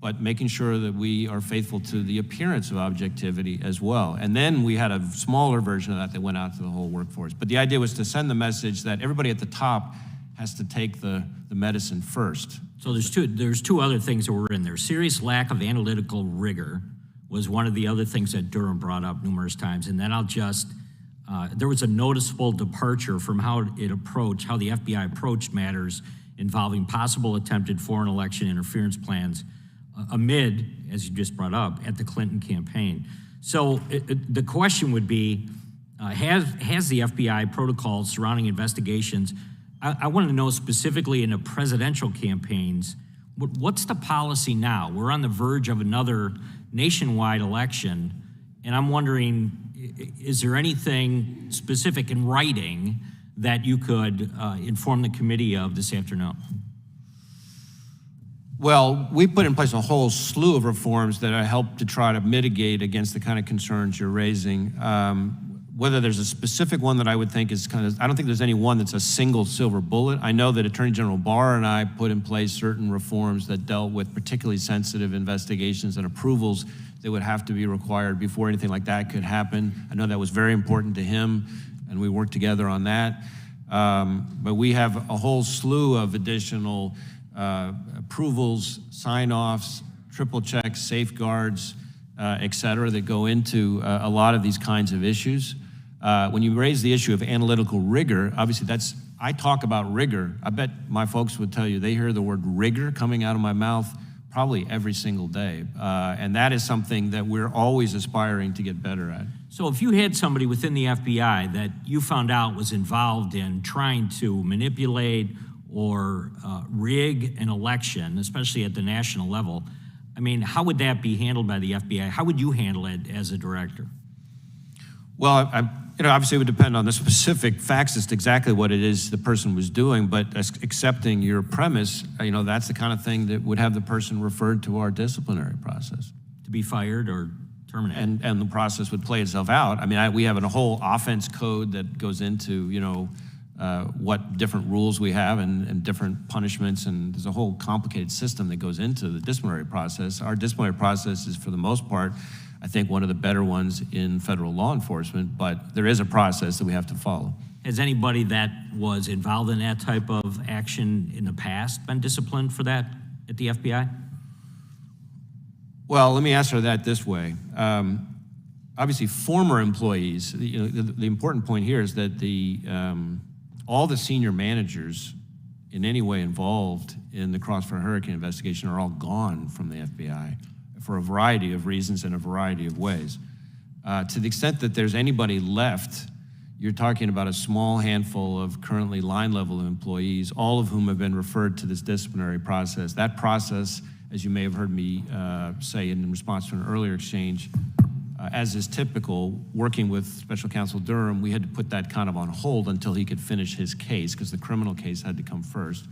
[SPEAKER 3] but making sure that we are faithful to the appearance of objectivity as well. And then we had a smaller version of that went out to the whole workforce. But the idea was to send the message that everybody at the top has to take the medicine first.
[SPEAKER 8] So there's two other things that were in there. Serious lack of analytical rigor was one of the other things that Durham brought up numerous times. And then there was a noticeable departure from how the FBI approached matters involving possible attempted foreign election interference plans amid, as you just brought up, at the Clinton campaign. So the question would be, has the FBI protocols surrounding investigations, I want to know specifically in the presidential campaigns, what's the policy now? We're on the verge of another nationwide election, and I'm wondering, is there anything specific in writing that you could inform the committee of this afternoon?
[SPEAKER 3] Well, we put in place a whole slew of reforms that help to try to mitigate against the kind of concerns you're raising. Whether there's a specific one that I would think is I don't think there's any one that's a single silver bullet. I know that Attorney General Barr and I put in place certain reforms that dealt with particularly sensitive investigations and approvals that would have to be required before anything like that could happen. I know that was very important to him, and we worked together on that. But we have a whole slew of additional approvals, sign-offs, triple checks, safeguards, et cetera, that go into a lot of these kinds of issues. When you raise the issue of analytical rigor, obviously I talk about rigor. I bet my folks would tell you they hear the word rigor coming out of my mouth probably every single day. And that is something that we're always aspiring to get better at.
[SPEAKER 8] So if you had somebody within the FBI that you found out was involved in trying to manipulate or rig an election, especially at the national level, I mean, how would that be handled by the FBI? How would you handle it as a director?
[SPEAKER 3] Well, obviously it would depend on the specific facts as to exactly what it is the person was doing, but accepting your premise, that's the kind of thing that would have the person referred to our disciplinary process.
[SPEAKER 8] To be fired or terminated?
[SPEAKER 3] And the process would play itself out. I mean, we have a whole offense code that goes into, what different rules we have and different punishments, and there's a whole complicated system that goes into the disciplinary process. Our disciplinary process is, for the most part, I think one of the better ones in federal law enforcement, but there is a process that we have to follow.
[SPEAKER 8] Has anybody that was involved in that type of action in the past been disciplined for that at the FBI?
[SPEAKER 3] Well, let me answer that this way. Obviously, former employees, the important point here is that all the senior managers in any way involved in the Crossfire Hurricane investigation are all gone from the FBI for a variety of reasons in a variety of ways. To the extent that there's anybody left, you're talking about a small handful of currently line-level employees, all of whom have been referred to this disciplinary process. That process, as you may have heard me say in response to an earlier exchange, as is typical, working with Special Counsel Durham, we had to put that kind of on hold until he could finish his case, because the criminal case had to come first.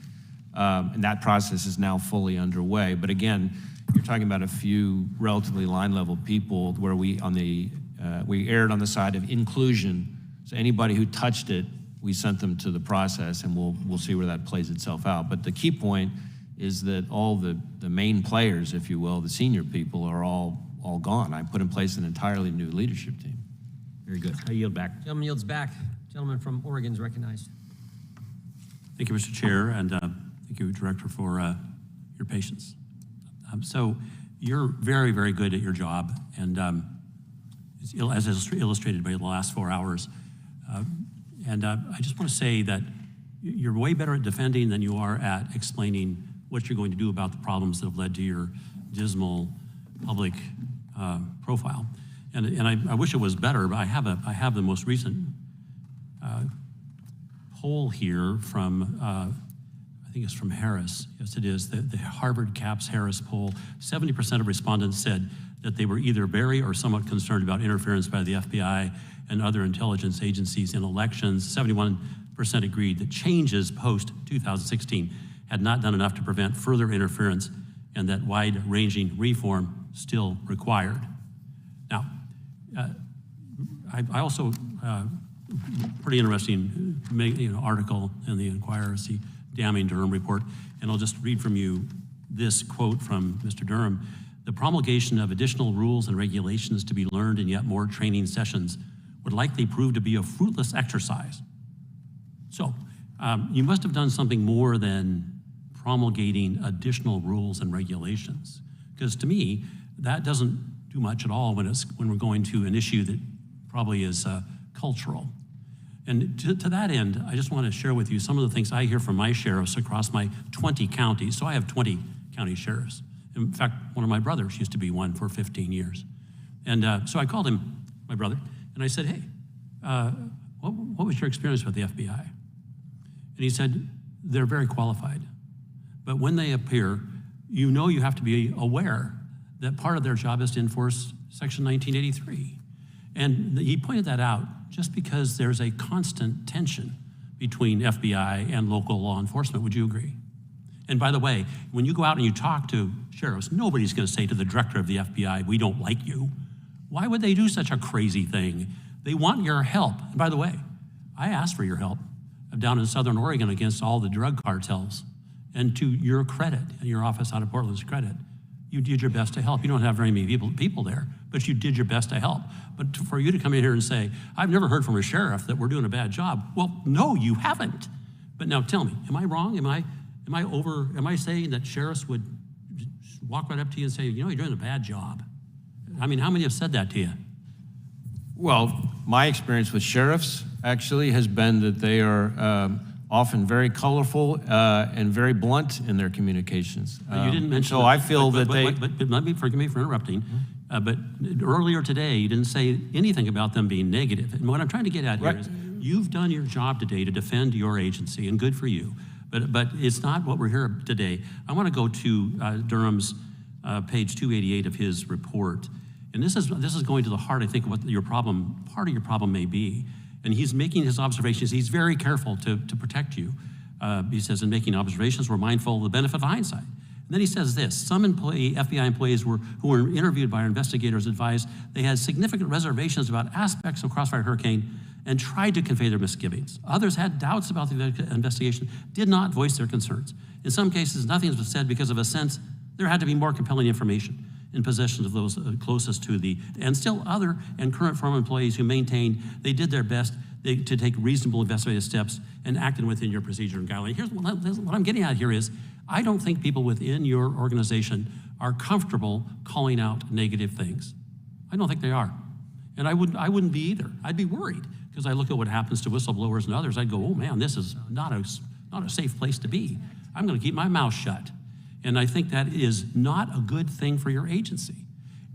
[SPEAKER 3] And that process is now fully underway. But again, you're talking about a few relatively line-level people where we erred on the side of inclusion. So anybody who touched it, we sent them to the process, and we'll see where that plays itself out. But the key point is that all the main players, if you will, the senior people, are all gone. I put in place an entirely new leadership team.
[SPEAKER 8] Very good. I yield back.
[SPEAKER 1] Gentleman yields back. Gentleman from Oregon is recognized.
[SPEAKER 2] Thank you, Mr. Chair, and thank you, Director, for your patience. So you're very, very good at your job, and as illustrated by the last 4 hours. And I just want to say that you're way better at defending than you are at explaining what you're going to do about the problems that have led to your dismal public profile. And I wish it was better, but I have the most recent poll here from, I think it's from Harris. Yes, it is, the Harvard CAPS Harris poll. 70% of respondents said that they were either very or somewhat concerned about interference by the FBI and other intelligence agencies in elections. 71% agreed that changes post-2016 had not done enough to prevent further interference and that wide-ranging reform still required. Now, I also, pretty interesting article in the Inquirer, the damning Durham report, and I'll just read from you this quote from Mr. Durham. The promulgation of additional rules and regulations to be learned in yet more training sessions would likely prove to be a fruitless exercise. So you must have done something more than promulgating additional rules and regulations, because to me, that doesn't do much at all when we're going to an issue that probably is cultural. And to that end, I just want to share with you some of the things I hear from my sheriffs across my 20 counties. So I have 20 county sheriffs. In fact, one of my brothers used to be one for 15 years. And so I called him, my brother, and I said, hey, what was your experience with the FBI? And he said, they're very qualified. But when they appear, you know you have to be aware that part of their job is to enforce Section 1983. And he pointed that out just because there's a constant tension between FBI and local law enforcement. Would you agree? And by the way, when you go out and you talk to sheriffs, nobody's going to say to the director of the FBI, we don't like you. Why would they do such a crazy thing? They want your help. And by the way, I asked for your help down in Southern Oregon against all the drug cartels. And to your credit, and your office out of Portland's credit, you did your best to help. You don't have very many people there, but you did your best to help. But for you to come in here and say, I've never heard from a sheriff that we're doing a bad job. Well, no, you haven't. But now tell me, am I wrong? Am I saying that sheriffs would walk right up to you and say, you know, you're doing a bad job? I mean, how many have said that to you?
[SPEAKER 3] Well, my experience with sheriffs actually has been that they are often very colorful and very blunt in their communications.
[SPEAKER 2] You didn't mention.
[SPEAKER 3] So I feel that they.
[SPEAKER 2] But let me forgive me for interrupting. But earlier today, you didn't say anything about them being negative. And what I'm trying to get at here is, you've done your job today to defend your agency, and good for you. But it's not what we're here today. I want to go to Durham's page 288 of his report. And this is going to the heart, I think, of what part of your problem may be. And he's making his observations. He's very careful to protect you. He says, in making observations, we're mindful of the benefit of hindsight. And then he says this: some FBI employees who were interviewed by our investigators advised they had significant reservations about aspects of Crossfire Hurricane and tried to convey their misgivings. Others had doubts about the investigation, did not voice their concerns. In some cases, nothing was said because of a sense there had to be more compelling information in possession of those closest to and still other and current former employees who maintained they did their best to take reasonable investigative steps and acted within your procedure and guideline. Here's what I'm getting at here is, I don't think people within your organization are comfortable calling out negative things. I don't think they are. And I wouldn't be either. I'd be worried, because I look at what happens to whistleblowers and others. I'd go, oh man, this is not a safe place to be. I'm going to keep my mouth shut. And I think that is not a good thing for your agency.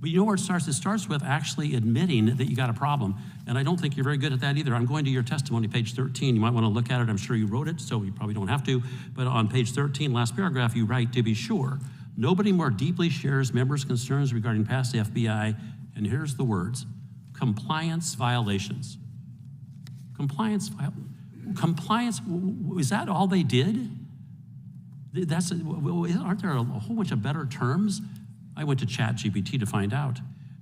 [SPEAKER 2] But you know where it starts? It starts with actually admitting that you got a problem. And I don't think you're very good at that either. I'm going to your testimony, page 13. You might want to look at it. I'm sure you wrote it, so you probably don't have to. But on page 13, last paragraph, you write, to be sure, nobody more deeply shares members' concerns regarding past FBI, and here's the words, compliance violations. Compliance, is that all they did? Aren't there a whole bunch of better terms? I went to ChatGPT to find out,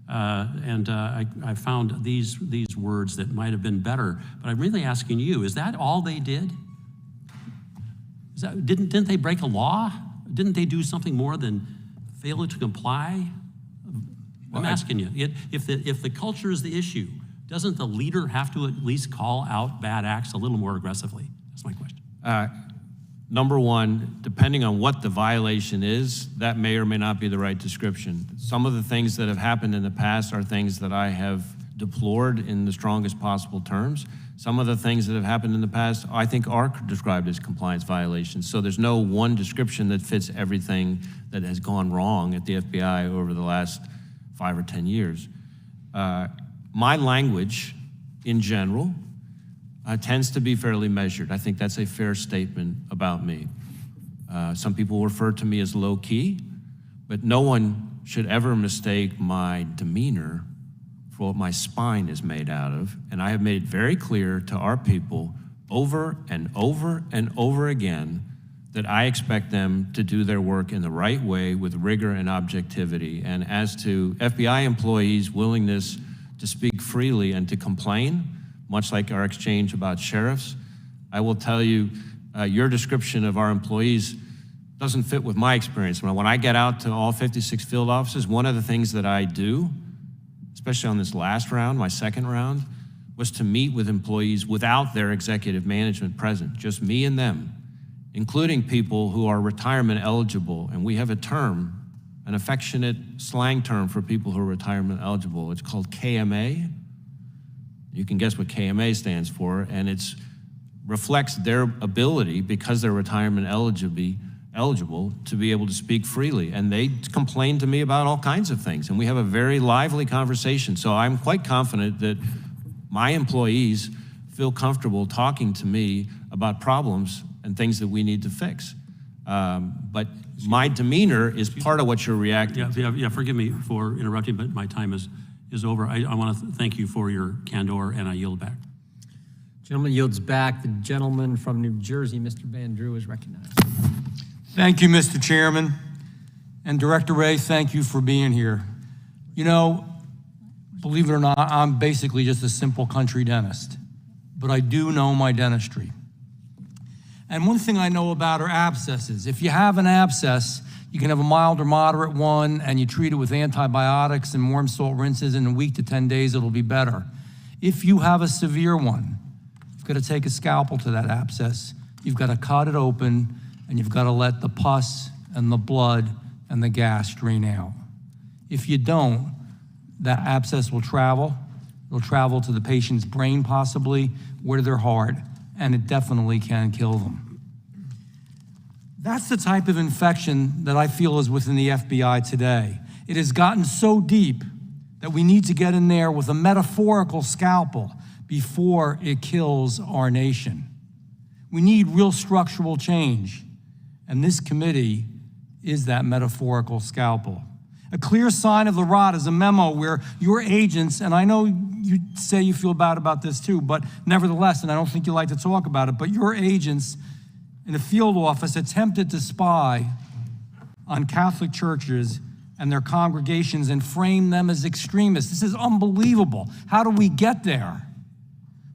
[SPEAKER 2] and I found these words that might have been better. But I'm really asking you: is that all they did? Didn't they break a law? Didn't they do something more than fail to comply? I'm asking you: if the culture is the issue, doesn't the leader have to at least call out bad acts a little more aggressively? That's my question.
[SPEAKER 3] Number one, depending on what the violation is, that may or may not be the right description. Some of the things that have happened in the past are things that I have deplored in the strongest possible terms. Some of the things that have happened in the past, I think, are described as compliance violations. So there's no one description that fits everything that has gone wrong at the FBI over the last 5 or 10 years. My language, in general, tends to be fairly measured. I think that's a fair statement about me. Some people refer to me as low-key, but no one should ever mistake my demeanor for what my spine is made out of. And I have made it very clear to our people over and over and over again that I expect them to do their work in the right way with rigor and objectivity. And as to FBI employees' willingness to speak freely and to complain, much like our exchange about sheriffs, I will tell you, your description of our employees doesn't fit with my experience. When I get out to all 56 field offices, one of the things that I do, especially on this last round, my second round, was to meet with employees without their executive management present, just me and them, including people who are retirement eligible. And we have a term, an affectionate slang term for people who are retirement eligible. It's called KMA. You can guess what KMA stands for, and it reflects their ability, because they're retirement eligible, to be able to speak freely. And they complain to me about all kinds of things, and we have a very lively conversation. So I'm quite confident that my employees feel comfortable talking to me about problems and things that we need to fix. But my demeanor is part of what you're reacting to.
[SPEAKER 2] Yeah, forgive me for interrupting, but my time is over. I want to thank you for your candor, and I yield back.
[SPEAKER 1] Gentleman yields back. The gentleman from New Jersey, Mr. Van Drew, is recognized.
[SPEAKER 7] Thank you, Mr. Chairman. And Director Wray, thank you for being here. You know, believe it or not, I'm basically just a simple country dentist, but I do know my dentistry. And one thing I know about are abscesses. If you have an abscess, you can have a mild or moderate one, and you treat it with antibiotics and warm salt rinses, and in a week to 10 days, it'll be better. If you have a severe one, you've got to take a scalpel to that abscess. You've got to cut it open, and you've got to let the pus and the blood and the gas drain out. If you don't, that abscess will travel. It'll travel to the patient's brain, possibly, or to their heart, and it definitely can kill them. That's the type of infection that I feel is within the FBI today. It has gotten so deep that we need to get in there with a metaphorical scalpel before it kills our nation. We need real structural change, and this committee is that metaphorical scalpel. A clear sign of the rot is a memo where your agents, and I know you say you feel bad about this too, but nevertheless, and I don't think you like to talk about it, but your agents in a field office attempted to spy on Catholic churches and their congregations and frame them as extremists. This is unbelievable. How do we get there?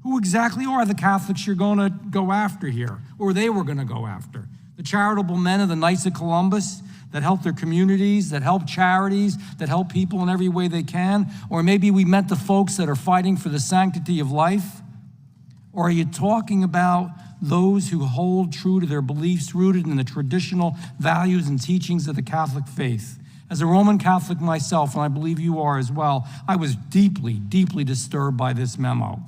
[SPEAKER 7] Who exactly are the Catholics you're going to go after here, or they were going to go after? The charitable men of the Knights of Columbus that help their communities, that help charities, that help people in every way they can? Or maybe we meant the folks that are fighting for the sanctity of life? Or are you talking about those who hold true to their beliefs rooted in the traditional values and teachings of the Catholic faith? As a Roman Catholic myself, and I believe you are as well, I was deeply, deeply disturbed by this memo.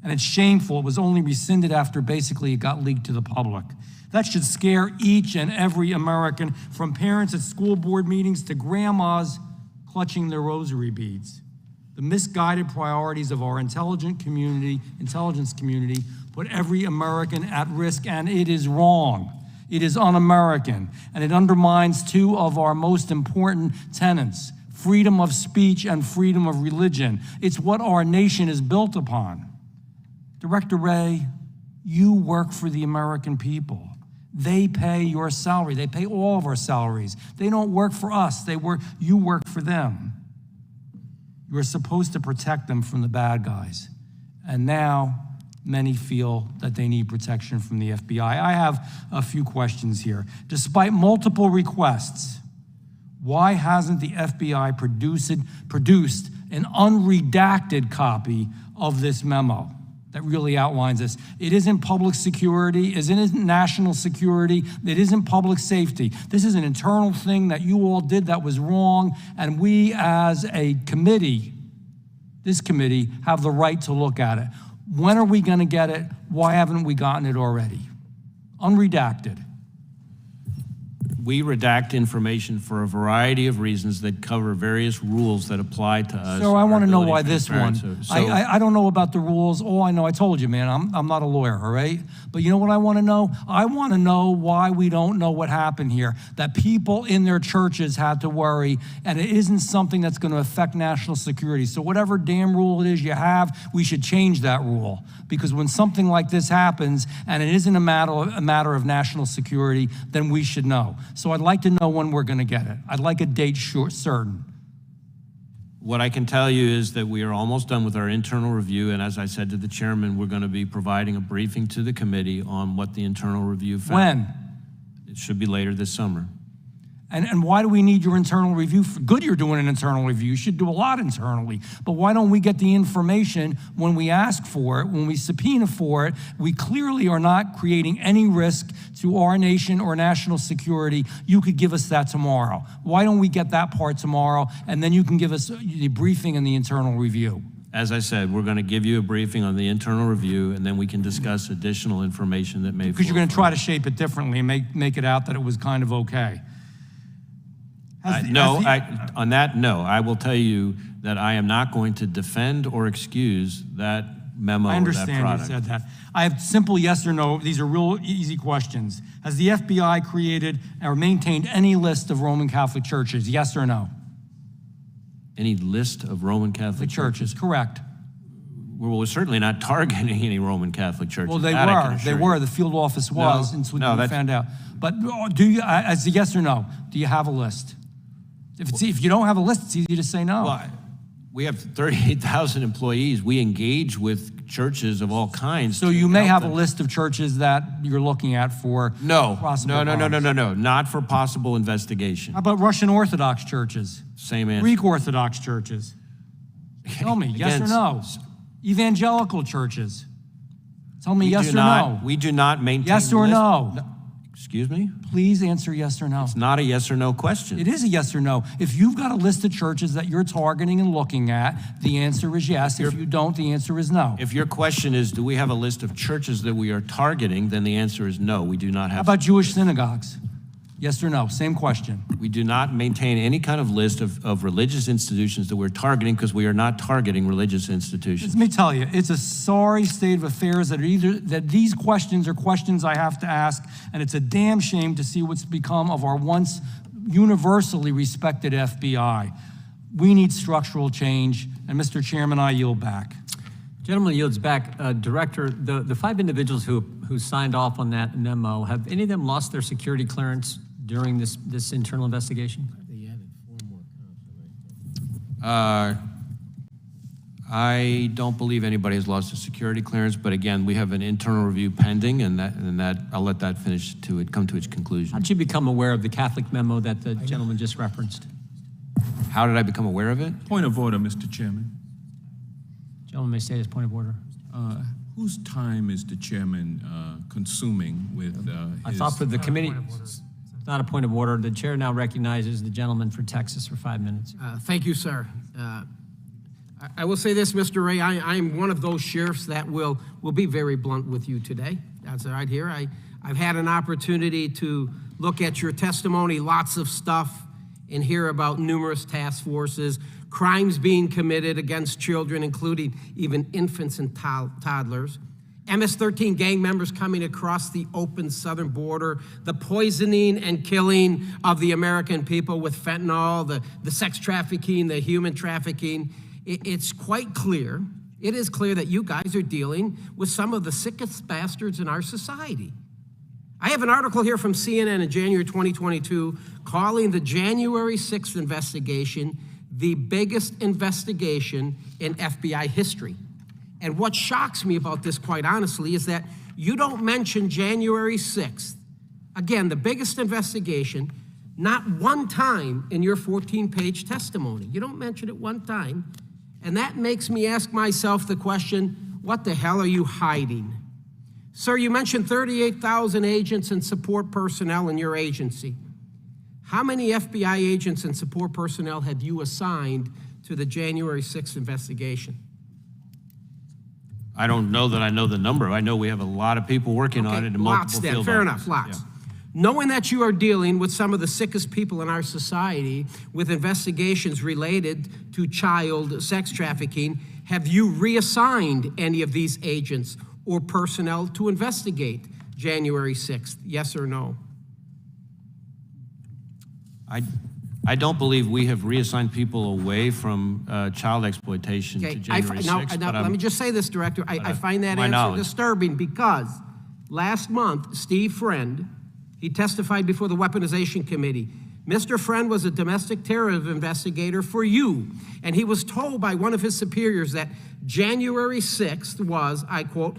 [SPEAKER 7] And it's shameful. It was only rescinded after basically it got leaked to the public. That should scare each and every American, from parents at school board meetings to grandmas clutching their rosary beads. The misguided priorities of our intelligence community put every American at risk, and it is wrong. It is un-American, and it undermines two of our most important tenets: freedom of speech and freedom of religion. It's what our nation is built upon. Director Wray, you work for the American people. They pay your salary. They pay all of our salaries. They don't work for us. You work for them. You are supposed to protect them from the bad guys. And now many feel that they need protection from the FBI. I have a few questions here. Despite multiple requests, why hasn't the FBI produced an unredacted copy of this memo that really outlines this. It isn't public security, it isn't national security, it isn't public safety. This is an internal thing that you all did that was wrong, and we as a committee, this committee, have the right to look at it. When are we gonna get it? Why haven't we gotten it already? Unredacted.
[SPEAKER 3] We redact information for a variety of reasons that cover various rules that apply to us.
[SPEAKER 7] So I want to know why
[SPEAKER 3] Our
[SPEAKER 7] this
[SPEAKER 3] ability
[SPEAKER 7] one.
[SPEAKER 3] to transparent.
[SPEAKER 7] I don't know about the rules. All I know, I told you, man, I'm not a lawyer, all right? But you know what I want to know? I want to know why we don't know what happened here. That people in their churches had to worry, and it isn't something that's going to affect national security. So whatever damn rule it is you have, we should change that rule. Because when something like this happens, and it isn't a matter of national security, then we should know. So I'd like to know when we're going to get it. I'd like a date certain.
[SPEAKER 3] What I can tell you is that we are almost done with our internal review, and as I said to the chairman, we're going to be providing a briefing to the committee on what the internal review found.
[SPEAKER 7] When?
[SPEAKER 3] It should be later this summer.
[SPEAKER 7] And why do we need your internal review? Good you're doing an internal review. You should do a lot internally. But why don't we get the information when we ask for it, when we subpoena for it? We clearly are not creating any risk to our nation or national security. You could give us that tomorrow. Why don't we get that part tomorrow, and then you can give us the briefing and the internal review?
[SPEAKER 3] As I said, we're going to give you a briefing on the internal review, and then we can discuss additional information that may.
[SPEAKER 7] Because you're going to try to shape it differently and make it out that it was kind of okay.
[SPEAKER 3] On that, no. I will tell you that I am not going to defend or excuse that memo
[SPEAKER 7] I
[SPEAKER 3] or that product.
[SPEAKER 7] understand you said that. I have simple yes or no. These are real easy questions. Has the FBI created or maintained any list of Roman Catholic churches? Yes or no?
[SPEAKER 3] Any list of Roman Catholic
[SPEAKER 7] churches? Correct.
[SPEAKER 3] Well, we're certainly not targeting any Roman Catholic churches.
[SPEAKER 7] Well, they
[SPEAKER 3] That I can
[SPEAKER 7] were.
[SPEAKER 3] assure
[SPEAKER 7] They
[SPEAKER 3] you.
[SPEAKER 7] were. The field office was,
[SPEAKER 3] No,
[SPEAKER 7] until
[SPEAKER 3] no,
[SPEAKER 7] we
[SPEAKER 3] that's-
[SPEAKER 7] found out. But do you, as a yes or no, do you have a list? If you don't have a list, it's easy to say no.
[SPEAKER 3] Well, we have 38,000 employees. We engage with churches of all kinds.
[SPEAKER 7] So you may have a list of churches that you're looking at for possible
[SPEAKER 3] No, not for possible investigation.
[SPEAKER 7] How about Russian Orthodox churches?
[SPEAKER 3] Same answer.
[SPEAKER 7] Greek Orthodox churches? Tell me, yes or no? Evangelical churches? Tell me yes or no.
[SPEAKER 3] We do not maintain.
[SPEAKER 7] Yes or no?
[SPEAKER 3] Excuse me?
[SPEAKER 7] Please answer yes or no.
[SPEAKER 3] It's not a yes or no question.
[SPEAKER 7] It is a yes or no. If you've got a list of churches that you're targeting and looking at, the answer is yes. If you don't, the answer is no.
[SPEAKER 3] If your question is, do we have a list of churches that we are targeting, then the answer is no, we do not have.
[SPEAKER 7] How about Jewish synagogues? Yes or no? Same question.
[SPEAKER 3] We do not maintain any kind of list of religious institutions that we're targeting because we are not targeting religious institutions.
[SPEAKER 7] Let me tell you, it's a sorry state of affairs that these questions are questions I have to ask, and it's a damn shame to see what's become of our once universally respected FBI. We need structural change, and Mr. Chairman, I yield back.
[SPEAKER 1] Gentleman yields back. Director, the 5 individuals who signed off on that memo, have any of them lost their security clearance during this internal investigation?
[SPEAKER 3] I don't believe anybody has lost a security clearance, but again, we have an internal review pending, and that I'll let that come to its conclusion.
[SPEAKER 1] How did you become aware of the Catholic memo that the gentleman just referenced?
[SPEAKER 3] How did I become aware of it?
[SPEAKER 11] Point of order, Mr. Chairman.
[SPEAKER 1] Gentleman may state his point of order.
[SPEAKER 11] Whose time is the chairman consuming with
[SPEAKER 1] I
[SPEAKER 11] his...
[SPEAKER 1] thought for the committee, it's not a point of order. The chair now recognizes the gentleman for Texas for 5 minutes.
[SPEAKER 22] Thank you, sir. I will say this, Mr. Wray, I'm one of those sheriffs that will be very blunt with you today. That's right here. I've had an opportunity to look at your testimony, lots of stuff, and hear about numerous task forces, crimes being committed against children, including even infants and toddlers, MS-13 gang members coming across the open southern border, the poisoning and killing of the American people with fentanyl, the sex trafficking, the human trafficking. It's quite clear, it is clear that you guys are dealing with some of the sickest bastards in our society. I have an article here from CNN in January 2022 calling the January 6th investigation the biggest investigation in FBI history. And what shocks me about this, quite honestly, is that you don't mention January 6th. Again, the biggest investigation, not one time in your 14-page testimony. You don't mention it one time. And that makes me ask myself the question, what the hell are you hiding? Sir, you mentioned 38,000 agents and support personnel in your agency. How many FBI agents and support personnel have you assigned to the January 6th investigation?
[SPEAKER 3] I don't know that I know the number. I know we have a lot of people working on it in multiple field
[SPEAKER 22] fair
[SPEAKER 3] offices.
[SPEAKER 22] enough, lots.
[SPEAKER 3] Yeah.
[SPEAKER 22] Knowing that you are dealing with some of the sickest people in our society with investigations related to child sex trafficking, have you reassigned any of these agents or personnel to investigate January 6th? Yes or no?
[SPEAKER 3] I don't believe we have reassigned people away from child exploitation to January 6th.
[SPEAKER 22] Now, let me just say this, Director. I find that
[SPEAKER 3] my
[SPEAKER 22] answer
[SPEAKER 3] knowledge.
[SPEAKER 22] disturbing because last month, Steve Friend, he testified before the Weaponization Committee. Mr. Friend was a domestic terrorism investigator for you, and he was told by one of his superiors that January 6th was, I quote,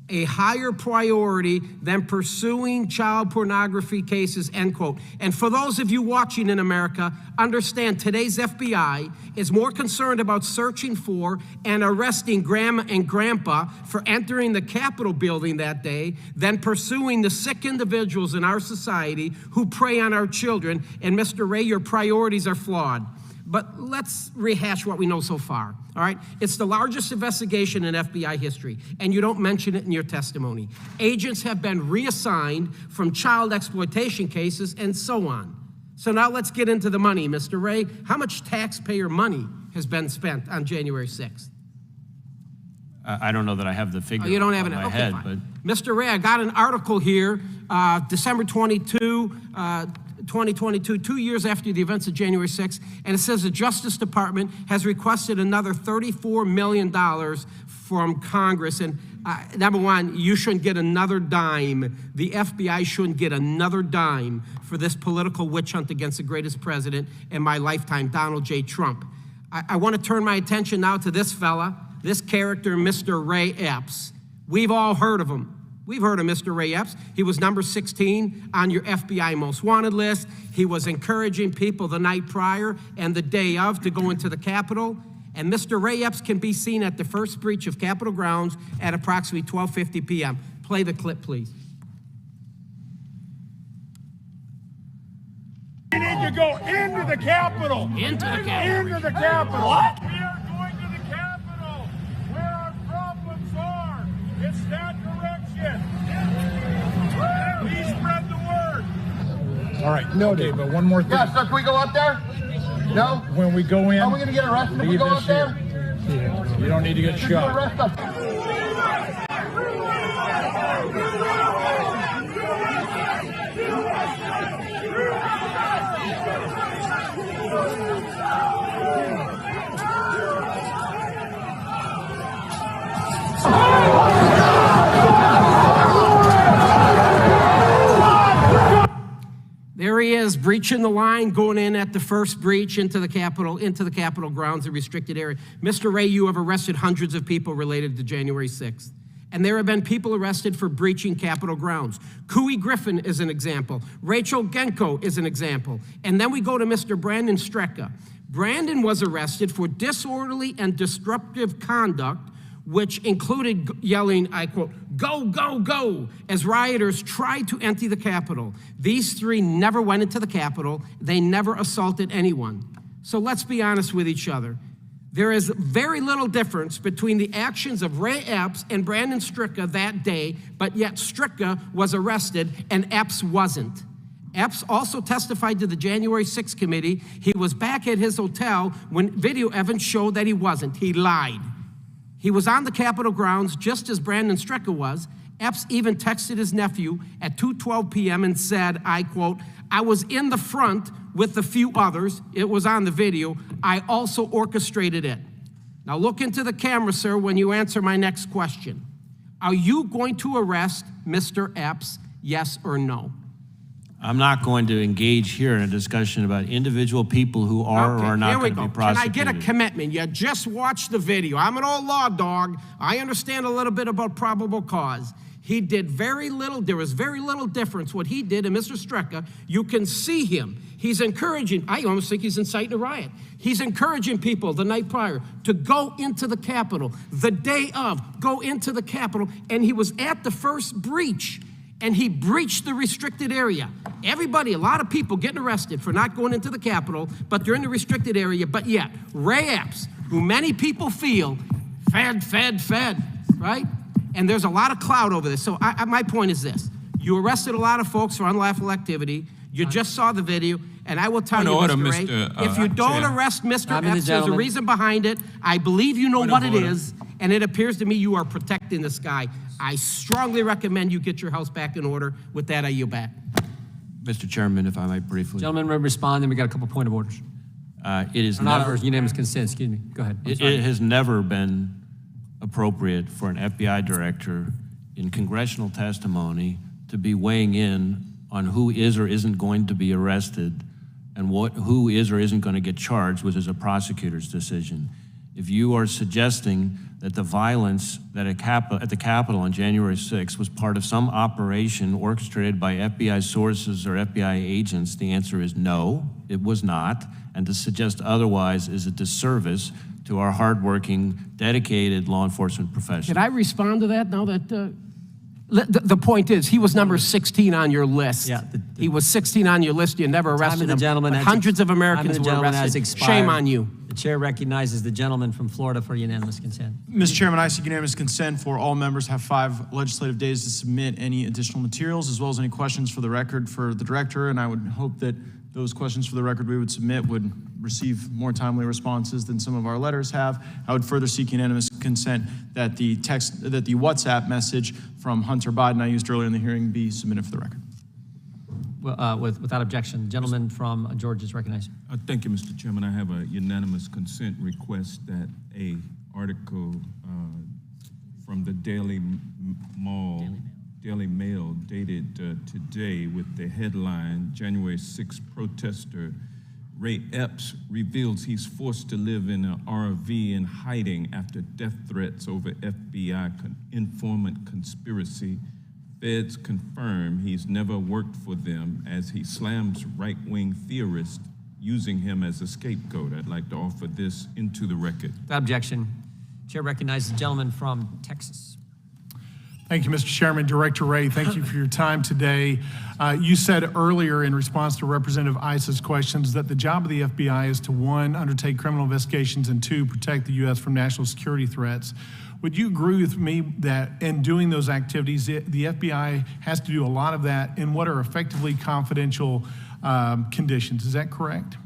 [SPEAKER 22] a higher priority than pursuing child pornography cases, end quote. And for those of you watching in America, understand today's FBI is more concerned about searching for and arresting Grandma and Grandpa for entering the Capitol building that day than pursuing the sick individuals in our society who prey on our children. And Mr. Wray, your priorities are flawed. But let's rehash what we know so far, all right? It's the largest investigation in FBI history, and you don't mention it in your testimony. Agents have been reassigned from child exploitation cases and so on. So now let's get into the money, Mr. Wray. How much taxpayer money has been spent on January 6th?
[SPEAKER 3] I don't know that I have the figure
[SPEAKER 22] You don't have
[SPEAKER 3] in
[SPEAKER 22] it?
[SPEAKER 3] my
[SPEAKER 22] Okay,
[SPEAKER 3] head,
[SPEAKER 22] fine.
[SPEAKER 3] but
[SPEAKER 22] Mr. Wray, I got an article here, December 22, 2022, 2 years after the events of January 6th, and it says the Justice Department has requested another $34 million from Congress. And number one, you shouldn't get another dime. The FBI shouldn't get another dime for this political witch hunt against the greatest president in my lifetime, Donald J. Trump. I want to turn my attention now to this fella, this character, Mr. Wray Epps. We've all heard of him. We've heard of Mr. Wray Epps. He was number 16 on your FBI most wanted list. He was encouraging people the night prior and the day of to go into the Capitol. And Mr. Wray Epps can be seen at the first breach of Capitol grounds at approximately 12:50 p.m. Play the clip, please.
[SPEAKER 10] We need to go into the Capitol.
[SPEAKER 22] Into the Capitol.
[SPEAKER 10] Into the Capitol. What? We are going to the Capitol, where our problems are. It's that direction. Please spread the word. All right. Okay, but one more thing.
[SPEAKER 12] Yeah, so can we go up there? No?
[SPEAKER 10] When we go in,
[SPEAKER 12] Are we going to get arrested if we
[SPEAKER 10] leave
[SPEAKER 12] go
[SPEAKER 10] this
[SPEAKER 12] up there?
[SPEAKER 10] here. Yeah, you don't need to get
[SPEAKER 12] Just
[SPEAKER 10] shot.
[SPEAKER 12] arrest us.
[SPEAKER 22] There he is, breaching the line, going in at the first breach into the Capitol grounds, the restricted area. Mr. Wray, you have arrested hundreds of people related to January 6th. And there have been people arrested for breaching Capitol grounds. Cooey Griffin is an example. Rachel Genko is an example. And then we go to Mr. Brandon Strecka. Brandon was arrested for disorderly and disruptive conduct, which included yelling, I quote, "Go, go, go," as rioters tried to enter the Capitol. These three never went into the Capitol. They never assaulted anyone. So let's be honest with each other. There is very little difference between the actions of Wray Epps and Brandon Strecka that day, but yet Strecka was arrested and Epps wasn't. Epps also testified to the January 6th committee. He was back at his hotel when video evidence showed that he wasn't. He lied. He was on the Capitol grounds just as Brandon Strecka was. Epps even texted his nephew at 2:12 p.m. and said, I quote, "I was in the front with a few others." It was on the video. "I also orchestrated it." Now look into the camera, sir, when you answer my next question. Are you going to arrest Mr. Epps, yes or no?
[SPEAKER 3] I'm not going to engage here in a discussion about individual people who are or are not going to be prosecuted.
[SPEAKER 22] Can I get a commitment? You just watched the video. I'm an old law dog. I understand a little bit about probable cause. He did very little. There was very little difference what he did and Mr. Strecka. You can see him. He's encouraging, I almost think he's inciting a riot. He's encouraging people the night prior to go into the Capitol, the day of, go into the Capitol, and he was at the first breach, and he breached the restricted area. Everybody, a lot of people getting arrested for not going into the Capitol, but they're in the restricted area, but yet, Wray Epps, who many people feel, fed, right? And there's a lot of clout over this. So my point is this. You arrested a lot of folks for unlawful activity. You just saw the video. And I will tell you, Mr. Wray, if you don't arrest Mr. Epps, there's a reason behind it. I believe you know what it is. And it appears to me you are protecting this guy. I strongly recommend you get your house back in order. With that, I yield back.
[SPEAKER 3] Mr. Chairman, if I might briefly.
[SPEAKER 1] Gentlemen, may respond, then we got a couple point of orders.
[SPEAKER 3] It is
[SPEAKER 1] not
[SPEAKER 3] never,
[SPEAKER 1] unanimous consent, excuse me. Go ahead.
[SPEAKER 3] It has never been appropriate for an FBI director in congressional testimony to be weighing in on who is or isn't going to be arrested and who is or isn't going to get charged, which is a prosecutor's decision. If you are suggesting that the violence that at the Capitol on January 6th was part of some operation orchestrated by FBI sources or FBI agents, the answer is no, it was not. And to suggest otherwise is a disservice to our hardworking, dedicated law enforcement professionals.
[SPEAKER 22] Can I respond to that now that the point is, he was number 16 on your list.
[SPEAKER 1] Yeah,
[SPEAKER 22] he was 16 on your list. You never arrested him. But hundreds of Americans were arrested. Shame on you.
[SPEAKER 1] The chair recognizes the gentleman from Florida for unanimous consent.
[SPEAKER 4] Mr. Chairman, I seek unanimous consent for all members have 5 legislative days to submit any additional materials, as well as any questions for the record for the director, and I would hope that those questions for the record we would submit would receive more timely responses than some of our letters have. I would further seek unanimous consent that the WhatsApp message from Hunter Biden I used earlier in the hearing be submitted for the record.
[SPEAKER 1] Well, without objection, the gentleman from Georgia is recognized.
[SPEAKER 11] Thank you, Mr. Chairman. I have a unanimous consent request that a article from the Daily Mail dated today with the headline, January 6th protester Wray Epps reveals he's forced to live in an RV in hiding after death threats over FBI informant conspiracy. Feds confirm he's never worked for them as he slams right-wing theorists using him as a scapegoat. I'd like to offer this into the record.
[SPEAKER 1] Without objection, chair recognizes the gentleman from Texas.
[SPEAKER 13] Thank you, Mr. Chairman. Director Wray, thank you for your time today. You said earlier in response to Representative Isa's questions that the job of the FBI is to, 1, undertake criminal investigations, and 2, protect the U.S. from national security threats. Would you agree with me that in doing those activities, the FBI has to do a lot of that in what are effectively confidential conditions? Is that correct?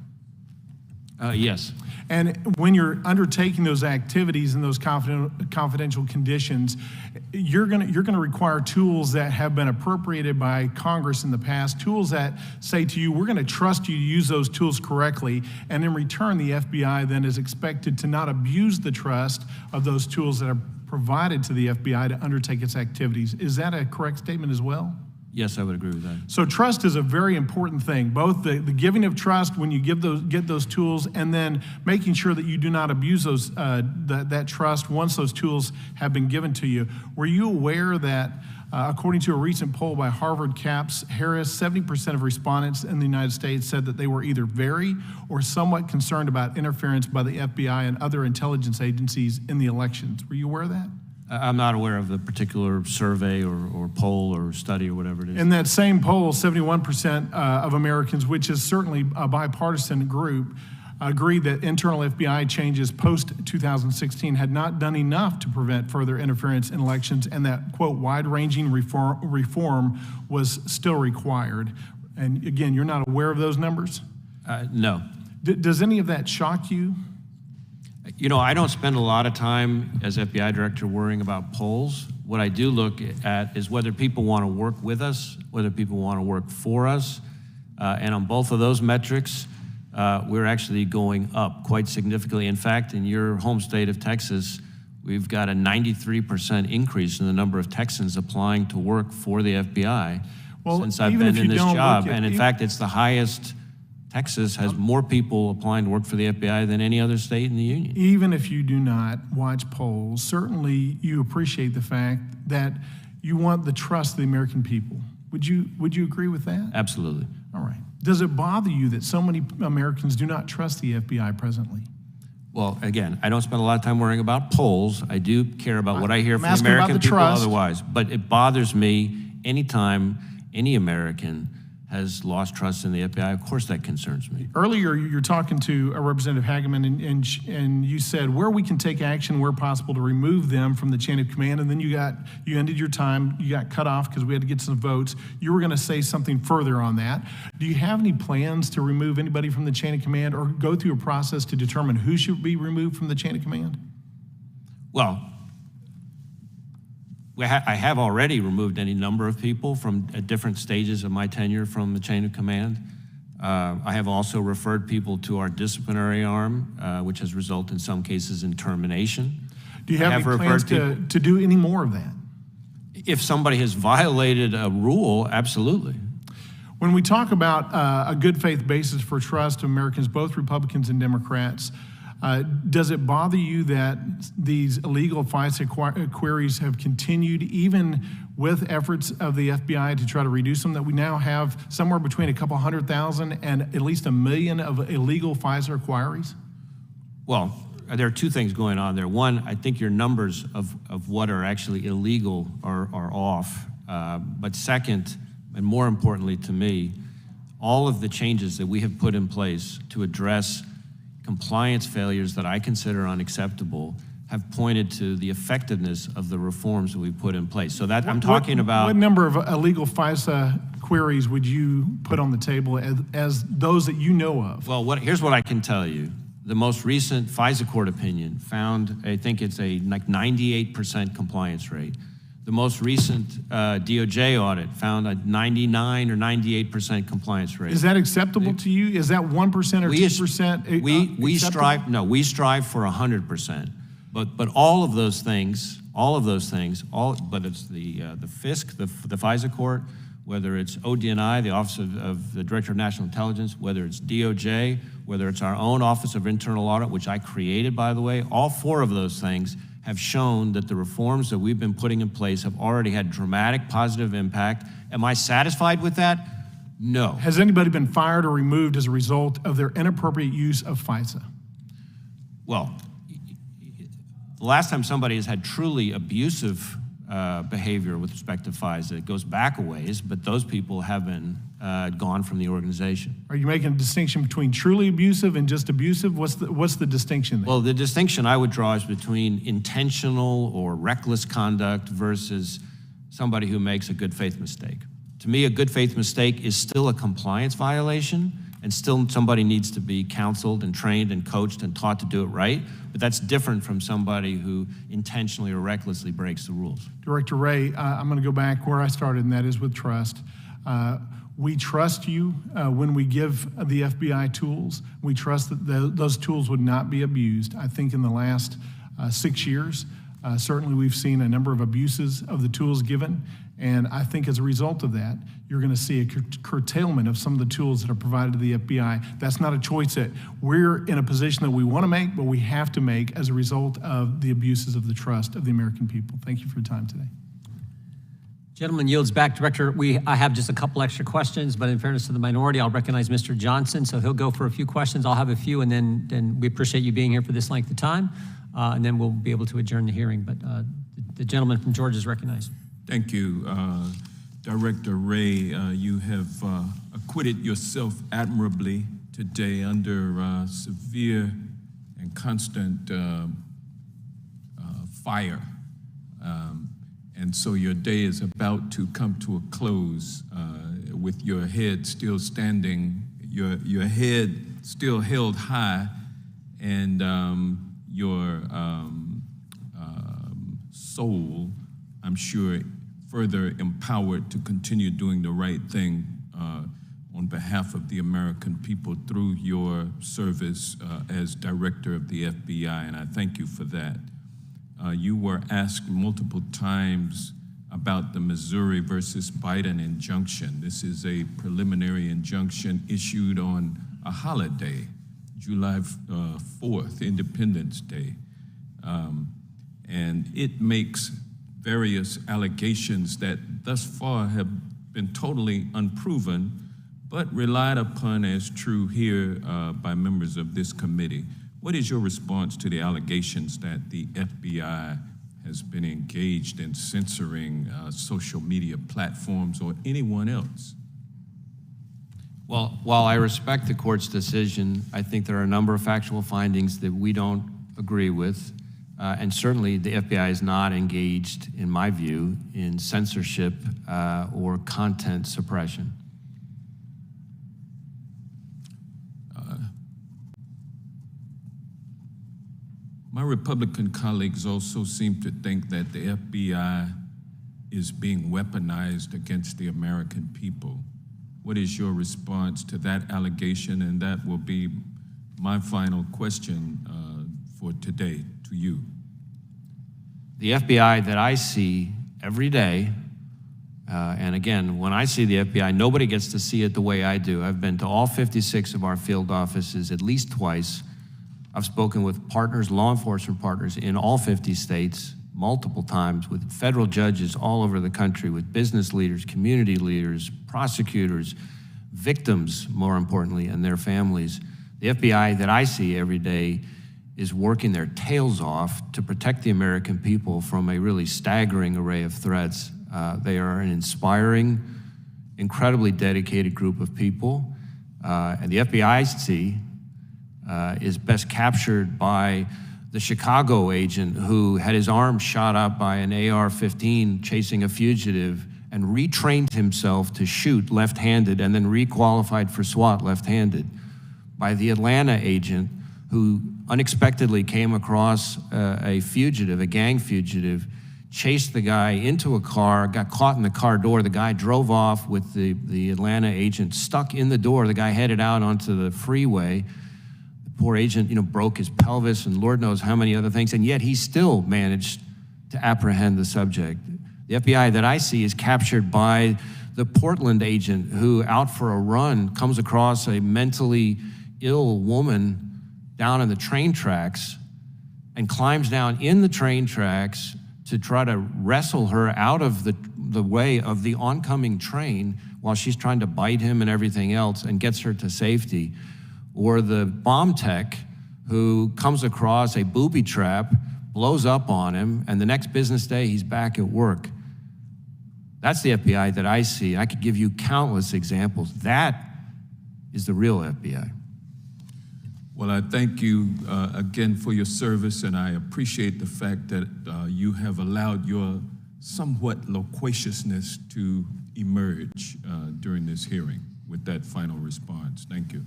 [SPEAKER 3] Yes.
[SPEAKER 13] And when you're undertaking those activities in those confidential conditions, you're going to require tools that have been appropriated by Congress in the past, tools that say to you, we're going to trust you to use those tools correctly, and in return, the FBI then is expected to not abuse the trust of those tools that are provided to the FBI to undertake its activities. Is that a correct statement as well?
[SPEAKER 3] Yes, I would agree with that.
[SPEAKER 13] So trust is a very important thing, both the giving of trust when you get those tools, and then making sure that you do not abuse those that trust once those tools have been given to you. Were you aware that according to a recent poll by Harvard Caps Harris, 70% of respondents in the United States said that they were either very or somewhat concerned about interference by the FBI and other intelligence agencies in the elections? Were you aware of that?
[SPEAKER 3] I'm not aware of the particular survey or poll or study or whatever it is.
[SPEAKER 13] In that same poll, 71% of Americans, which is certainly a bipartisan group, agreed that internal FBI changes post-2016 had not done enough to prevent further interference in elections, and that, quote, wide-ranging reform was still required. And again, you're not aware of those numbers?
[SPEAKER 3] No.
[SPEAKER 13] Does any of that shock you?
[SPEAKER 3] You know, I don't spend a lot of time as FBI director worrying about polls. What I do look at is whether people want to work with us, whether people want to work for us. And on both of those metrics, we're actually going up quite significantly. In fact, in your home state of Texas, we've got a 93% increase in the number of Texans applying to work for the FBI since I've been in this job. And in fact, it's the highest. Texas has more people applying to work for the FBI than any other state in the union.
[SPEAKER 13] Even if you do not watch polls, certainly you appreciate the fact that You want the trust of the American people. Would you agree with that?
[SPEAKER 2] Absolutely.
[SPEAKER 13] All right. Does it bother you that so many Americans do not trust the FBI presently?
[SPEAKER 2] Well, again, I don't spend a lot of time worrying about polls. I do care about what I hear
[SPEAKER 13] I'm
[SPEAKER 2] from
[SPEAKER 13] asking about
[SPEAKER 2] American
[SPEAKER 13] the
[SPEAKER 2] people
[SPEAKER 13] trust.
[SPEAKER 2] otherwise. But it bothers me anytime any American has lost trust in the FBI. Of course, that concerns me.
[SPEAKER 13] Earlier, you're talking to Representative Hageman, and you said where we can take action where possible to remove them from the chain of command, and then you ended your time, you got cut off because we had to get some votes. You were going to say something further on that. Do you have any plans to remove anybody from the chain of command or go through a process to determine who should be removed from the chain of command?
[SPEAKER 2] Well, I have already removed any number of people from at different stages of my tenure from the chain of command. I have also referred people to our disciplinary arm, which has resulted in some cases in termination.
[SPEAKER 13] Do you have any plans to do any more of that?
[SPEAKER 2] If somebody has violated a rule, absolutely.
[SPEAKER 13] When we talk about a good faith basis for trust of Americans, both Republicans and Democrats, does it bother you that these illegal FISA queries have continued even with efforts of the FBI to try to reduce them, that we now have somewhere between a couple 100,000 and at least 1 million of illegal FISA inquiries?
[SPEAKER 2] Well, there are two things going on there. One, I think your numbers of what are actually illegal are off. But second, and more importantly to me, all of the changes that we have put in place to address compliance failures that I consider unacceptable have pointed to the effectiveness of the reforms that we put in place. So that I'm talking about.
[SPEAKER 13] What number of illegal FISA queries would you put on the table as those that you know of?
[SPEAKER 2] Well, here's what I can tell you. The most recent FISA court opinion found, I think it's a 98% compliance rate. The most recent DOJ audit found a 99 or 98% compliance rate.
[SPEAKER 13] Is that acceptable to you? Is that 1% or 2%?
[SPEAKER 2] We strive for 100%. But all of those things, but it's the FISC, the FISA court, whether it's ODNI, the Office of the Director of National Intelligence, whether it's DOJ, whether it's our own Office of Internal Audit, which I created, by the way, all four of those things have shown that the reforms that we've been putting in place have already had dramatic positive impact. Am I satisfied with that? No.
[SPEAKER 13] Has anybody been fired or removed as a result of their inappropriate use of FISA?
[SPEAKER 2] Well, the last time somebody has had truly abusive behavior with respect to FISA, it goes back a ways, but those people have been gone from the organization.
[SPEAKER 13] Are you making a distinction between truly abusive and just abusive? What's the distinction there?
[SPEAKER 2] Well, the distinction I would draw is between intentional or reckless conduct versus somebody who makes a good faith mistake. To me, a good faith mistake is still a compliance violation, and still somebody needs to be counseled and trained and coached and taught to do it right, but that's different from somebody who intentionally or recklessly breaks the rules.
[SPEAKER 13] Director Wray, I'm going to go back where I started, and that is with trust. We trust you when we give the FBI tools. We trust that those tools would not be abused. I think in the last 6 years, certainly we've seen a number of abuses of the tools given, and I think as a result of that, you're going to see a curtailment of some of the tools that are provided to the FBI. That's not a choice that we're in a position that we want to make, but we have to make as a result of the abuses of the trust of the American people. Thank you for your time today.
[SPEAKER 1] Gentleman yields back. Director, I have just a couple extra questions, but in fairness to the minority, I'll recognize Mr. Johnson, so he'll go for a few questions. I'll have a few, and then we appreciate you being here for this length of time, and then we'll be able to adjourn the hearing. But the gentleman from Georgia is recognized.
[SPEAKER 11] Thank you. Director Wray, you have acquitted yourself admirably today under severe and constant fire. And so your day is about to come to a close with your head still standing, your head still held high, and your soul, I'm sure, further empowered to continue doing the right thing on behalf of the American people through your service as director of the FBI, and I thank you for that. You were asked multiple times about the Missouri versus Biden injunction. This is a preliminary injunction issued on a holiday, July 4th, Independence Day. And it makes various allegations that thus far have been totally unproven, but relied upon as true here by members of this committee. What is your response to the allegations that the FBI has been engaged in censoring social media platforms or anyone else?
[SPEAKER 3] Well, while I respect the court's decision, I think there are a number of factual findings that we don't agree with. And certainly the FBI is not engaged, in my view, in censorship or content suppression.
[SPEAKER 11] My Republican colleagues also seem to think that the FBI is being weaponized against the American people. What is your response to that allegation? And that will be my final question for today to you.
[SPEAKER 3] The FBI that I see every day, and again, when I see the FBI, nobody gets to see it the way I do. I've been to all 56 of our field offices at least twice. I've spoken with partners, law enforcement partners in all 50 states multiple times, with federal judges all over the country, with business leaders, community leaders, prosecutors, victims, more importantly, and their families. The FBI that I see every day is working their tails off to protect the American people from a really staggering array of threats. They are an inspiring, incredibly dedicated group of people. And the FBI I see is best captured by the Chicago agent who had his arm shot up by an AR-15 chasing a fugitive and retrained himself to shoot left-handed and then requalified for SWAT left-handed. By the Atlanta agent who unexpectedly came across a fugitive, a gang fugitive, chased the guy into a car, got caught in the car door. The guy drove off with the Atlanta agent stuck in the door. The guy headed out onto the freeway. Poor agent, broke his pelvis and Lord knows how many other things, and yet he still managed to apprehend the subject. The FBI that I see is captured by the Portland agent who, out for a run, comes across a mentally ill woman down in the train tracks and climbs down in the train tracks to try to wrestle her out of the way of the oncoming train while she's trying to bite him and everything else, and gets her to safety. Or the bomb tech who comes across a booby trap, blows up on him, and the next business day he's back at work. That's the FBI that I see. I could give you countless examples. That is the real FBI.
[SPEAKER 11] Well, I thank you again for your service, and I appreciate the fact that you have allowed your somewhat loquaciousness to emerge during this hearing with that final response. Thank you.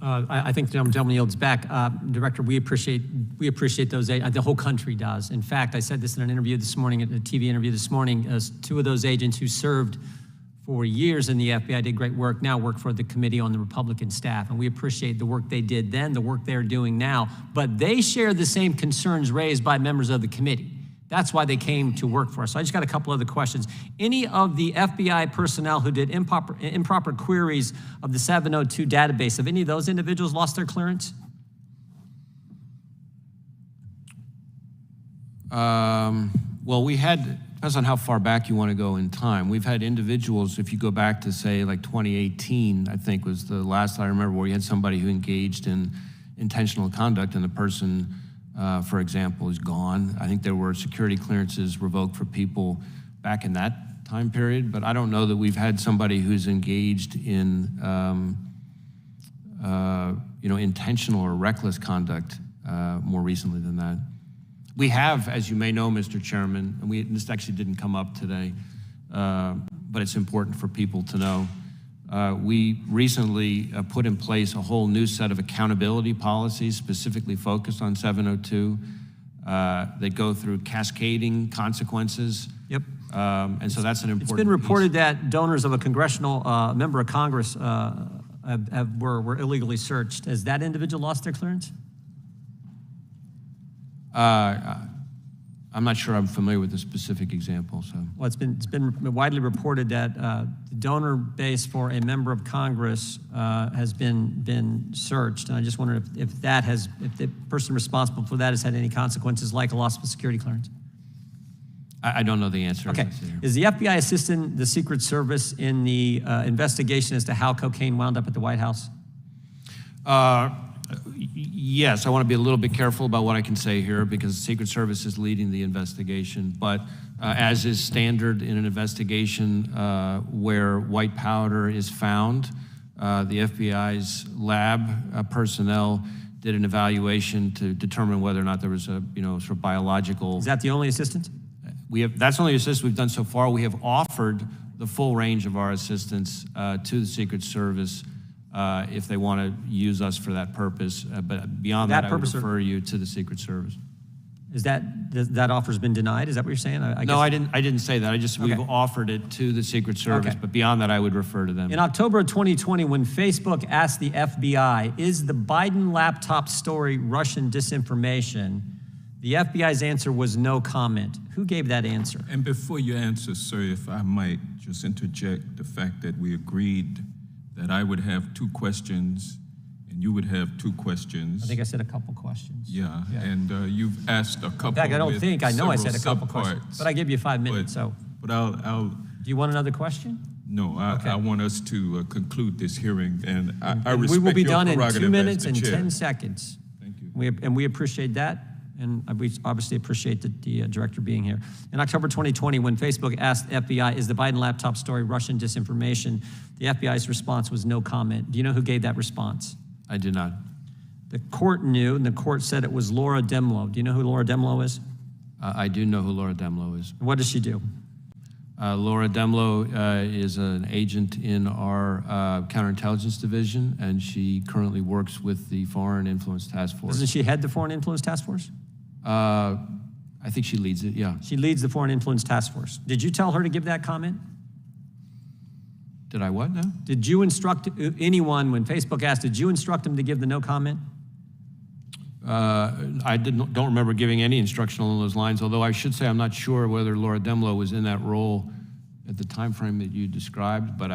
[SPEAKER 1] I think the gentleman yields back. Director, we appreciate those. The whole country does. In fact, I said this in an interview this morning, a TV interview this morning. Two of those agents who served for years in the FBI, did great work, now work for the committee on the Republican staff. And we appreciate the work they did then, the work they're doing now. But they share the same concerns raised by members of the committee. That's why they came to work for us. So I just got a couple other questions. Any of the FBI personnel who did improper queries of the 702 database, have any of those individuals lost their clearance?
[SPEAKER 3] Well, we had, depends on how far back you want to go in time. We've had individuals, if you go back to say like 2018, I think was the last I remember, where you had somebody who engaged in intentional conduct and the person, for example, is gone. I think there were security clearances revoked for people back in that time period, but I don't know that we've had somebody who's engaged in, intentional or reckless conduct more recently than that. We have, as you may know, Mr. Chairman, and this actually didn't come up today, but it's important for people to know. We recently put in place a whole new set of accountability policies specifically focused on 702 that go through cascading consequences.
[SPEAKER 1] Yep.
[SPEAKER 3] And so that's an important
[SPEAKER 1] It's been reported that donors of a congressional member of Congress were illegally searched. Has that individual lost their clearance?
[SPEAKER 3] I'm not sure I'm familiar with the specific example. So,
[SPEAKER 1] well, it's been widely reported that the donor base for a member of Congress has been searched, and I just wonder if the person responsible for that has had any consequences, like a loss of a security clearance.
[SPEAKER 3] I don't know the answer.
[SPEAKER 1] Okay. Is the FBI assisting the Secret Service in the investigation as to how cocaine wound up at the White House?
[SPEAKER 3] Yes, I want to be a little bit careful about what I can say here because the Secret Service is leading the investigation. But as is standard in an investigation where white powder is found, the FBI's lab personnel did an evaluation to determine whether or not there was a sort of biological.
[SPEAKER 1] Is that the only assistance?
[SPEAKER 3] That's the only assistance we've done so far. We have offered the full range of our assistance to the Secret Service if they want to use us for that purpose. But beyond that, I would refer you to the Secret Service.
[SPEAKER 1] Is that offer's been denied? Is that what you're saying?
[SPEAKER 3] No, I didn't say that. We've offered it to the Secret Service, but beyond that, I would refer to them.
[SPEAKER 1] In October of 2020, when Facebook asked the FBI, is the Biden laptop story Russian disinformation? The FBI's answer was no comment. Who gave that answer?
[SPEAKER 11] And before you answer, sir, if I might just interject the fact that we agreed that I would have 2 questions and you would have 2 questions.
[SPEAKER 1] I think I said a couple questions.
[SPEAKER 11] Yeah. And you've asked a couple.
[SPEAKER 1] In fact, I know I said a couple
[SPEAKER 11] subparts.
[SPEAKER 1] questions, but I give you 5 minutes.
[SPEAKER 11] But I'll.
[SPEAKER 1] Do you want another question?
[SPEAKER 11] No, I want us to conclude this hearing, and I respect
[SPEAKER 1] we will be
[SPEAKER 11] your
[SPEAKER 1] done in
[SPEAKER 11] prerogative
[SPEAKER 1] 2 minutes
[SPEAKER 11] as the
[SPEAKER 1] and
[SPEAKER 11] chair.
[SPEAKER 1] 10 seconds.
[SPEAKER 11] Thank you.
[SPEAKER 1] We appreciate that, and we obviously appreciate the director being here. In October 2020, when Facebook asked the FBI, is the Biden laptop story Russian disinformation, the FBI's response was no comment. Do you know who gave that response?
[SPEAKER 3] I do not.
[SPEAKER 1] The court knew, and the court said it was Laura Demlow. Do you know who Laura Demlow is?
[SPEAKER 3] I do know who Laura Demlow is.
[SPEAKER 1] What does she do?
[SPEAKER 3] Laura Demlow is an agent in our counterintelligence division, and she currently works with the Foreign Influence Task Force.
[SPEAKER 1] Doesn't she head the Foreign Influence Task Force?
[SPEAKER 3] I think she leads it, yeah.
[SPEAKER 1] She leads the Foreign Influence Task Force. Did you tell her to give that comment?
[SPEAKER 3] Did I what now?
[SPEAKER 1] Did you instruct anyone, when Facebook asked, did you instruct them to give the no comment?
[SPEAKER 3] I don't remember giving any instruction along those lines, although I should say I'm not sure whether Laura Demlow was in that role at the time frame that you described, but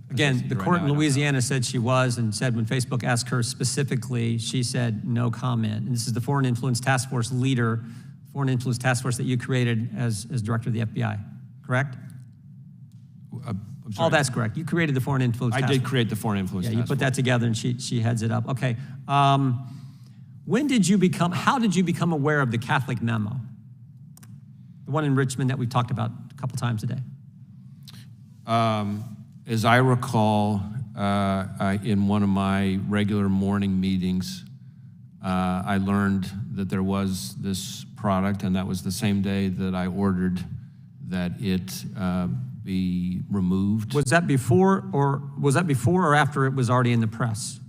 [SPEAKER 1] Again, the court in Louisiana said she was, and said when Facebook asked her specifically, she said no comment. And this is the Foreign Influence Task Force leader, Foreign Influence Task Force that you created as director of the FBI, correct? Oh, that's correct. You created the Foreign Influence Task Force.
[SPEAKER 3] I did create the Foreign Influence Task Force.
[SPEAKER 1] Yeah, you put that together, and she heads it up. Okay. How did you become aware of the Catholic memo? The one in Richmond that we talked about a couple times today.
[SPEAKER 3] As I recall, in one of my regular morning meetings, I learned that there was this product, and that was the same day that I ordered that it be removed.
[SPEAKER 1] Was that before or after it was already in the press?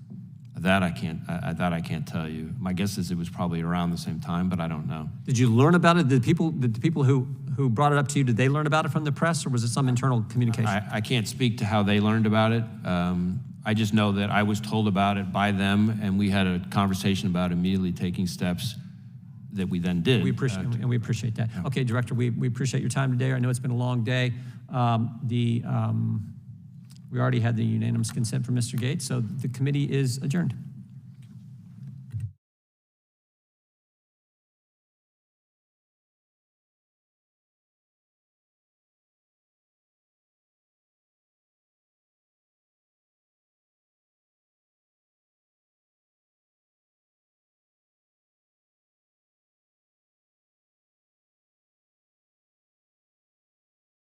[SPEAKER 3] That I can't tell you. My guess is it was probably around the same time, but I don't know.
[SPEAKER 1] Did you learn about it? Did the people who brought it up to you, did they learn about it from the press, or was it some internal communication?
[SPEAKER 3] I can't speak to how they learned about it. I just know that I was told about it by them, and we had a conversation about immediately taking steps that we then did.
[SPEAKER 1] We appreciate that. Yeah. Okay, Director, we appreciate your time today. I know it's been a long day. We already had the unanimous consent from Mr. Gates, so the committee is adjourned.